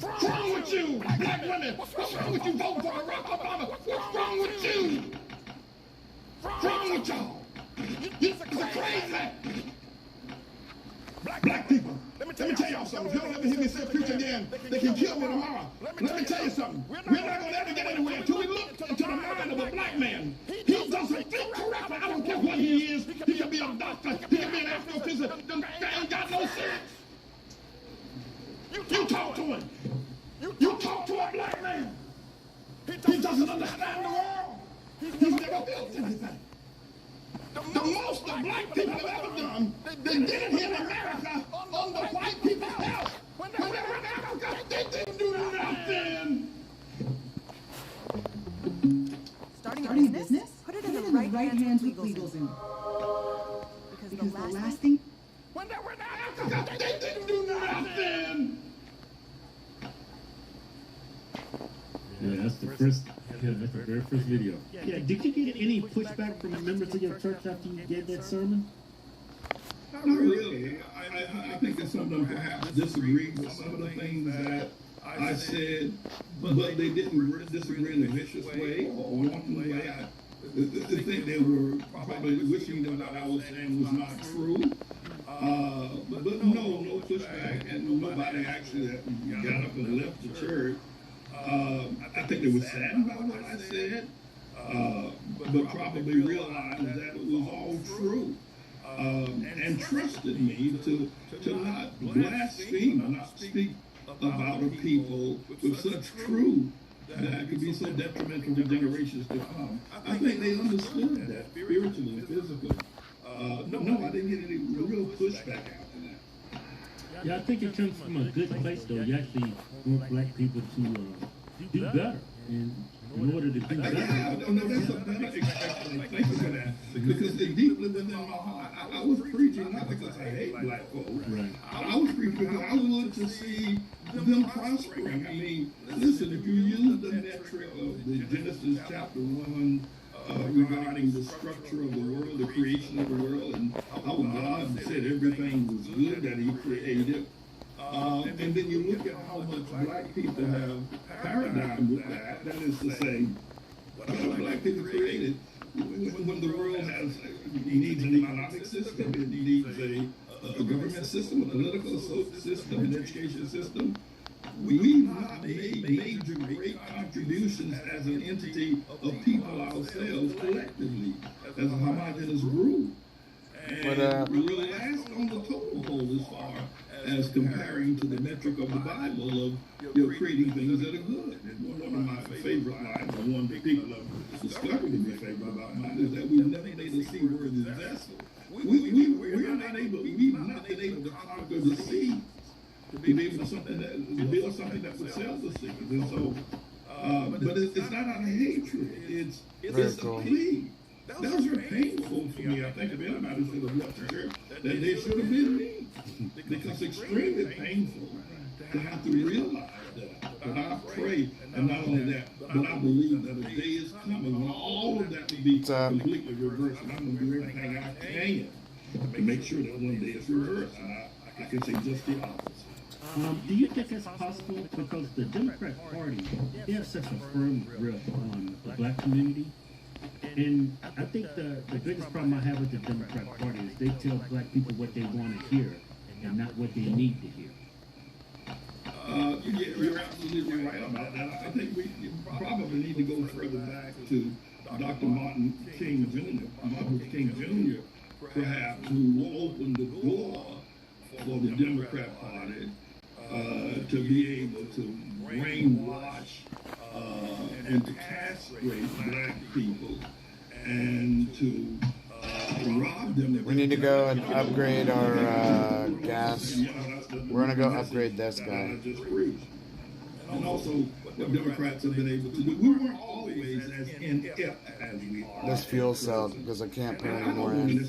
What's wrong with you, black women? What's wrong with you voting for Barack Obama? What's wrong with you? What's wrong with y'all? You're crazy. Black people, let me tell y'all something. If you don't ever hear me say preach again, they can kill me tomorrow. Let me tell you something. We're not going to ever get anywhere until we look into the mind of a black man. He doesn't think correctly. I don't care what he is. He can be a doctor. He can be an astrophysicist. Them guy ain't got no sense. You talk to him. You talk to a black man. He doesn't understand the world. He's never built anything. The most the black people have ever done, they did it here in America under white people's help. When they were in Africa, they didn't do nothing. Starting a business? Put it in the right hands with legals in. Because the last thing... When they were in Africa, they didn't do nothing. Yeah, that's the first. Yeah, that's the very first video. Yeah, did you get any pushback from the members of your church after you gave that sermon? Not really. I think that some of them perhaps disagreed with some of the things that I said, but they didn't disagree in a vicious way or wanton way. I think they were probably wishing that what I was saying was not true. But no pushback, and nobody actually got up and left the church. I think they were saddened by what I said, but probably realized that it was all true, and trusted me to not blaspheme or not speak about a people with such truth that could be so detrimental to generations to come. I think they understood that spiritually and physically. No, I didn't get any real pushback after that. Yeah, I think it comes from a good place, though. You actually want black people to do better. And in order to do better... Yeah, no, that's a better expression. Thank you for that. Because deeply within my heart, I was preaching not because I hate black folks. Right. I was preaching because I wanted to see them prospering. I mean, listen, if you use the metric of the Genesis chapter 1, regarding the structure of the world, the creation of the world, and how God said everything was good that he created. And then you look at how much black people have paradigm with that. That is to say, what black people created when the world needs an economic system, it needs a government system, a political system, an education system. We've not made major great contributions as an entity of people ourselves collectively, as a homogenous group. And we really last on the total pole as far as comparing to the metric of the Bible of creating things that are good. And one of my favorite lines, and one that people have discovered to be favorite about mine, is that we've never made a seaworthy vessel. We've not been able to conquer the sea. To be able to build something that would sell the seas. And so, but it's not out of hatred. It's a plea. Those are painful for me. I think if anybody should have left the church, that they should have been me. Because it's extremely painful to have to realize that. But I pray, and not only that, but I believe that a day is coming when all of that will be completely reversed. And I'm going to do everything I can to make sure that one day it's reversed. And I can say just the opposite. Do you think that's possible? Because the Democrat Party, they have such a firm grip on the black community. And I think the biggest problem I have with the Democrat Party is they tell black people what they want to hear and not what they need to hear. You're absolutely right about that. I think we probably need to go further back to Dr. Martin Luther King Jr., perhaps, who opened the door for the Democrat Party to be able to brainwash and to castrate black people and to rob them. We need to go and upgrade our gas. We're gonna go upgrade this guy. And also, what Democrats have been able to do. We weren't always as inept as we are. This fuel cell, because I can't put any more in.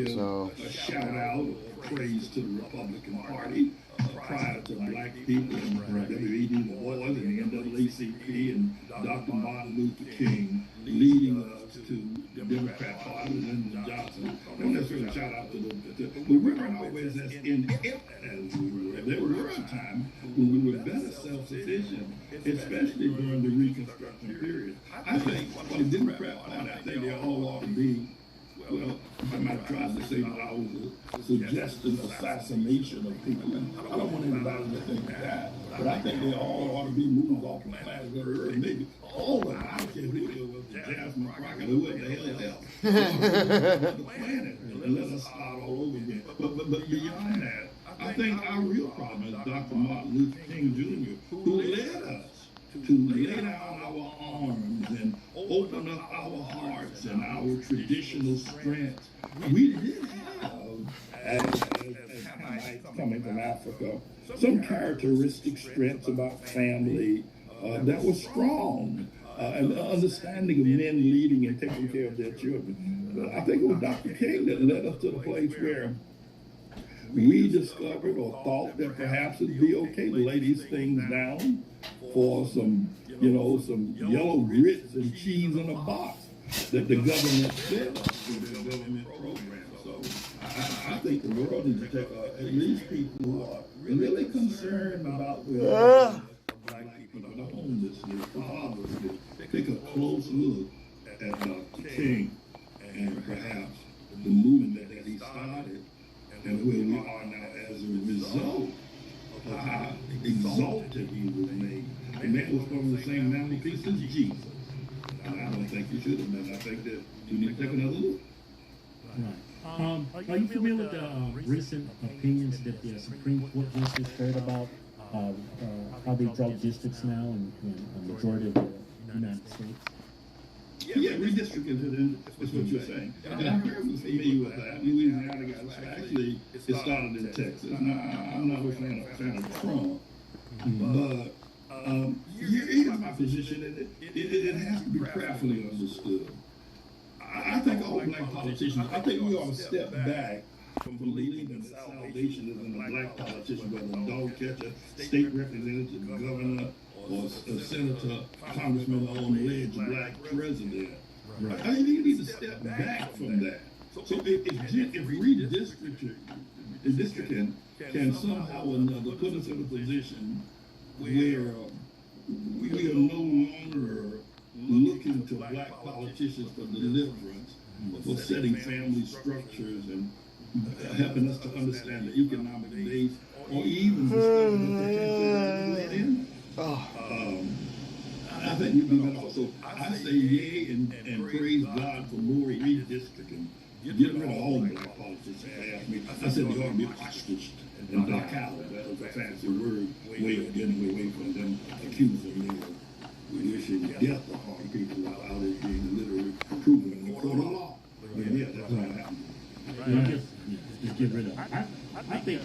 So, a shout out or praise to the Republican Party prior to black people and W.E.B. Du Bois and the NAACP and Dr. Martin Luther King leading us to the Democrat Party and Lyndon Johnson. I don't necessarily shout out to them. We weren't always as inept as we were. There were a time when we were better self-sufficient, especially during the Reconstruction period. I think the Democrat Party, I think they all ought to be, well, I might try to say that I was a suggested assassination of people. I don't want anybody to think that, but I think they all ought to be moved off the planet Earth. Maybe all of them. I can't believe it was the Jasmine Crockett or what the hell else. The planet and let us start all over again. But beyond that, I think our real problem is Dr. Martin Luther King Jr., who led us to lay down our arms and open up our hearts and our traditional strengths. We did have, as Hamites coming from Africa, some characteristic strengths about family that were strong, and understanding of men leading and taking care of their children. But I think it was Dr. King that led us to the place where we discovered or thought that perhaps it'd be okay to lay these things down for some yellow grits and cheese in a box that the government sent us through their government program. So I think the world needs to take at least people who are really concerned about the black people, the homelessness, the poverty, take a close look at Dr. King and perhaps the movement that he started and where we are now as a result of how exalted he was made. The man was from the same mouthpiece as Jesus. And I don't think you should have done. I think that you need to take another look. Right. Are you familiar with the recent opinions that the Supreme Court justice heard about how they draw districts now in a majority of the United States? Yeah, redistricting is what you're saying. And I'm very familiar with that. Louisiana got actually it started in Texas. Now, I'm not a fan of Trump, but here's my position, and it has to be prayerfully understood. I think all black politicians, I think we ought to step back from believing that salvation is in a black politician, whether a dog catcher, state representative, governor, or a senator, congressman, or an alleged black president. Right. I think you need to step back from that. So if redistricting can somehow or another put us in a position where we are no longer looking to black politicians for deliverance, for setting family structures and helping us to understand the economic base, or even discovering the potential I think we'd be better off. So I say yay and praise God for more redistricting. Get rid of all black politicians. They asked me. I said they ought to be ostrached and black out. That was a fancy word way of getting away from them, accusing them of wishing death upon people without it being literally proven in the court of law. But yeah, that's what happened. Right. Just get rid of it. I think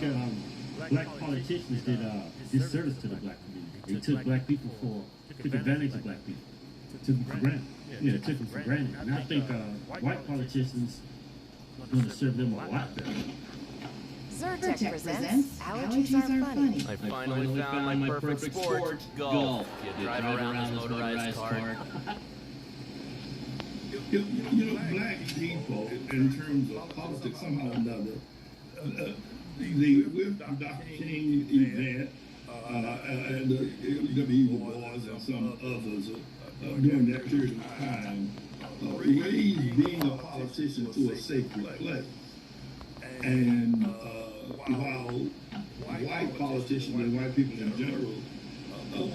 black politicians did disservice to the black community. They took black people took advantage of black people, took them for granted. Yeah, took them for granted. And I think white politicians are going to serve them a lot better. Zyrtec presents Allergies Are Funny. I finally found my perfect sport, golf. You drive around this motorized car. Black people, in terms of politics, somehow or another, with Dr. King event, and the W.E.B. Du Bois and some others during that period of time, raised being a politician to a sacred place. And while white politicians and white people in general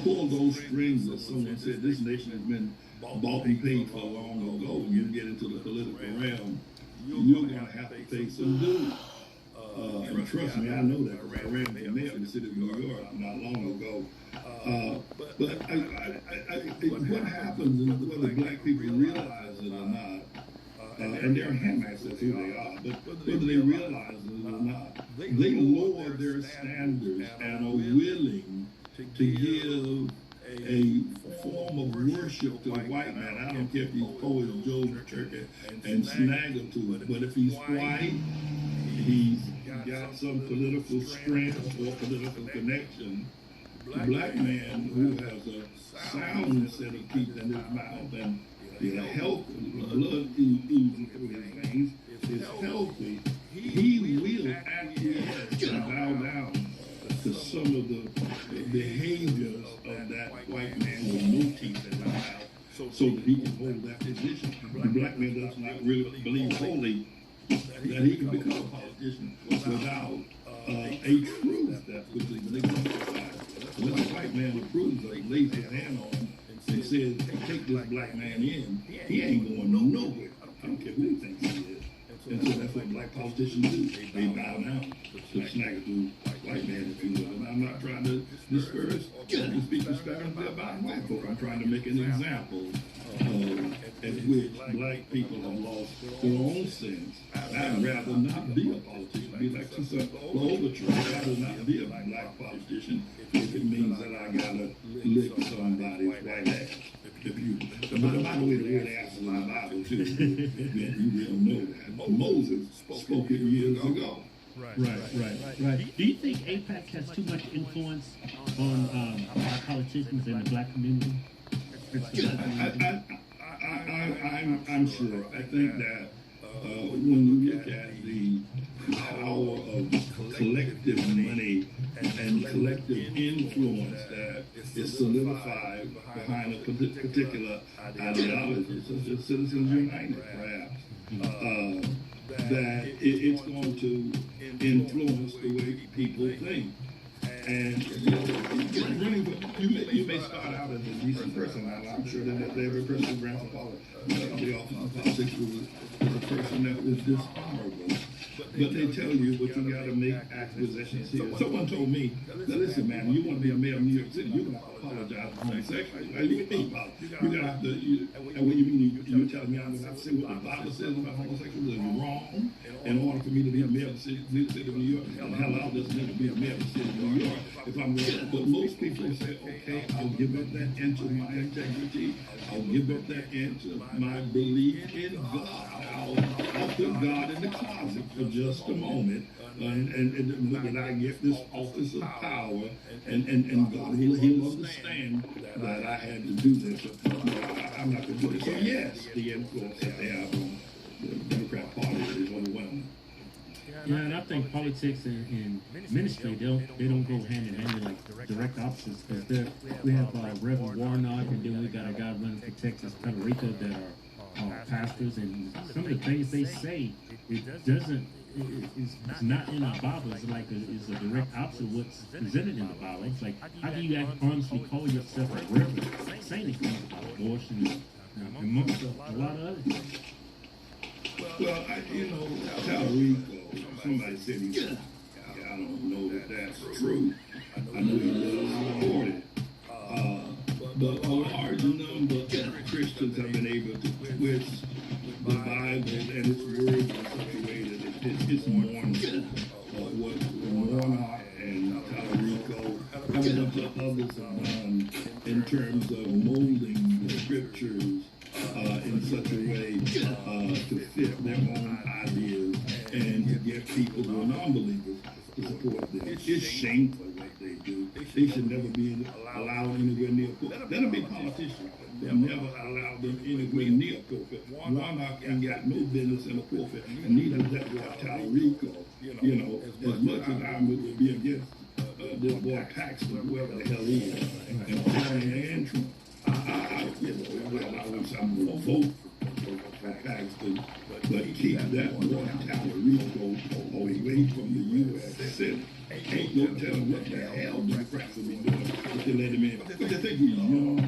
pull those strings that someone said this nation has been bought and paid for long ago, when you get into the political realm, you're going to have to pay some dues. And trust me, I know that because I ran for mayor in the city of New York not long ago. But what happens is whether black people realize it or not, and they're handmaidens, that's who they are. But whether they realize it or not, they lower their standards and are willing to give a form of worship to the white man. I don't care if he's poet or Joe Church and snag him to it, but if he's white, he's got some political strength or political connection. The black man who has a soundness that he keeps in his mouth and the health, blood oozing through his veins is healthy, he will acquiesce and bow down to some of the behaviors of that white man with no teeth in his mouth so that he can hold that position. The black man does not really believe wholly that he can become a politician without a truth that which is neglected. Unless a white man approves of it, lays his hand on him, and says, take this black man in, he ain't going nowhere. I don't care who he thinks he is. And so that's what black politicians do. They bow down to snag to white man, if you will. And I'm not trying to discourage and speak disparagingly about white folk. I'm trying to make an example at which black people have lost their own sense. I'd rather not be a politician. Be like Sister Overture. I'd rather not be a black politician if it means that I gotta lick somebody's white ass. But by the way, the word ass is in the Bible too. You really know that. Moses spoke it years ago. Right. Do you think AIPAC has too much influence on our politicians and the black community? I'm sure. I think that when you look at the power of collective money and collective influence that is solidified behind a particular ideology, such as Citizens United, perhaps, that it's going to influence the way people think. And you may start out as a decent person. I'm sure that every person who ran for the office of politics was a person that was dishonorable. But they tell you, but you got to make acquisitions here. Someone told me, now listen, man, you want to be a mayor of New York City, you're going to have to apologize for homosexuality. What do you mean about it? You're going to have to, and what you mean, you're telling me I'm going to have to say what the Bible says about homosexuality is wrong in order for me to be a mayor of the city of New York. And hell, I'll just never be a mayor of the city of New York if I'm going to. But most people say, okay, I'll give up that inch of my integrity. I'll give up that inch of my belief in God. I'll put God in the closet for just a moment, and I get this office of power, and God, he'll understand that I had to do this. I'm not going to do it. So yes, the influence that they have on the Democrat Party is overwhelming. Yeah, and I think politics and ministry, they don't go hand in hand, like direct opposites, because we have Reverend Warnock, and then we got a guy running for Texas, Puerto Rico, that are pastors, and some of the things they say, it's not in our Bible. It's like it's a direct opposite of what's presented in the Bible. It's like, how do you honestly call yourself a reverend saying things about abortion and amongst a lot of other things? Well, Talarico, somebody said I don't know that that's true. I know he does support it. But a large number of Christians have been able to twist the Bible and its words in such a way that it's mournful. What Warnock and Talarico and a bunch of others have done in terms of molding the scriptures in such a way to fit their own ideas and to get people who are non-believers to support them. It's shameful what they do. They should never be allowed anywhere near a pulpit. Let them be politicians. They'll never allow them anywhere near a pulpit. Warnock ain't got no business in a pulpit, and neither does that boy Talarico. As much as I would be against this boy Paxton, whoever the hell he is, and Barney and Trump, I wish I would vote for Paxton, but keep that boy Talarico away from the U.S. Senate. Ain't no telling what the hell Democrats will be doing if they let him in. But they think he's young,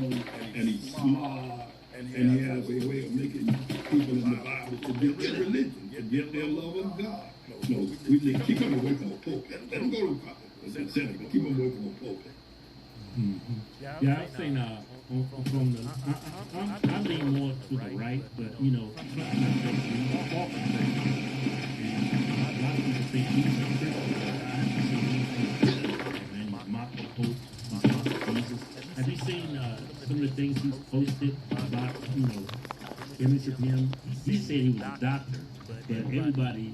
and he's smart, and he has a way of making people in the Bible forget their religion, forget their love of God. No, we need to keep him away from the pulpit. Let him go to the Senate, but keep him away from the pulpit. Mm-hmm. Yeah, I've seen from the, I lean more to the right, but you know, Trump is basically far from crazy. And a lot of people think he's a Christian, but I haven't seen anything. And he's mocked the Pope, he's mocked Jesus. Have you seen some of the things he's posted about, you know, image of him? He said he was a doctor, but everybody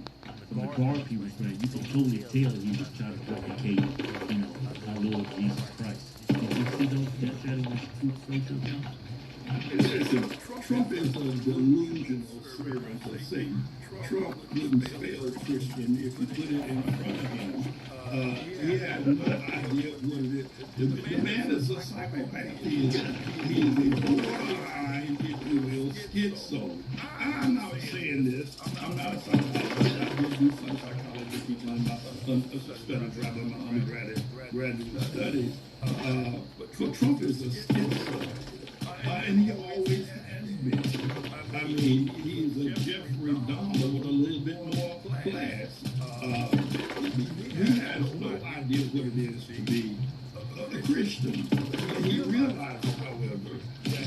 from the guard people saying you can totally tell he was trying to replicate, you know, our Lord Jesus Christ. Did you see those Snapchat on Truth Social account? Listen, Trump is a delusional servant of Satan. Trump wouldn't spell Christian if you put it in front of him. He had no idea what it is. The man is a psychopath. He is a borderline, if you will, schizo. I'm not saying this. I'm not a psychologist. I did do some psychology teaching in my studies, rather than my undergraduate studies. But Trump is a schizo. And he always has been. I mean, he's a Jeffrey Dahmer with a little bit more class. He has no idea what it is to be a Christian. He realizes, however, that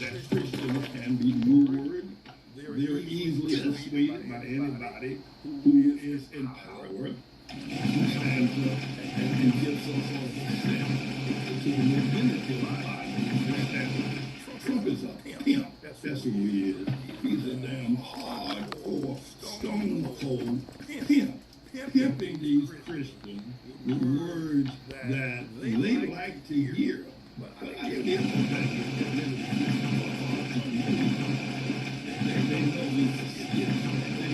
that Christians can be lured. They're easily persuaded by anybody who is in power, who stands up and gives some sort of a sense to the divinity of the Bible. Trump is a pimp. That's who he is. He's a damn hardcore, stone cold pimp. Pimping these Christians with words that they like to hear. But I get that they know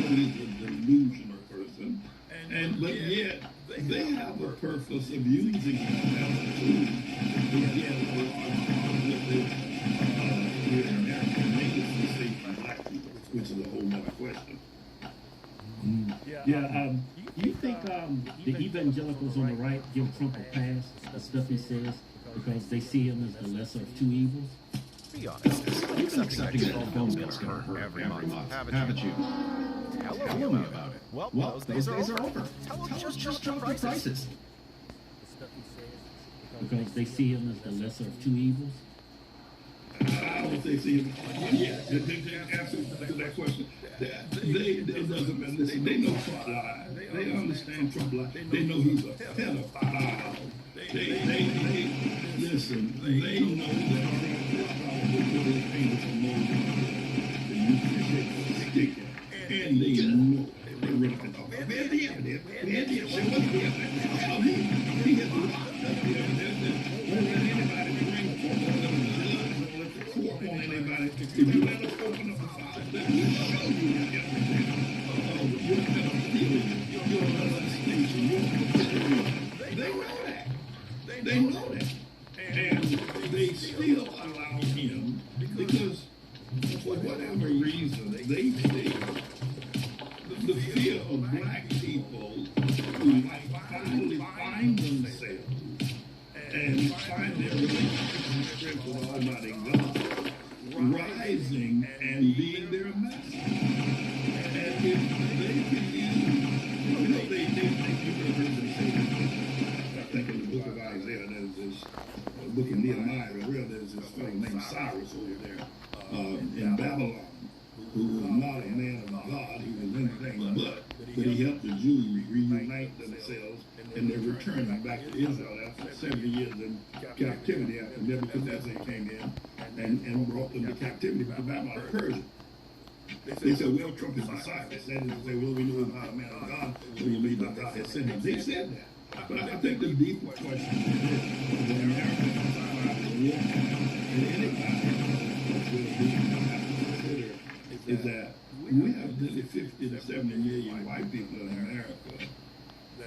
he's a delusional person. But yet, they have a purpose of using him as a tool to get here in America and make it safe for black people, which is a whole other question. You think the evangelicals on the right give Trump a pass, the stuff he says, because they see him as the lesser of two evils? Be honest, You've been accepting that phone bill's going to hurt every month, haven't you? Tell me about it. Well, those days are over. Tell them just drop the prices. Because they see him as the lesser of two evils? I don't think see him. Yeah, the answer to that question. It doesn't matter. Listen, they know Trump lies. They understand Trump lies. They know he's a pedophile. Listen, they know that Trump is probably put his fingers on more than you appreciate sticking. And they know they're ripping off. Where's the evidence? Where's the evidence? He has locked up here. Won't let anybody bring forth on anybody. If you let us open up the file, then we'll show you the evidence. You're pedophilia. You're molestation. You're prostitution. They know that. They know that. And they still allow him because for whatever reason, they think the fear of black people who might finally find themselves and find their relationship and strength with Almighty God rising and being their master. And if they can use, you know, they think you've heard them say this. I think in the book of Isaiah, there's this book of Nehemiah, there's this fellow named Cyrus over there in Babylon, who was not a man of God, he was anything but he helped the Jews reunite themselves, and they're returning back to Israel after 70 years in captivity after Nebuchadnezzar came in and brought them to captivity to Babylon, Persia. They said, well, Trump is Messiah. They said, well, we know he's not a man of God, so we believe that God has sent him. They said that. But I think the deeper question is this: when America survives the war, and anybody will have to consider is that we have nearly 50 to 70 million white people in America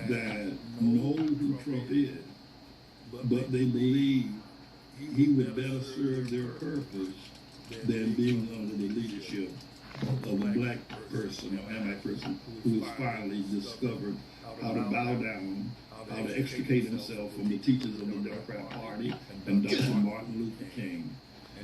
that know who Trump is, but they believe he would better serve their purpose than being under the leadership of a black person or anti-person who has finally discovered how to bow down, how to extricate himself from the teachers of the Democrat Party and Dr. Martin Luther King,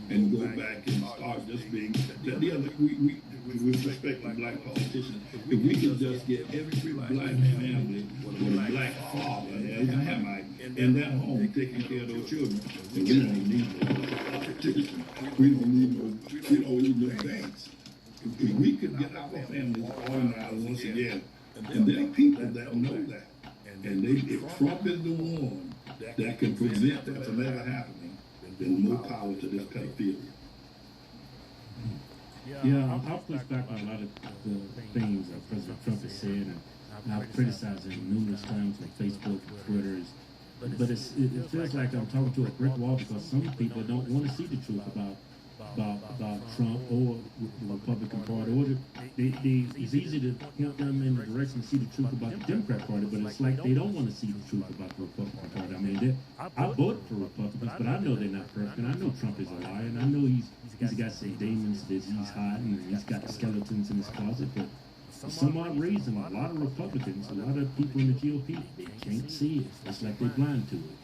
and go back and start just being the other. We respect the black politicians. If we could just get every black family with a black father, and I have my in that home taking care of those children. And we don't need no competition. We don't need no banks. If we could get our families organized once again, and there are people that know that. And if Trump is the one that can prevent that from ever happening, then more power to this pedophilia. Yeah, I'll push back on a lot of the things that President Trump has said, and I've criticized him numerous times on Facebook and Twitter. But it feels like I'm talking to a brick wall because some people don't want to see the truth about Trump or the Republican Party. Or it's easy to point them in the direction to see the truth about the Democrat Party, but it's like they don't want to see the truth about the Republican Party. I mean, I vote for Republicans, but I know they're not perfect, and I know Trump is a liar, and I know he's got some demons that he's hiding, and he's got skeletons in his closet, but for some odd reason, a lot of Republicans, a lot of people in the GOP, they can't see it. It's like they're blind to it.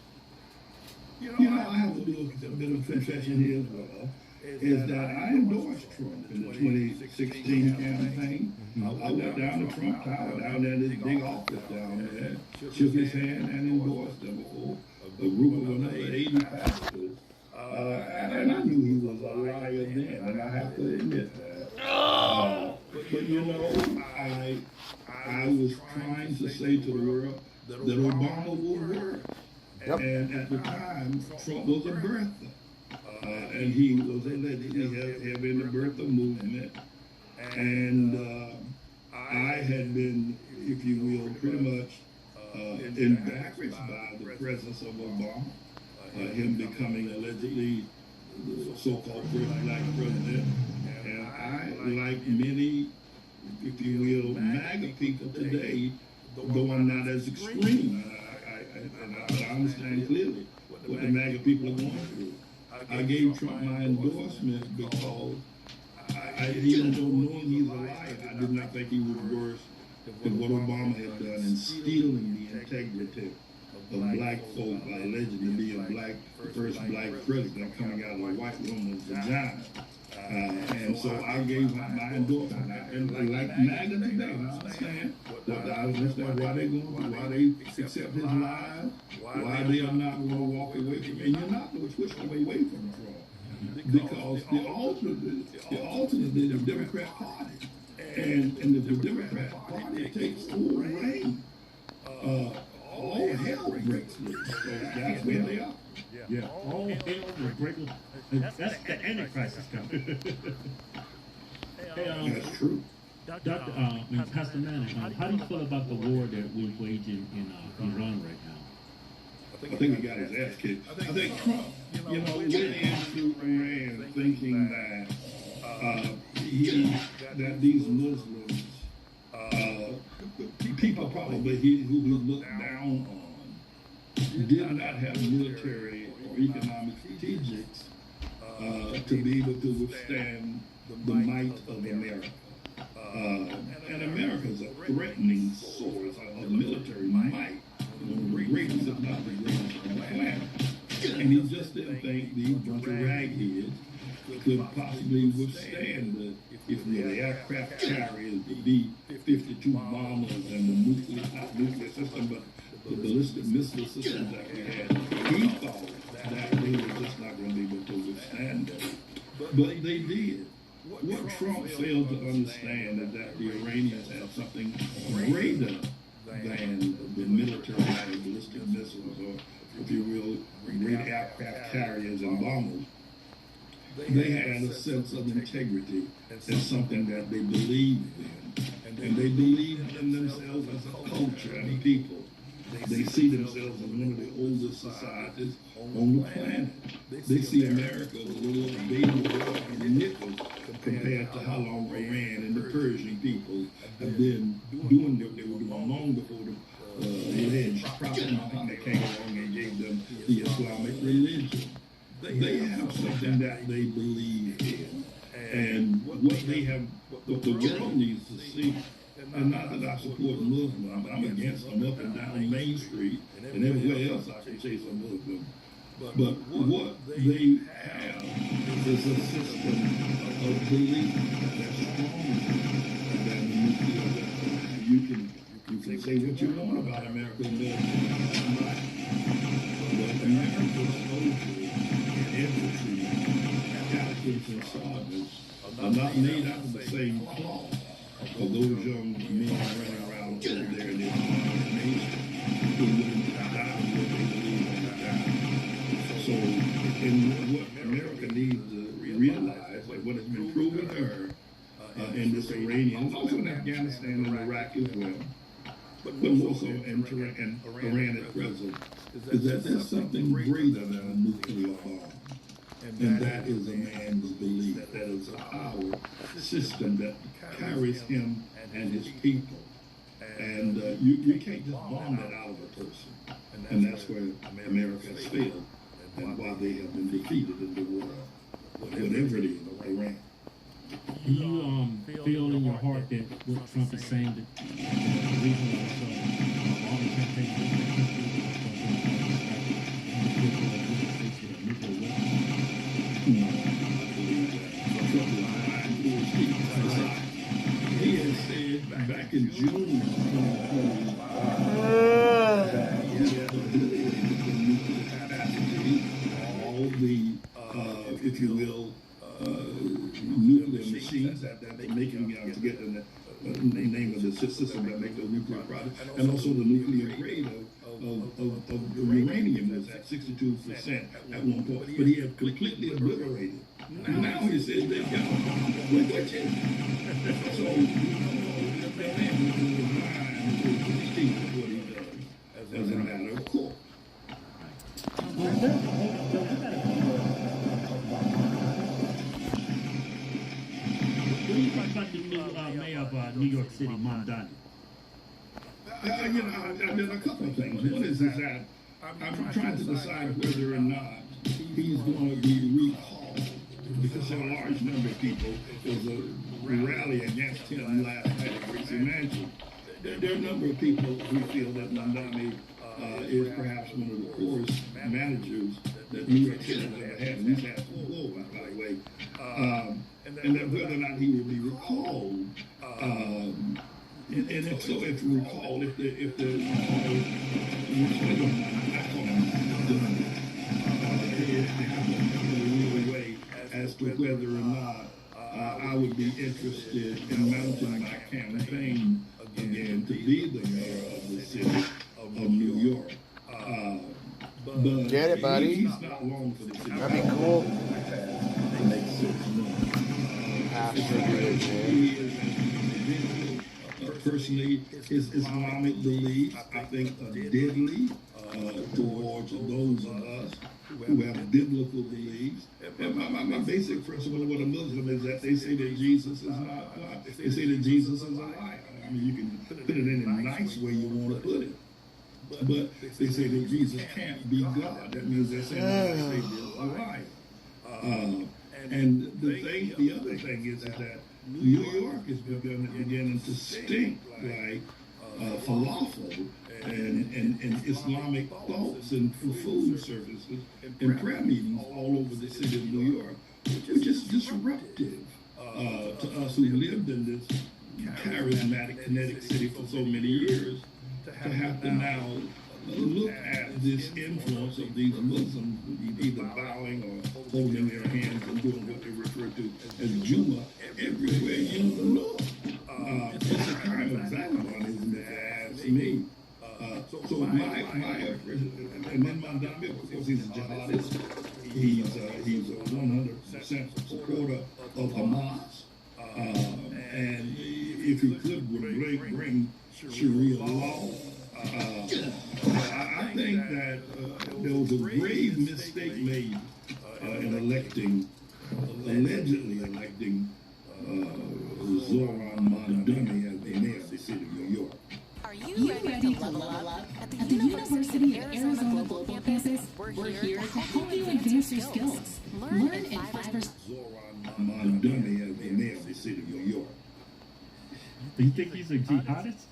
You know, I have to do a bit of confession here as well. Is that I endorsed Trump in the 2016 campaign. I went down to Trump Tower, down there in this big office down there, shook his hand and endorsed him before a group of another 80 pastors. And I knew he was a liar then, and I have to admit that. But you know, I was trying to say to the world that Obama would work. And at the time, Trump was a birther. And he was allegedly having the birther movement. And I had been, if you will, pretty much embarrassed by the presence of Obama, him becoming allegedly the so-called first black president. And I, like many, if you will, MAGA people today, though I'm not as extreme, I understand clearly what the MAGA people are going through. I gave Trump my endorsement because even though knowing he's a liar, I did not think he was worse than what Obama had done in stealing the integrity of black folk by alleging to be the first black president coming out of a white woman's vagina. And so I gave my endorsement. And like MAGA today, I understand why they accept his lies, why they are not going to walk away from him. And you're not going to twist away from Trump. Because the alternate is the Democrat Party. And if the Democrat Party takes full reign, all hell breaks loose. So that's where they are. Yeah, all hell will break loose. That's the Antichrist is coming. Hey, that's true. Pastor Manning, how do you feel about the war that we're waging in Iran right now? I think he got his ass kicked. I think Trump, went into Iran thinking that these Muslims, people probably who he looked down on, did not have military or economic strategics to be able to withstand the might of America. And America is a threatening source of military might, one of the greatest, if not the greatest, on the planet. And he just didn't think these bunch of ragheads could possibly withstand the aircraft carriers, the B-52 bombers, and not nuclear system, but the ballistic missile systems that we had. He thought that they were just not going to be able to withstand it. But they did. What Trump failed to understand is that the Iranians have something greater than the military ballistic missiles, or if you will, great aircraft carriers and bombers. They had a sense of integrity as something that they believed in. And they believed in themselves as a culture and a people. They see themselves as one of the oldest societies on the planet. They see America as a little baby boy in nickels compared to how long Iran and the Persian people have been doing what they were doing long before the alleged Prophet Muhammad came along and gave them the Islamic religion. They have something that they believe in. And what the world needs to see, and not that I support Muslims, I'm against them up and down Main Street and everywhere else I can say some Muslim. But what they have is a system of belief that's stronger than the nuclear weapon. You can say what you want about American military. soldiers and infantry, captains and sergeants are not made out of the same cloth of those young men running around over there in this nation who willing to die for what they believe on the die. So, and what America needs to realize, like what has been proven to her in this Iranian, and also in Afghanistan and Iraq as well, but more so in Iran at present, is that there's something greater than a nuclear bomb. And that is a man's belief. That is a power system that carries him and his people. And you can't just bomb that out of a person. And that's where America has failed and why they have been defeated in the war, whatever it is, Iran. Do you feel in your heart that what Trump is saying, that the reason why all the temptation No, I believe that Trump is lying to his people. He has said back in June of 2020 that he has the ability to nuclear capacity, all the, if you will, nuclear machines that they're making, to get the name of the system that make those nuclear products, and also the nuclear grade of uranium was at 62% at one point, but he had completely obliterated. Now he says they got which is so that man is mind to distinct what he does as a matter of course. What do you think about the new mayor of New York City, Mamdani? There's a couple of things. One is that I'm trying to decide whether or not he's going to be recalled, because a large number of people, there was a rally against him last night at Gracie Mansion. There are a number of people who feel that Mamdani is perhaps one of the poorest managers that New York City has ever had, and he's had for by the way. And that whether or not he will be recalled, and if so, if you recall, if the way as to whether or not I would be interested in mounting my campaign again to be the mayor of the city of New York. But get it, buddy? He's not long for the city. That'd be cool. Personally, his Islamic beliefs, I think, are deadly towards those of us who have biblical beliefs. And my basic principle with a Muslim is that they say that Jesus is not God. They say that Jesus is a liar. I mean, you can put it in a nice way you want to put it. But they say that Jesus can't be God. That means they're saying that the Savior is a liar. And the other thing is that New York is beginning to stink like falafel and Islamic thoughts and food services and prayer meetings all over the city of New York, which is disruptive to us who lived in this charismatic, kinetic city for so many years, to have to now look at this influence of these Muslims either bowing or holding their hands and doing what they refer to as Juma everywhere you look. It's a kind of vagabondism, if you ask me. So my and then Mamdani, of course, he's a jihadist. He's a 100% supporter of Hamas. And if he could bring Sharia law. I think that there was a grave mistake made in allegedly electing Zoran Mamdani as the mayor of the city of New York. Are you ready to level up? At the University of Arizona Global Campus, we're here to help you advance your skills. Learn in 5%. Zoran Mamdani as the mayor of the city of New York. Do you think he's a jihadist?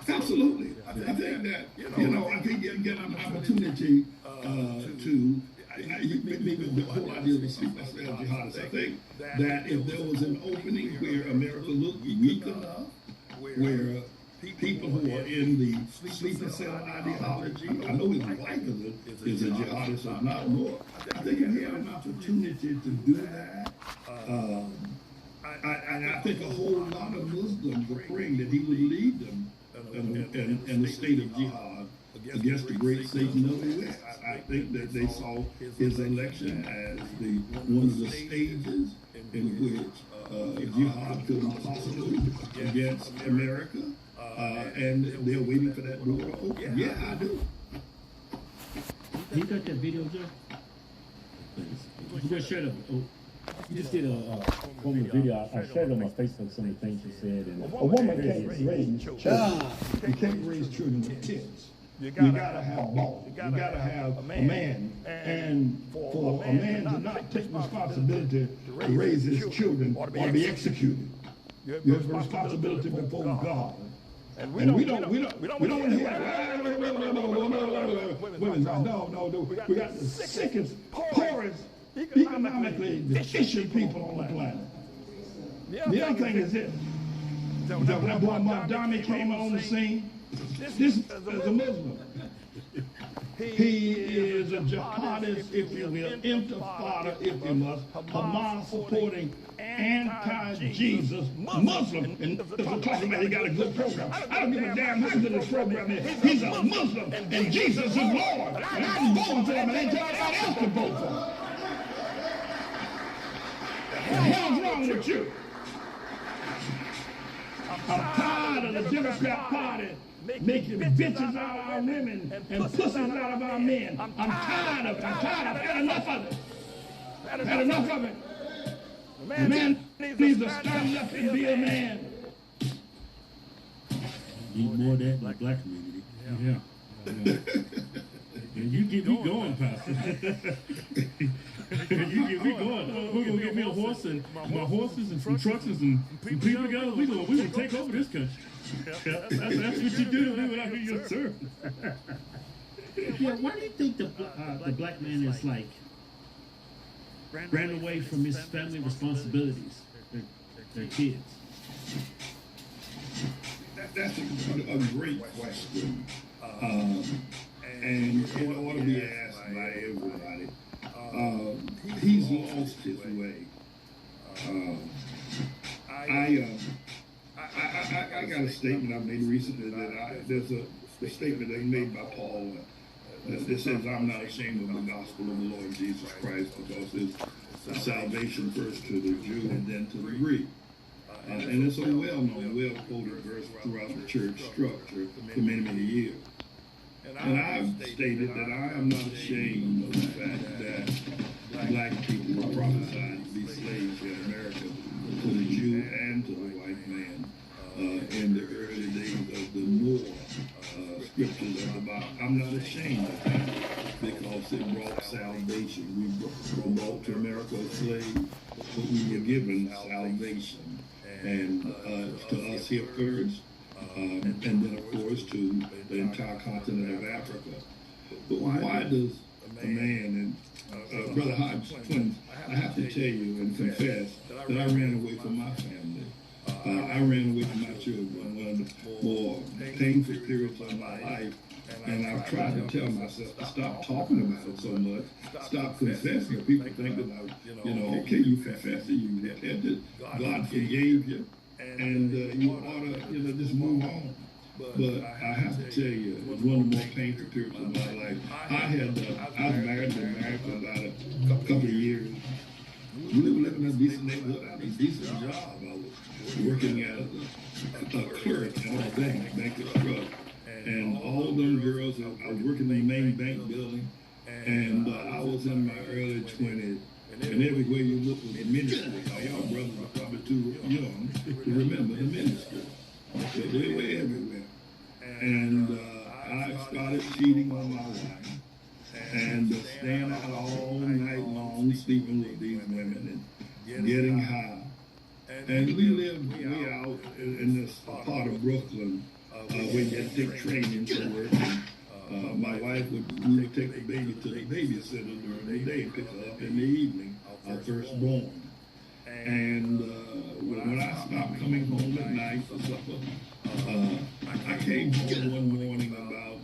Absolutely. I think that, I think you get an opportunity to, maybe the whole idea of the super jihadists. I think that if there was an opening where America looked weak enough, where people who are in the sleeper cell ideology. I know his wife is a jihadist, if not more. I think if he had an opportunity to do that, I think a whole lot of Muslims were praying that he would lead them in the state of jihad against the great Satan of the West. I think that they saw his election as one of the stages in which jihad could be possible against America, and they're waiting for that door to open. Yeah, I do. You got that video, Joe? You just shared you just did a formal video. I shared on my Facebook some of the things you said. And a woman can't raise children. You can't raise children with kids. You gotta have both. You gotta have a man. And for a man to not take responsibility to raise his children or be executed, you have a responsibility before God. And we don't hear women. No. We got the sickest, poorest, economically deficient people on the planet. The other thing is this. When that boy Mamdani came on the scene, this is a Muslim. He is a jihadist, if you will, intifada, if you must, Hamas supporting anti-Jesus Muslim. And if I'm talking about he got a good program, I don't give a damn how good his program is. He's a Muslim, and Jesus is Lord. And I'm voting for him, and ain't anybody else to vote for him. What the hell's wrong with you? I'm tired of the Democrat Party making bitches out of our women and pussies out of our men. I'm tired of it. I've had enough of it. Had enough of it. The man needs to stand up and be a man. Need more of that in the black community. Yeah. And you get me going, Pastor. You get me going. We're gonna get me a horse and my horses and some trucks and some people together. We're gonna take over this country. That's what you do to me when I hear your sermon. Yeah, why do you think the black man is like ran away from his family responsibilities, their kids? That's a great question. And it ought to be asked by everybody. He's lost his way. I got a statement I made recently that there's a statement they made by Paul that says, I'm not ashamed of the gospel of the Lord Jesus Christ, because it's salvation first to the Jew and then to the Greek. And it's a well-known, well-quoted verse throughout the church structure for many, many years. And I've stated that I am not ashamed of the fact that black people were prophesied to be slaves in America to the Jew and to the white man in the early days of the Noah scriptures of the Bible. I'm not ashamed of that because it brought salvation. We were brought to America as slaves, but we were given salvation. And to us here first, and then of course to the entire continent of Africa. But why does a man, and Brother Hodge, twins, I have to tell you and confess that I ran away from my family. I ran away from my children, one of the more painful periods of my life. And I've tried to tell myself to stop talking about it so much, stop confessing. People think that, okay, you confessed it, you repented, God forgave you, and you ought to, just move on. But I have to tell you, it was one of the more painful periods of my life. I was married for about a couple of years. We were living in a decent neighborhood, I had a decent job. I was working as a clerk in a bank of trust. And all them girls, I was working in the main bank building, and I was in my early 20s, and everywhere you look was a ministry. Now, y'all brothers are probably too young to remember the ministry, but they were everywhere. And I started cheating on my wife, and staying out all night long, sleeping with these women, and getting high. And we lived way out in this part of Brooklyn, where you had to take training to work. And, my wife we would take the baby to the babysitter during the day, pick her up in the evening, our firstborn. And when I stopped coming home at night for supper, I came home one morning about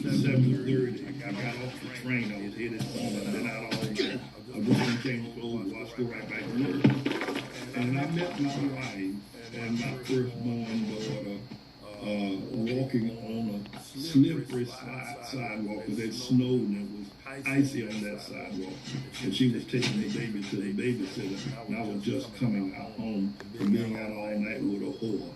7:30. I got off the train. I was headed home. I'd been out all day. I was going to change clothes, watch, go right back to work. And I met my wife and my firstborn daughter walking on a slippery sidewalk because it snowed and it was icy on that sidewalk. And she was taking the baby to the babysitter, and I was just coming out home from being out all night with a whore.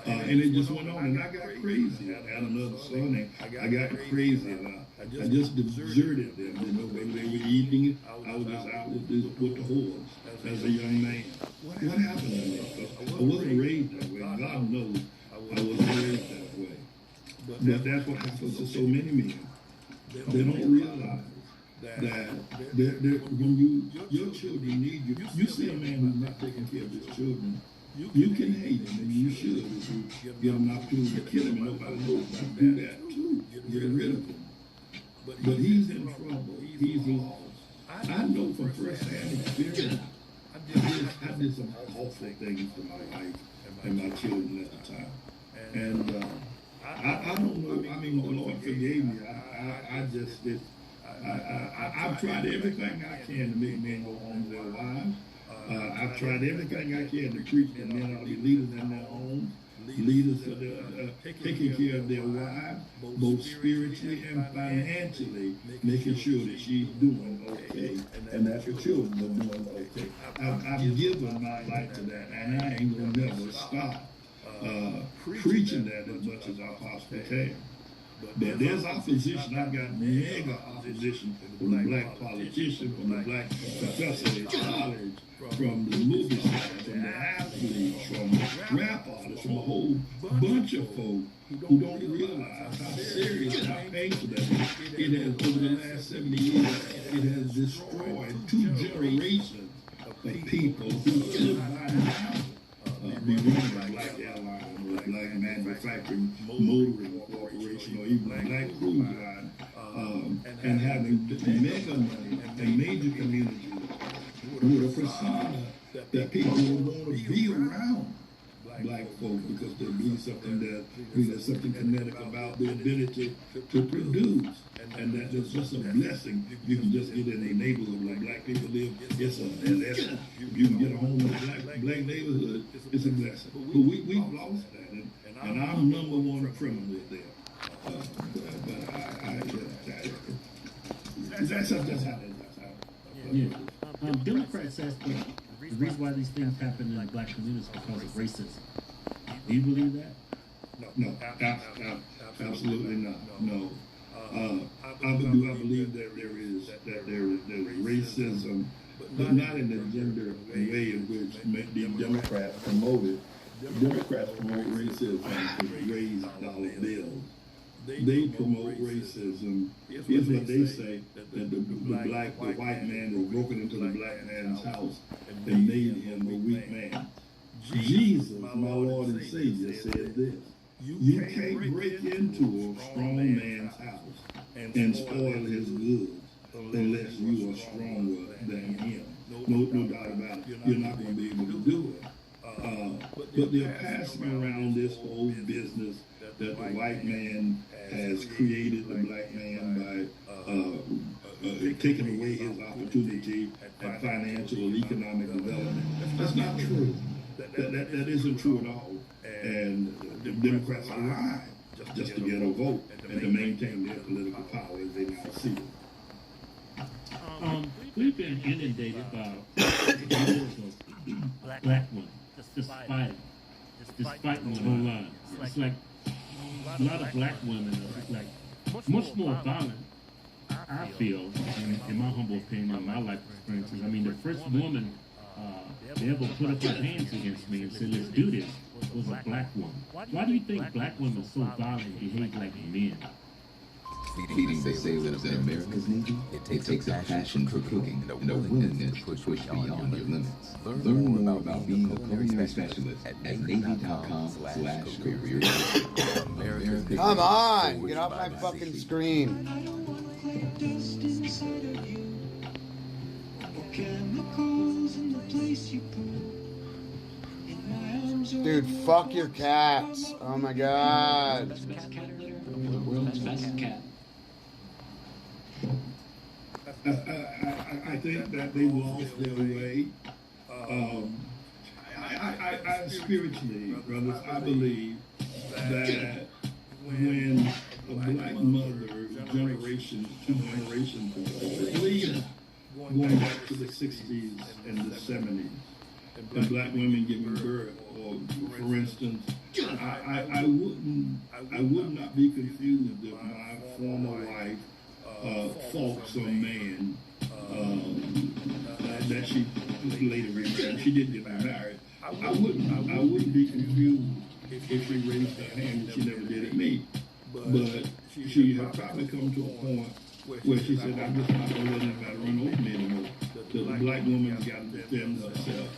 And it just went on, and I got crazy. I had another son, and I got crazy, and I just deserted them. You know, when they were eating, I was just out with the whores as a young man. What happened to me? I wasn't raised that way. God knows I wasn't raised that way. But that's what happens to so many men. They don't realize that when your children need you, you see a man who's not taking care of his children, you can hate him, and you should if you get an opportunity to kill him, and nobody knows about do that too. Get rid of him. But he's in trouble. He's lost. I know from first-hand experience. I did some awful things to my wife and my children at the time. And I don't know. I mean, the Lord forgave me. I just did. I've tried everything I can to make men go home to their wives. I've tried everything I can to preach that men ought to be leaders in their homes, leaders that are taking care of their wives, both spiritually and financially, making sure that she's doing okay and that her children are doing okay. I've given my life to that, and I ain't gonna never stop preaching that as much as I possibly can. But there's opposition. I've got mega opposition from the black politicians, from the black professors at college, from the movie stars, from the athletes, from the rap artists, from a whole bunch of folk who don't realize how serious and how painful that is. It has, over the last 70 years, it has destroyed 2 generations of people who could by now be running a black airline or a black manufacturing motoring corporation or even a black cruise line and having mega money and major communities with a persona that people would want to be around black folk because there be something that there's something kinetic about the ability to produce, and that is just a blessing. You can just get in a neighborhood where black people live. It's a if you can get a home in a black neighborhood, it's a blessing. But we've lost that, and I'm number one criminal there. But that's just how it is. Yeah. Democrats ask the reason why these things happen in black communities is because of racism. Do you believe that? No, absolutely not. No. I believe that there is racism, but not in the gender way in which the Democrats promote it. Democrats promote racism to raise dollar bills. They promote racism. Here's what they say: that the white man has broken into the black man's house and made him a weak man. Jesus, my Lord and Savior, said this: you can't break into a strong man's house and spoil his goods unless you are stronger than him. No doubt about it. You're not going to be able to do it. But they're passing around this whole business that the white man has created the black man by taking away his opportunity at financial or economic development. That's not true. That isn't true at all. And the Democrats are lying just to get a vote and to maintain their political power as they now see it. We've been inundated by black women just fighting the whole line. It's like a lot of black women are like much more violent, I feel, in my humble opinion, in my life experiences. I mean, the first woman to ever put up her hands against me and said, let's do this, was a black woman. Why do you think black women are so violent and behave like men? Feeding the sailors in America's Navy, it takes a passion for cooking and a willingness to push beyond your limits. Learn more about being a culinary specialist at Navy.com/career. Come on, get off my fucking screen. Chemicals in the place you put. Dude, fuck your cats. Oh my god. World's best cat. I think that they lost their way. I spiritually, brothers, I believe that when a black mother, generation, two generations, believe going back to the 60s and the 70s, and black women giving birth, or for instance, I would not be confused if my former wife fought some man that she later remarried. She did get married. I wouldn't be confused if she raised her hand and she never did it me. But she had probably come to a point where she said, I'm just not going to let anybody run over me anymore. The black woman's got to defend herself.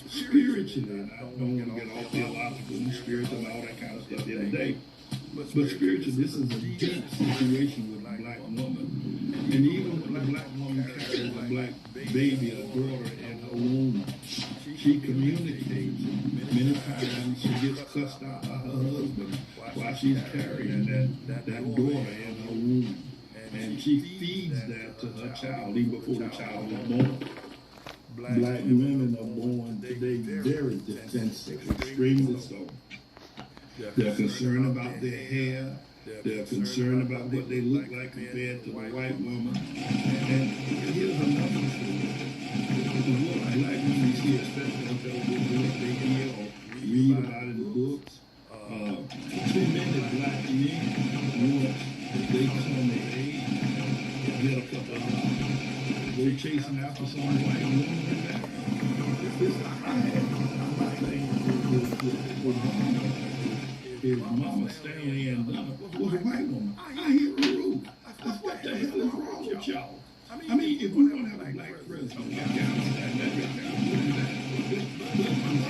Spiritually, and I don't want to get all theological and spiritual and all that kind of stuff the other day. But spiritually, this is a deep situation with a black woman. And even when a black woman carries a black baby, a daughter in her womb, she communicates. Many times she gets cussed out by her husband while she's carrying that daughter in her womb. And she feeds that to her child even before the child was born. Black women are born today very defensive, extremely so. They're concerned about their hair. They're concerned about what they look like compared to the white woman. And here's another thing. What black women see, especially on television, they hear or read about in the books. Too many black men, once they come of age, get a couple of dollars. They're chasing after some white woman. My thing is Mama Stanley and was a white woman. I hear a rule. What the hell is wrong with y'all? I mean, if we're going to have a black president, why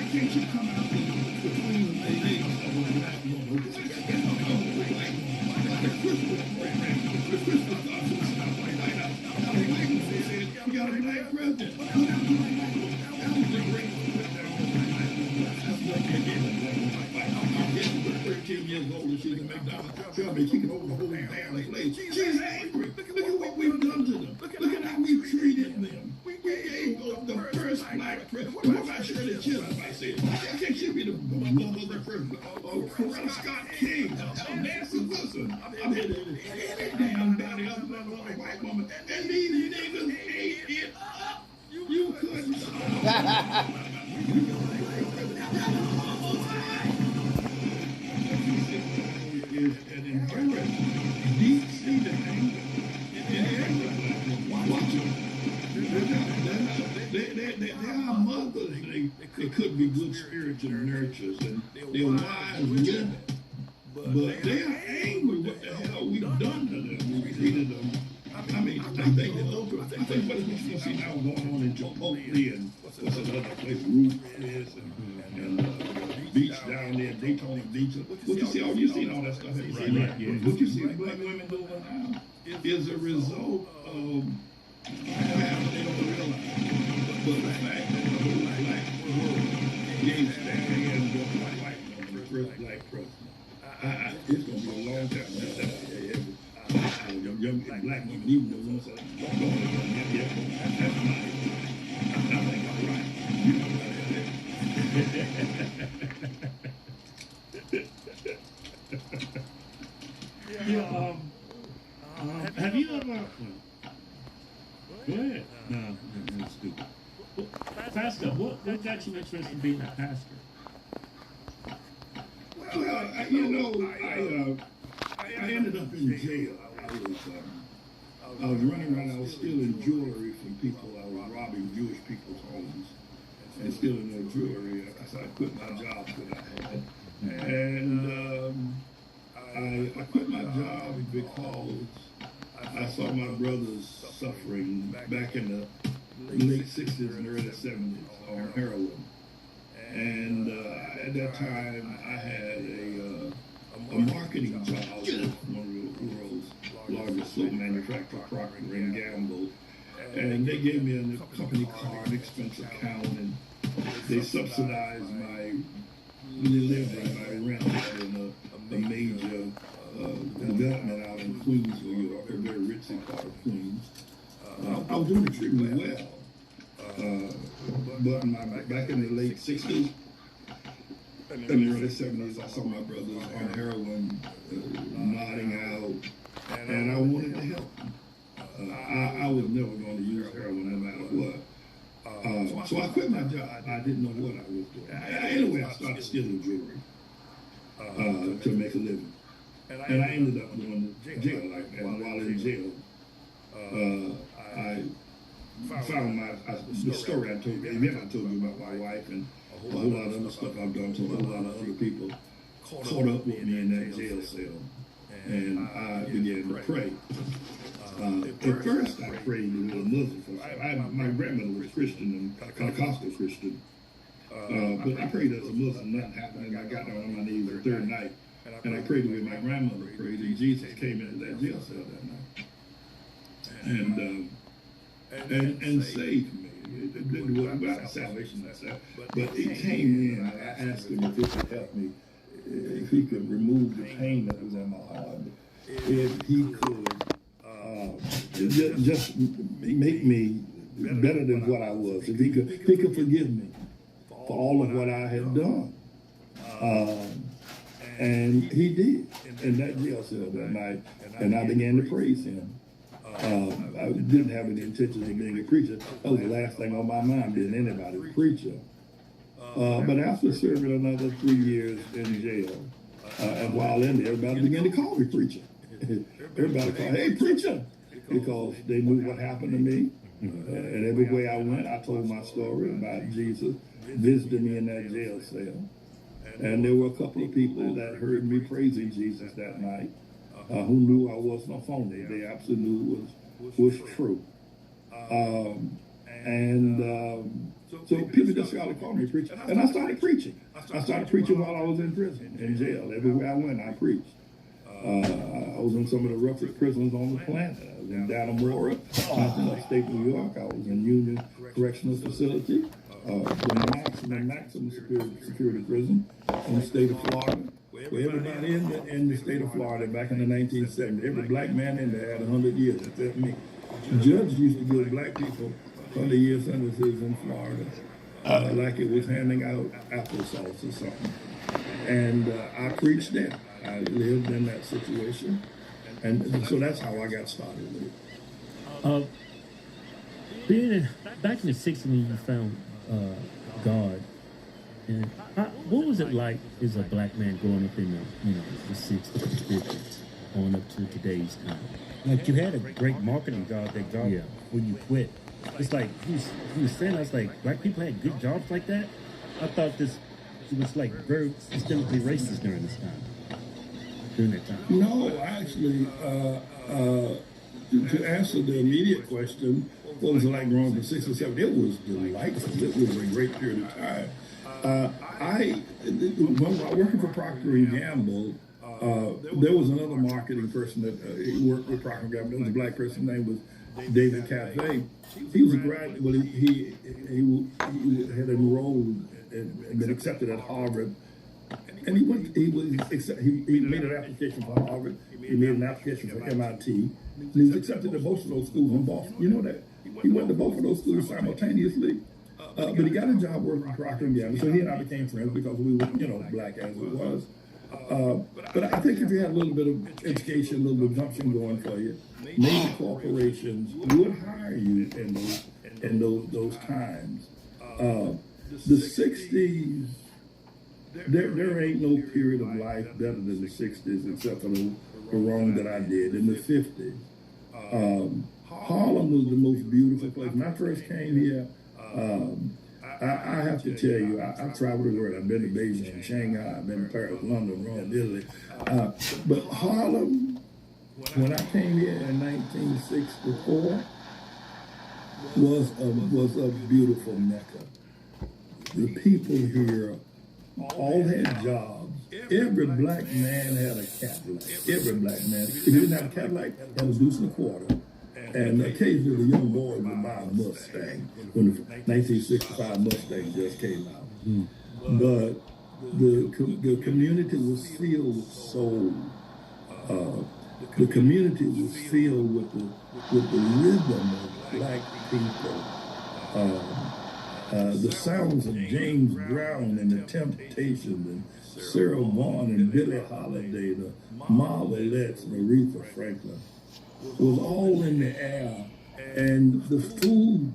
can't you come out between the legs of a black woman? The Christmas thoughts and stuff like that. The white woman said, we got a black president. That was the great. That's what they did. 13 years old and she's a McDonald's. Tell me, she can hold the whole damn place. She's angry. Look at what we've done to them. Look at how we've treated them. We gave the first black president. What about Shirley Chisholm? I said, can't she be the mother of the first? Coretta Scott King. Nancy Wilson. I mean, any damn body other than a white woman. And these niggas ate it up. You couldn't stop. Is an inherent deep-seated anger in every black woman. Watch them. They are mothers. They could be good spiritual nurturers, and they're wise women. But they are angry what the hell we've done to them. We treated them. I mean, I think what you see now going on in Chipotle and what's another place, Roof and beach down there, Daytona Beach. What you see, you seen all that stuff. Have you seen that? What you see black women doing now is a result of perhaps they don't realize, but the fact that the whole black world gave standing and the white woman, the first black president. It's going to be a long time. Young black women, even the ones that don't know that's mine. I think I'm right. You know have you ever? Go ahead. No, that's stupid. Pastor, what got you interested in being a pastor? Well, I ended up in jail. I was running around. I was stealing jewelry from people. I was robbing Jewish people's homes and stealing their jewelry. I quit my job that I had, and I quit my job because I saw my brothers suffering back in the late 60s and early 70s on heroin. And at that time, I had a marketing job with one of the world's largest soap manufacturer, Procter & Gamble. And they gave me a company car, an expense account, and they subsidized my living, my rent in a major development out in Queens, New York, a very ritzy part of Queens. I was doing extremely well. But back in the late 60s, in the early 70s, I saw my brothers on heroin, nodding out, and I wanted to help them. I was never going to use heroin no matter what. So I quit my job. I didn't know what I was doing. Anyway, I started stealing jewelry to make a living. And I ended up going to jail like that. And while in jail, I found the story I told you, the event I told you about my wife and a whole lot of other stuff I've done to a whole lot of other people caught up with me in that jail cell. And I began to pray. At first, I prayed with a Muslim. My grandmother was Christian and Pentecostal Christian. But I prayed as a Muslim, nothing happened. And I got down on my knees the third night. And I prayed the way my grandmother prayed. And Jesus came into that jail cell that night. And saved me. Without salvation, that's that. But he came in, I asked him if he could help me, if he could remove the pain that was in my heart, if he could just make me better than what I was, if he could forgive me for all of what I had done. And he did in that jail cell that night, and I began to praise him. I didn't have any intentions of being a preacher. That was the last thing on my mind, being anybody's preacher. But after serving another 3 years in jail, and while in there, everybody began to call me preacher. Everybody called, hey, preacher, because they knew what happened to me. And everywhere I went, I told my story about Jesus visiting me in that jail cell. And there were a couple of people that heard me praising Jesus that night, who knew I wasn't a phony. They absolutely knew it was true. So people just started calling me preacher. And I started preaching. I started preaching while I was in prison, in jail. Everywhere I went, I preached. I was in some of the roughest prisons on the planet. I was in Dannemora, upstate New York. I was in Union Correctional Facility, the maximum security prison in the state of Florida. Where everybody in the state of Florida back in the 1970s, every black man in there had 100 years, except me. Judge used to give black people 100-year sentences in Florida, like it was handing out applesauce or something. And I preached there. I lived in that situation. And so that's how I got started with it. Back in the 60s when you found God, and what was it like as a black man growing up in the 60s, 50s, on up to today's time? Like, you had a great marketing job that job when you quit. It's like, he was saying, I was like, black people had good jobs like that? I thought it was like very systemically racist during this time, during that time. No, actually, to answer the immediate question, what was it like growing up in 67? It was delightful. It was a great period of time. When I was working for Procter & Gamble, there was another marketing person that worked with Procter & Gamble. There was a black person named was David Cafe. He was a graduate. Well, he had enrolled and been accepted at Harvard. And he made an application for Harvard. He made an application for MIT. And he was accepted at both of those schools in Boston. You know that? He went to both of those schools simultaneously. But he got a job working for Procter & Gamble. So he and I became friends because we were, black as it was. But I think if you had a little bit of education, a little bit of gumption going for you, major corporations would hire you in those times. The 60s, there ain't no period of life better than the 60s except for the wrong that I did in the 50s. Harlem was the most beautiful place. When I first came here, I have to tell you, I've traveled the world. I've been to Beijing, Shanghai, I've been to Paris, London, Rome, Italy. But Harlem, when I came here in 1964, was a beautiful Mecca. The people here all had jobs. Every black man had a Cadillac. Every black man. If you didn't have a Cadillac, you had a deuce and a quarter. And occasionally the young boys would buy a Mustang when the 1965 Mustang just came out. But the community was filled with soul. The community was filled with the rhythm of black people. The sounds of James Brown and the Temptations and Sarah Vaughan and Billie Holiday, the Marvelettes and Aretha Franklin was all in the air. And the food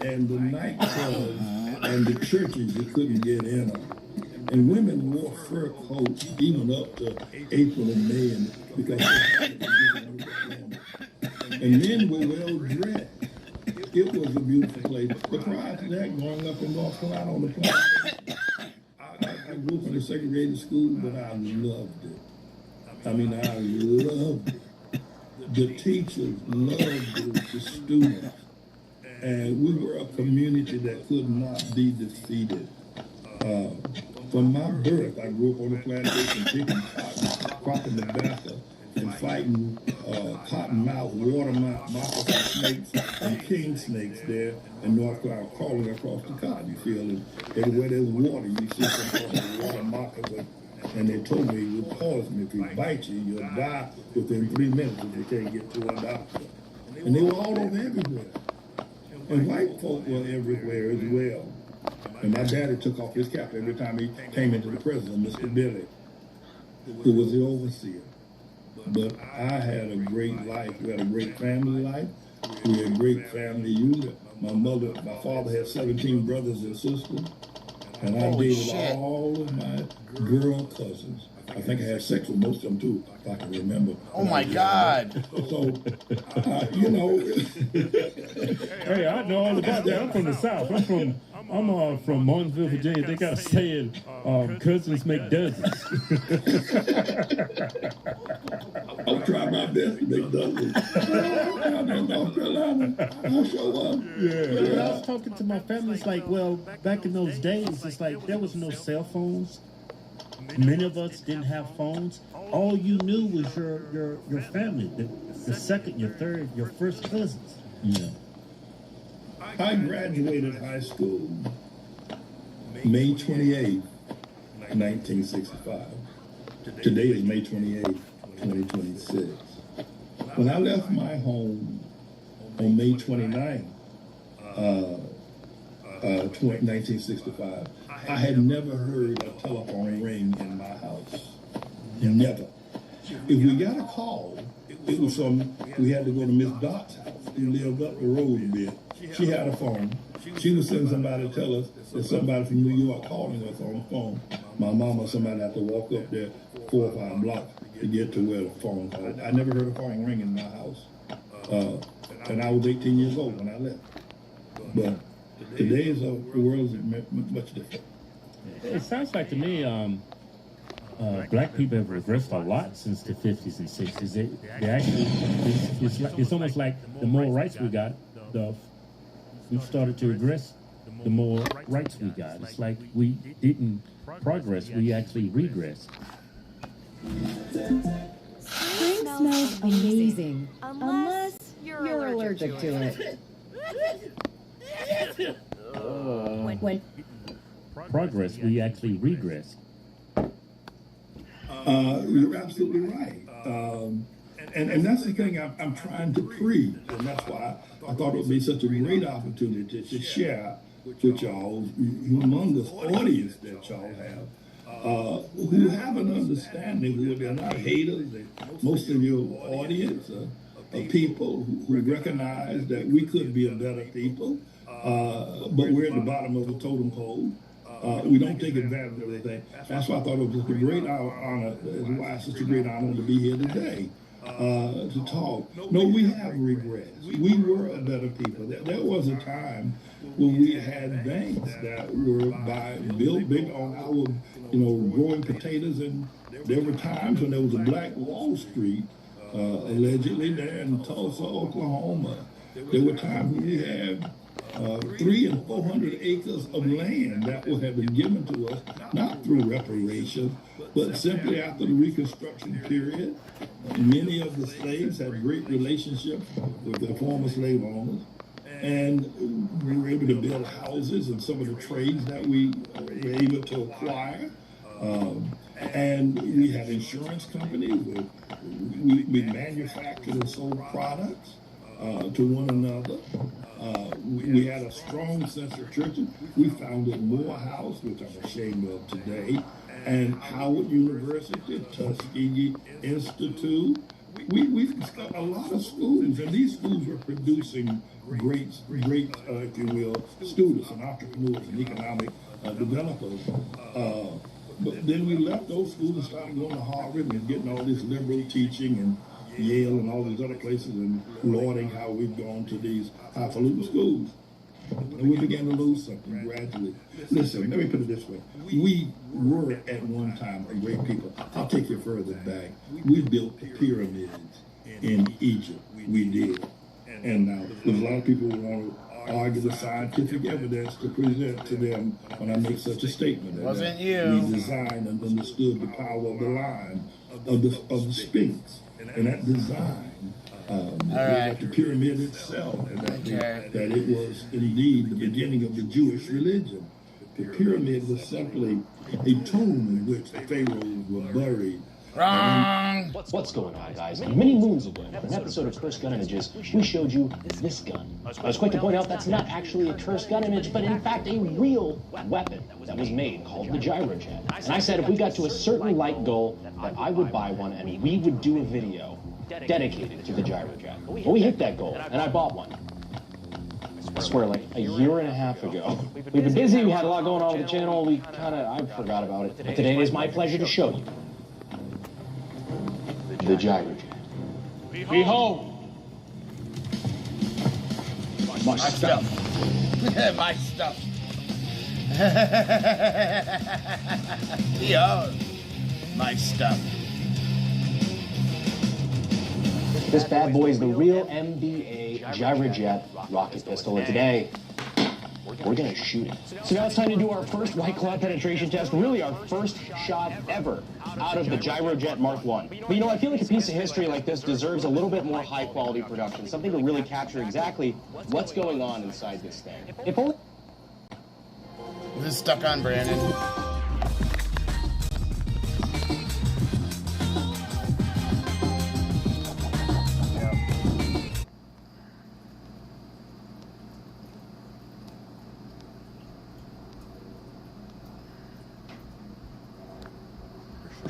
and the nightclubs and the churches you couldn't get in them. And women wore fur coats even up to April and May because and men were well dressed. It was a beautiful place. But prior to that, growing up in North Carolina on the planet, I grew up in a segregated school, but I loved it. I mean, I loved it. The teachers loved the students. And we were a community that could not be defeated. From my birth, I grew up on a plantation picking cotton, cropping tobacco, and fighting cottonmouth, watermouth, moccasin snakes, and king snakes there in North Carolina, crawling across the cotton field. And everywhere there's water, you see some water moccasin. And they told me it would poison. If you bite you, you'll die within 3 minutes if you can't get to a doctor. And they were all over everywhere. And white folk were everywhere as well. And my daddy took off his cap every time he came into the prison, Mr. Billy, who was the overseer. But I had a great life. We had a great family life. We had a great family unit. My father had 17 brothers and sisters. And I dated all of my girl cousins. I think I had sex with most of them too, if I can remember. Oh my God! So, you know. Hey, I know all about that. I'm from the South. I'm from Martinsville, Virginia. They got a saying, cousins make dozens. I'll try my best to make dozens. I'm in North Carolina. I'll show up. Yeah. When I was talking to my family, it's like, well, back in those days, it's like there was no cell phones. Many of us didn't have phones. All you knew was your family, the second, your third, your first cousins. Yeah. I graduated high school May 28, 1965. Today is May 28, 2026. When I left my home on May 29, 1965, I had never heard a telephone ring in my house. Never. If we got a call, it was we had to go to Miss Dot's house, who lived up the road a bit. She had a phone. She would send somebody to tell us that somebody from New York calling us on the phone. My mama or somebody had to walk up there 4 or 5 blocks to get to where the phone called. I never heard a phone ring in my house. And I was 18 years old when I left. But today's the world is much different. It sounds like to me, black people have regressed a lot since the 50s and 60s. They actually, it's almost like the more rights we got, we've started to regress the more rights we got. It's like we didn't progress, we actually regressed. Spring smells amazing, unless you're allergic to it. When progress, we actually regress. You're absolutely right. And that's the thing I'm trying to preach. And that's why I thought it would be such a great opportunity to share with y'all, humongous audience that y'all have, who have an understanding, who they're not haters. Most of your audience are people who recognize that we could be a better people, but we're at the bottom of the totem pole. We don't take advantage of everything. That's why I thought it was just a great honor, why it's such a great honor to be here today, to talk. No, we have regrets. We were a better people. There was a time when we had banks that were built big on our, growing potatoes, and there were times when there was a Black Wall Street, allegedly there in Tulsa, Oklahoma. There were times when we had 300 and 400 acres of land that would have been given to us, not through reparations, but simply after the Reconstruction period. Many of the slaves had great relationships with their former slave owners, and we were able to build houses and some of the trades that we were able to acquire. And we had insurance companies. We manufactured and sold products to one another. We had a strong sense of churches. We founded Morehouse, which I'm ashamed of today, and Howard University, Tuskegee Institute. We've got a lot of schools, and these schools were producing great, if you will, students and entrepreneurs and economic developers. But then we left those schools and started going to Harvard and getting all this liberal teaching and Yale and all these other places and lauding how we've gone to these highfalutin schools. And we began to lose something gradually. Listen, let me put it this way. We were at one time a great people. I'll take you further back. We built the pyramids in Egypt. We did. And now there's a lot of people who want to argue the scientific evidence to present to them when I make such a statement. Wasn't you? We designed and understood the power of the line of the Sphinx. And that design, the pyramid itself, and that it was indeed the beginning of the Jewish religion. The pyramid was simply a tomb in which the pharaohs were buried. Wrong! What's going on, guys? Many moons ago, in an episode of Cursed Gun Images, we showed you this gun. I was quick to point out that's not actually a cursed gun image, but in fact a real weapon that was made called the Gyrojet. And I said if we got to a certain light goal, that I would buy one and we would do a video dedicated to the Gyrojet. Well, we hit that goal, and I bought one. I swear, like a year and a half ago. We've been busy, we had a lot going on with the channel, I forgot about it. But today it is my pleasure to show you the Gyrojet. Behold! My stuff. My stuff. Yo, my stuff. This bad boy is the real MBA Gyrojet rocket pistol, and today we're gonna shoot it. So now it's time to do our first White Claw penetration test, really our first shot ever out of the Gyrojet Mark I. But you know, I feel like a piece of history like this deserves a little bit more high-quality production, something to really capture exactly what's going on inside this thing. If only... This is stuck on Brandon.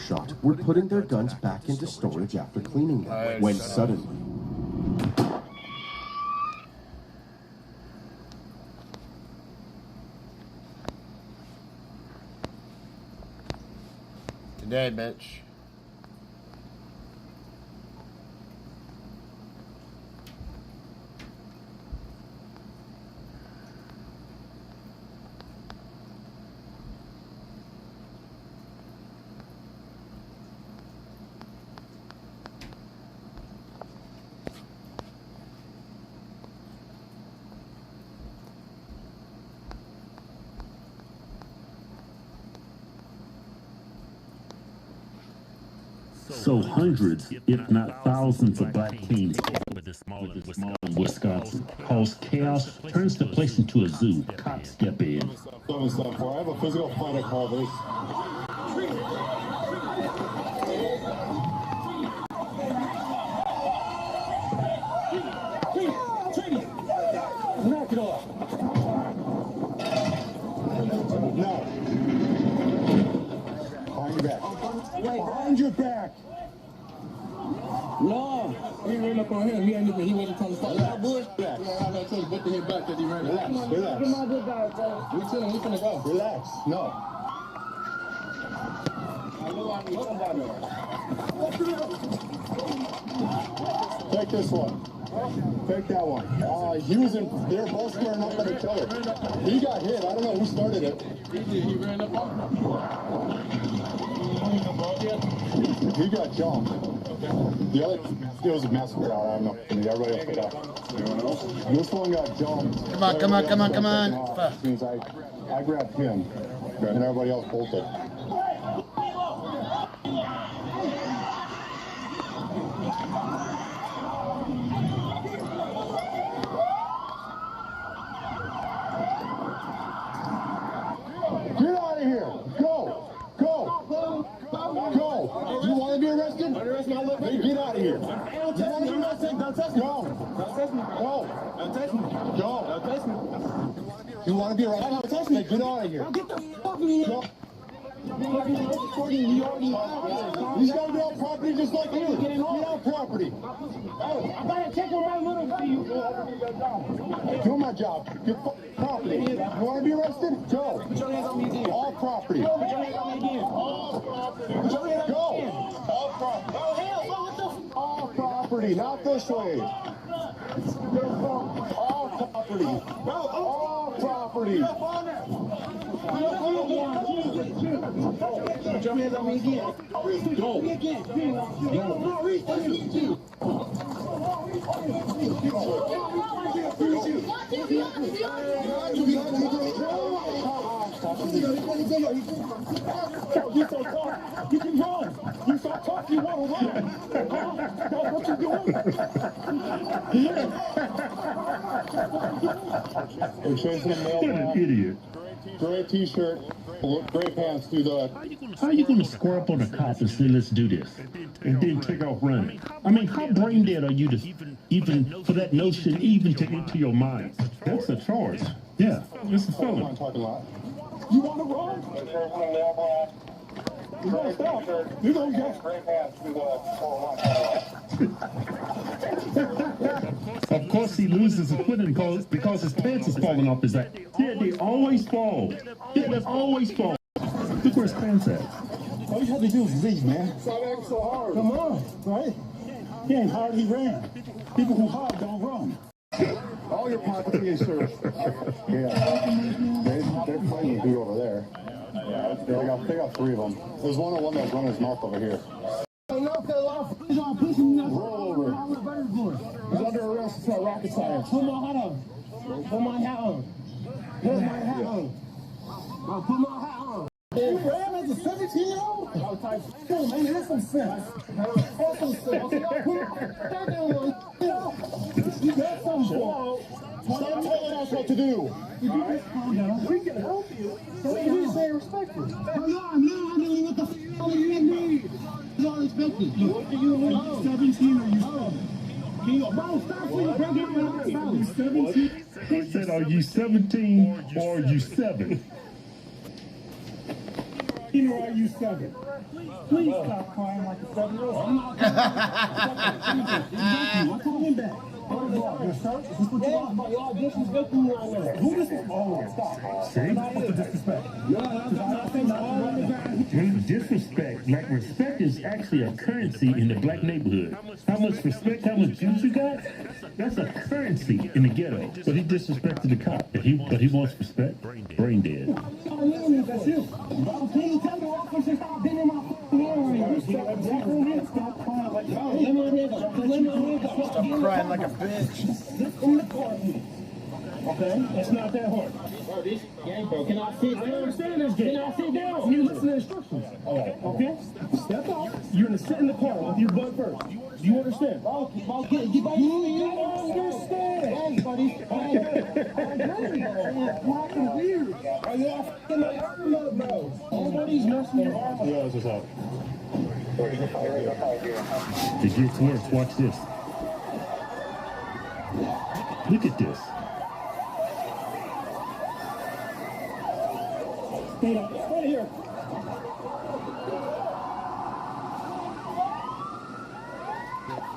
Shot were putting their guns back into storage after cleaning them, when suddenly... Today, bitch. So hundreds, if not thousands, of black teens with this small Wisconsin cause chaos, turns the place into a zoo. Cops step in. 774, I have a physical fighter call this. Knock it off. No. Behind your back. Behind your back. No, he ran up on him. He wasn't trying to fight. Yeah, boy. Yeah, I got to tell you, put the head back because he ran. Relax, relax. Come on, good guy, we chilling. We finna go. Relax. No. I know I need somebody. Take this one. Take that one. They're both squaring up at each other. He got hit. I don't know who started it. He ran up on him. He got jumped. The other, it was a massacre out. I don't know. Everybody else got out. This one got jumped. Come on. As soon as I grabbed him, and everybody else bolted. Get out of here! Go! You want to be arrested? Then get out of here. You want to be arrested? Don't touch me. Go. You want to be arrested? Don't touch me. Get out of here. Get the fuck me. Go. He's got to be on property just like you. Get on property. I gotta check on my little thing. Do my job. Get property. You want to be arrested? Go. Put your hands on me again. All property. Put your hands on me again. All property. Put your hands on me again. All property. Oh, hell, what the? All property, not this way. All property. All property. Put your hands on me again. Go. You so tough, you can run. You so tough, you want to run. That's what you're doing. We're chasing a mailman. What an idiot. Gray t-shirt, gray pants through the... How are you going to square up on a cop and say, let's do this, and then take off running? I mean, how brain dead are you to even for that notion even to enter your mind? That's a charge. Yeah, it's a felony. You want to run? You're going to stop. You're going to get gray pants through the... Of course, he loses his footing because his pants is falling off his back. Yeah, they always fall. Yeah, they always fall. Look where his pants at. All you have to do is leave, man. Stop acting so hard. Come on, right? He ain't hard, he ran. People who hard don't run. All your property is searched. Yeah. They're fighting dude over there. They got three of them. There's one that's running his mouth over here. Roll over. He's under arrest. It's not rocket science. Put my hat on. Put my hat on. Put my hat on. Put my hat on. You ran as a 17-year-old? I was like, man, have some sense. Have some sense. You got some sense. Stop telling us what to do. We can help you. So we say respect you. No, I'm doing what the f*** you need. You don't respect you. What do you mean? 17 or you 7? Bro, stop saying you 17. He said, are you 17 or are you 7? Or are you 7? Please stop crying like a 7-year-old. I'm not coming back. Your shirt? Is this what you want? Y'all disrespecting me right now. Who disrespect? Oh, stop. See? What's the disrespect? Disrespect, like respect is actually a currency in the black neighborhood. How much respect, how much juice you got? That's a currency in the ghetto. But he disrespected the cop. But he wants respect. Brain dead. That's you. Can you tell the officer stop being in my ear? Stop crying like that. Stop crying like a bitch. Okay, it's not that hard. Can I sit down? I understand this game. Can I sit down? You listen to instructions. Okay? Step out. You're going to sit in the car with your butt first. Do you understand? You understand. Hey, buddy. Hey, weird. Are you all f***ing my arm up, bro? Nobody's messing your arm up. Yeah, that's what's up. It gets worse. Watch this. Look at this. Stay here.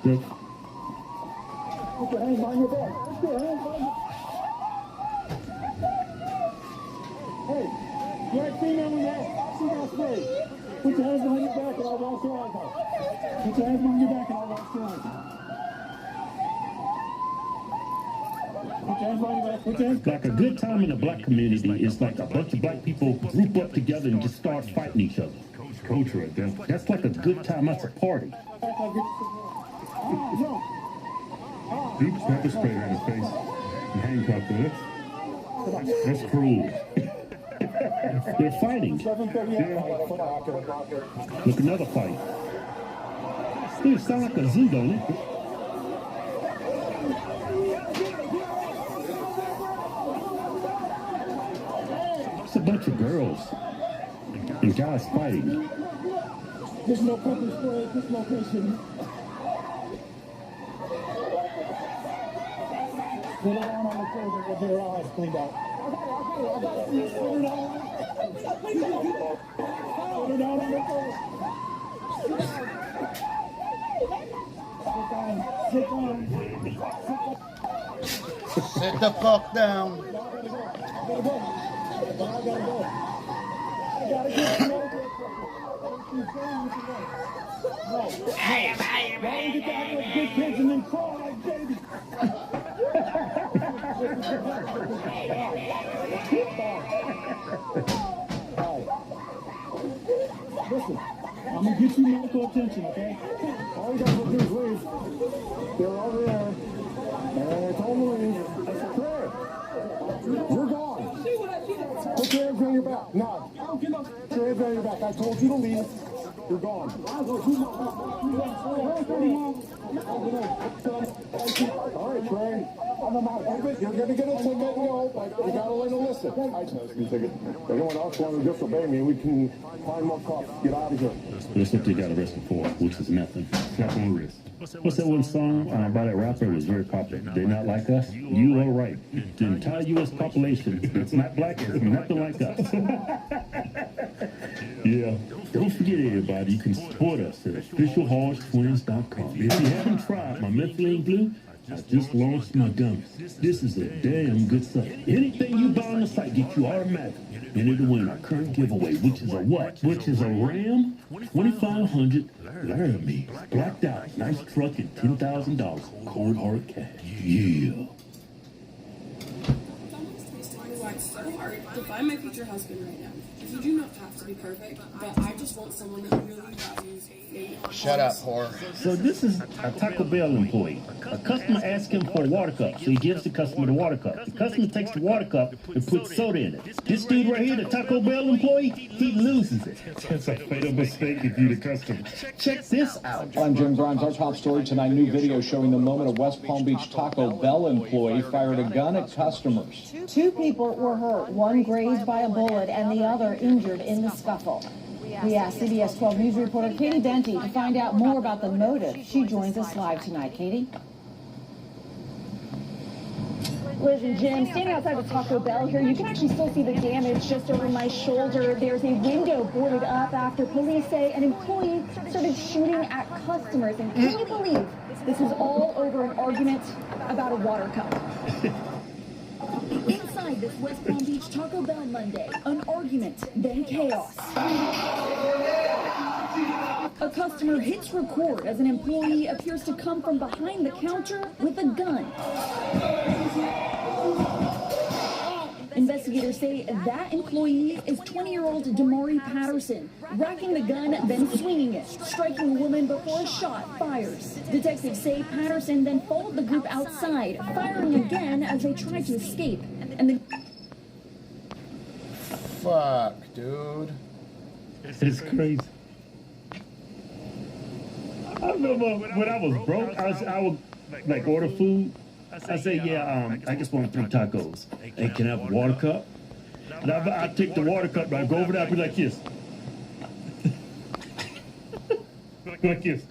Good. Put your hands behind your back. Put your hands behind your... Hey, black female in that. She got sprayed. Put your hands behind your back and I'll wash your eyes out. Put your hands behind your back and I'll wash your eyes out. Like a good time in the black community is like a bunch of black people group up together and just start fighting each other. culture at them. That's like a good time at a party. Deep pepper spray her in the face and handcuffed her. That's cruel. They're fighting. Look, another fight. Still sound like a zoo, don't it? It's a bunch of girls and guys fighting. There's no pepper spray at this location. Put it on the table with their eyes cleaned out. I got it. Put it on. Put it on the table. Sit down. Sit the fuck down. I gotta get some more. Why don't you act like good kids and then crawl like babies? Listen, I'm gonna get you medical attention, okay? All you gotta do is leave. They're over there. And it's on the leave. That's a prayer. You're gone. Put your hands on your back. No. Put your hands on your back. I told you to leave. You're gone. All right, Trey. You're going to get a ticket. No, but you got to learn to listen. Anyone else want to disobey me, we can find more cops. Get out of here. That's what they got arrested for, which is nothing. Slap on the wrist. What's that one song by that rapper? It was very popular. They not like us? You are right. The entire U.S. population that's not black is nothing like us. Yeah. Don't forget, everybody, you can support us at officialhorsetwins.com. If you haven't tried my methylene blue, I just launched my gummies. This is a damn good site. Anything you buy on the site gets you automatically entered to win our current giveaway, which is a what? Which is a Ram 2500 Laramie. Blacked out. Nice truck and $10,000 cold hard cash. Yeah. So hard to find my future husband right now. Because you do not have to be perfect, but I just want someone that really values me. Shut up, whore. So this is a Taco Bell employee. A customer asks him for a water cup, so he gives the customer the water cup. The customer takes the water cup and puts soda in it. This dude right here, the Taco Bell employee, he loses it. That's a fatal mistake if you're the customer. Check this out. I'm Jim Grimes. Our top story tonight, new video showing the moment a West Palm Beach Taco Bell employee fired a gun at customers. 2 people were hurt, one grazed by a bullet and the other injured in the scuffle. We asked CBS 12 News reporter Katie Denty to find out more about the motive. She joins us live tonight. Katie? Liz and Jim, standing outside the Taco Bell here, you can actually still see the damage just over my shoulder. There's a window boarded up after police say an employee started shooting at customers. And can you believe this is all over an argument about a water cup? Inside this West Palm Beach Taco Bell Monday, an argument, then chaos. A customer hits record as an employee appears to come from behind the counter with a gun. Investigators say that employee is 20-year-old Damari Patterson, racking the gun, then swinging it, striking the woman before a shot fires. Detectives say Patterson then followed the group outside, firing again as they tried to escape. And the Fuck, dude. It's crazy. I remember when I was broke, I would like order food. I say, yeah, I just want 3 tacos. Hey, can I have a water cup? And I take the water cup, and I go over there, I be like this. Like this.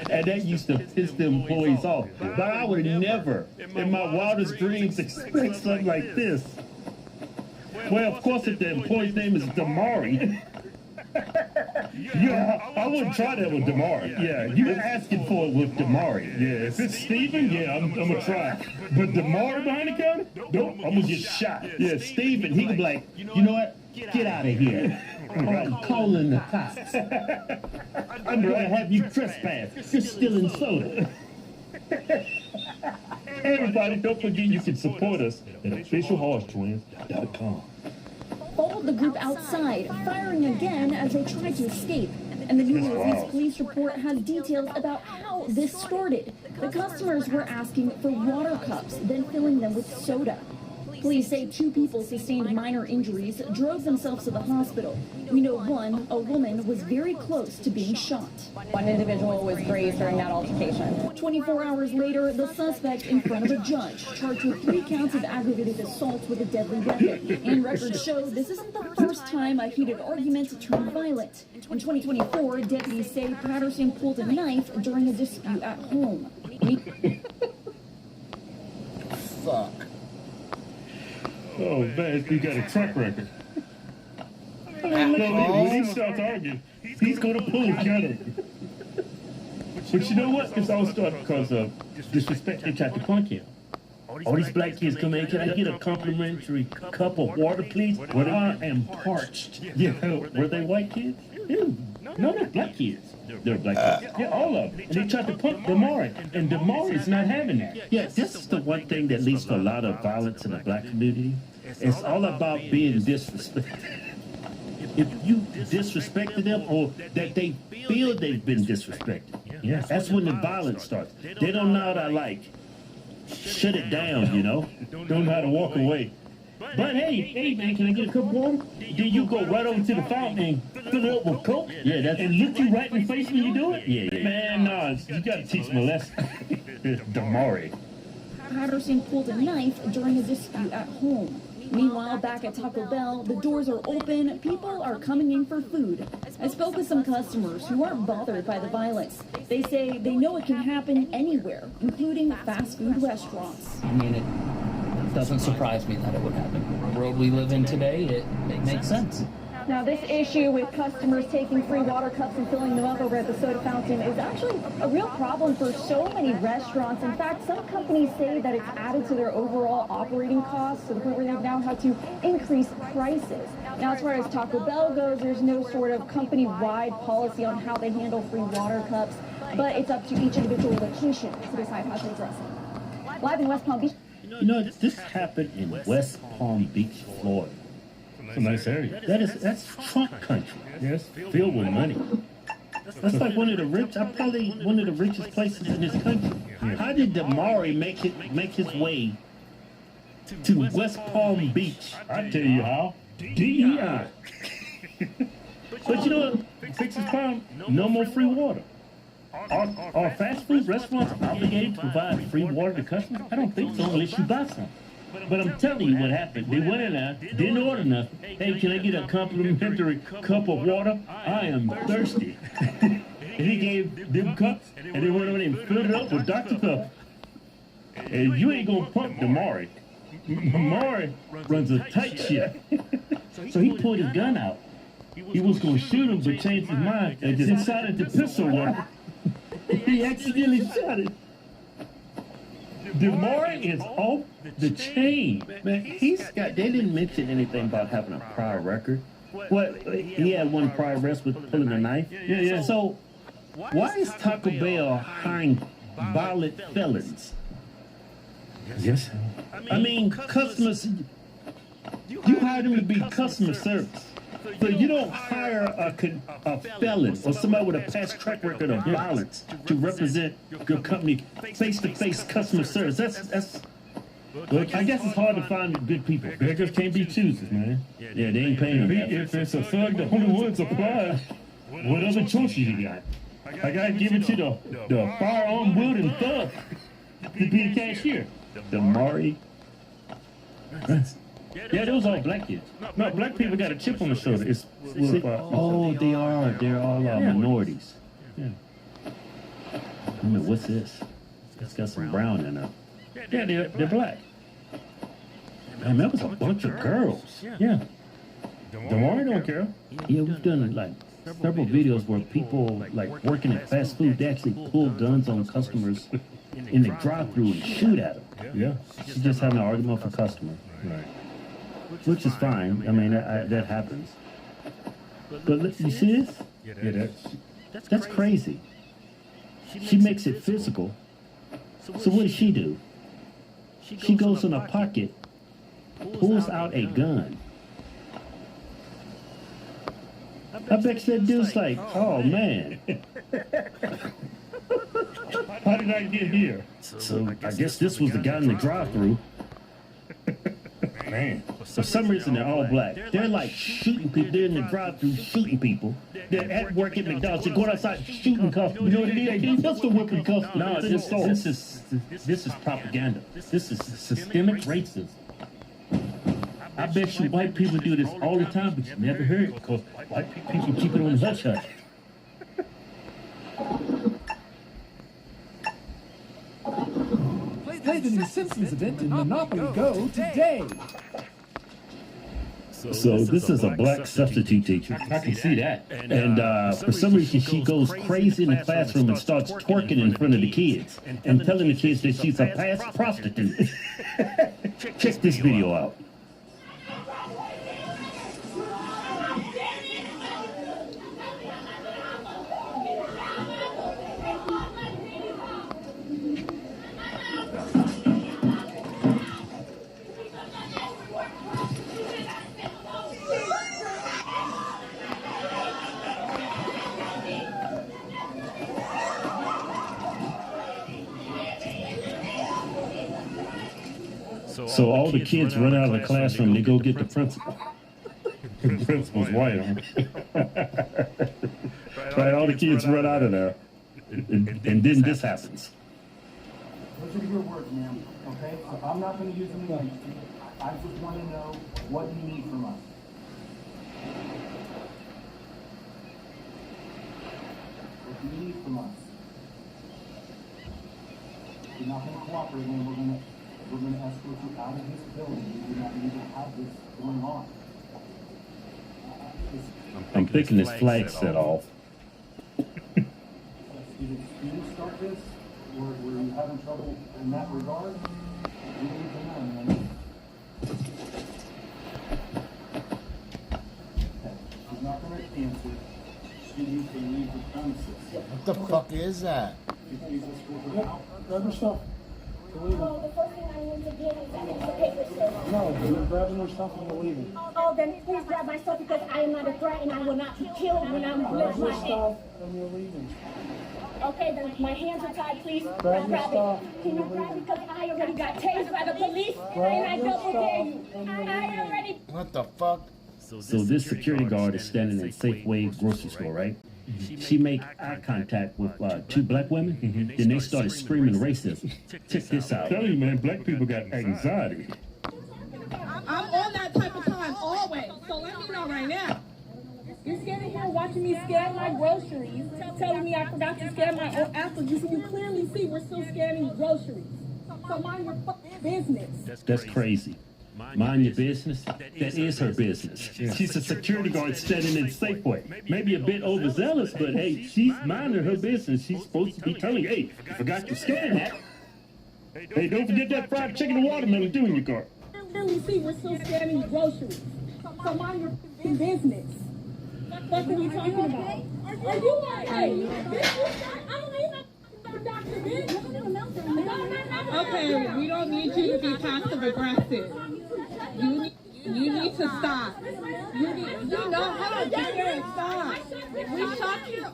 And that used to piss the employees off. But I would never, in my wildest dreams, expect something like this. Well, of course, if the employee's name is Damari. Yeah, I wouldn't try that with Damari. Yeah, you're asking for it with Damari. Yeah, if it's Steven, yeah, I'm gonna try. But Damari behind the counter? Nope, I'm gonna get shot. Yeah, Steven, he could be like, you know what? Get out of here. I'm calling the cops. I'm gonna have you trespass. You're stealing soda. Everybody, don't forget you can support us at officialhorsetwins.com. followed the group outside, firing again as they tried to escape. And the New Orleans police report has details about how this started. The customers were asking for water cups, then filling them with soda. Police say 2 people sustained minor injuries, drove themselves to the hospital. We know one, a woman, was very close to being shot. One individual was grazed during that altercation. 24 hours later, the suspect in front of a judge, charged with 3 counts of aggravated assault with a deadly weapon. And records show this isn't the first time a heated argument turned violent. In 2024, deputies say Patterson pulled a knife during a dispute at home. Fuck. Oh, man, you got a track record. When he starts arguing, he's going to pull a gun on you. But you know what? It's all started because of disrespect. They tried to punk him. All these black kids come in. Can I get a complimentary cup of water, please? I am parched. Yeah, were they white kids? No, they're black kids. They're black kids. Yeah, all of them. And they tried to punk Damari, and Damari's not having that. Yeah, this is the one thing that leads to a lot of violence in the black community. It's all about being disrespected. If you disrespected them or that they feel they've been disrespected, yeah, that's when the violence starts. They don't know how to, shut it down, you know? Don't know how to walk away. But hey, man, can I get a cup of water? Then you go right over to the fountain and fill it up with Coke. Yeah, and look you right in the face when you do it. Yeah. Man, no, you got to teach them a lesson. Damari. Patterson pulled a knife during a dispute at home. Meanwhile, back at Taco Bell, the doors are open, people are coming in for food. I spoke with some customers who aren't bothered by the violence. They say they know it can happen anywhere, including fast food restaurants. I mean, it doesn't surprise me that it would happen. In the world we live in today, it makes sense. Now, this issue with customers taking free water cups and filling them up over at the soda fountain is actually a real problem for so many restaurants. In fact, some companies say that it's added to their overall operating costs to the point where they've now had to increase prices. Now, as far as Taco Bell goes, there's no sort of company-wide policy on how they handle free water cups, but it's up to each individual location to decide how to address it. Live in West Palm Beach. You know, this happened in West Palm Beach, Florida. It's a nice area. That's Trump country. Yes, filled with money. That's like one of the richest places in this country. How did Damari make his way to West Palm Beach? I tell you how. DEI. But you know what? Fix his problem. No more free water. Are fast food restaurants obligated to provide free water to customers? I don't think so, unless you buy some. But I'm telling you what happened. They went in there, didn't order nothing. Hey, can I get a complimentary cup of water? I am thirsty. And he gave them cups, and they went over there and filled it up with Dr. Pepper. And you ain't gonna pump Damari. Damari runs a tight ship. So he pulled his gun out. He was gonna shoot him, but changed his mind and just decided to pistol one. He accidentally shot it. Damari is off the chain. Man, they didn't mention anything about having a prior record. Well, he had one prior arrest with pulling a knife. Yeah. So, why is Taco Bell hiring violent felons? Yes. I mean, customers, you hire them to be customer service. But you don't hire a felon or somebody with a past track record of violence to represent your company face-to-face customer service. That's look, I guess it's hard to find good people. Beggars can't be choosers, man. Yeah, they ain't paying them. If it's a thug, the only ones apply. What other choices you got? I gotta give it to the firearm-wielding thug to be the cashier. Damari. Yeah, those are all black kids. No, black people got a chip on the shoulder. They are. They're all minorities. Yeah. I mean, what's this? It's got some brown in it. Yeah, they're black. Man, that was a bunch of girls. Yeah. Damari don't care. Yeah, we've done several videos where people working at fast food, they actually pull guns on customers in the drive-thru and shoot at them. Yeah. She's just having an argument with a customer. Right. Which is fine. I mean, that happens. But you see this? Yeah, that's crazy. She makes it physical. So what does she do? She goes in her pocket, pulls out a gun, I bet you that dude's like, oh man. How did I get here? So I guess this was the guy in the drive-thru. Man, for some reason they're all black. They're like shooting people. They're in the drive-thru shooting people. They're at work at McDonald's. They're going outside shooting customers. You know what it is? They pistol whipping customers. No, this is propaganda. This is systemic racism. I bet you white people do this all the time, but you never heard it because white people keep it on the hush hush. Play the new Simpsons event in Monopoly Go today. So this is a black substitute teacher. I can see that. And for some reason, she goes crazy in the classroom and starts twerking in front of the kids and telling the kids that she's a past prostitute. Check this video out. So all the kids run out of the classroom, they go get the principal. The principal's white, huh? Right, all the kids run out of there. And then this happens. Those are your words, ma'am. Okay? So I'm not going to use them against you. I just want to know what you need from us. What you need from us. If you're not going to cooperate, then we're going to escort you out of this building. We do not need to have this going on. I'm thinking this flag set off. Did you start this? Were you having trouble in that regard? We need to know, man. Okay. She's not going to answer. She needs to leave the premises. What the fuck is that? Grab your stuff. Well, the first thing I need to get is the paper, sir. No, you're grabbing your stuff and you're leaving. Oh, then please grab my stuff because I am not a threat and I will not be killed when I'm with my stuff and you're leaving. Okay, then my hands are tied. Please grab your stuff. Can you grab it? Because I already got tased by the police and I double dare you. I already. What the fuck? So this security guard is standing in Safeway grocery store, right? She made eye contact with two black women, then they started screaming racism. Check this out. I'm telling you, man, black people got anxiety. I'm on that type of time always, so let me know right now. You're standing here watching me scan my groceries, telling me I forgot to scan my own apple juice, and you clearly see we're still scanning groceries. So mind your fucking business. That's crazy. Mind your business? That is her business. She's a security guard standing in Safeway. Maybe a bit overzealous, but hey, she's minding her business. She's supposed to be telling you, hey, you forgot to scan that. Hey, don't forget that fried chicken and watermelon too in your cart. Clearly see we're still scanning groceries. So mind your fucking business. What are we talking about? Are you okay? Okay, we don't need you to be passive aggressive. You need to stop. You know how to get there and stop. We shot you.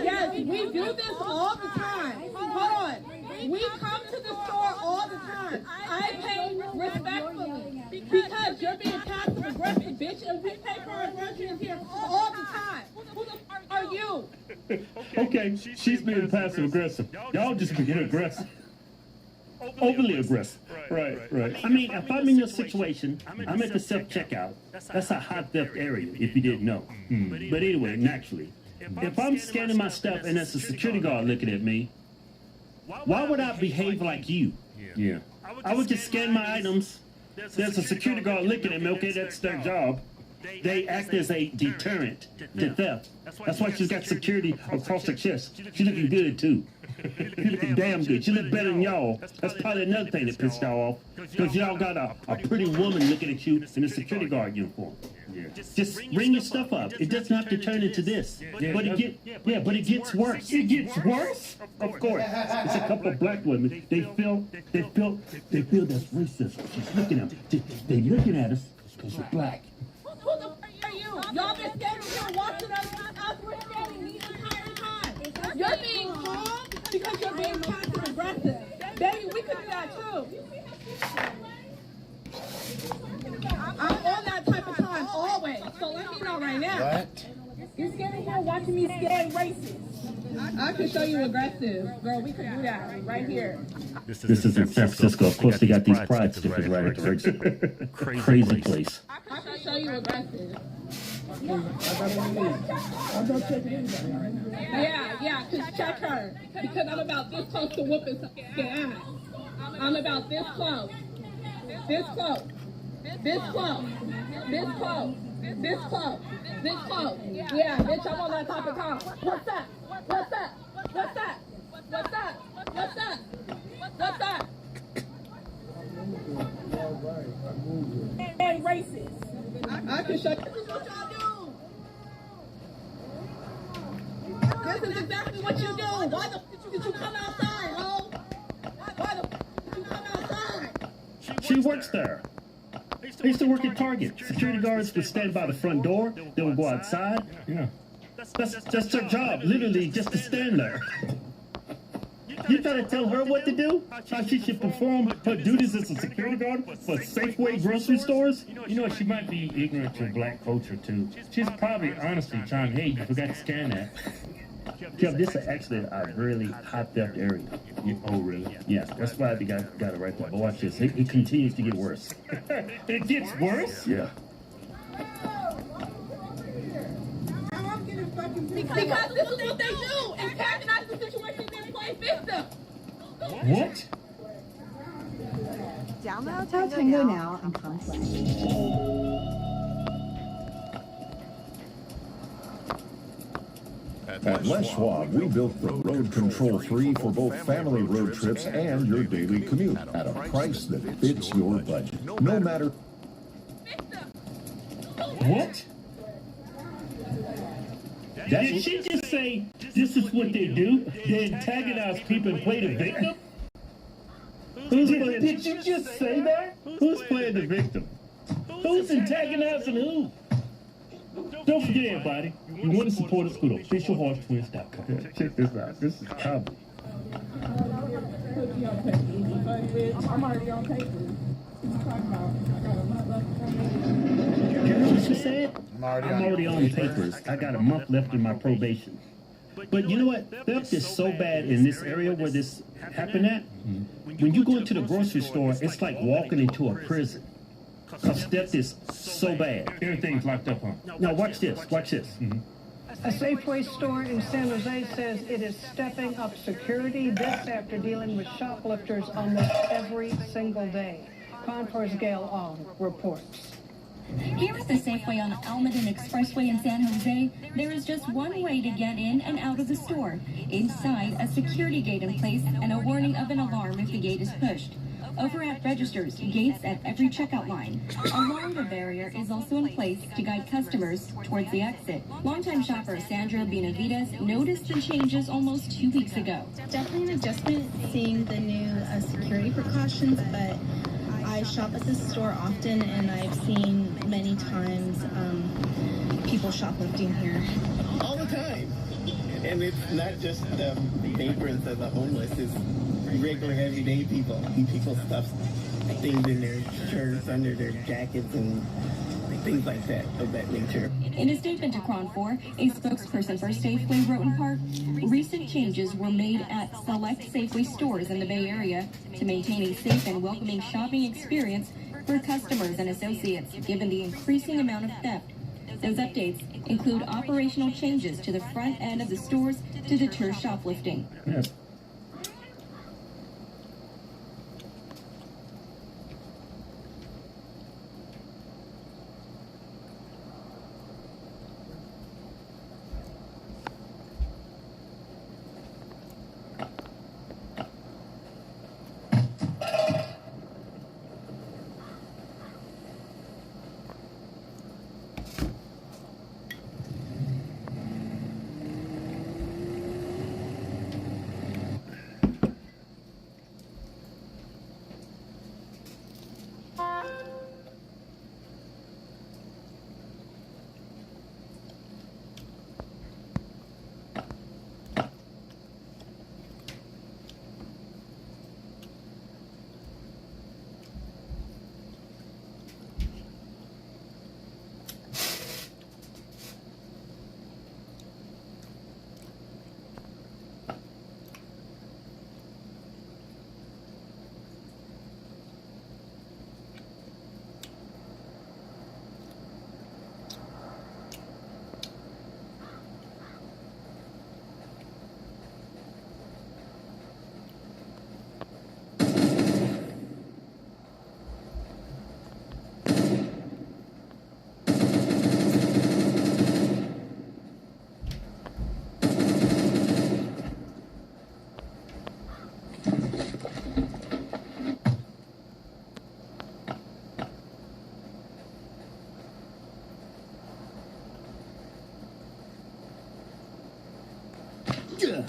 Yes, we do this all the time. Hold on. We come to the store all the time. I pay respectfully because you're being passive aggressive, bitch, and we pay for our groceries here all the time. Who the fuck are you? Okay, she's being passive aggressive. Y'all just being aggressive. Overly aggressive. Right. I mean, if I'm in your situation, I'm at the self-checkout. That's a hot theft area, if you didn't know. But anyway, naturally, if I'm scanning my stuff and there's a security guard looking at me, why would I behave like you? Yeah. I would just scan my items. There's a security guard looking at me. Okay, that's their job. They act as a deterrent to theft. That's why she's got security across her chest. She's looking good, too. She's looking damn good. She looks better than y'all. That's probably another thing that pissed y'all off. Because y'all got a pretty woman looking at you in a security guard uniform. Just bring your stuff up. It doesn't have to turn into this. But it gets worse. It gets worse? Of course. It's a couple of black women. They feel that's racism. She's looking at them. They're looking at us because we're black. Who the fuck are you? Y'all been standing here right now. What? You're standing here watching me scare racist. I can show you aggressive. Girl, we could do that right here. This is in San Francisco. Of course, they got these pride stickers right at the exit. Crazy place. I can show you aggressive. Yeah, just check her. Because I'm about this close to whooping some ass. I'm about this close. This close. This close. This close. This close. This close. Yeah, bitch, I'm on that type of car. What's up? What's up? What's up? What's up? What's up? What's up? Hey, racist. I can show you. This is what y'all do. This is exactly what you do. Why the f did you come outside, ho? Why the f did you come outside? She works there. I used to work at Target. Security guards would stand by the front door. They would go outside. Yeah. That's her job, literally just to stand there. You trying to tell her what to do? How she should perform her duties as a security guard for Safeway grocery stores? You know, she might be ignorant to black culture, too. She's probably honestly trying, hey, you forgot to scan that. Kev, this is actually a really high theft area. Oh, really? Yeah, that's why they got it right there. But watch this. It continues to get worse. It gets worse? Yeah. Because this is what they do. Antagonize the situation and play victim. What? Download Tango now and complex. At Les Schwab, we built the Road Control 3 for both family road trips and your daily commute at a price that fits your budget. No matter... What? Did she just say this is what they do? They antagonize people and play the victim? Did you just say that? Who's playing the victim? Who's antagonizing who? Don't forget, everybody, you want to support us, go to officialhorsetwins.com. Check this out. This is comedy. I'm already on paper. You know what she said? I'm already on the papers. I got a month left in my probation. But you know what? Theft is so bad in this area where this happened at. When you go into the grocery store, it's like walking into a prison. Because theft is so bad. Everything's locked up, huh? Now watch this. Watch this. A Safeway store in San Jose says it is stepping up security, this after dealing with shoplifters almost every single day. Concourse Gail Ong reports. Here at the Safeway on Almaden Expressway in San Jose, there is just one way to get in and out of the store. Inside, a security gate in place and a warning of an alarm if the gate is pushed. Over at registers, gates at every checkout line. A longer barrier is also in place to guide customers towards the exit. Longtime shopper Sandra Benavides noticed the changes almost 2 weeks ago. Definitely an adjustment seeing the new security precautions, but I shop at this store often and I've seen many times people shoplifting here. All the time. And it's not just the vagrants or the homeless, it's regular everyday people. People stuff things in their shirts, under their jackets, and things like that, of that nature. In a statement to Cron 4, a spokesperson for Safeway wrote in part, recent changes were made at select Safeway stores in the Bay Area to maintain a safe and welcoming shopping experience for customers and associates, given the increasing amount of theft. Those updates include operational changes to the front end of the stores to deter shoplifting. Yes. To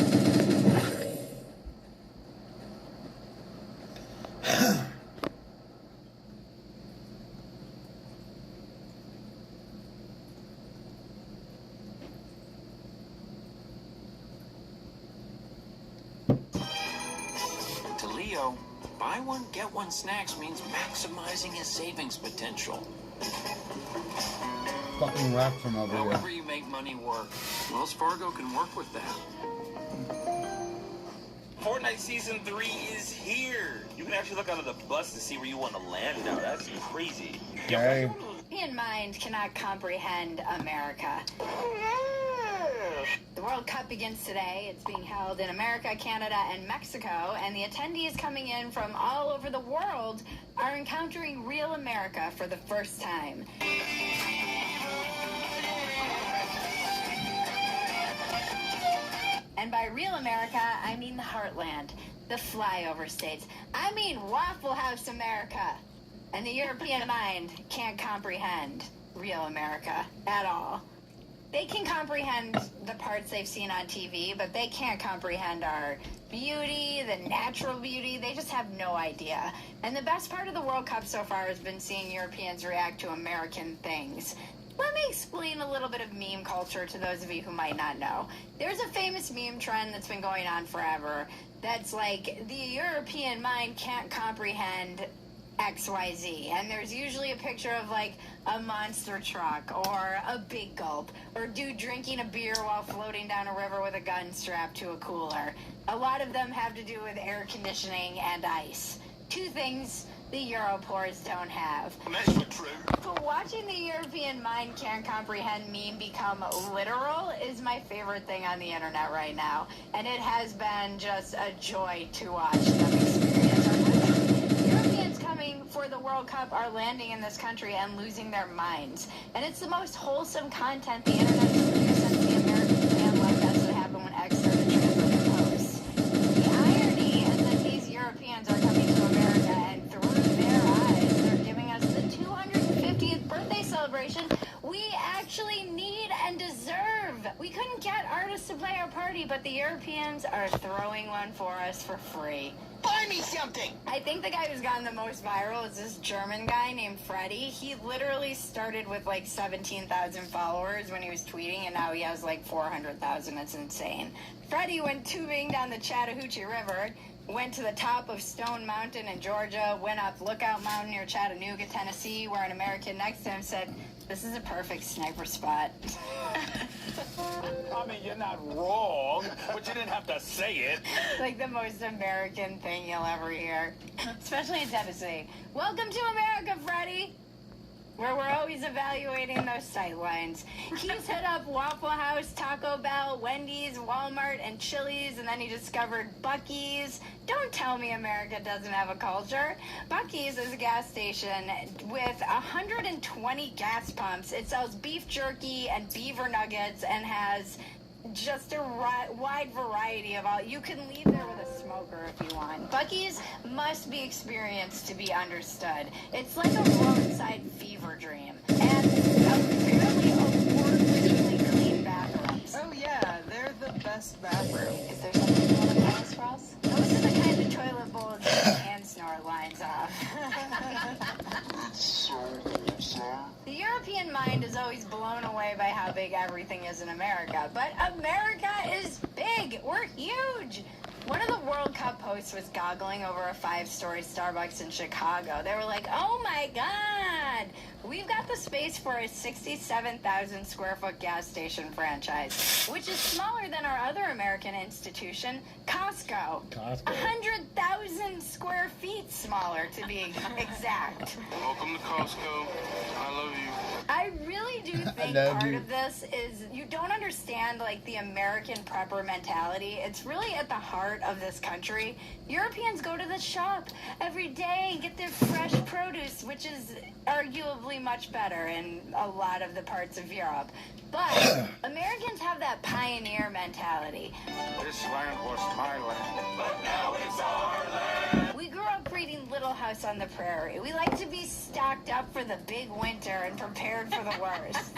Leo, buy one, get one snacks means maximizing his savings potential. Fucking rap from over here. However you make money work, Wells Fargo can work with that. Fortnite Season 3 is here. You can actually look out of the bus to see where you want to land now. That's crazy. Okay. European mind cannot comprehend America. The World Cup begins today. It's being held in America, Canada, and Mexico, and the attendees coming in from all over the world are encountering real America for the first time. And by real America, I mean the heartland, the flyover states. I mean Waffle House America. And the European mind can't comprehend real America at all. They can comprehend the parts they've seen on TV, but they can't comprehend our beauty, the natural beauty. They just have no idea. And the best part of the World Cup so far has been seeing Europeans react to American things. Let me explain a little bit of meme culture to those of you who might not know. There's a famous meme trend that's been going on forever that's like, the European mind can't comprehend XYZ, and there's usually a picture of like a monster truck or a big gulp or dude drinking a beer while floating down a river with a gun strapped to a cooler. A lot of them have to do with air conditioning and ice. Two things the Europores don't have. But watching the European mind can't comprehend meme become literal is my favorite thing on the internet right now, and it has been just a joy to watch them experience our country. Europeans coming for the World Cup are landing in this country and losing their minds, and it's the most wholesome content the internet has produced since the American fan left. That's what happened when X started transferring the posts. The irony is that these Europeans are coming to America, and through their eyes, they're giving us the 250th birthday celebration we actually need and deserve. We couldn't get artists to play our party, but the Europeans are throwing one for us for free. Buy me something! I think the guy who's gotten the most viral is this German guy named Freddie. He literally started with like 17,000 followers when he was tweeting, and now he has like 400,000. It's insane. Freddie went tubing down the Chattahoochee River, went to the top of Stone Mountain in Georgia, went up Lookout Mountain near Chattanooga, Tennessee, where an American next to him said, "This is a perfect sniper spot." I mean, you're not wrong, but you didn't have to say it. Like the most American thing you'll ever hear, especially in Tennessee. Welcome to America, Freddie, where we're always evaluating those sightlines. He's hit up Waffle House, Taco Bell, Wendy's, Walmart, and Chili's, and then he discovered Buc-ee's. Don't tell me America doesn't have a culture. Buc-ee's is a gas station with 120 gas pumps. It sells beef jerky and beaver nuggets and has just a wide variety of all. You can leave there with a smoker if you want. Buc-ee's must be experienced to be understood. It's like a roadside fever dream. And apparently award-winningly clean bathrooms. Oh yeah, they're the best bathroom. Is there something you want to tell us, Ross? Those are the kind of toilet bowls that you can snort lines off. The European mind is always blown away by how big everything is in America, but America is big. We're huge. One of the World Cup hosts was goggling over a 5-story Starbucks in Chicago. They were like, "Oh my God, we've got the space for a 67,000 square foot gas station franchise, which is smaller than our other American institution, Costco. 100,000 square feet smaller, to be exact." Welcome to Costco. I love you. I really do think part of this is you don't understand like the American prepper mentality. It's really at the heart of this country. Europeans go to the shop every day and get their fresh produce, which is arguably much better in a lot of the parts of Europe. But Americans have that pioneer mentality. This land was my land, but now it's our land. We grew up reading Little House on the Prairie. We like to be stocked up for the big winter and prepared for the worst.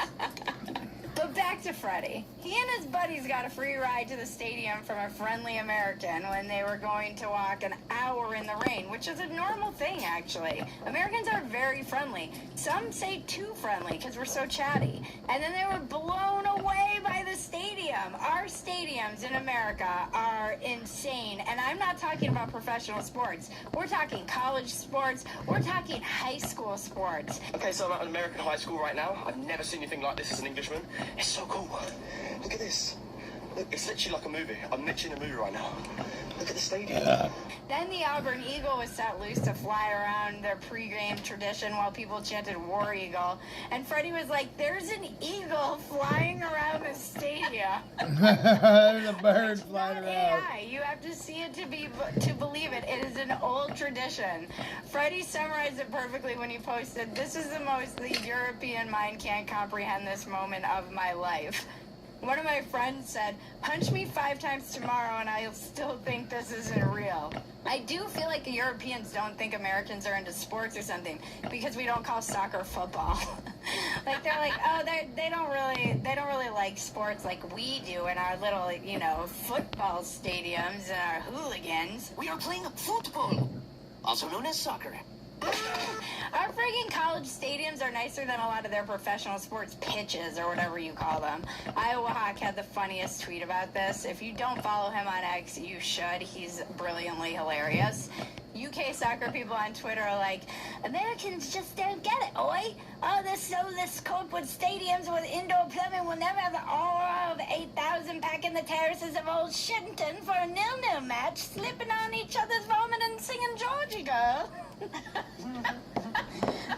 But back to Freddie. He and his buddies got a free ride to the stadium from a friendly American when they were going to walk an hour in the rain, which is a normal thing, actually. Americans are very friendly. Some say too friendly because we're so chatty. And then they were blown away by the stadium. Our stadiums in America are insane. And I'm not talking about professional sports. We're talking college sports. We're talking high school sports. Okay, so I'm at an American high school right now. I've never seen anything like this as an Englishman. It's so cool. Look at this. Look, it's literally like a movie. I'm literally in a movie right now. Look at the stadium. Then the Auburn Eagle was set loose to fly around their pre-game tradition while people chanted War Eagle. And Freddie was like, there's an eagle flying around the stadium. There's a bird flying around. AI. You have to see it to believe it. It is an old tradition. Freddie summarized it perfectly when he posted, this is the European mind can't comprehend this moment of my life. One of my friends said, punch me 5 times tomorrow and I'll still think this isn't real. I do feel like the Europeans don't think Americans are into sports or something because we don't call soccer football. Like they're like, oh, they don't really like sports like we do in our little, football stadiums and our hooligans. We are playing football, also known as soccer. Our friggin' college stadiums are nicer than a lot of their professional sports pitches or whatever you call them. Iowa Hawk had the funniest tweet about this. If you don't follow him on X, you should. He's brilliantly hilarious. UK soccer people on Twitter are like, Americans just don't get it, oi. Oh, this corporate stadiums with indoor plumbing will never have the aura of 8,000 packing the terraces of Old Shittington for a 0-0 match, slipping on each other's vomit and singing Georgie Girl.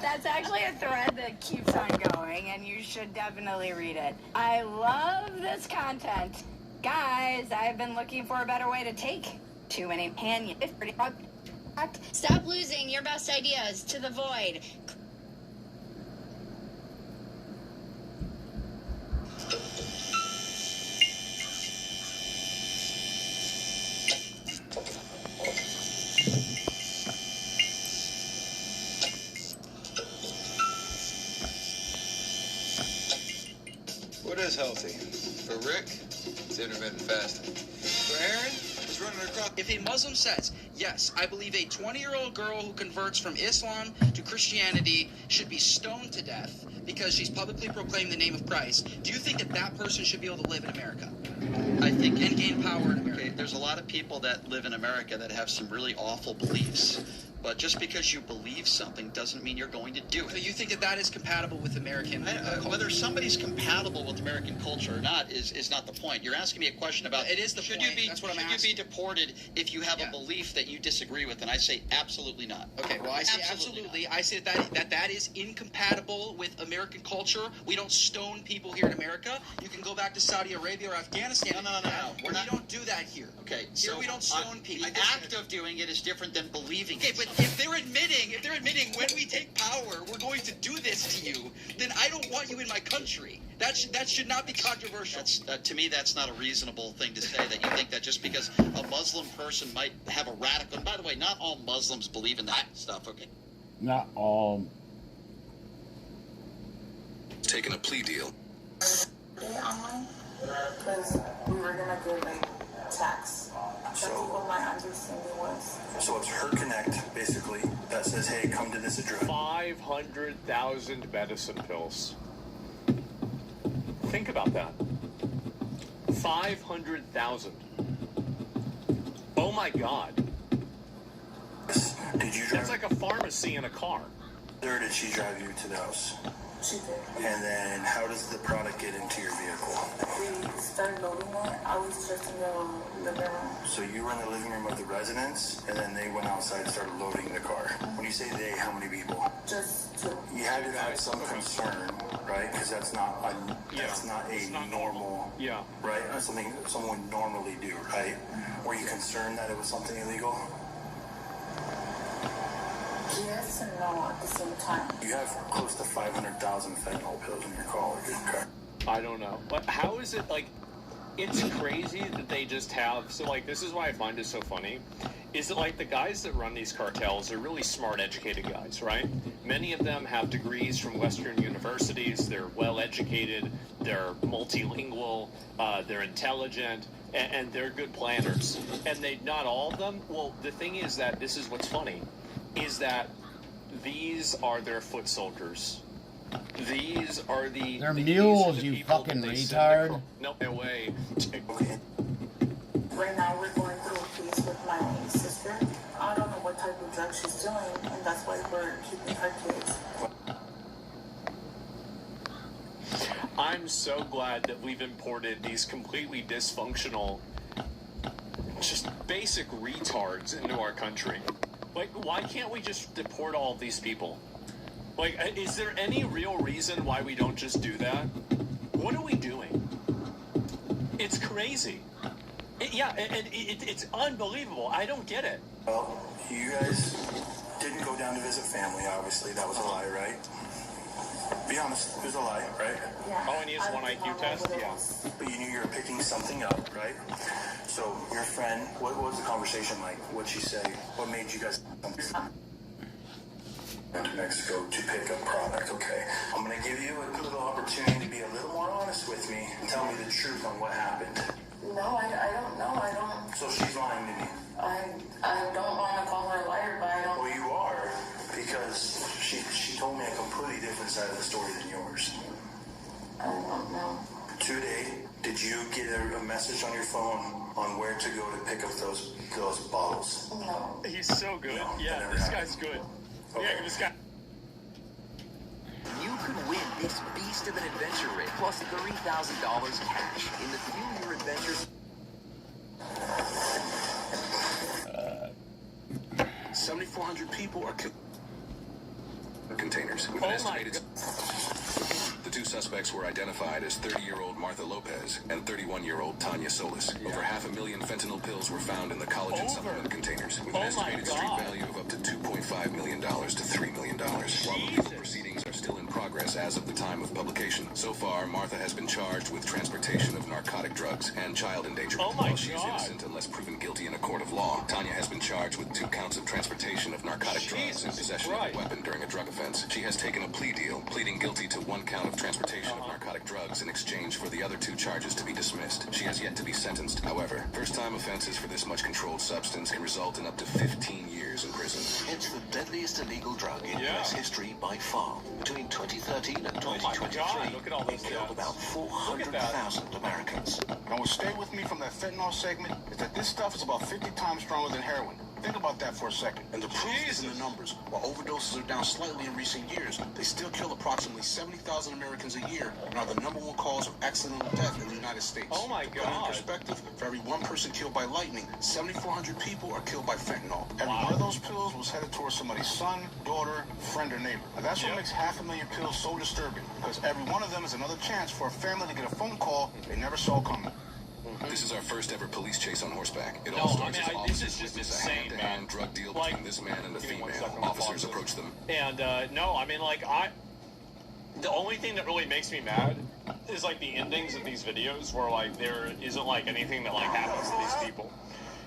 That's actually a thread that keeps on going, and you should definitely read it. I love this content. Guys, I've been looking for a better way to take too many opinions. Stop losing your best ideas to the void. What is healthy? For Rick, it's intermittent fasting. For Aaron, it's running across. If a Muslim says, yes, I believe a 20-year-old girl who converts from Islam to Christianity should be stoned to death because she's publicly proclaimed the name of Christ, do you think that that person should be able to live in America? I think and gain power in America? Okay, there's a lot of people that live in America that have some really awful beliefs. But just because you believe something doesn't mean you're going to do it. So you think that that is compatible with American culture? Whether somebody's compatible with American culture or not is not the point. You're asking me a question about it is the point. That's what I'm asking. Should you be deported if you have a belief that you disagree with? And I say absolutely not. Okay, well I say absolutely. I say that is incompatible with American culture. We don't stone people here in America. You can go back to Saudi Arabia or Afghanistan. No. We don't do that here. Okay, here we don't stone people. The act of doing it is different than believing it. Okay, but if they're admitting when we take power, we're going to do this to you, then I don't want you in my country. That should not be controversial. To me, that's not a reasonable thing to say, that you think that just because a Muslim person might have a radical... And by the way, not all Muslims believe in that stuff, okay? Not all. Taking a plea deal. Because we were going to get like tax. So what my understanding was. So it's her connect, basically, that says, hey, come to this address. 500,000 medicine pills. Think about that. 500,000. Oh my God. Did you drive? That's like a pharmacy in a car. Or did she drive you to the house? She did. And then how does the product get into your vehicle? We started loading it. I was just in the living room. So you were in the living room of the residence, and then they went outside and started loading the car. When you say they, how many people? Just two. You had to have some concern, right? Because that's not a normal, right? That's something someone would normally do, right? Were you concerned that it was something illegal? Yes and no at the same time. You have close to 500,000 fentanyl pills in your car. I don't know. But how is it, like, it's crazy that they just have, so, like, this is why I find it so funny, is that like the guys that run these cartels are really smart, educated guys, right? Many of them have degrees from Western universities. They're well educated. They're multilingual. They're intelligent, and they're good planners. And they, not all of them. Well, the thing is that this is what's funny, is that these are their foot soldiers. These are They're mules, you fucking retard. No way. Right now we're going through a case with my sister. I don't know what type of drug she's doing, and that's why we're keeping her case. I'm so glad that we've imported these completely dysfunctional, just basic retards into our country. Like, why can't we just deport all of these people? Like, is there any real reason why we don't just do that? What are we doing? It's crazy. It's unbelievable. I don't get it. Well, you guys didn't go down to visit family, obviously. That was a lie, right? Be honest, it was a lie, right? Yeah. All I need is one IQ test? Yeah. But you knew you were picking something up, right? So, your friend, what was the conversation like? What'd she say? What made you guys went to Mexico to pick up product? Okay. I'm going to give you a little opportunity to be a little more honest with me and tell me the truth on what happened. No, I don't know. I don't. So she's lying to me. I don't want to call her a liar, but I don't. Well, you are, because she told me a completely different side of the story than yours. I don't know. Today, did you get a message on your phone on where to go to pick up those bottles? No. He's so good. No, Yeah, this guy's good. Okay. Yeah, this guy. You could win this beast of an adventure rig plus $30,000 cash in the Fuel Your Adventures. 7,400 people are containers. With Oh an my estimated. The two suspects were identified as 30-year-old Martha Lopez and 31-year-old Tanya Solis. Over 500,000 fentanyl pills were found in the collagen supplement containers, with an estimated street value of up to $2.5 million to $3 million. While legal proceedings are still in progress as of the time of publication, so far Martha has been charged with transportation of narcotic drugs and child endangerment. While she is innocent unless proven guilty in a court of law, Tanya has been charged with 2 counts of transportation of narcotic drugs and possession of a weapon during a drug offense. She has taken a plea deal, pleading guilty to 1 count of transportation of narcotic drugs in exchange for the other 2 charges to be dismissed. She has yet to be sentenced. However, first-time offenses for this much controlled substance can result in up to 15 years in prison. It's the deadliest illegal drug in U.S. history by far. Between 2013 and 2023, it killed about 400,000 Americans. And what stayed with me from that fentanyl segment is that this stuff is about 50 times stronger than heroin. Think about that for a second. And the proof is in the numbers. While overdoses are down slightly in recent years, they still kill approximately 70,000 Americans a year and are the #1 cause of accidental death in the United States. Oh my To put it God. in perspective, for every 1 person killed by lightning, 7,400 people are killed by fentanyl. Every one of those pills was headed towards somebody's son, daughter, friend, or neighbor. And that's what makes 500,000 pills so disturbing, because every one of them is another chance for a family to get a phone call they never saw coming. This is our first ever police chase on horseback. It all starts as this officers is just witness a insane, man. hand-to-hand drug deal between this man and a Give me 1 female. second, I'll Officers pause this. approach them. And no, I mean, like, the only thing that really makes me mad is like the endings of these videos where like there isn't like anything that like happens to these people.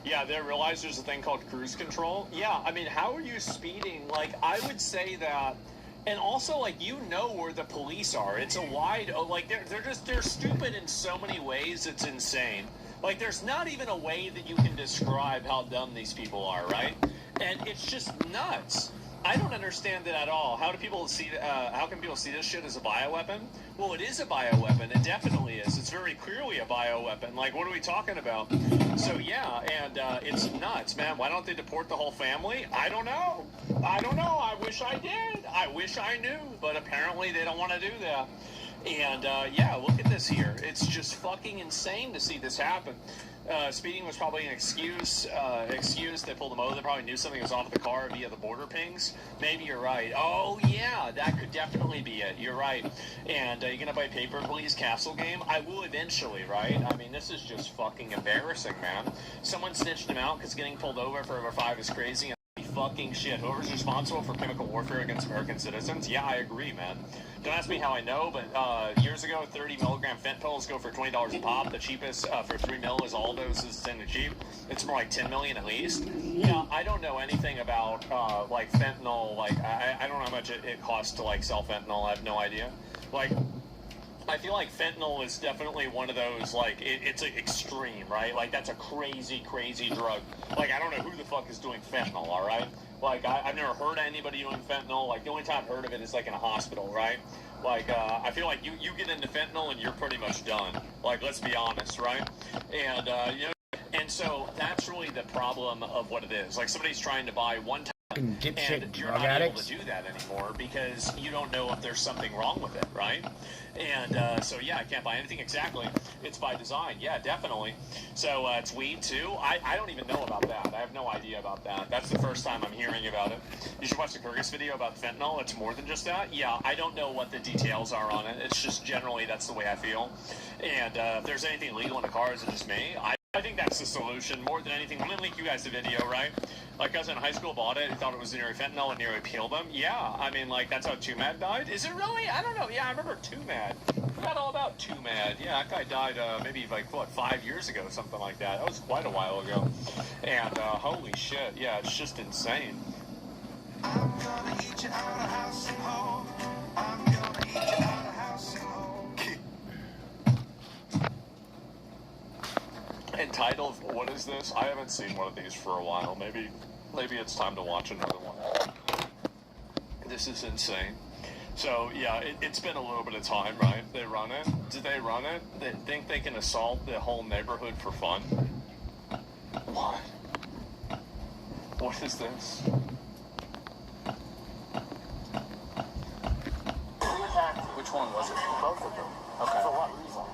Yeah, they realize there's a thing called cruise control. Yeah, I mean, how are you speeding? Like, I would say that. And also, like, you know where the police are. It's a wide, like, they're stupid in so many ways. It's insane. Like, there's not even a way that you can describe how dumb these people are, right? And it's just nuts. I don't understand that at all. How do people see? How can people see this shit as a bioweapon? Well, it is a bioweapon. It definitely is. It's very clearly a bioweapon. Like, what are we talking about? So yeah, and it's nuts, man. Why don't they deport the whole family? I don't know. I wish I did. I wish I knew, but apparently they don't want to do that. And yeah, look at this here. It's just fucking insane to see this happen. Speeding was probably an excuse. They pulled them over. They probably knew something was off the car via the border pings. Maybe you're right. Oh yeah, that could definitely be it. You're right. And you're gonna play Paper Please Castle game? I will eventually, right? I mean, this is just fucking embarrassing, man. Someone snitched him out because getting pulled over for over 5 is crazy. fucking shit. Whoever's responsible for chemical warfare against American citizens, yeah, I agree, man. Don't ask me how I know, but years ago, 30 milligram fent pills go for $20 a pop. The cheapest for 3 mil is all doses in the cheap. It's more like 10 million at least. Yeah, I don't know anything about like fentanyl. Like I don't know how much it costs to like sell fentanyl. I have no idea. Like, I feel like fentanyl is definitely one of those, like, it's like extreme, right? Like, that's a crazy, crazy drug. Like, I don't know who the fuck is doing fentanyl, all right? Like, I've never heard of anybody doing fentanyl. Like, the only time I've heard of it is, like, in a hospital, right? Like, I feel like you get into fentanyl and you're pretty much done. Like, let's be honest, right? And, you know, and so that's really the problem of what it is. Like, somebody's trying to buy one time, and you're not able to do that anymore because you don't know if there's something wrong with it, right? And so, yeah, I can't buy anything exactly. It's by design. Yeah, definitely. So it's weed, too. I don't even know about that. I have no idea about that. That's the first time I'm hearing about it. You should watch the Kyrgyz video about fentanyl. It's more than just that. Yeah, I don't know what the details are on it. It's just generally that's the way I feel. And if there's anything illegal in the car, is it just me? I think that's the solution more than anything. I'm going to link you guys the video, right? My cousin in high school bought it. He thought it was nearly fentanyl and nearly killed him. Yeah, I mean, like, that's how Two-Mad died. Is it really? I don't know. Yeah, I remember Two-Mad. I forgot all about Two-Mad. Yeah, that guy died maybe, like, what, 5 years ago, something like that. That was quite a while ago. And holy shit, yeah, it's just insane. I'm gonna eat you out of house and home. I'm gonna eat you out of house and home. Entitled, what is this? I haven't seen one of these for a while. Maybe it's time to watch another one. This is insane. So, yeah, it's been a little bit of time, right? They run it. Do they run it? They think they can assault the whole neighborhood for fun? What? What is this? Which one was it? Both of them. Okay. For what reason?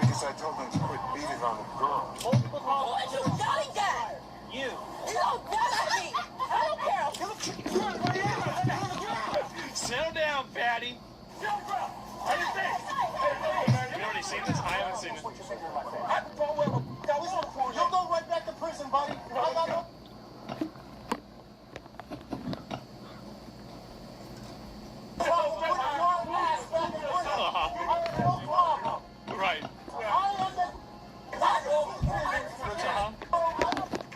Because I told them to quit beating on the girl. You got that! You don't got me! I don't care! Settle down, fatty. You already seen this? I haven't seen it. You'll go right back to prison, buddy. Right.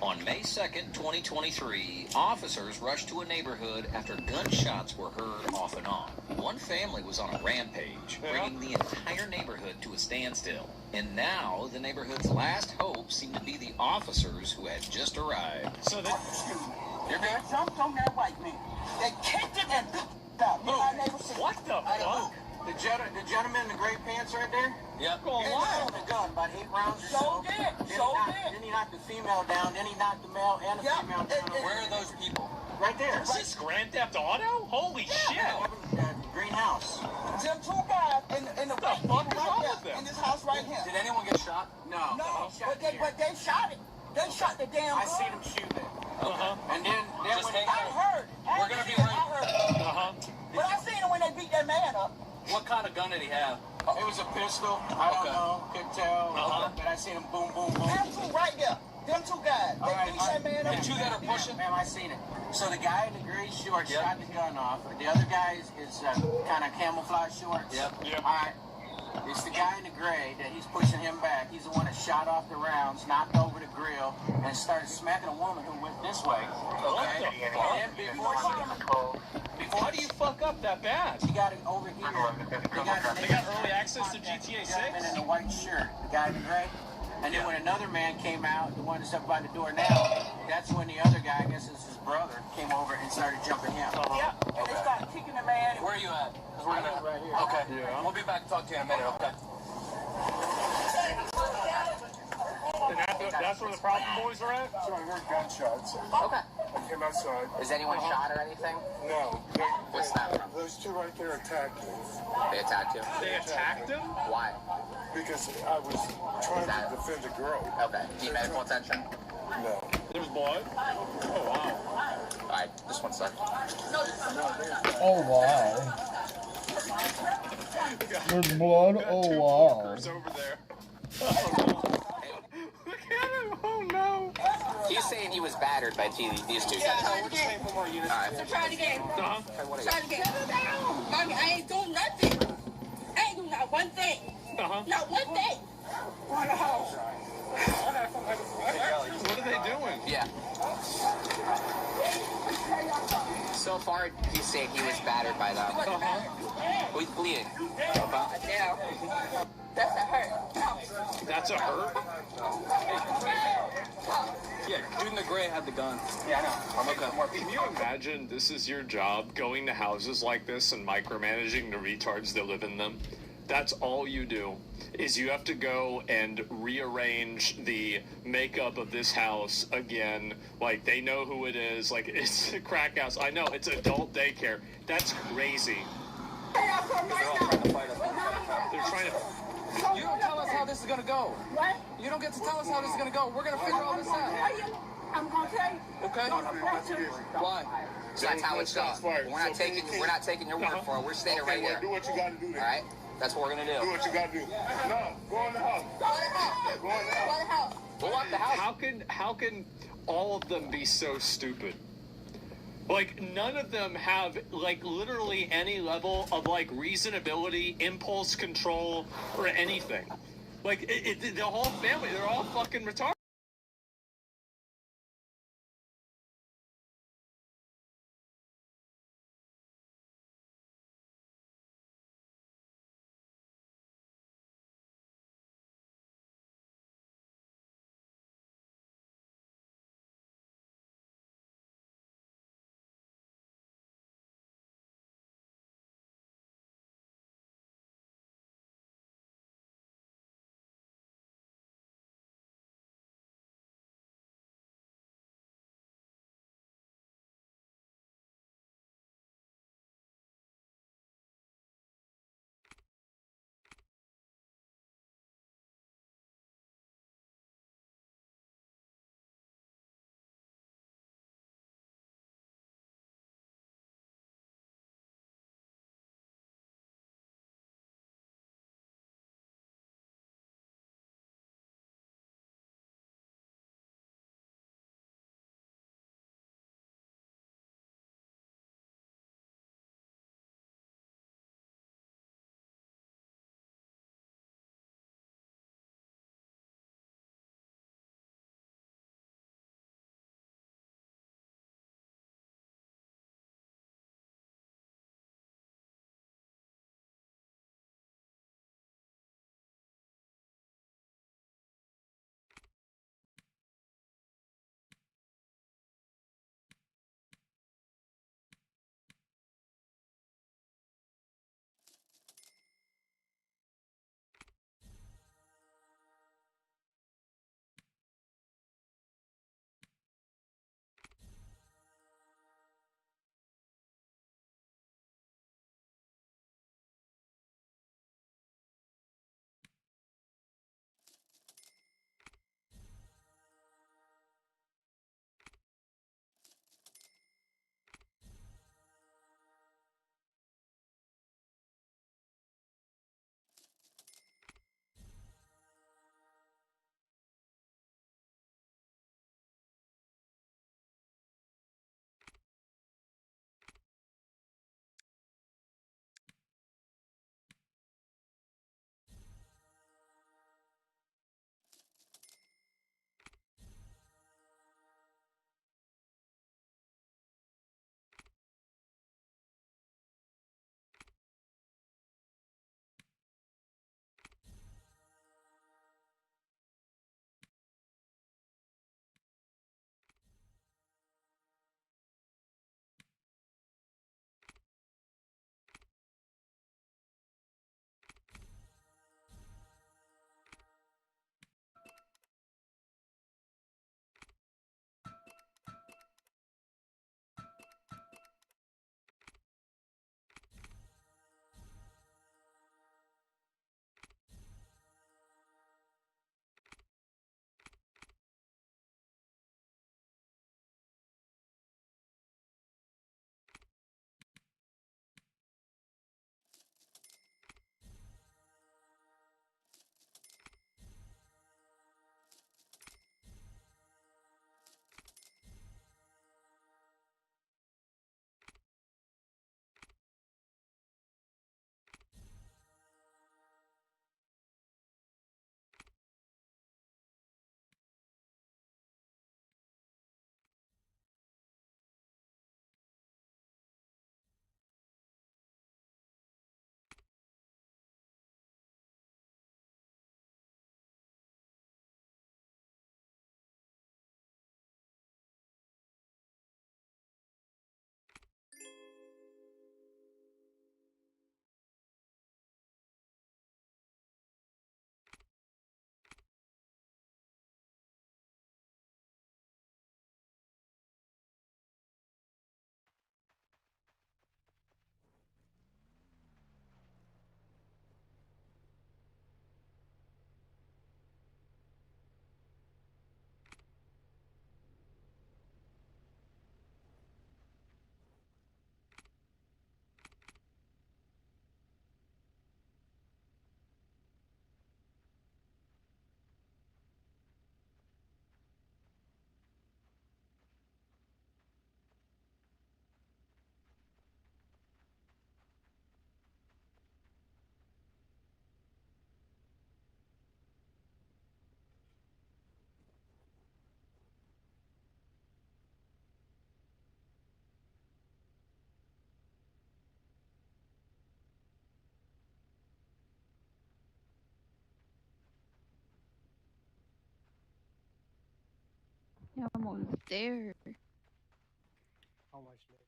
On May 2nd, 2023, officers rushed to a neighborhood after gunshots were heard off and on. One family was on a rampage, bringing the entire neighborhood to a standstill. And now, the neighborhood's last hope seemed to be the officers who had just arrived. So they... You're good? Jumped on that white man. They kicked him and... What the fuck? The gentleman in the gray pants right there? Yep. He had a gun, about 8 rounds or so. Then he knocked the female down, then he knocked the male and the female down. Where are those people? Right there. Is this Grand Theft Auto? Holy shit! Greenhouse. Them two guys in the white in this house right here. Did anyone get shot? No, but they shot it. They shot the damn gun. I seen him shoot it. And then Just when hang I on. heard. We're gonna be right. But I seen it when they beat that man up. What kind of gun did he have? It was a pistol. I don't know. Couldn't tell. But I seen him boom, boom, boom. Them two right there. Them two guys. They beat that man up. The two that are pushing? Ma'am, I seen it. So the guy in the gray shorts shot the gun off. The other guy is kind of camouflage shorts. Yep. All right. It's the guy in the gray that he's pushing him back. He's the one that shot off the rounds, knocked over the grill, and started smacking a woman who went this way. What the fuck? Why do you fuck up that bad? He got it over here. They got early access to GTA 6? In the white shirt, the guy in the gray. And then when another man came out, the one that's up by the door now, that's when the other guy, I guess it's his brother, came over and started jumping him. Yeah, and they started kicking the man. Where are you at? Because we're gonna... Right here. Okay. Yeah. We'll be back to talk to you in a minute, okay? And that's where the problem boys are at? So I heard gunshots. Okay. I came outside. Is anyone shot or anything? No. What's that? Those two right there attacked me. They attacked you? They attacked him? Why? Because I was trying to defend a girl. Okay. Do you medical attention? No. There was blood? Oh, wow. Alright, just 1 second. Oh, wow. There's blood? Oh, wow. Over there. Oh, no. Look at him. Oh, no. He's saying he was was battered by these two guys. No, we're just waiting for more units. All right. So try it again. Uh-huh. Try it again. Mommy, I ain't doing nothing. I ain't doing not one thing. Uh-huh. Not one thing. On the house. What are they doing? Yeah. So far, he's saying he was battered by them. Uh-huh. He's bleeding. Yeah. That's a hurt. That's a hurt? Yeah, dude in the gray had the gun. Yeah, I know. Okay. Can you imagine this is your job, going to houses like this and micromanaging the retards that live in them? That's all you do, is you have to go and rearrange the makeup of this house again. Like, they know who it is. Like, it's a crack house. I know, it's adult daycare. That's crazy. They're trying to... You don't tell us how this is going to go. What? You don't get to tell us how this is going to go. We're going to figure all this out. I'm going to tell you. Okay? Why? That's how it's done. We're not taking your word for it. We're staying right here. Do what you got to do then. All right? That's what we're going to do. Do what you got to do. No, go in the house. Go in the house. We'll lock the house. How can all of them be so stupid? Like, none of them have, like, literally any level of, like, reasonability, impulse control, or anything. Like, the whole family, they're all fucking retarded. Yeah, I'm almost there. How much left?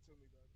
to me, guys.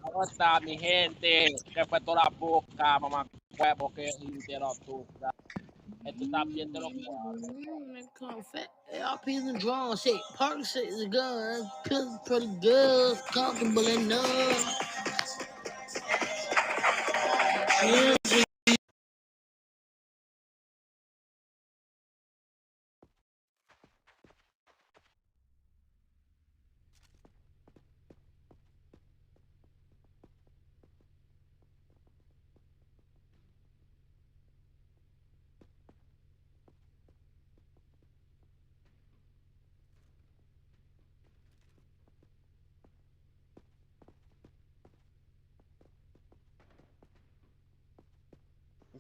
¿Cómo está mi gente? Que fue toda la boca, mamá huevo, que entero tú. Esto está bien de los cuatro. Y'all peas and drawn shit. Park shit is good. Feels pretty good. Comfortable enough. Yeah.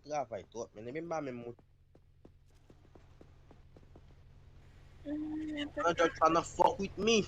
Ra phải tuột mình đến 31. You're trying to fuck with me.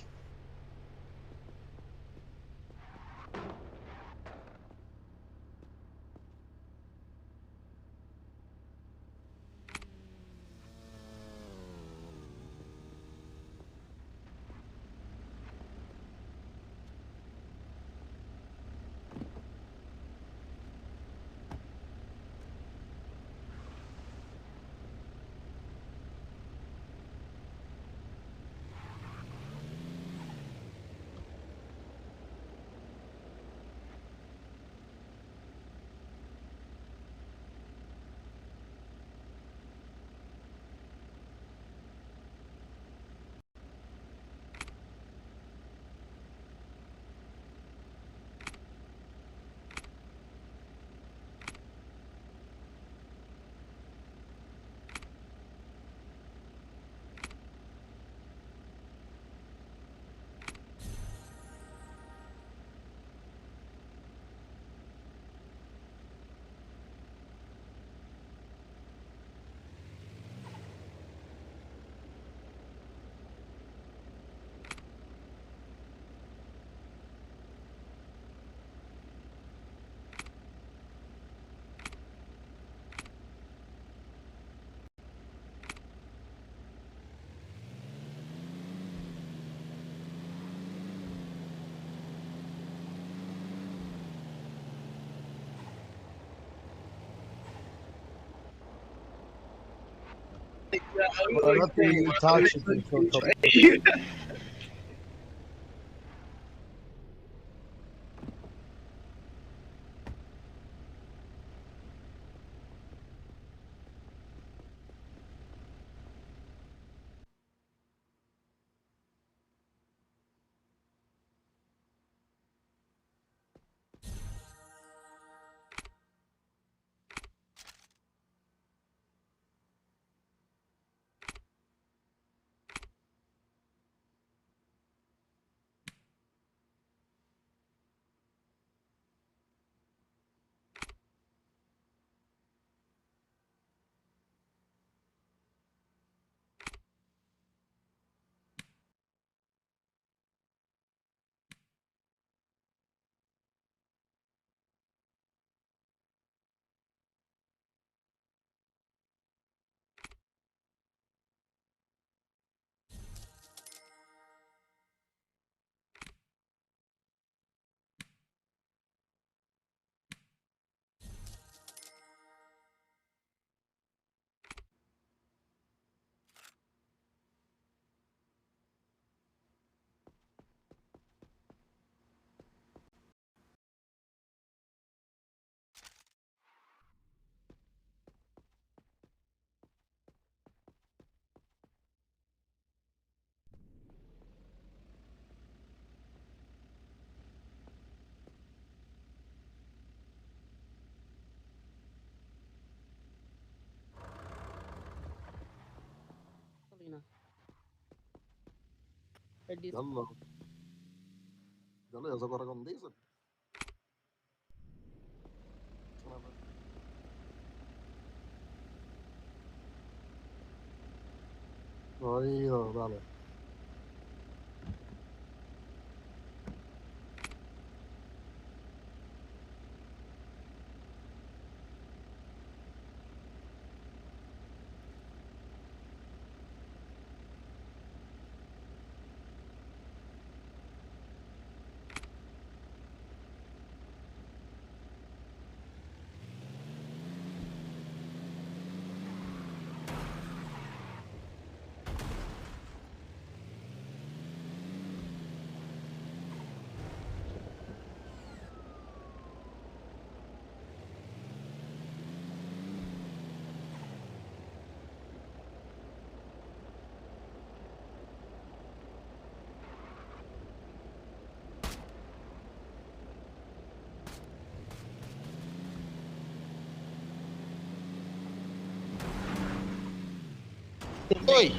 يلا يلا يا زلمه رقم ديزل ايوه dale. Oi!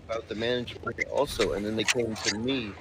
About the management also, and then they came to me.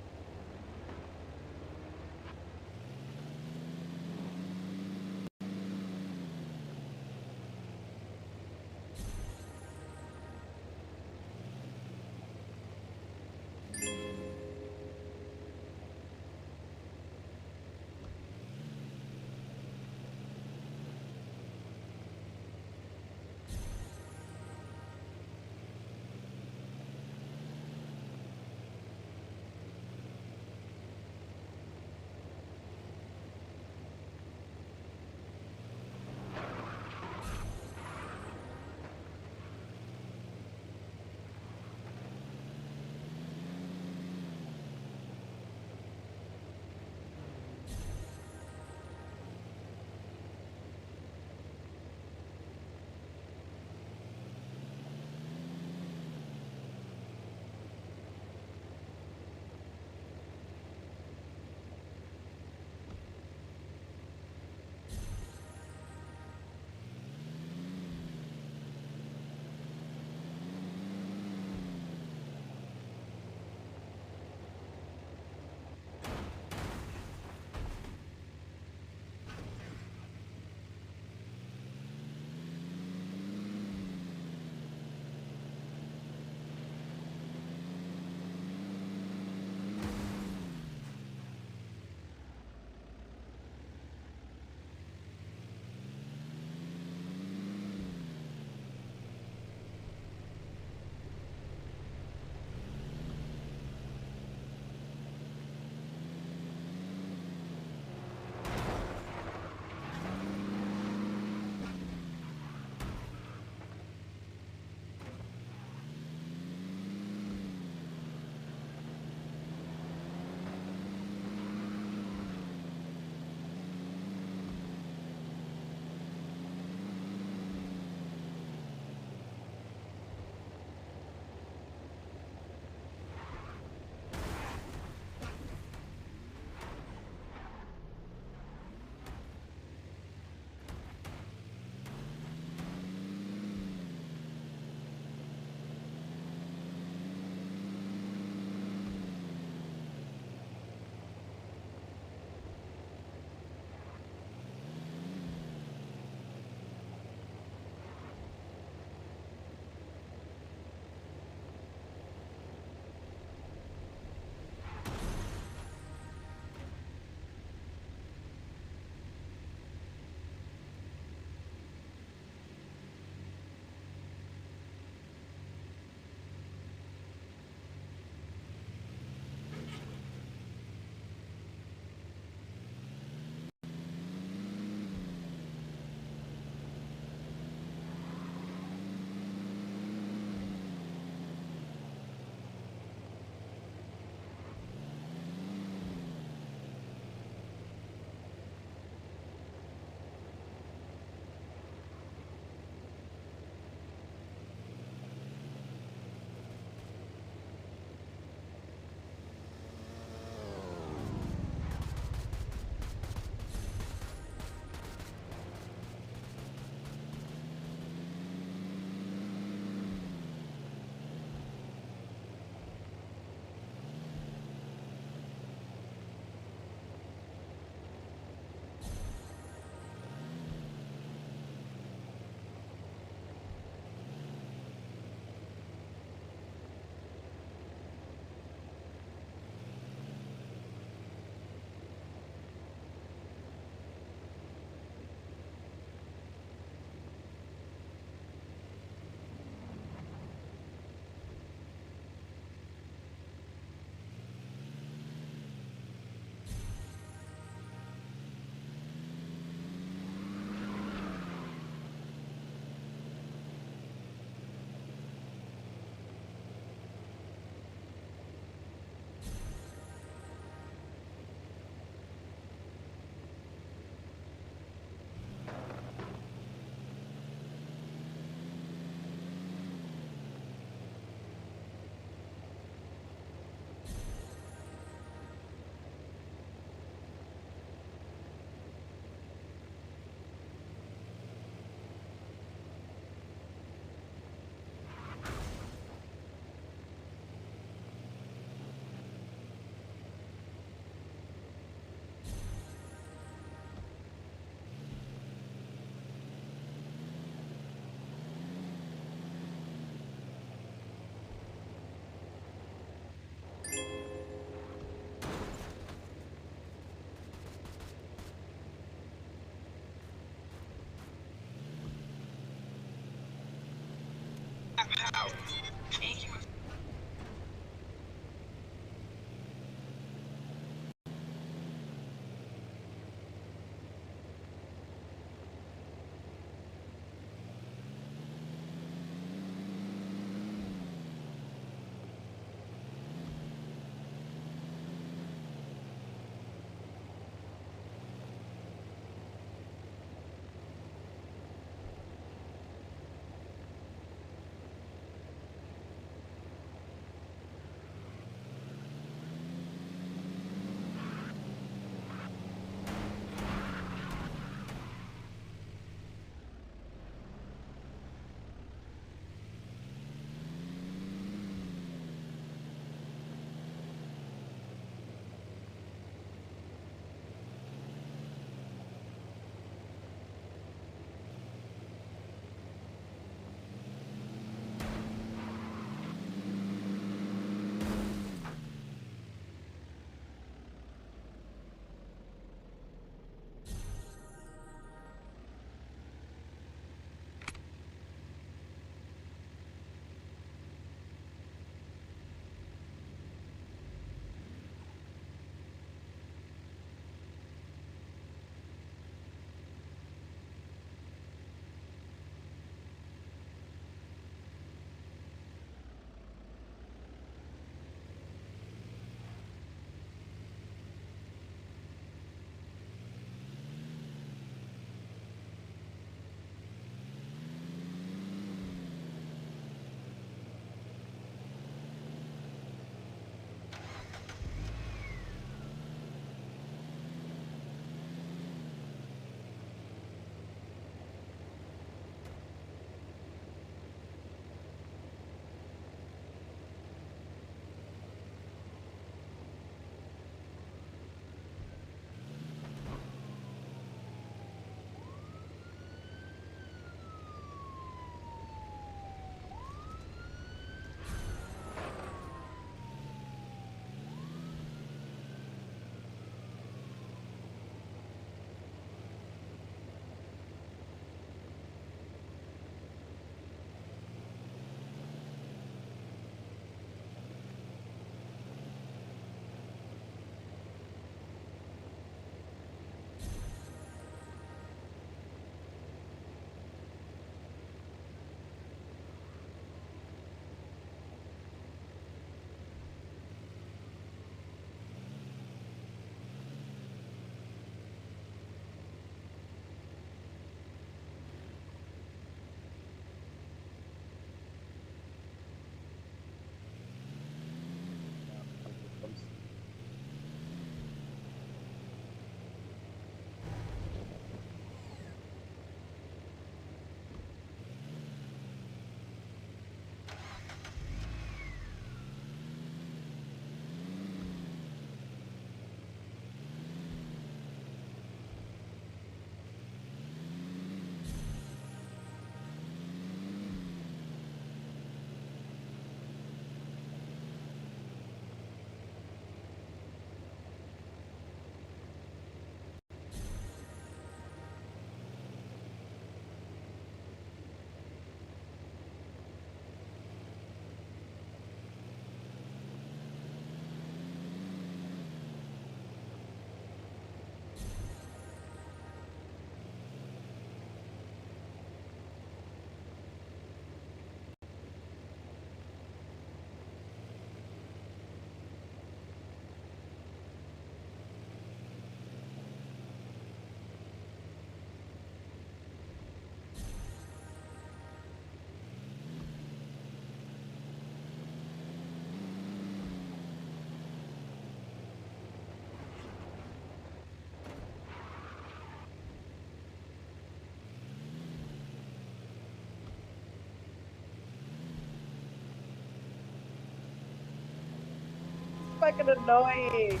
fucking annoying.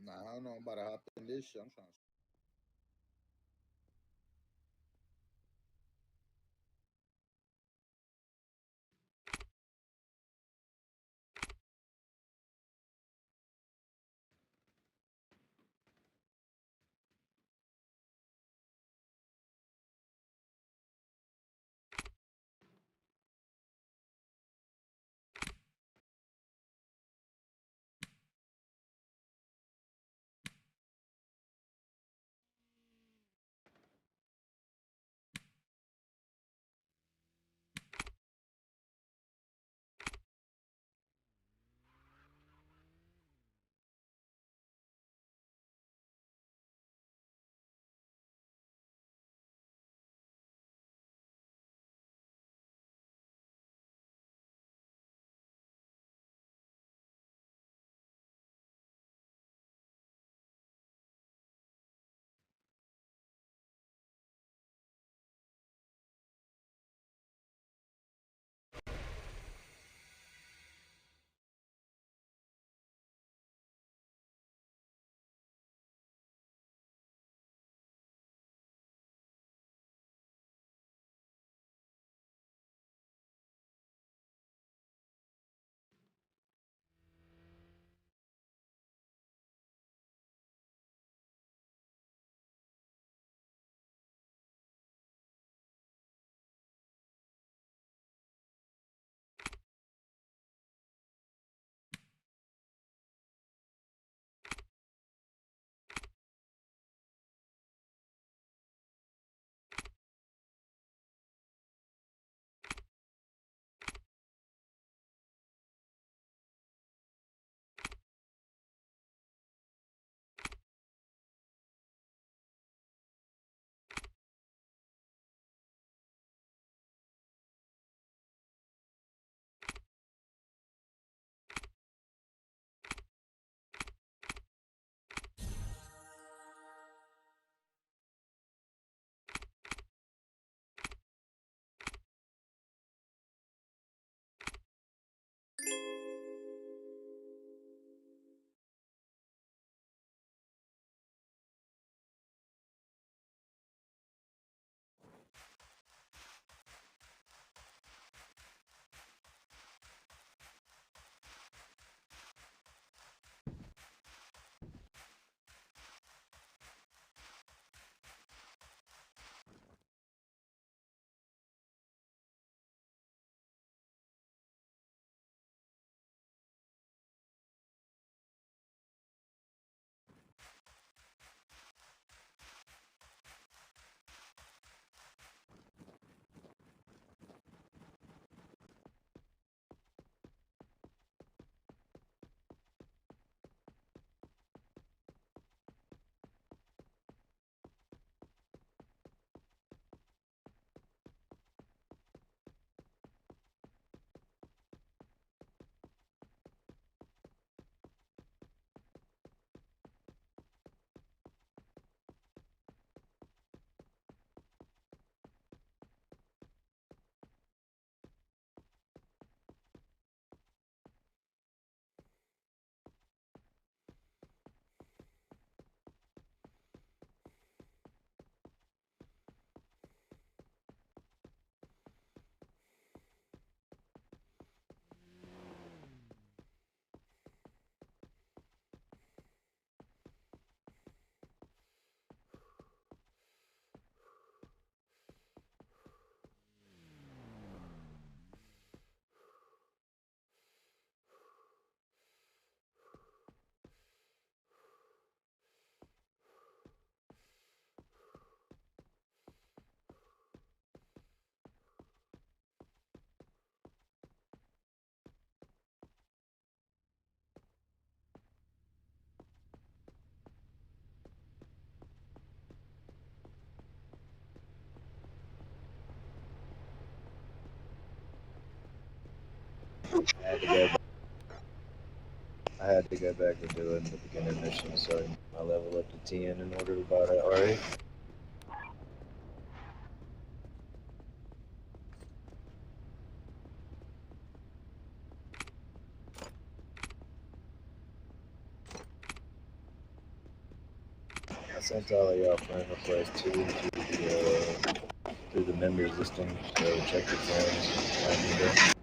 Nah, I don't know. I'm about to hop in this shit. I'm trying to. I had to go. I had to go back to doing the beginner mission, so I level up to 10 in order to buy that RA. sent all of y'all friend requests too through the members listing, so check your friends.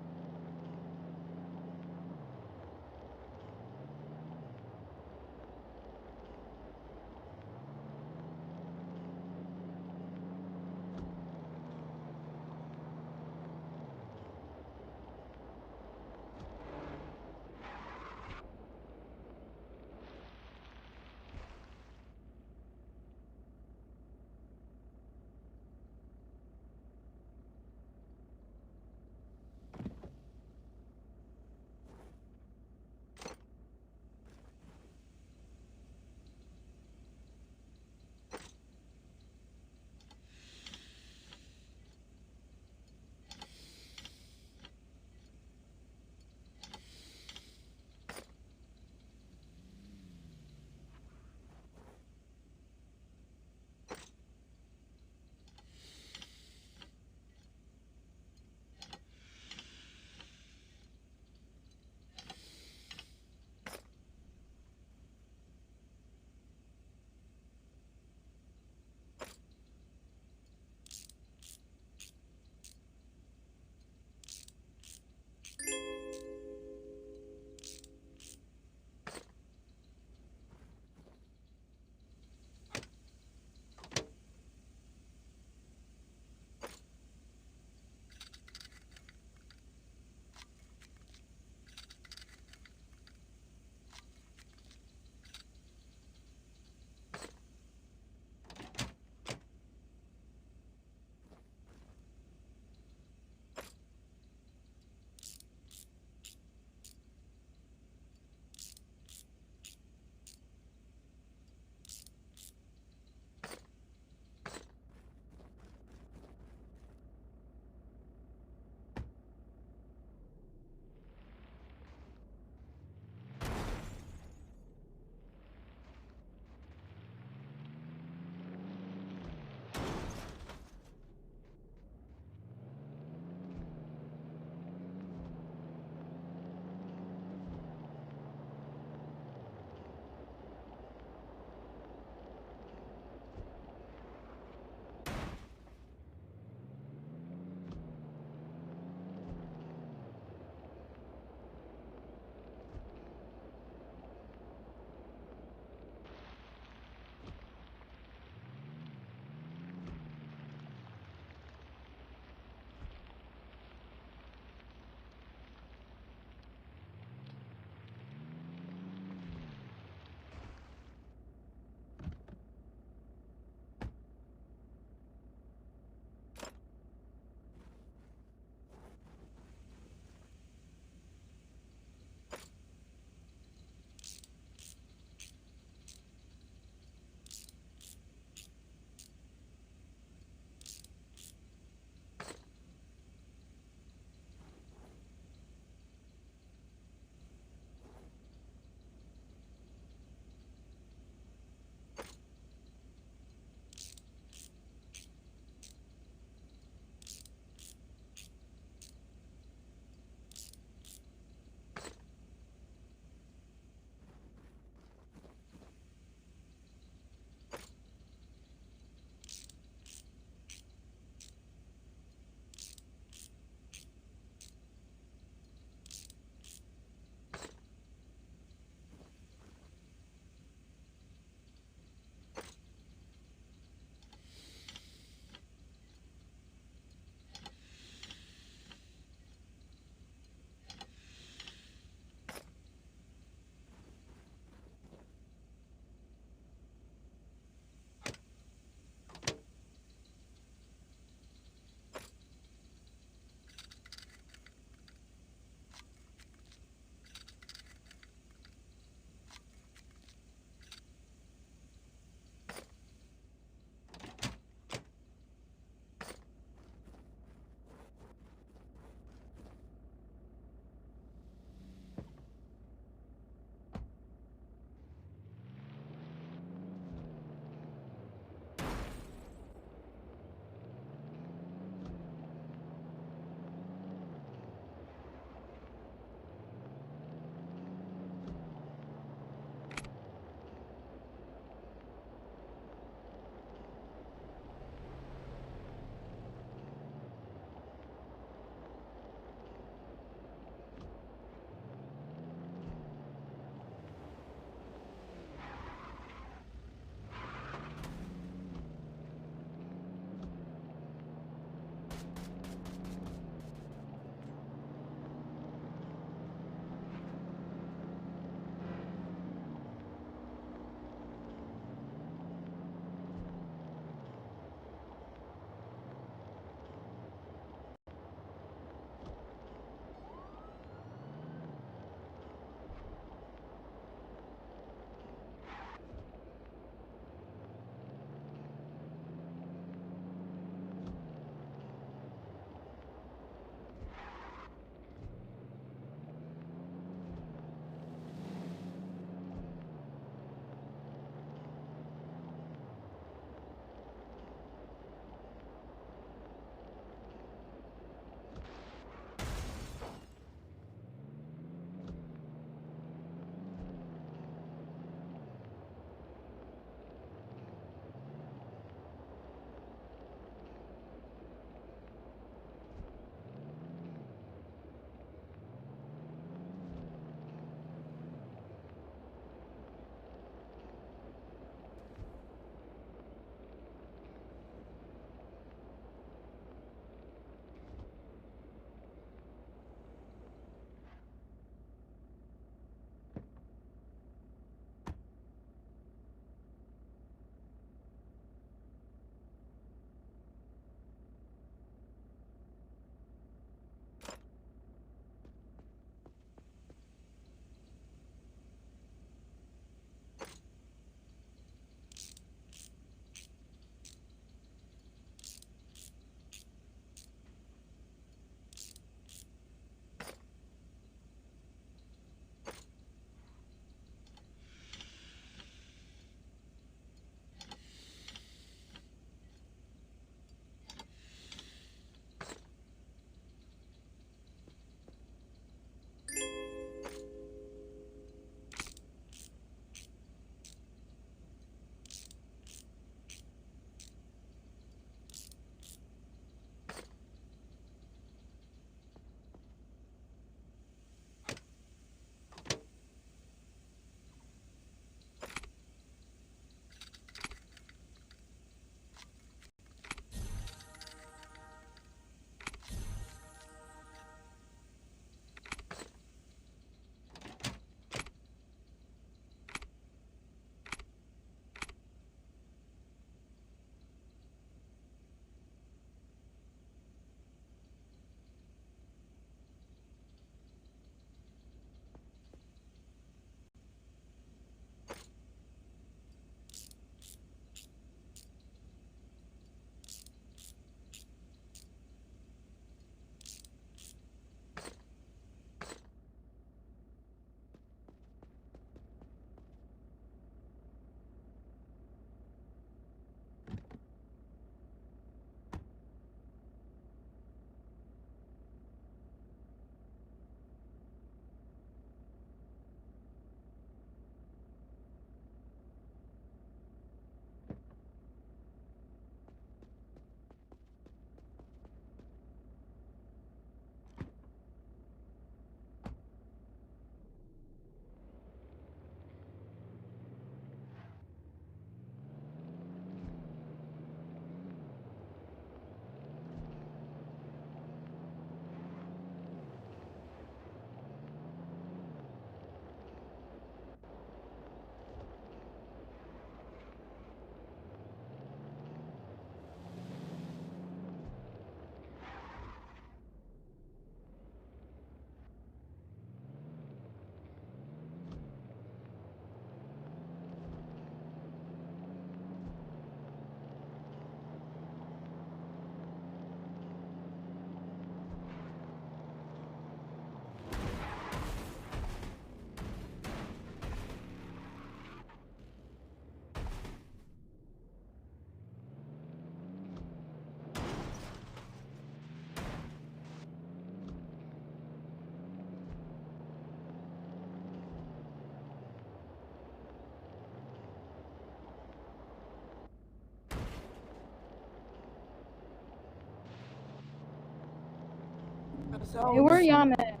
Hey, where y'all at?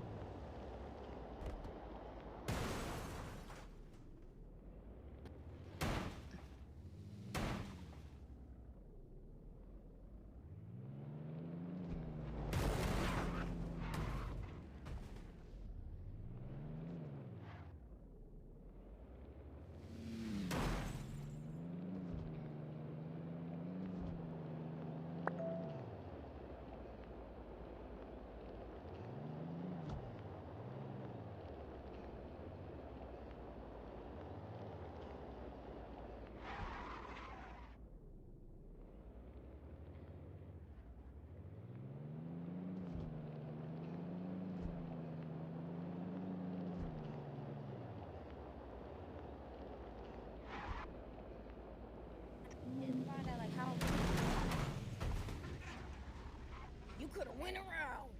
You could have went around.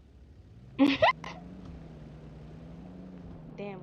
Damn.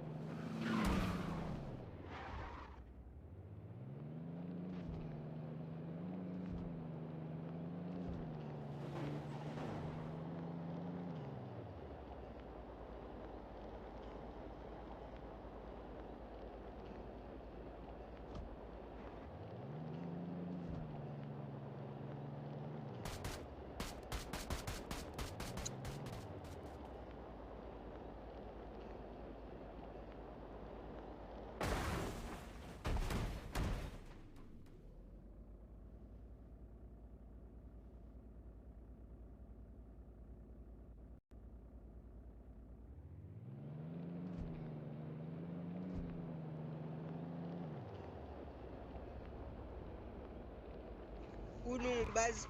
Ou nou baz,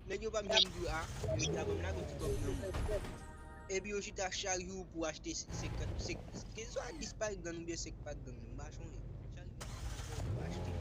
men yo pa mèm dou a, yo di abam la kon ti kop nan mou. E bi yo chita chari yo pou achete ke so a dispari gan ou bien sek pa gan nan bachon e. Chari pou achete.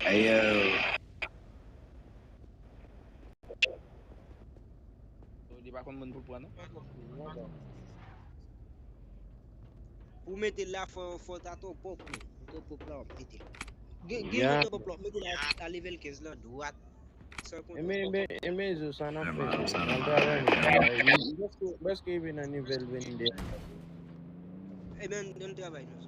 Ayo. Di pa kon moun pou pran nou? Pou mette la fò tato pop nou. Tato pop la wap mette. Gen Ya. tato pop la mette la a level 15 la droite. Eme zo sana fe. Nan travay nou. Beske even nan nivel 20. E ben nan travay nou.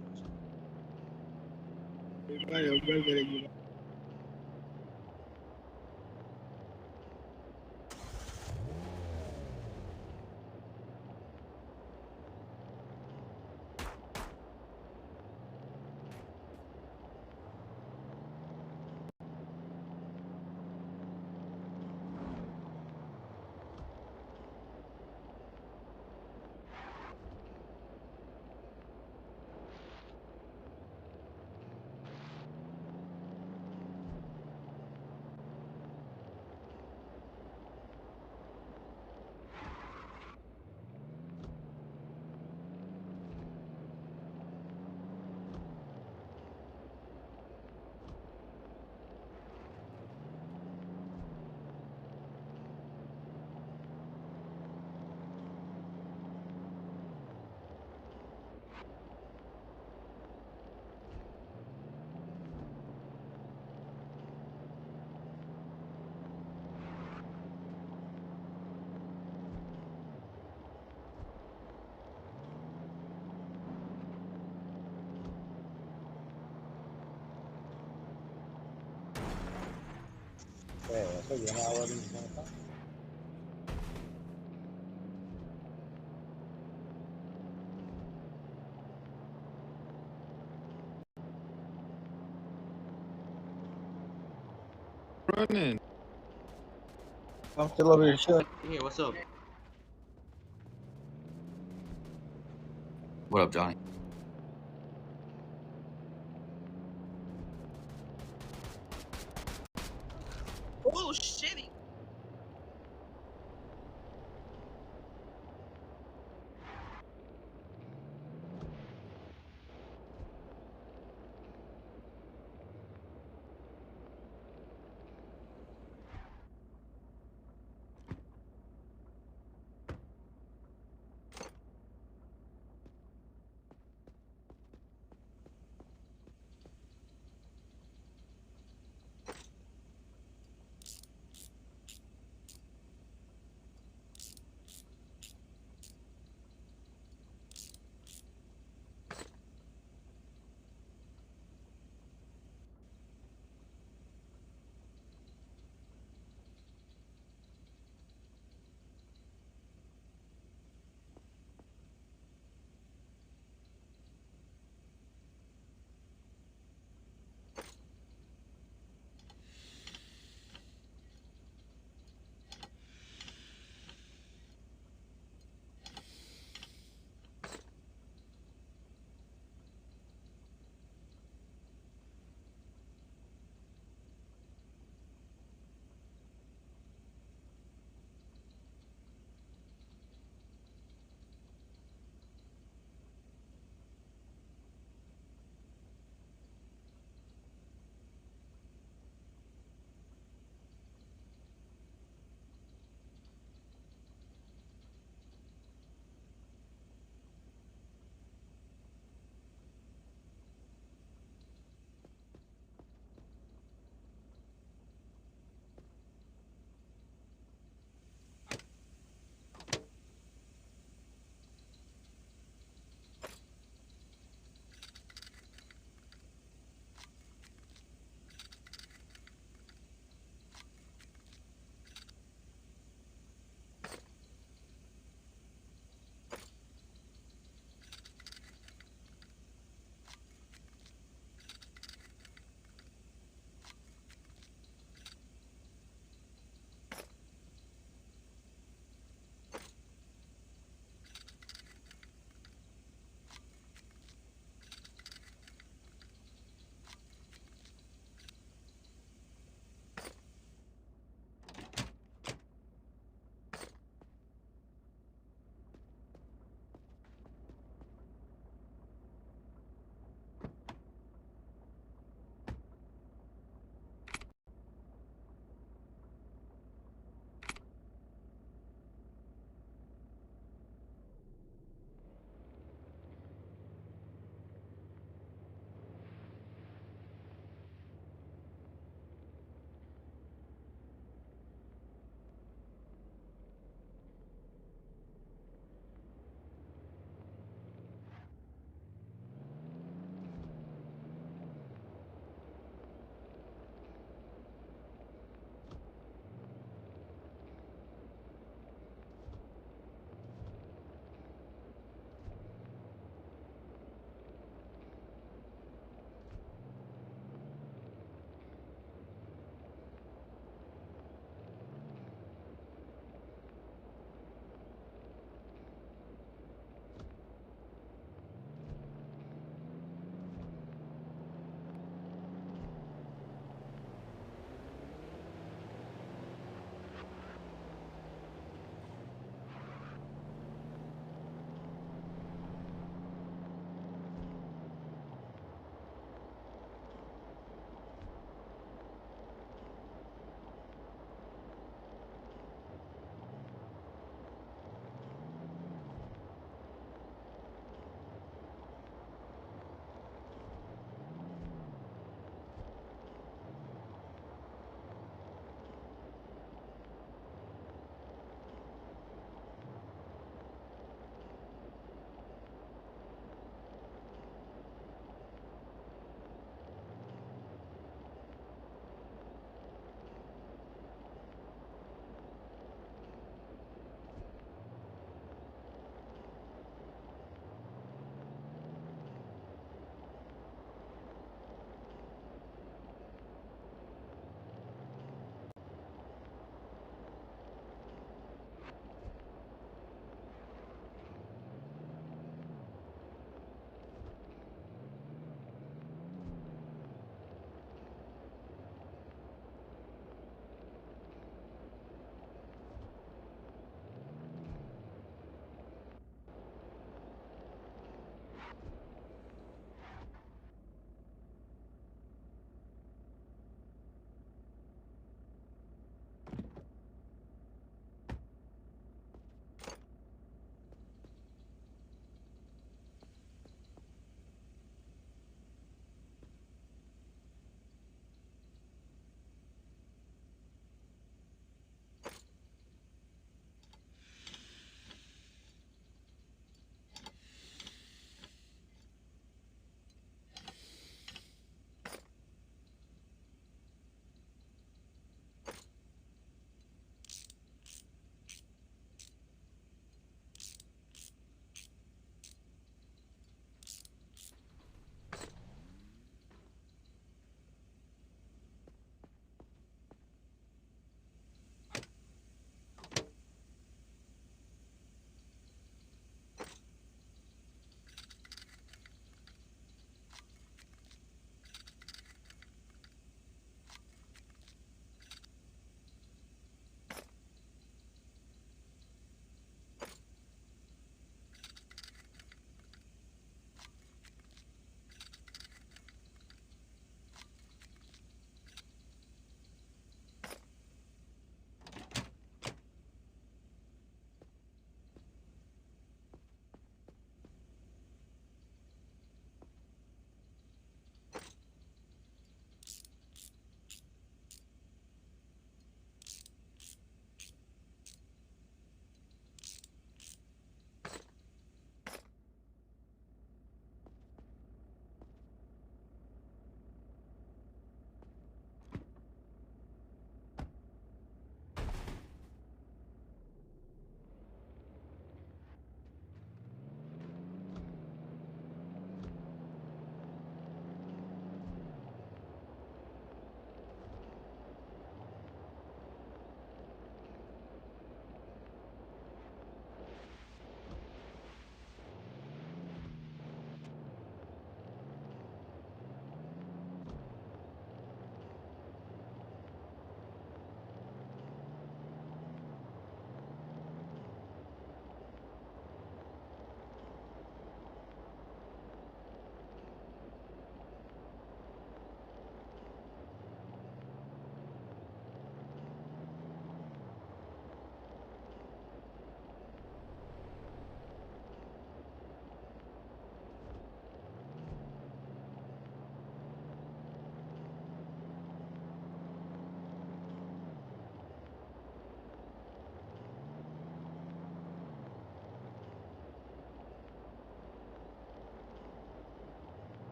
So you're not letting me talk? Running. I'm still over here chilling. Hey, what's up? What up, Johnny? Oh, shitty.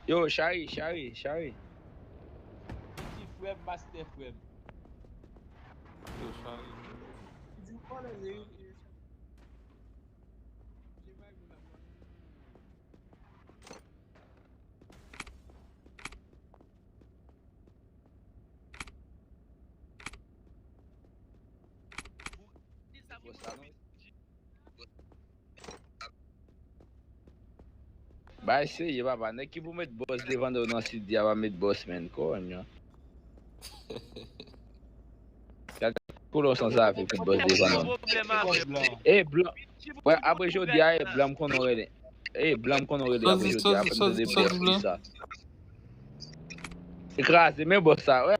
Yo, Shari. Vai ser, papa. Não é que vou meter boss devant o nosso dia, vai meter boss, man. Conho. Já pulou sans sabe que boss devant. Eh, blanc. Ouais, après jeudi, blanc qu'on aurait. Blanc qu'on aurait après jeudi, après me donner boss qui ça. Écrasé, mais boss ça. Ouais.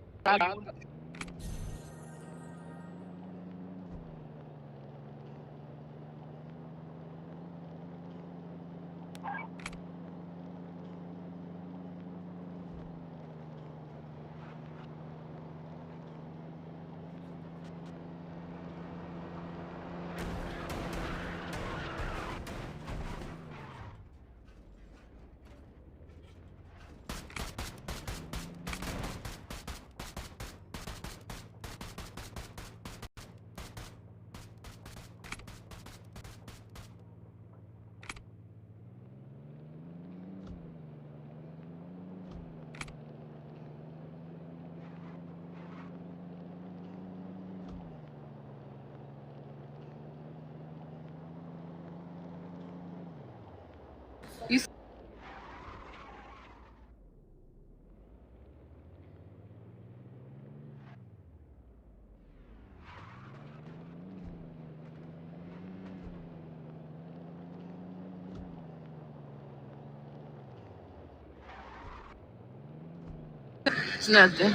It's nothing.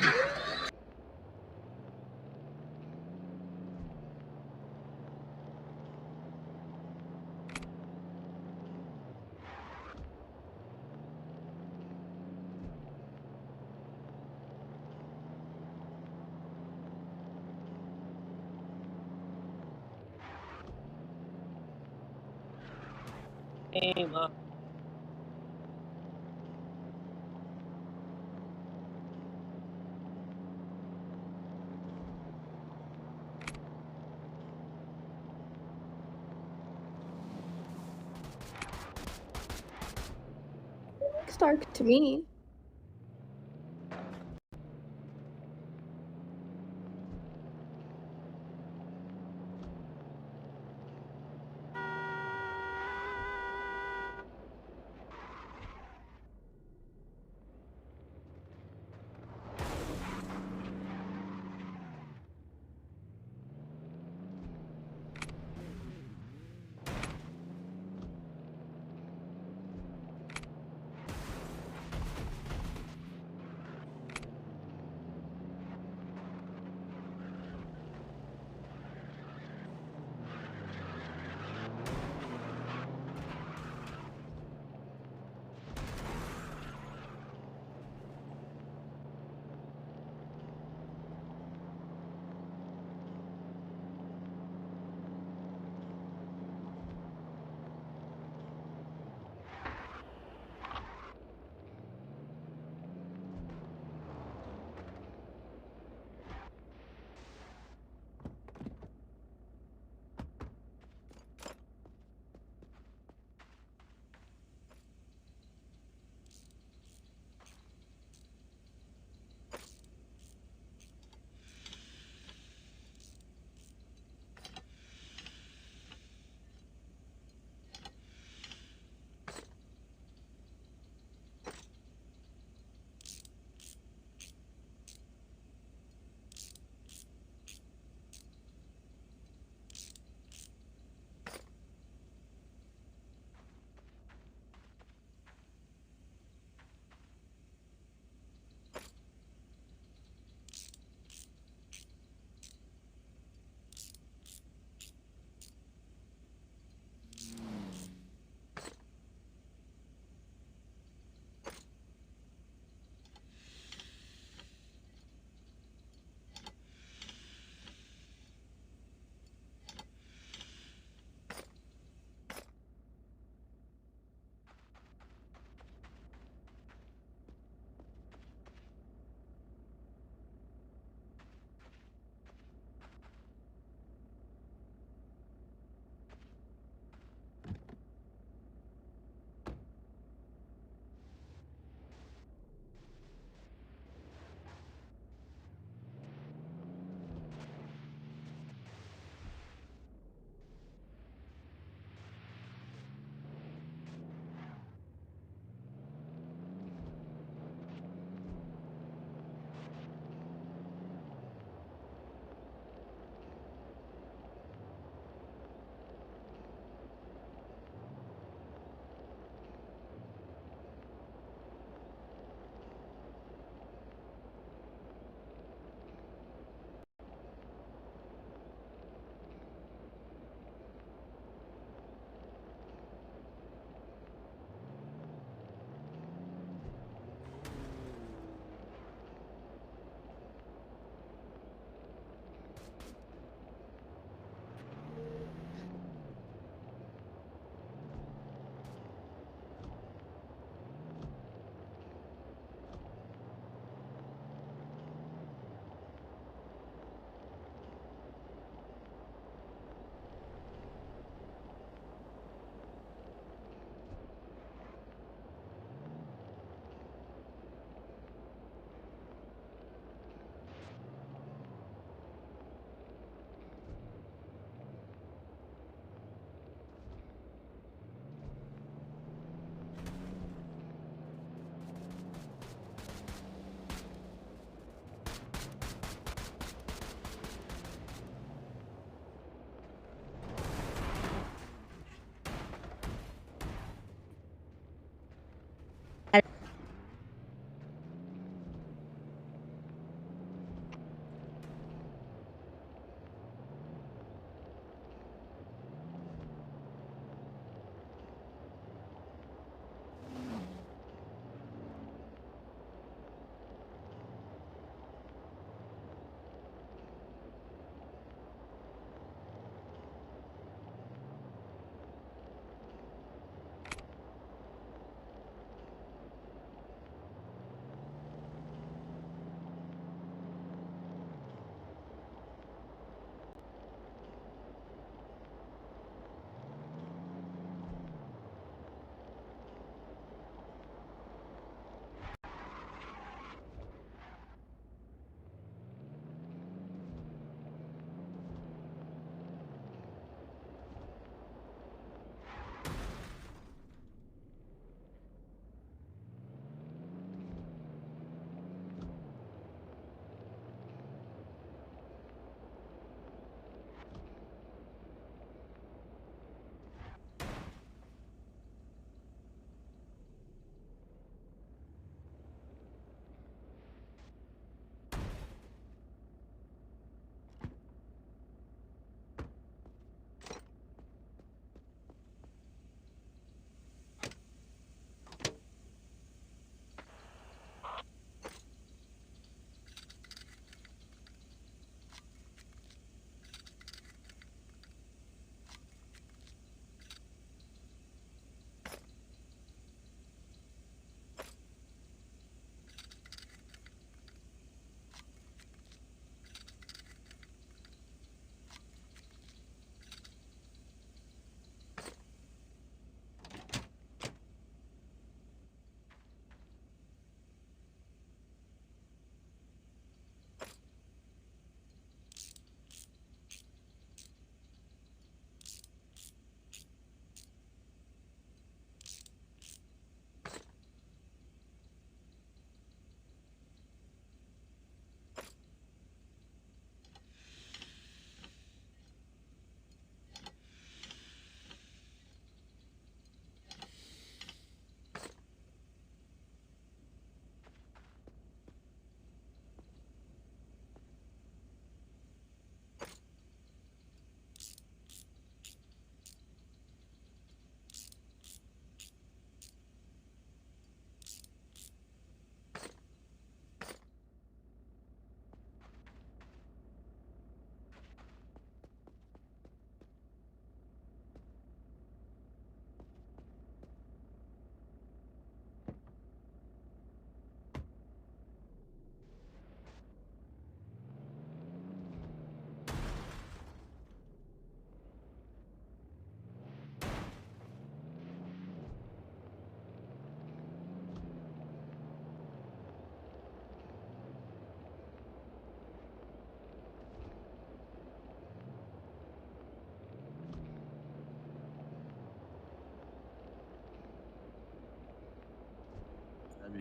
Looks dark to me.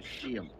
the shame.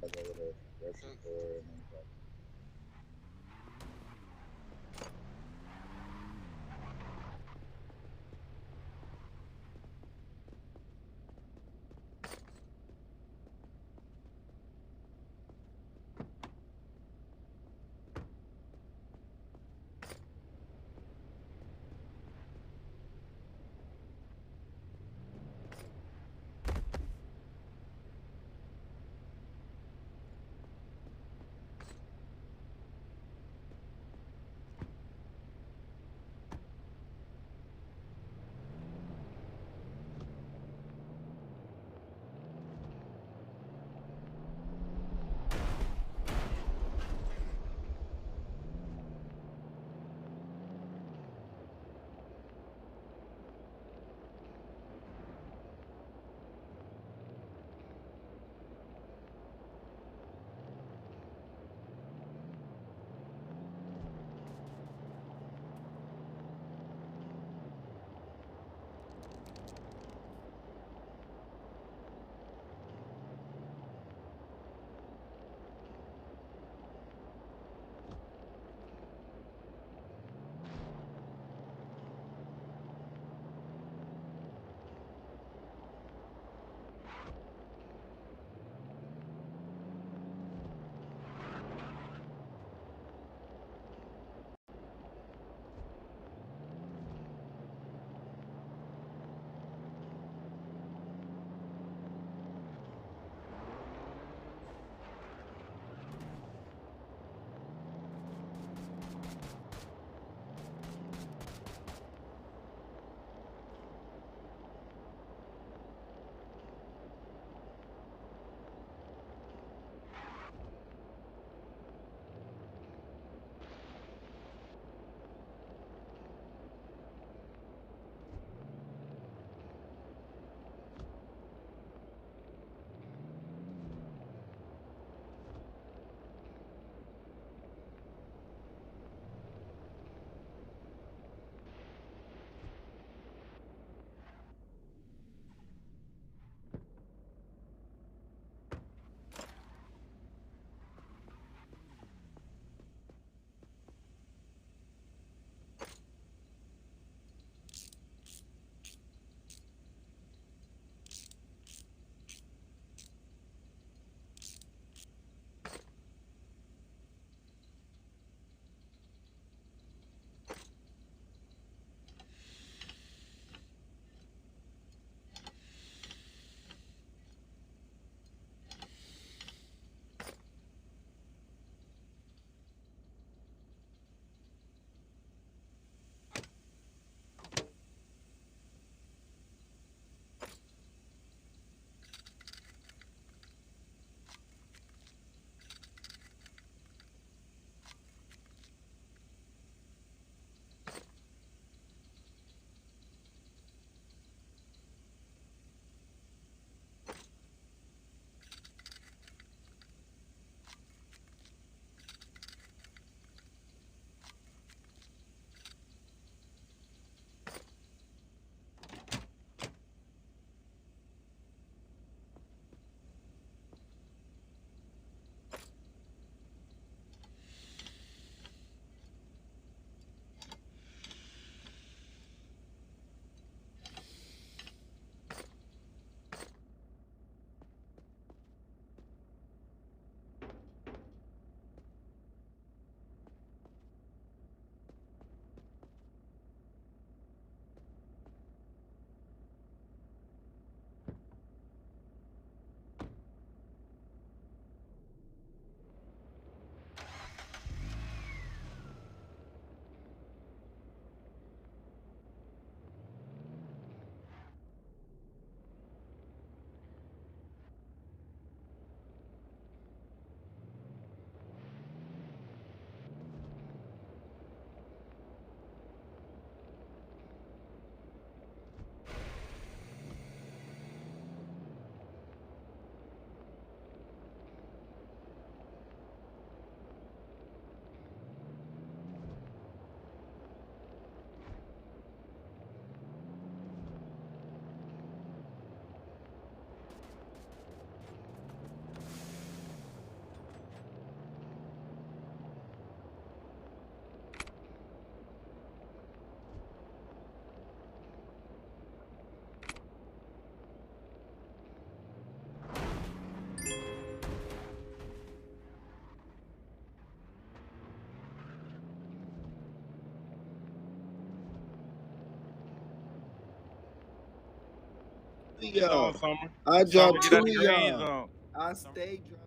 like over to grocery store and then like. of Get on, y'all. Summer. I Summer, dropped get 2 out of the green y'all. zone. I stay dropping.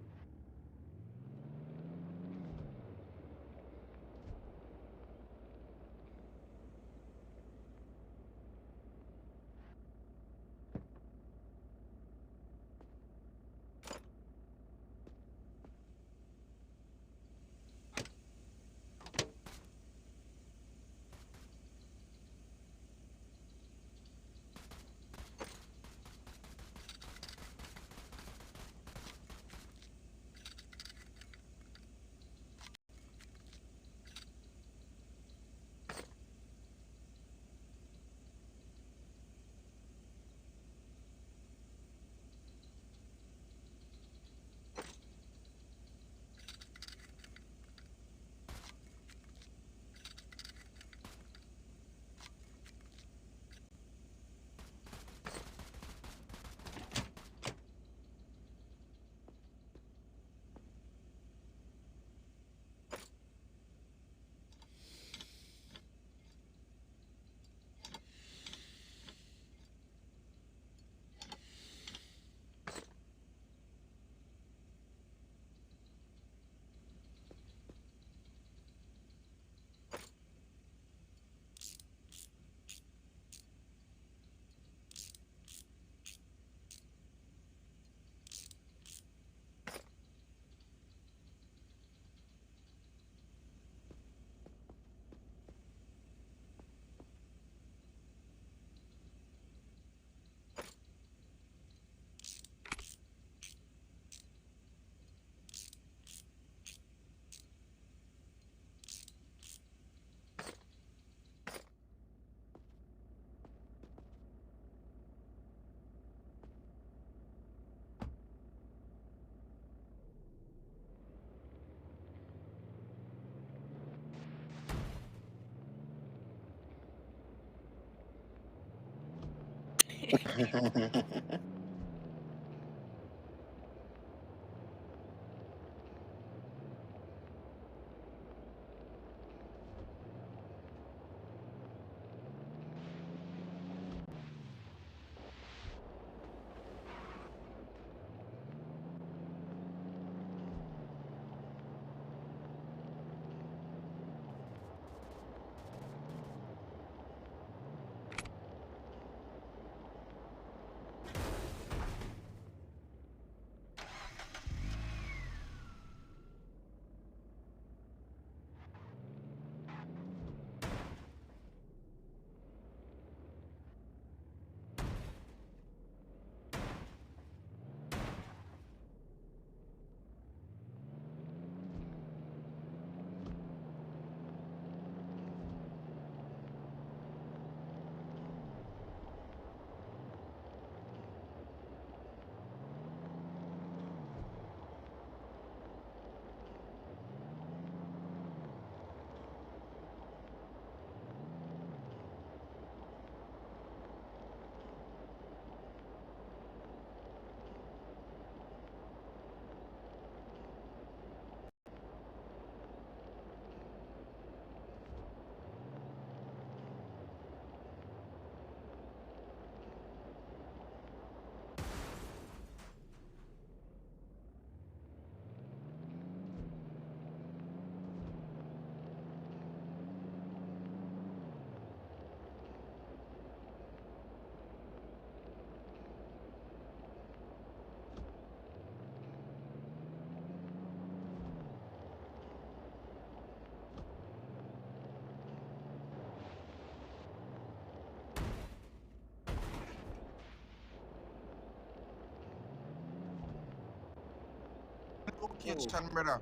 Kitchen, brother.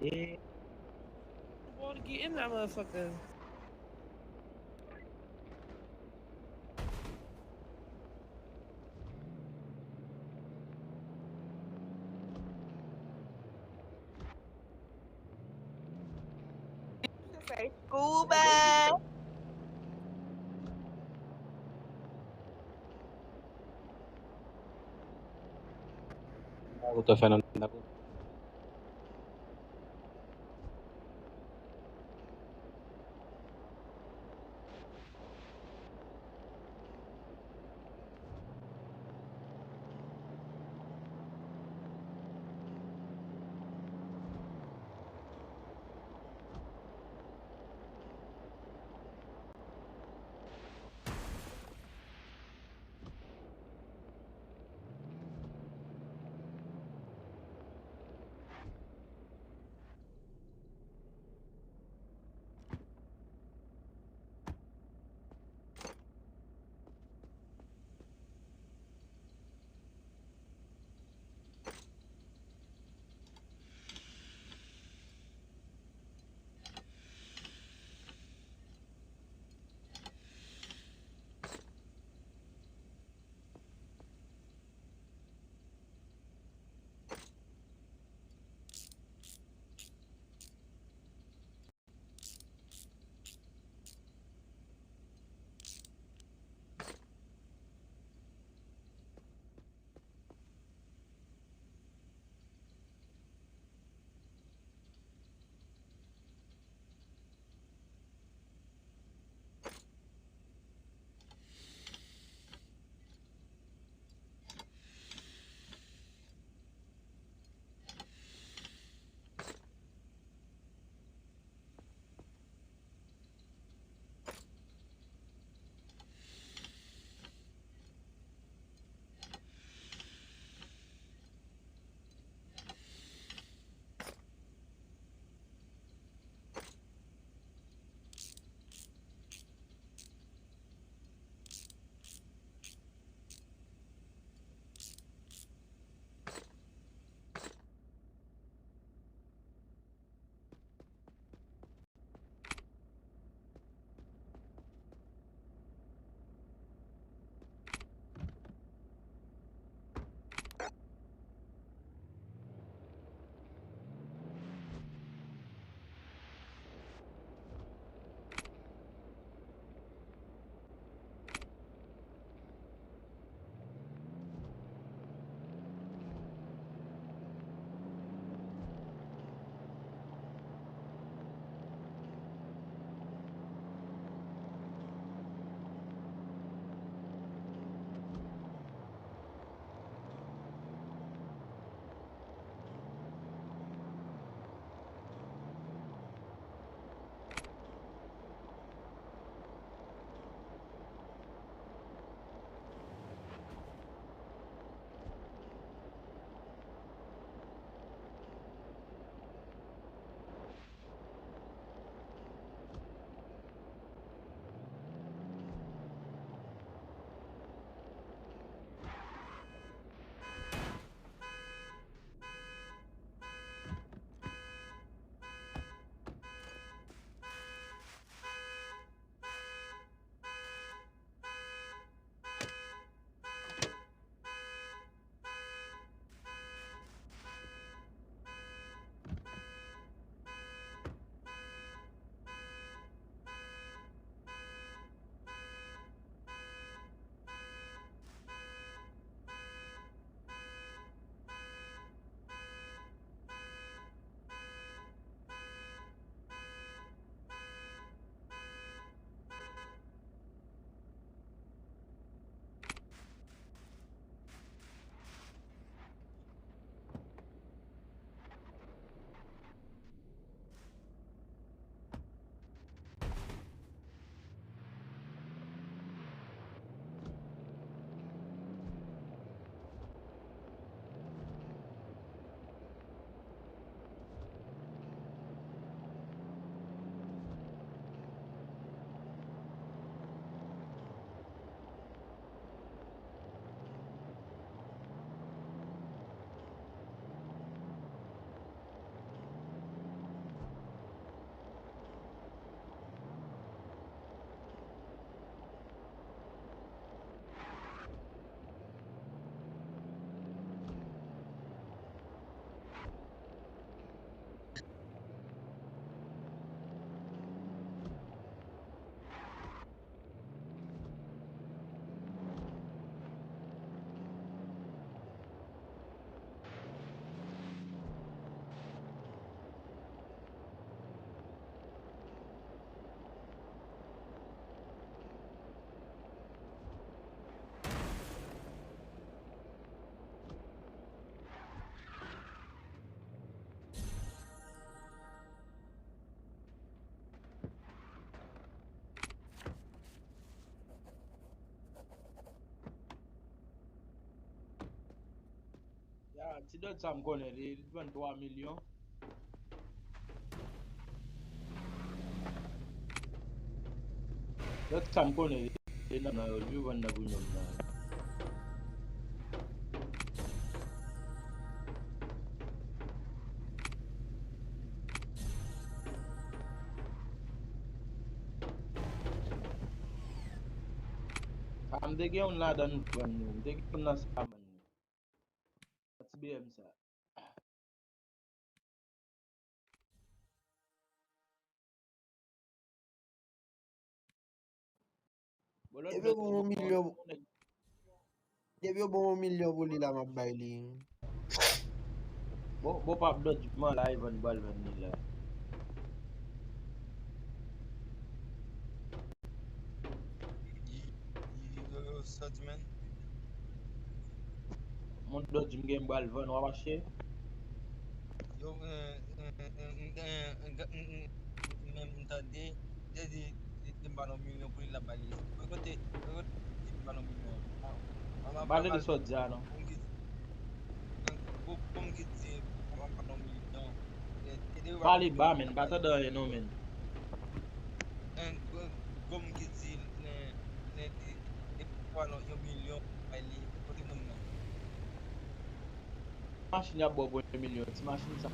Yeah. Want to get in that motherfucker. Say school bag. Aku tuh fan aku. ti dot sa m konen, li 23 milyon. Dot sa m konen, li nan yo, li wan nan pou nyom nan. Am de gen yon la dan wan nou, de gen yon la sa man nou. Ati BM sa. Debyo bon 1 milyon. Debyo bon 1 milyon pou li la map bay li. Bo pap dot jman la Ivan Balvan ni la. Yo sot men. Mon dot jim gen Balvan wawache. Yo mtade de banon milyon pou li la bay li. Kote banon milyon. Bale di sot dja no. Kom ki di banon milyon. Bale ba men, bata da yon no men. Kom ki di de banon yon milyon bay li. Kote moun nan. Machin ya bo 1 milyon, ti machin sa.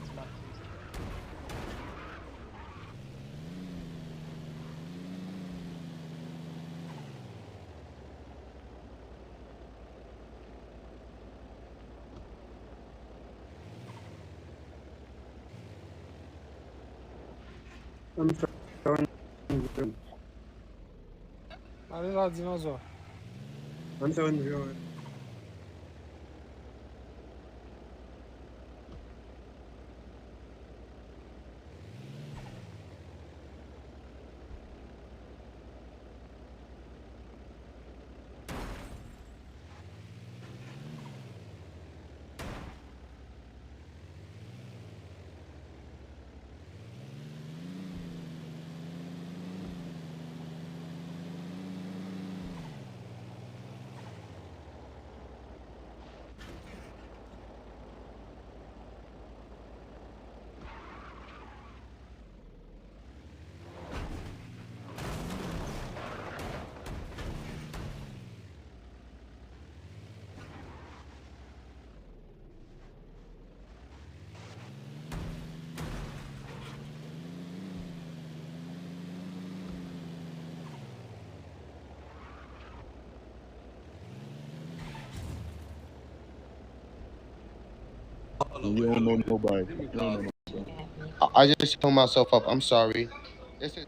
Ale la dinozor. I'm 7-0. You don't know nobody. You don't know nobody. I just hung myself up. I'm sorry. This is